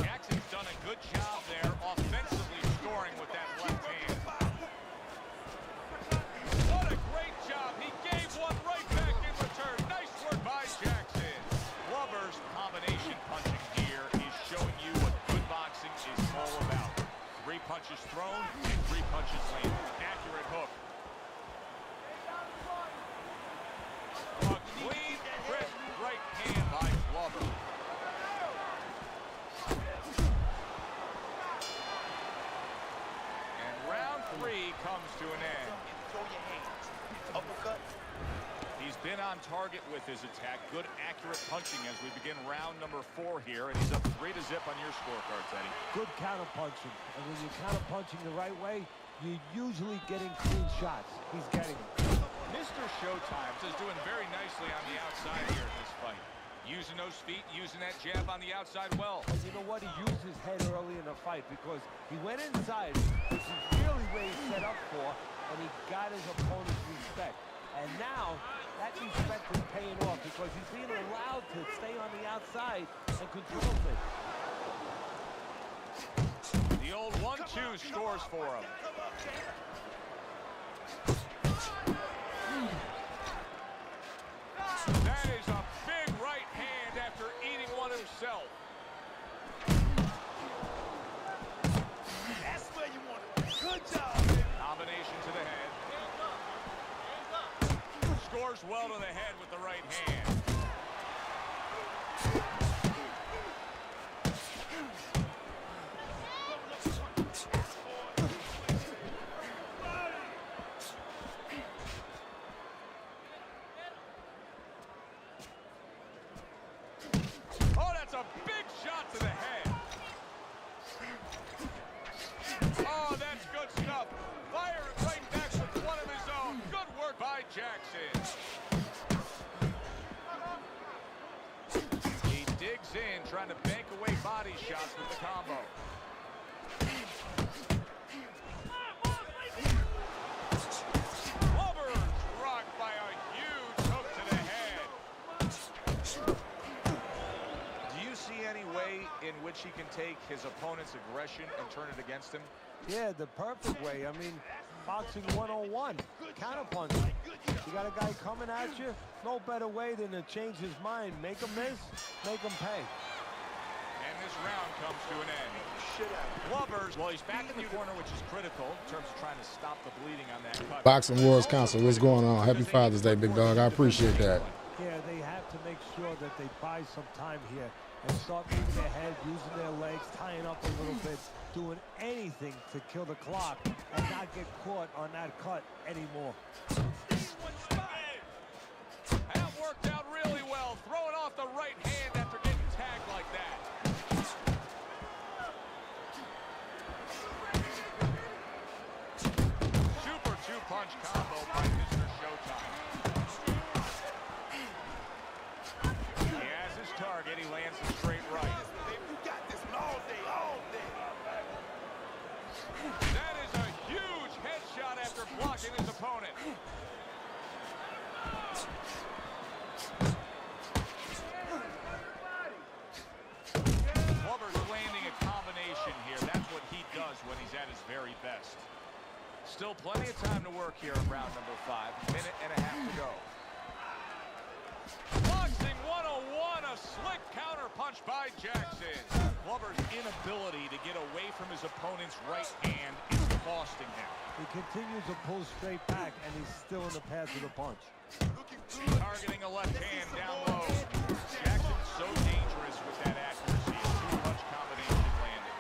Jackson's done a good job there offensively scoring with that left hand. What a great job. He gave one right back in return. Nice work by Jackson. Glover's combination punching here is showing you what good boxing is all about. 3 punches thrown and 3 punches landed. Accurate hook. A clean, crisp right hand by Glover. And round 3 comes to an end. Throw your hands. Uppercut. He's been on target with his attack. Good, accurate punching as we begin round number 4 here. And he's up 3-0 on your scorecard, Teddy. Good counter punching. And when you're counter punching the right way, you're usually getting clean shots. He's getting them. Mr. Showtimes is doing very nicely on the outside here in this fight. Using those feet, using that jab on the outside well. And you know what? He used his head early in the fight because he went inside, which is really where he's set up for, and he got his opponent's respect. And now, that respect is paying off because he's being allowed to stay on the outside and control things. The old 1-2 scores for him. That is a big right hand after eating one himself. That's where you want it. Good job. Combination to the head. Scores well to the head with the right hand. Oh, that's a big shot to the head. Oh, that's good stuff. Fire it right back with one of his own. Good work by Jackson. He digs in, trying to bank away body shots with the combo. Glover's rocked by a huge hook to the head. Do you see any way in which he can take his opponent's aggression and turn it against him? Yeah, the perfect way. I mean, boxing 101, counter punching. You got a guy coming at you, no better way than to change his mind. Make him miss, make him pay. And this round comes to an end. Glover's, well, he's back in the corner, which is critical in terms of trying to stop the bleeding on that cut. Boxing Wars Council, what's going on? Happy Father's Day, big dog. I appreciate that. Yeah, they have to make sure that they buy some time here and start moving their head, using their legs, tying up a little bit, doing anything to kill the clock and not get caught on that cut anymore. That worked out really well, throwing off the right hand after getting tagged like that. Super two-punch combo by Mr. Showtime. He has his target. He lands a straight right. You got this all day, all day. That is a huge headshot after blocking his opponent. Glover's landing a combination here. That's what he does when he's at his very best. Still plenty of time to work here in round number 5. Minute and a half to go. Boxing 101, a slick counter punch by Jackson. Glover's inability to get away from his opponent's right hand is costing him. He continues to pull straight back, and he's still in the path of the punch. Targeting a left hand down low. Jackson's so dangerous with that accuracy. A two-punch combination landing.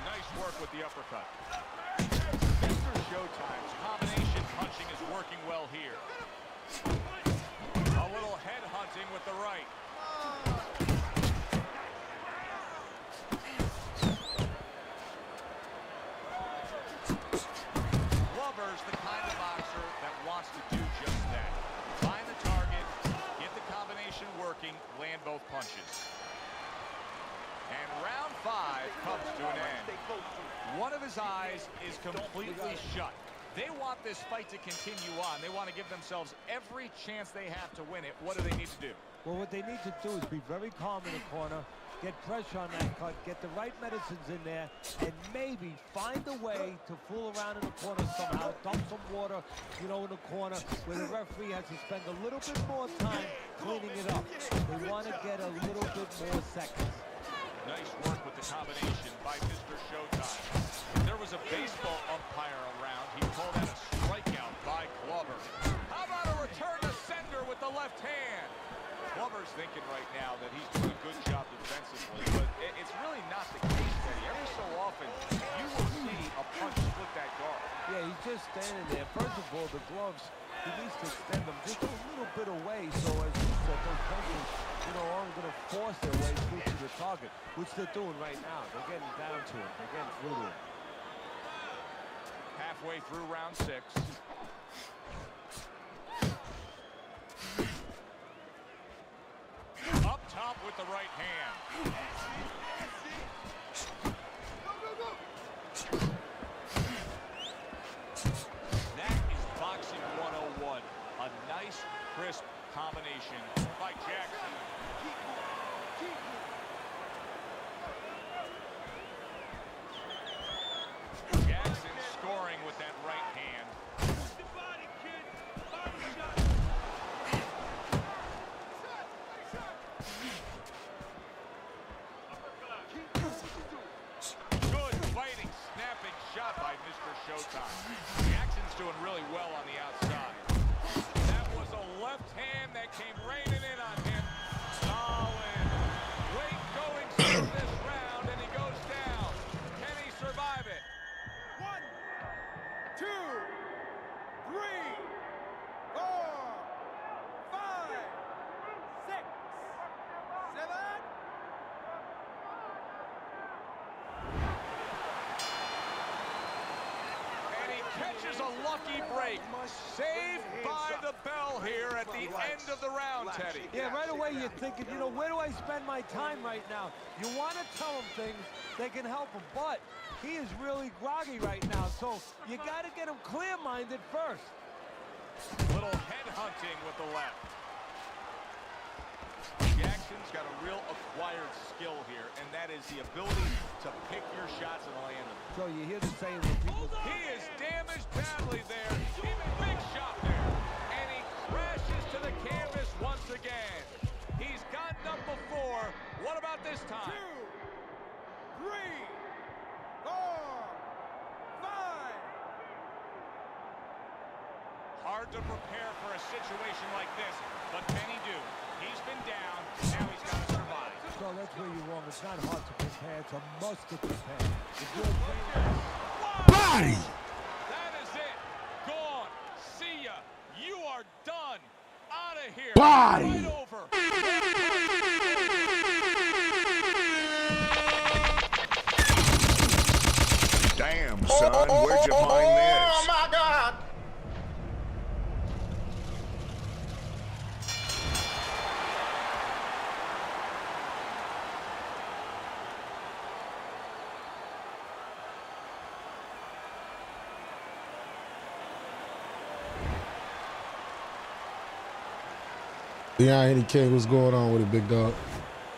Nice work with the uppercut. Mr. Showtime's combination punching is working well here. A little head hunting with the right. Glover's the kind of boxer that wants to do just that. Find the target, get the punches. And round 5 comes to an end. One of his eyes is completely shut. They want this fight to continue on. They want to give themselves every chance they have to win it. What do they need to do? Well, what they need to do is be very calm in the corner, get pressure on that cut, get the right medicines in there, and maybe find a way to fool around in the corner somehow, dump some water, you know, in the corner where the referee has to spend a little bit more time cleaning it up. They want to get a little bit more seconds. Nice work with the combination by Mr. Showtime. There was a baseball umpire around. He called that a strikeout by Glover. How about a return to sender with the left hand? Glover's thinking right now that he's doing a good job defensively, but it's really not the case, Teddy. Every so often, you will see a punch split that guard. Yeah, he's just standing there. First of all, the gloves, he needs to extend them just a little bit away, so as you said, those punches, you know, aren't going to force their way through to the target, which they're doing right now. They're getting down to it. They're getting through to it. Halfway through round 6. Up top with the right hand. That is boxing 101. A nice, crisp combination by Jackson. Jackson scoring with that right hand. Good fighting, snapping shot by Mr. Showtime. Jackson's doing really well on the outside. That was a left hand that came raining in on him. Solid. Weight going through this round, and he goes down. Can he survive it? 1, 2, 3, 4, 5, 6, 7. And he catches a lucky break. Saved by the bell here at the end of the round, Teddy. Yeah, right away you're thinking, you know, where do I spend my time right now? You want to tell him things that can help him, but he is really groggy right now, so you got to get him clear-minded first. Little head hunting with the left. Jackson's got a real acquired skill here, and that is the ability to pick your shots and land them. So you hear the saying when people... He is damaged badly there. He made a big shot there. And he crashes to the canvas once again. He's gotten up before. What about this time? 2, 3, 4, 5. Hard to prepare for a situation like this, but can he do? He's been down, now he's got to survive. So that's where you're wrong. It's not hard to prepare. It's a must to prepare. If you're training... Body! That is it. Gone. See ya. You are done. Out of here. Body! Right over. Damn, son, where'd you find this? Oh, my God! Yeah, Henny King, what's going on with it, big dog?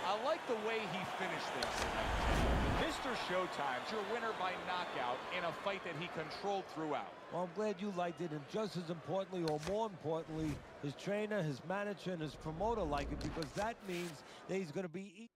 I like the way he finished things tonight. Mr. Showtime's your winner by knockout in a fight that he controlled throughout. Well, I'm glad you liked it, and just as importantly, or more importantly, his trainer, his manager, and his promoter like it, because that means that he's going to be...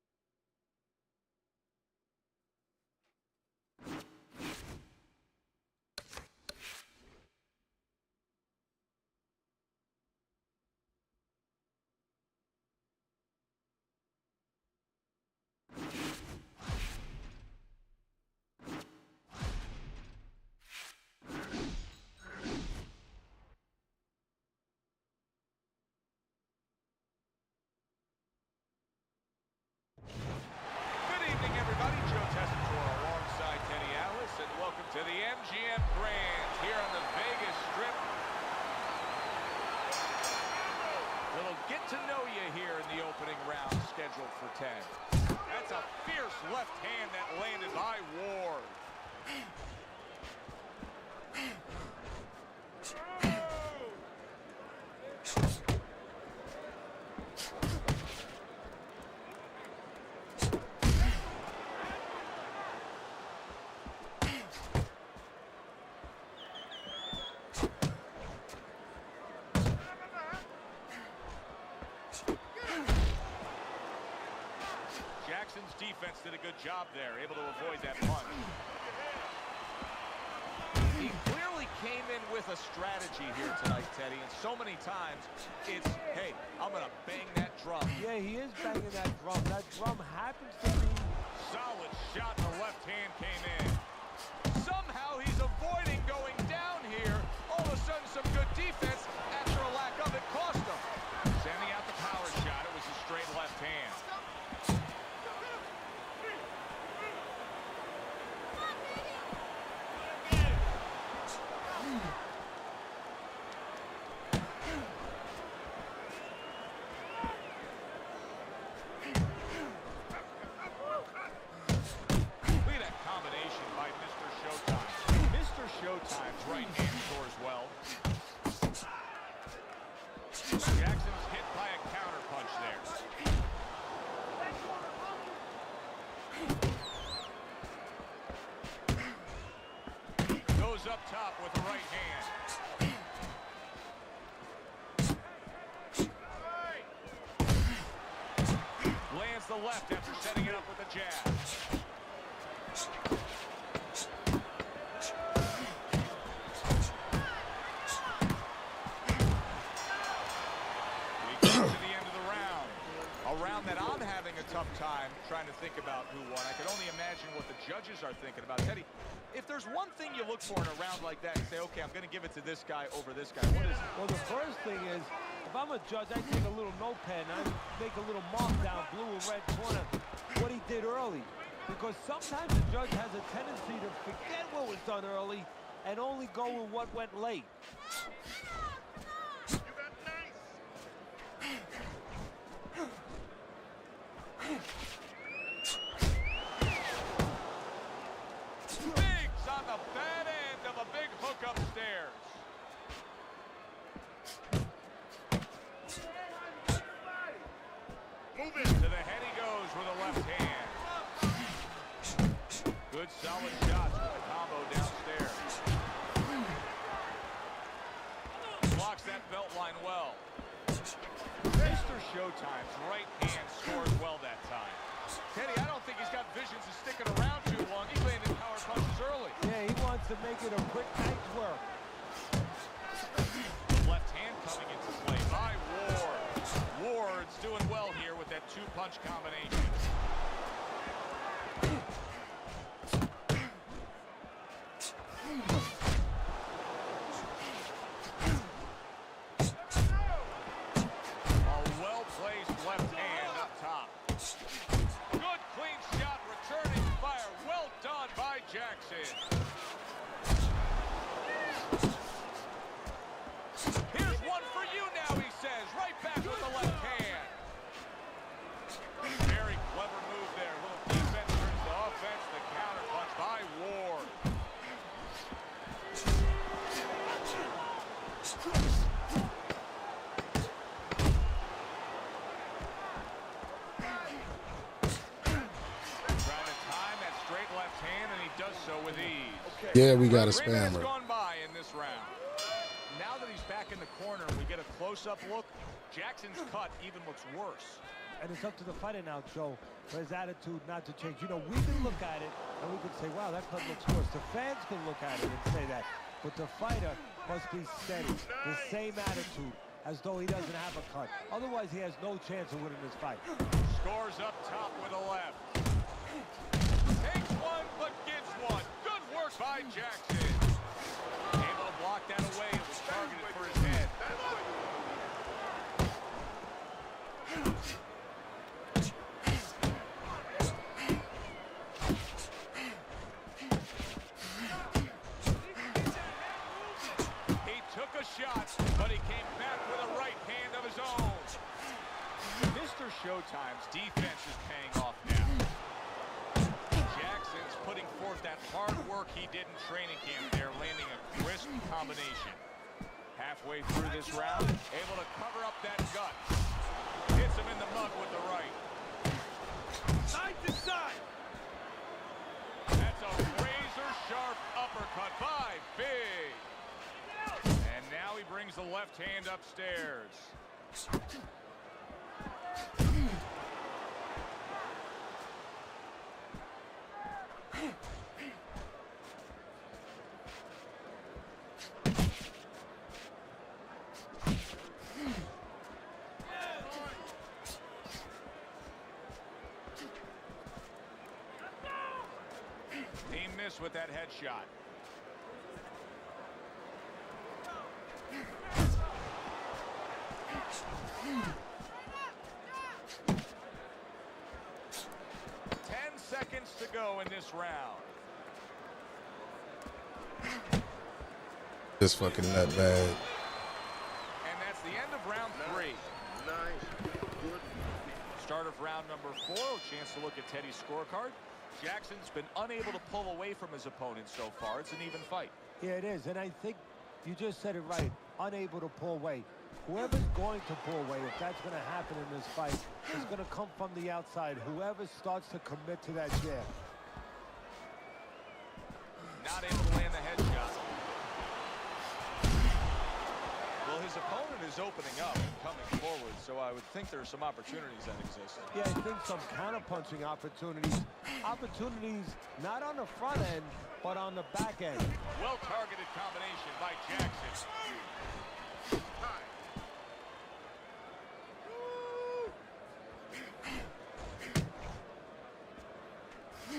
To the MGM Grand here on the Vegas Strip. Little get to know you here in the opening round scheduled for 10. That's a fierce left hand that landed by Ward. Jackson's defense did a good job there, able to avoid that punch. He clearly came in with a strategy here tonight, Teddy, and so many times it's, hey, I'm going to bang that drum. Yeah, he is banging that drum. That drum happens to be... Solid shot, the left hand came in. Somehow he's avoiding going down here. All of a sudden, some good defense after a lack of it cost him. Sending out the power shot, it was a straight left hand. Showtime's right hand scores well. Jackson's hit by a counter punch there. Goes up top with the right hand. Lands the left after setting it up with a jab. That I'm having a tough time trying to think about who won. I can only imagine what the judges are thinking about. Teddy, if there's one thing you look for in a round like that, you say, okay, I'm going to give it to this guy over this guy. What is it? Well, the first thing is, if I'm a judge, I take a little notepad and I make a little mark down blue and red corner what he did early. Because sometimes the judge has a tendency to forget what was done early and only go with what went late. Biggs on the bad end of a big hook upstairs. Move it. To the head he goes with a left hand. Good solid shots with the combo downstairs. Blocks that belt line well. Mr. Showtime's right hand scores well that time. Teddy, I don't think he's got visions of sticking around too long. He's landing power punches early. Yeah, he wants to make it a quick night's work. Left hand coming into play by Ward. Ward's doing well here with that two-punch combination. Jackson. Here's one for you now, he says. Right back with the left hand. Very clever move there. A little defense turns to offense. The counter punch by Ward. Does so with ease. Yeah, we got a spammer. Gone by in this round. Now that he's back in the corner and we get a close-up look, Jackson's cut even looks worse. And it's up to the fighter now, Joe, for his attitude not to change. You know, we can look at it and we can say, wow, that cut looks worse. The fans can look at it and say that. But the fighter must be steady, the same attitude, as though he doesn't have a cut. Otherwise, he has no chance of winning this fight. Scores up top with a left. Takes one, but gives one. Good work by Jackson. Able to block that away. It was targeted for his head. He took a shot. But he came back with a right hand of his own. Mr. Showtime's defense is paying off now. Jackson's putting forth that hard work he did in training camp there, landing a crisp combination. Halfway through this round, able to cover up that gut. Hits him in the mug with the right. Side to side. That's a razor-sharp uppercut by Big. And now he brings the left hand upstairs. He missed with that headshot. Seconds to go in this round. This fucking nutbag. And that's the end of round 3. Nice. Good. Start of round number 4. A chance to look at Teddy's scorecard. Jackson's been unable to pull away from his opponent so far. It's an even fight. Yeah, it is. And I think you just said it right. Unable to pull away. Whoever's going to pull away, if that's going to happen in this fight, is going to come from the outside. Whoever starts to commit to that jab. Not able to land the headshot. Well, his opponent is opening up and coming forward, so I would think there are some opportunities that exist. Yeah, I think some counter-punching opportunities. Opportunities not on the front end, but on the back end. Well-targeted combination by Jackson.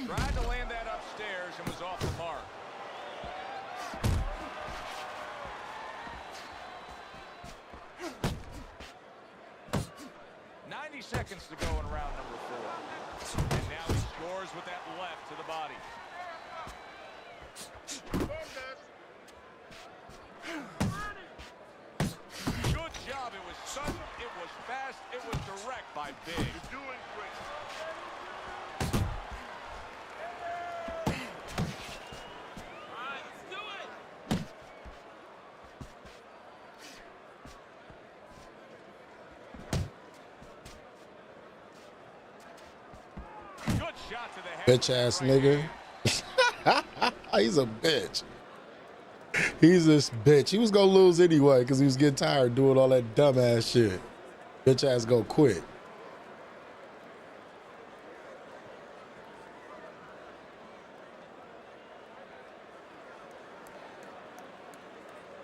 Tried to land that upstairs and was off the mark. Seconds to go in round number 4. And now he scores with that left to the body. Good job. It was sudden, it was fast, it was direct by Big. You're doing great. Bitch ass nigga. He's a bitch. He's this bitch. He was gonna lose anyway because he was getting tired doing all that dumbass shit. Bitch ass go quit.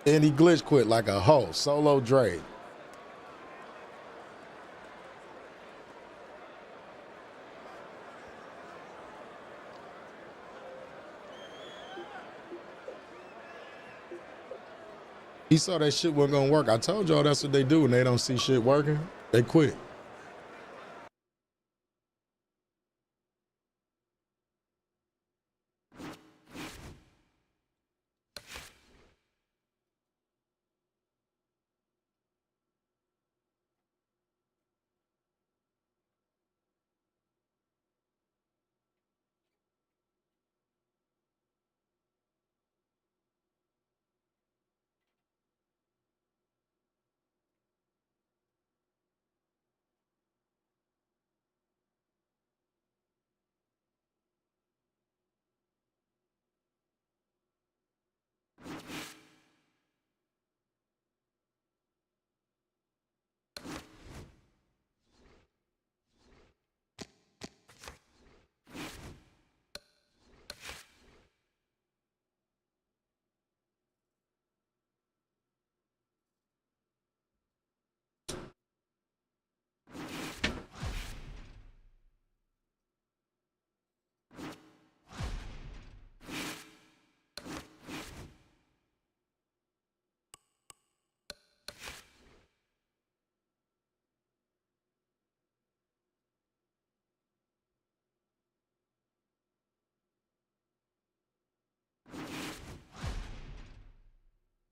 And he glitch quit like a hoe. Solo Dre. He saw that shit wasn't gonna work. I told y'all that's what they do when they don't see shit working. They quit.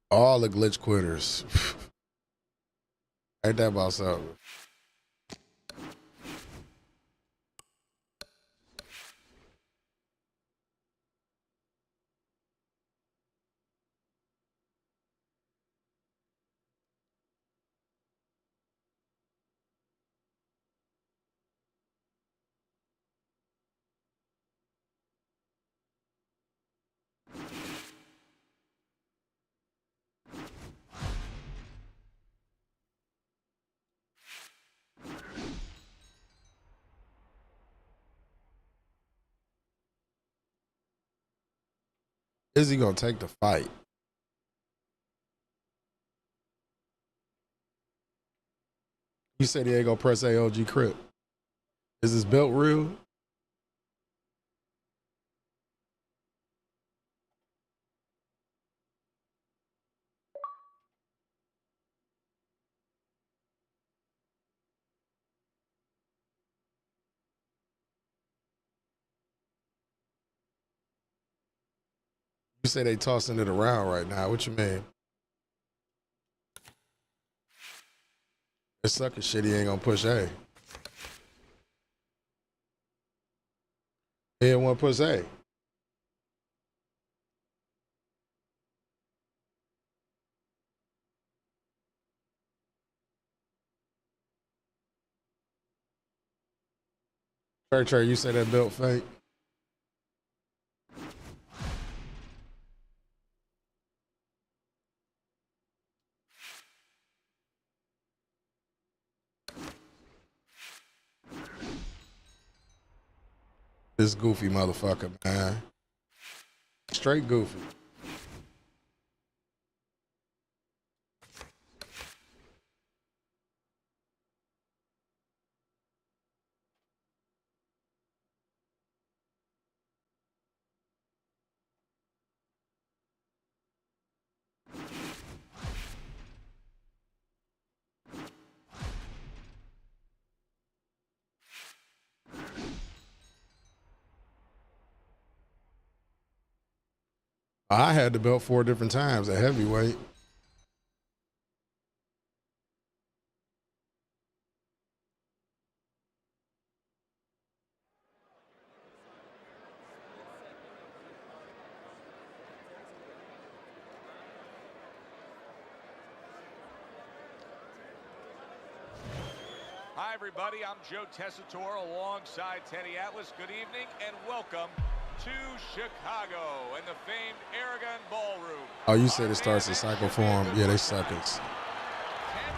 All the glitch quitters. Ain't that about something? Is he gonna take the fight? You said he ain't gonna press AOG Crip. Is his belt real? You say they tossing it around right now. What you mean? It's sucker shit. He ain't gonna push A. He didn't want to push A. Trey, you say that belt fake? This goofy motherfucker, man. Straight goofy. I had the belt 4 different times at heavyweight. Hi, everybody. I'm Joe Tessitore alongside Teddy Atlas. Good evening and welcome to Chicago and the famed Aragon Ballroom. Oh, you said it starts a cycle form. Yeah, they suckers. 10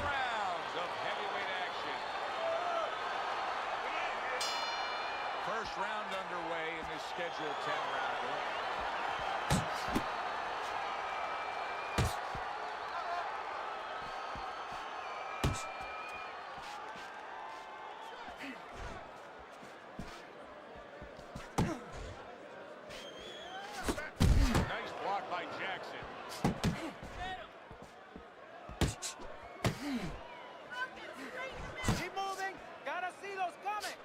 rounds of heavyweight action. First round underway in this scheduled 10-rounder. Nice block by Jackson. Keep moving. Gotta see those coming.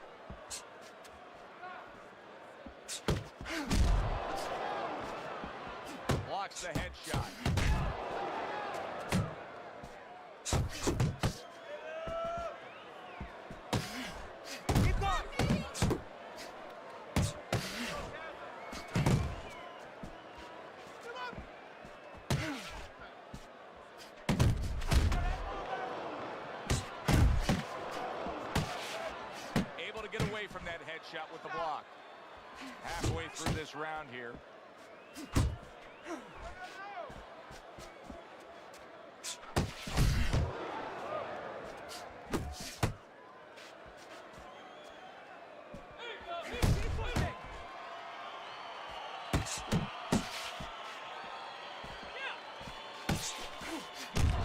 Blocks the headshot. Keep going. Able to get away from that headshot with the block. Halfway through this round here.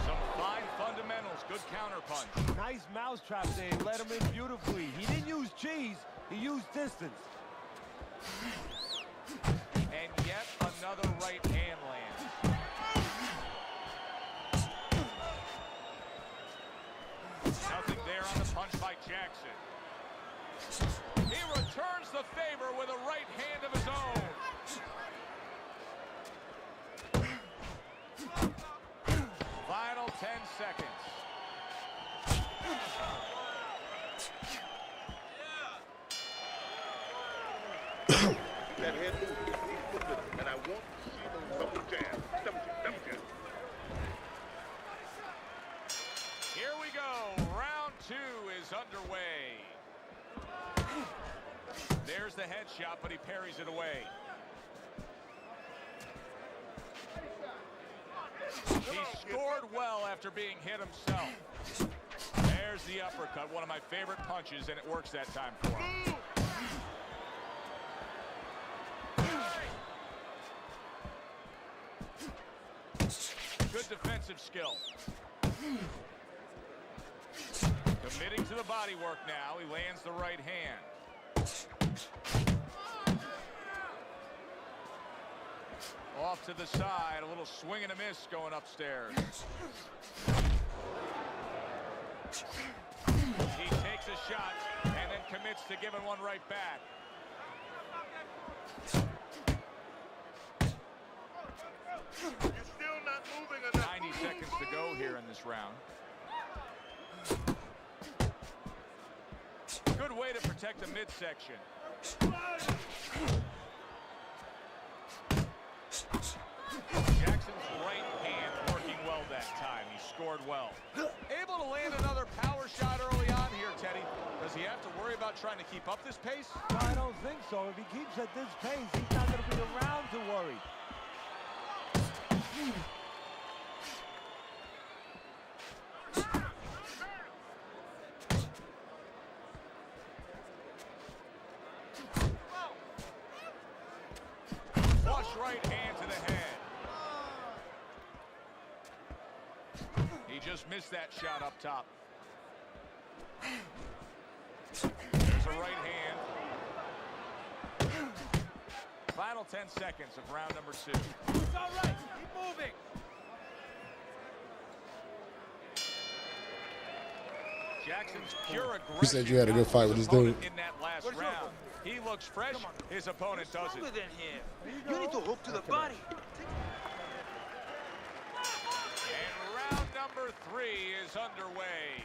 Some fine fundamentals. Good counterpunch. Nice mousetrap there. He let him in beautifully. He didn't use cheese. He used distance. And yet another right hand lands. Nothing there on the punch by Jackson. He returns the favor with a right hand of his own. 10 seconds. That head move, he's good with it. And I want to see those double jabs. Double jab. Here we go. Round 2 is underway. There's the headshot, but he parries it away. He scored well after being hit himself. There's the uppercut, one of my favorite punches, and it works that time for him. Good defensive skill. Committing to the body work now. He lands the right hand. Off to the side, a little swing and a miss going upstairs. He takes a shot and then commits to giving one right back. You're still not moving enough. 90 seconds to go here in this round. Good way to protect the midsection. Jackson's right hand working well that time. He scored well. Able to land another power shot early on here, Teddy. Does he have to worry about trying to keep up this pace? No, I don't think so. If he keeps at this pace, he's not going to be around to worry. Flush right hand to the head. He just missed that shot up top. There's a right hand. Final 10 seconds of round number 2. It's all right. Keep moving. Jackson's pure aggression. You said you had a good fight with this dude. In that last round, he looks fresh. His opponent doesn't. Stronger than him. You need to hook to the body. And round number 3 is underway.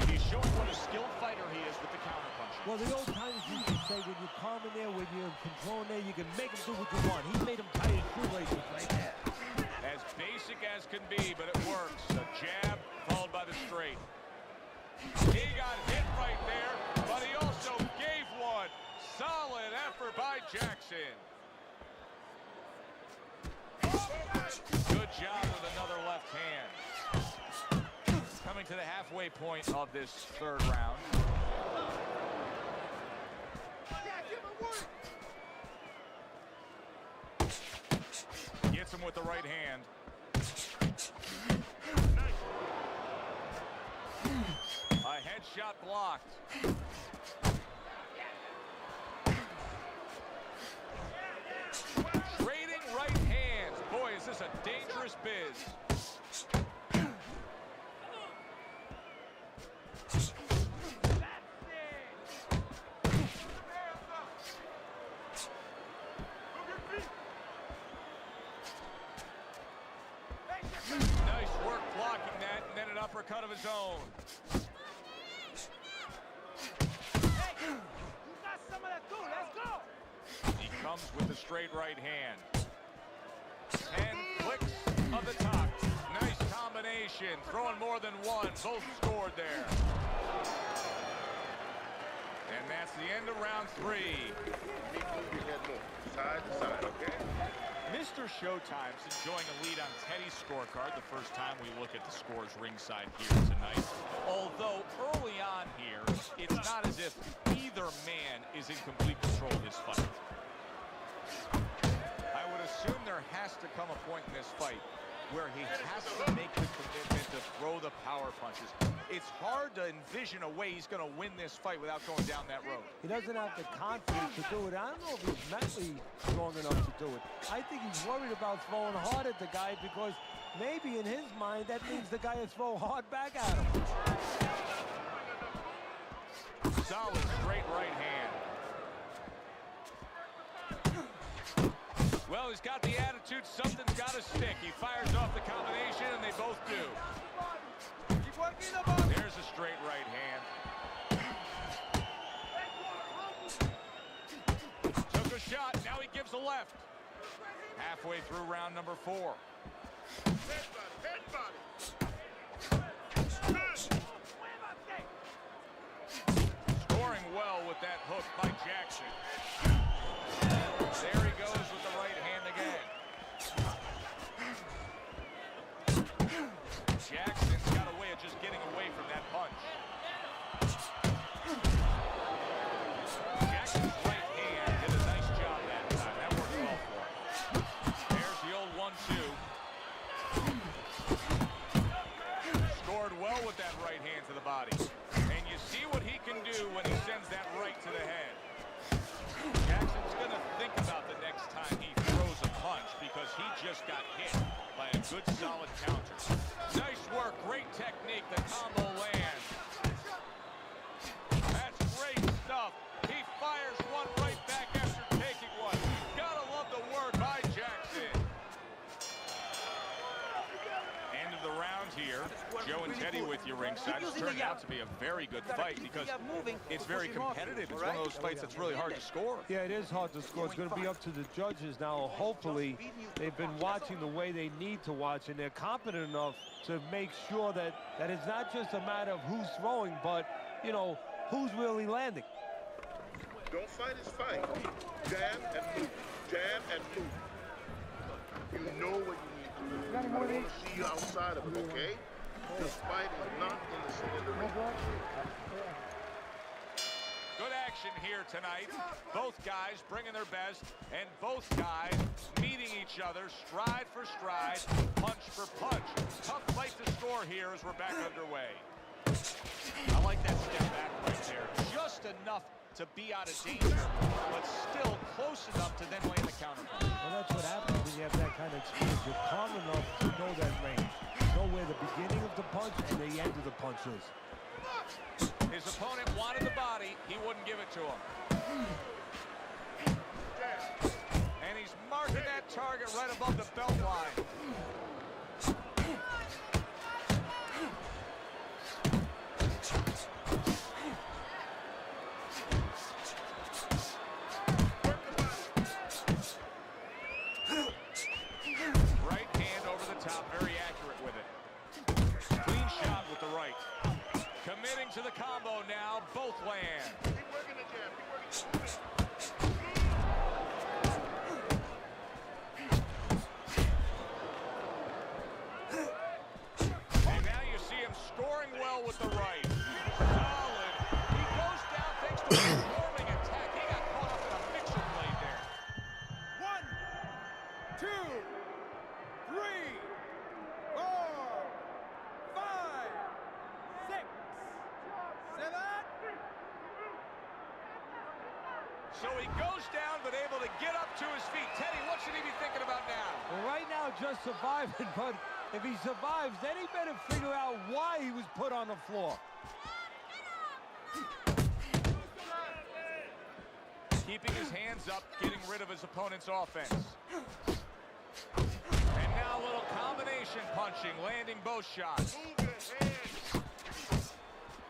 He's showing what a skilled fighter he is with the counterpunch. Well, the old timers used to say when you're calm in there, when you're in control in there, you can make him do what you want. He made him tie his shoelaces right there. As basic as can be, but it works. A jab followed by the straight. He got hit right there, but he also gave one. Solid effort by Jackson. Good job with another left hand. Coming to the halfway point of this 3rd round. Gets him with the right hand. A headshot blocked. Trading right hands. Boy, is this a dangerous biz. Nice work blocking that, and then an uppercut of his own. Hey, you got some of that too. Let's go. He comes with the straight right hand. 10 clicks of the top. Nice combination. Throwing more than one. Both scored there. And that's the end of round 3. Keep moving your head more. Side to side, okay? Mr. Showtime's enjoying a lead on Teddy's scorecard the first time we look at the scores ringside here tonight. Although early on here, it's not as if either man is in complete control of his fight. I would assume there has to come a point in this fight where he has to make the commitment to throw the power punches. It's hard to envision a way he's going to win this fight without going down that road. He doesn't have the confidence to do it. I don't know if he's mentally strong enough to do it. I think he's worried about throwing hard at the guy because maybe in his mind that means the guy will throw hard back at him. Solid straight right hand. Well, he's got the attitude, something's got to stick. He fires off the combination, and they both do. There's a straight right hand. Took a shot, now he gives a left. Halfway through round number 4. Scoring well with that hook by Jackson. There he goes with the right hand again. Jackson's got a way of just getting away from that punch. Jackson's right hand did a nice job that time. That worked well for him. There's the old 1-2. Scored well with that right hand to the body. And you see what he can do when he sends that right to the head. Jackson's going to think about the next time he throws a punch because he just got hit by a good solid counter. Nice work, great technique, the combo lands. That's great stuff. He fires one right back after taking one. Gotta love the work by Jackson. End of the round here. Joe and Teddy with you ringside. It's turned out to be a very good fight because it's very competitive. It's one of those fights that's really hard to score. Yeah, it is hard to score. It's going to be up to the judges now. Hopefully, they've been watching the way they need to watch, and they're competent enough to make sure that it's not just a matter of who's throwing, but, you know, who's really landing. Don't fight his fight. Jab and move. Jab and move. You know what you need to do. I don't want to see you outside of it, okay? This fight is not in the center of the ring. Good action here tonight. Both guys bringing their best, and both guys meeting each other stride for stride, punch for punch. Tough fight to score here as we're back underway. I like that step back right there. Just enough to be out of danger, but still close enough to then land the counter punch. Well, that's what happens when you have that kind of experience. You're calm enough to know that range. Know where the beginning of the punch and the end of the punch is. His opponent wanted the body. He wouldn't give it to him. And he's marking that target right above the belt line. Right hand over the top, very accurate with it. Clean shot with the right. Committing to the combo now, both land. Keep working the jab. Keep working the And now you see him scoring well with the right. Solid. He goes down thanks to a swarming attack. He got caught up in a mixer blade there. 1, 2, 3, 4, 5, 6, 7. So he goes down, but able to get up to his feet. Teddy, what should he be thinking about now? Well, right now, just surviving, but if he survives, then he better figure out why he was put on the floor. Keeping his hands up, getting rid of his opponent's offense. And now a little combination punching, landing both shots.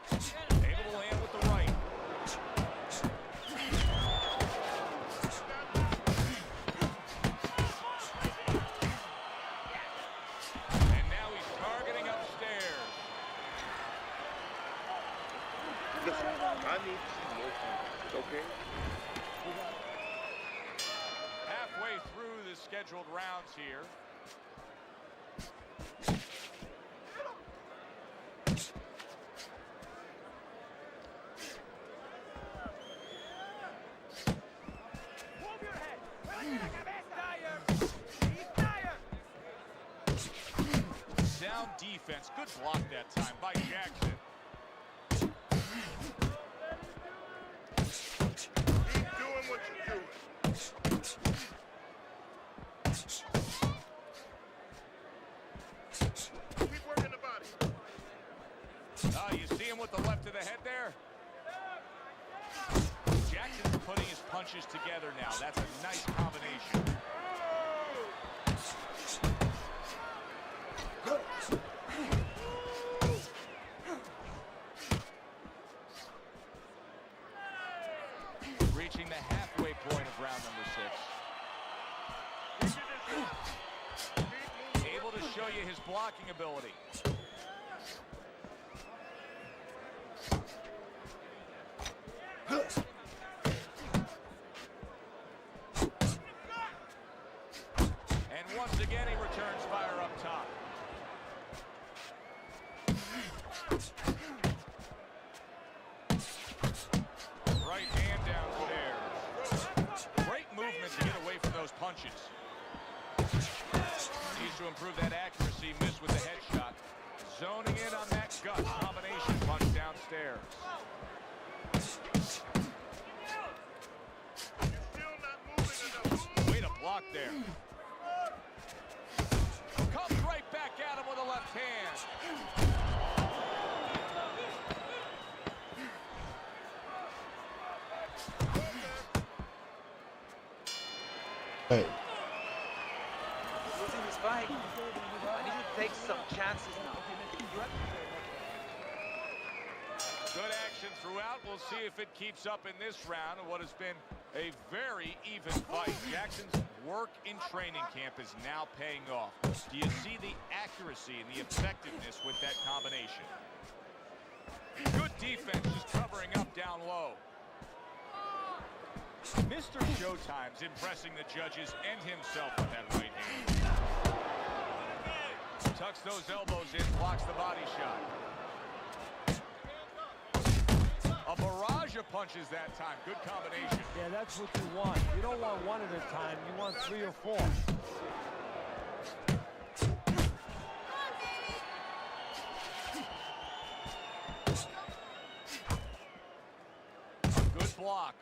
Able to land with the right. And now he's targeting upstairs. Listen, I need to see more punches, okay? Halfway through the scheduled rounds here. defense. Good block that time by Jackson. Keep doing what you're doing. Keep working the body. You see him with the left to the head there? Jackson's putting his punches together now. That's a nice combination. Reaching the halfway point of round number 6. Able to show you his blocking ability. And once again, he returns fire up top. Right hand downstairs. Great movement to get away from those punches. Needs to improve that accuracy. Missed with the headshot. Zoning in on that gut combination punch downstairs. Way to block there. Comes right back at him with a left hand. Hey. Losing this fight. I need to take some chances now. Good action throughout. We'll see if it keeps up in this round of what has been a very even fight. Jackson's work in training camp is now paying off. Do you see the accuracy and the effectiveness with that combination? Good defense, just covering up down low. Mr. Showtime's impressing the judges and himself with that right hand. Tucks those elbows in, blocks the body shot. A barrage of punches that time. Good combination. Yeah, that's what you want. You don't want one at a time. You want 3 or 4. Good block.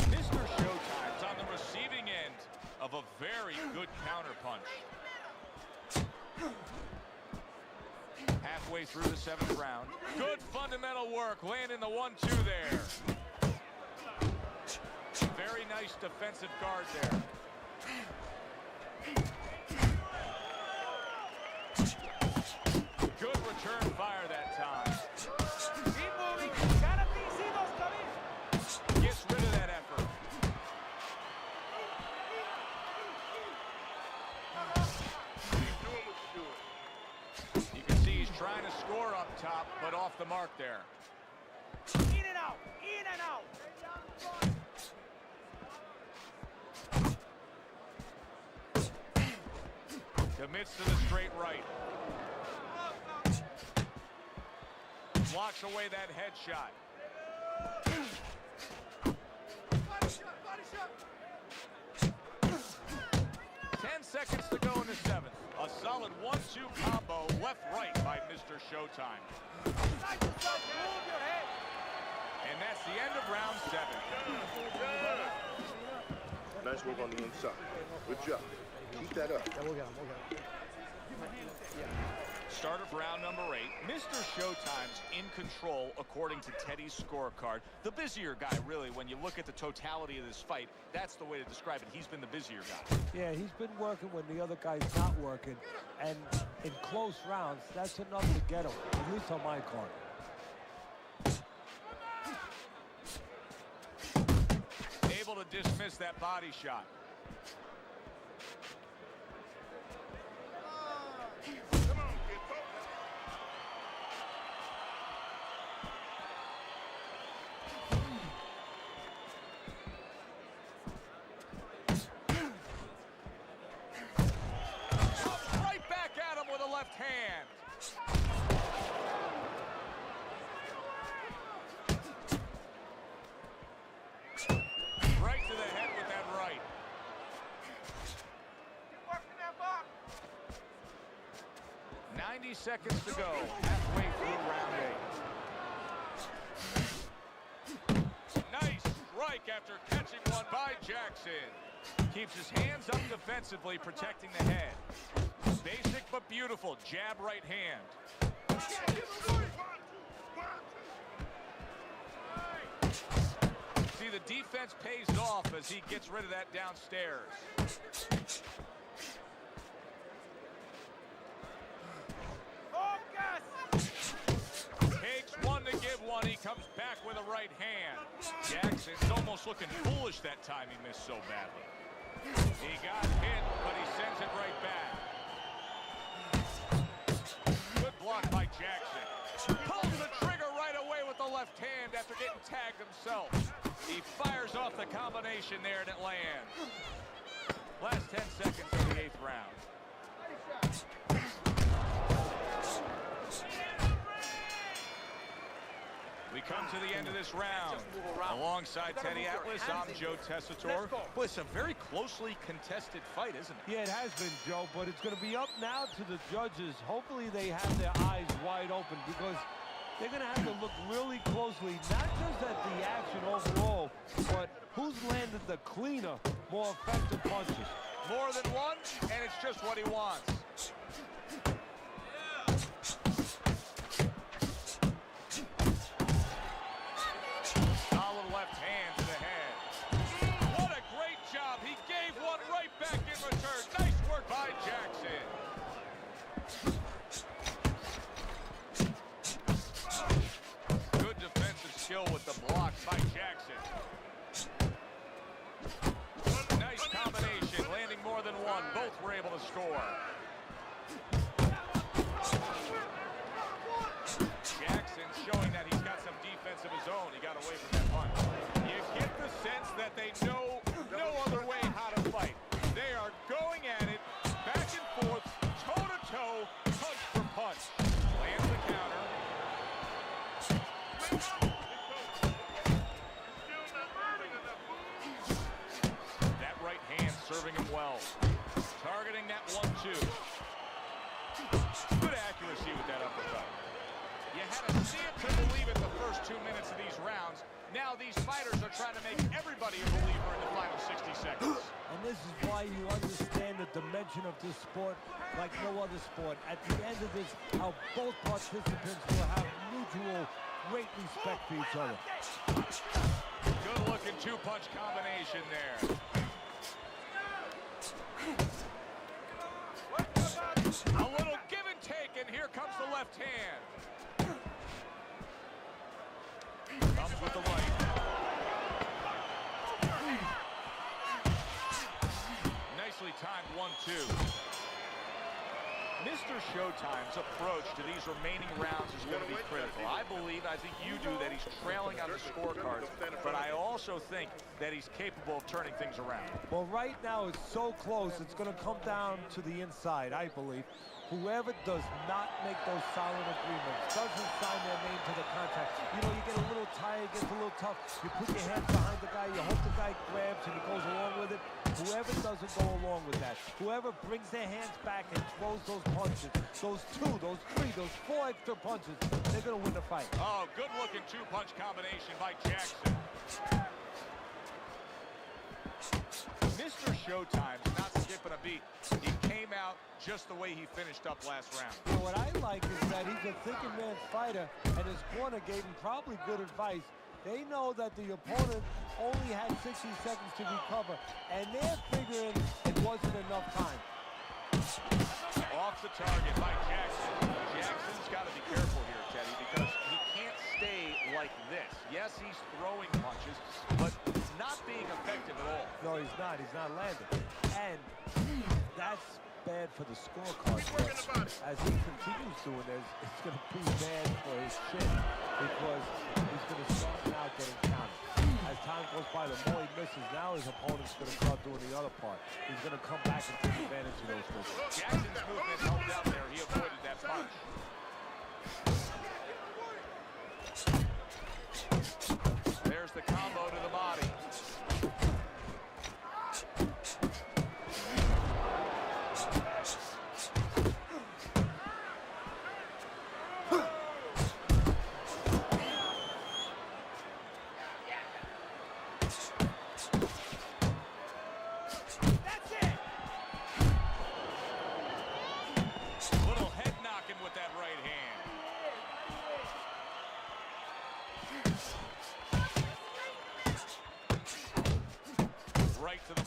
Mr. Showtime's on the receiving end of a very good counter punch. Halfway through the 7th round. Good fundamental work, landing the 1-2 there. Very nice defensive guard there. Good return fire that time. Keep moving. Gotta see those coming. Gets rid of that effort. Keep doing what you're doing. You can see he's trying to score up top, but off the mark there. In and out. In and out. Commits to the straight right. Blocks away that headshot. Body shot. 10 seconds to go in the 7th. A solid 1-2 combo left-right by Mr. Showtime. Move your head. And that's the end of round 7. Nice work on the inside. Good job. Keep that up. Yeah, we'll get him. Start of round number 8. Mr. Showtime's in control according to Teddy's scorecard. The busier guy, really, when you look at the totality of this fight, that's the way to describe it. He's been the busier guy. Yeah, he's been working when the other guy's not working. And in close rounds, that's enough to get him, at least on my card. Able to dismiss that body shot. Come on, kid. Focus. Right back at him with a left hand. Right to the head with that right. 20 seconds to go, halfway through round 8. Nice strike after catching one by Jackson. Keeps his hands up defensively, protecting the head. Basic but beautiful, jab right hand. See, the defense pays off as he gets rid of that downstairs. Takes one to give one. He comes back with a right hand. Jackson's almost looking foolish that time he missed so badly. He got hit, but he sends it right back. Good block by Jackson. Pulls the trigger right away with the left hand after getting tagged himself. He fires off the combination there and it lands. Last 10 seconds of the 8th round. We come to the end of this round. Alongside Teddy Atlas, I'm Joe Tessitore. Boy, it's a very closely contested fight, isn't it? Yeah, it has been, Joe, but it's going to be up now to the judges. Hopefully they have their eyes wide open because they're going to have to look really closely, not just at the action overall, but who's landed the cleaner, more effective punches. More than one, and it's just what he wants. Solid left hand to the head. What a great job. He gave one right back in return. Nice work by Jackson. Good defensive skill with the block by Jackson. Nice combination, landing more than one. Both were able to score. Jackson showing that he's got some defense of his own. He got away from that punch. You get the sense that they know no other way how to fight. They are going at it, back and forth, toe-to-toe, punch for punch. Lands the counter. That right hand serving him well. Targeting that 1-2. Good accuracy with that uppercut. You had to see it to believe it the first 2 minutes of these rounds. Now these fighters are trying to make everybody a believer in the final 60 seconds. And this is why you understand the dimension of this sport like no other sport. At the end of this, how both participants will have mutual great respect for each other. Good looking two-punch combination there. A little give and take, and here comes the left hand. Comes with the right. Nicely timed 1-2. Mr. Showtime's approach to these remaining rounds is going to be critical. I think you do, that he's trailing on the scorecards, but I also think that he's capable of turning things around. Well, right now it's so close, it's going to come down to the inside, I believe. Whoever does not make those silent agreements, doesn't sign their name to the contract, you know, you get a little tired, gets a little tough, you put your hands behind the guy, you hope the guy grabs and he goes along with it. Whoever doesn't go along with that, whoever brings their hands back and throws those punches, those 2, those 3, those 4 extra punches, they're going to win the fight. Oh, good-looking two-punch combination by Jackson. Mr. Showtime's not skipping a beat. He came out just the way he finished up last round. You know, what I like is that he's a thinking man's fighter, and his corner gave him probably good advice. They know that the opponent only had 60 seconds to recover, and they're figuring it wasn't enough time. Off the target by Jackson. Jackson's got to be careful here, Teddy, because he can't stay like this. Yes, he's throwing punches, but not being effective at all. No, he's not. He's not landing. And that's bad for the scorecard. As he continues doing this, it's going to be bad for his chin because he's going to start now getting counted. As time goes by, the more he misses, now his opponent's going to start doing the other part. He's going to come back and take advantage of those misses. Jackson's movement helped out there. He avoided that punch. There's the combo to the body.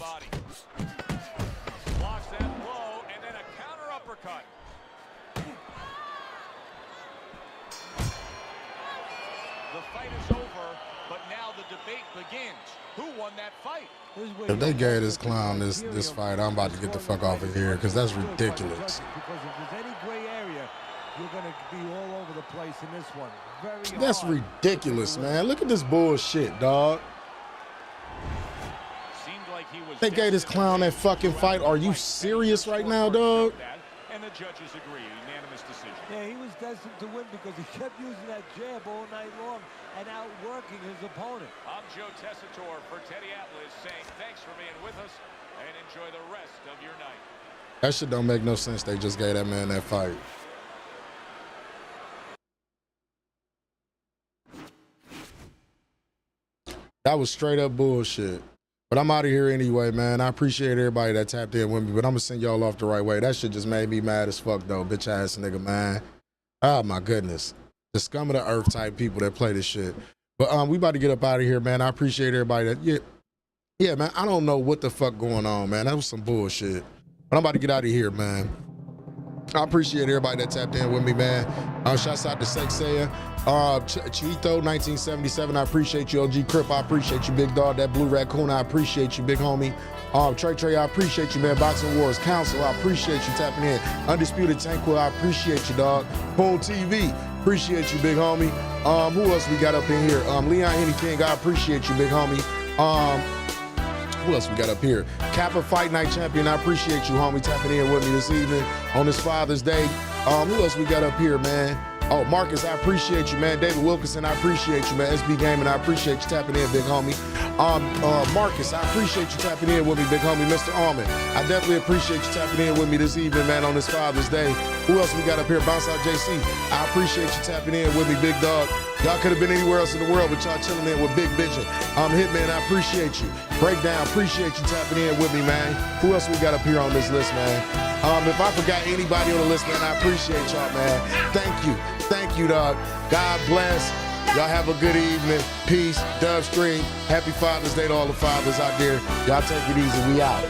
body. Blocks that blow, and then a counter uppercut. The fight is over, but now the debate begins. Who won that fight? If they gave this clown this fight, I'm about to get the fuck off of here because that's ridiculous. Because if there's any gray area, you're going to be all over the place in this one. Very That's hard. ridiculous, man. Look at this bullshit, dog. Seemed like he was They gave this clown that fucking fight. Are you serious right now, dog? And the judges agree, unanimous decision. Yeah, he was destined to win because he kept using that jab all night long and outworking his opponent. I'm Joe Tessitore for Teddy Atlas saying thanks for being with us and enjoy the rest of your night. That shit don't make no sense. They just gave that man that fight. That was straight up bullshit. But I'm out of here anyway, man. I appreciate everybody that tapped in with me, but I'm gonna send y'all off the right way. That shit just made me mad as fuck, though, bitch ass nigga, man. Oh my goodness. The scum of the earth type people that play this shit. But we about to get up out of here, man. I appreciate everybody that, yeah, man. I don't know what the fuck going on, man. That was some bullshit. But I'm about to get out of here, man. I appreciate everybody that tapped in with me, man. Shouts out to Sexaya. Chito, 1977, I appreciate you. OG Crip, I appreciate you. Big Dog, that Blue Raccoon, I appreciate you, big homie. Trey, I appreciate you, man. Boxing Wars Council, I appreciate you tapping in. Undisputed Tanquil, I appreciate you, dog. Boom TV, appreciate you, big homie. Who else we got up in here? Leon Anything, I appreciate you, big homie. Who else we got up here? Kappa Fight Night Champion, I appreciate you, homie, tapping in with me this evening on this Father's Day. Who else we got up here, man? Oh, Marcus, I appreciate you, man. David Wilkinson, I appreciate you, man. SB Gaming, I appreciate you tapping in, big homie. Marcus, I appreciate you tapping in with me, big homie. Mr. Almond, I definitely appreciate you tapping in with me this evening, man, on this Father's Day. Who else we got up here? Bounce Out JC, I appreciate you tapping in with me, big dog. Y'all could have been anywhere else in the world, but y'all chilling in with Big Vision. Hitman, I appreciate you. Breakdown, appreciate you tapping in with me, man. Who else we got up here on this list, man? If I forgot anybody on the list, man, I appreciate y'all, man. Thank you. Thank you, dog. God bless. Y'all have a good evening. Peace. Dubstream. Happy Father's Day to all the fathers out there. Y'all take it easy. We out.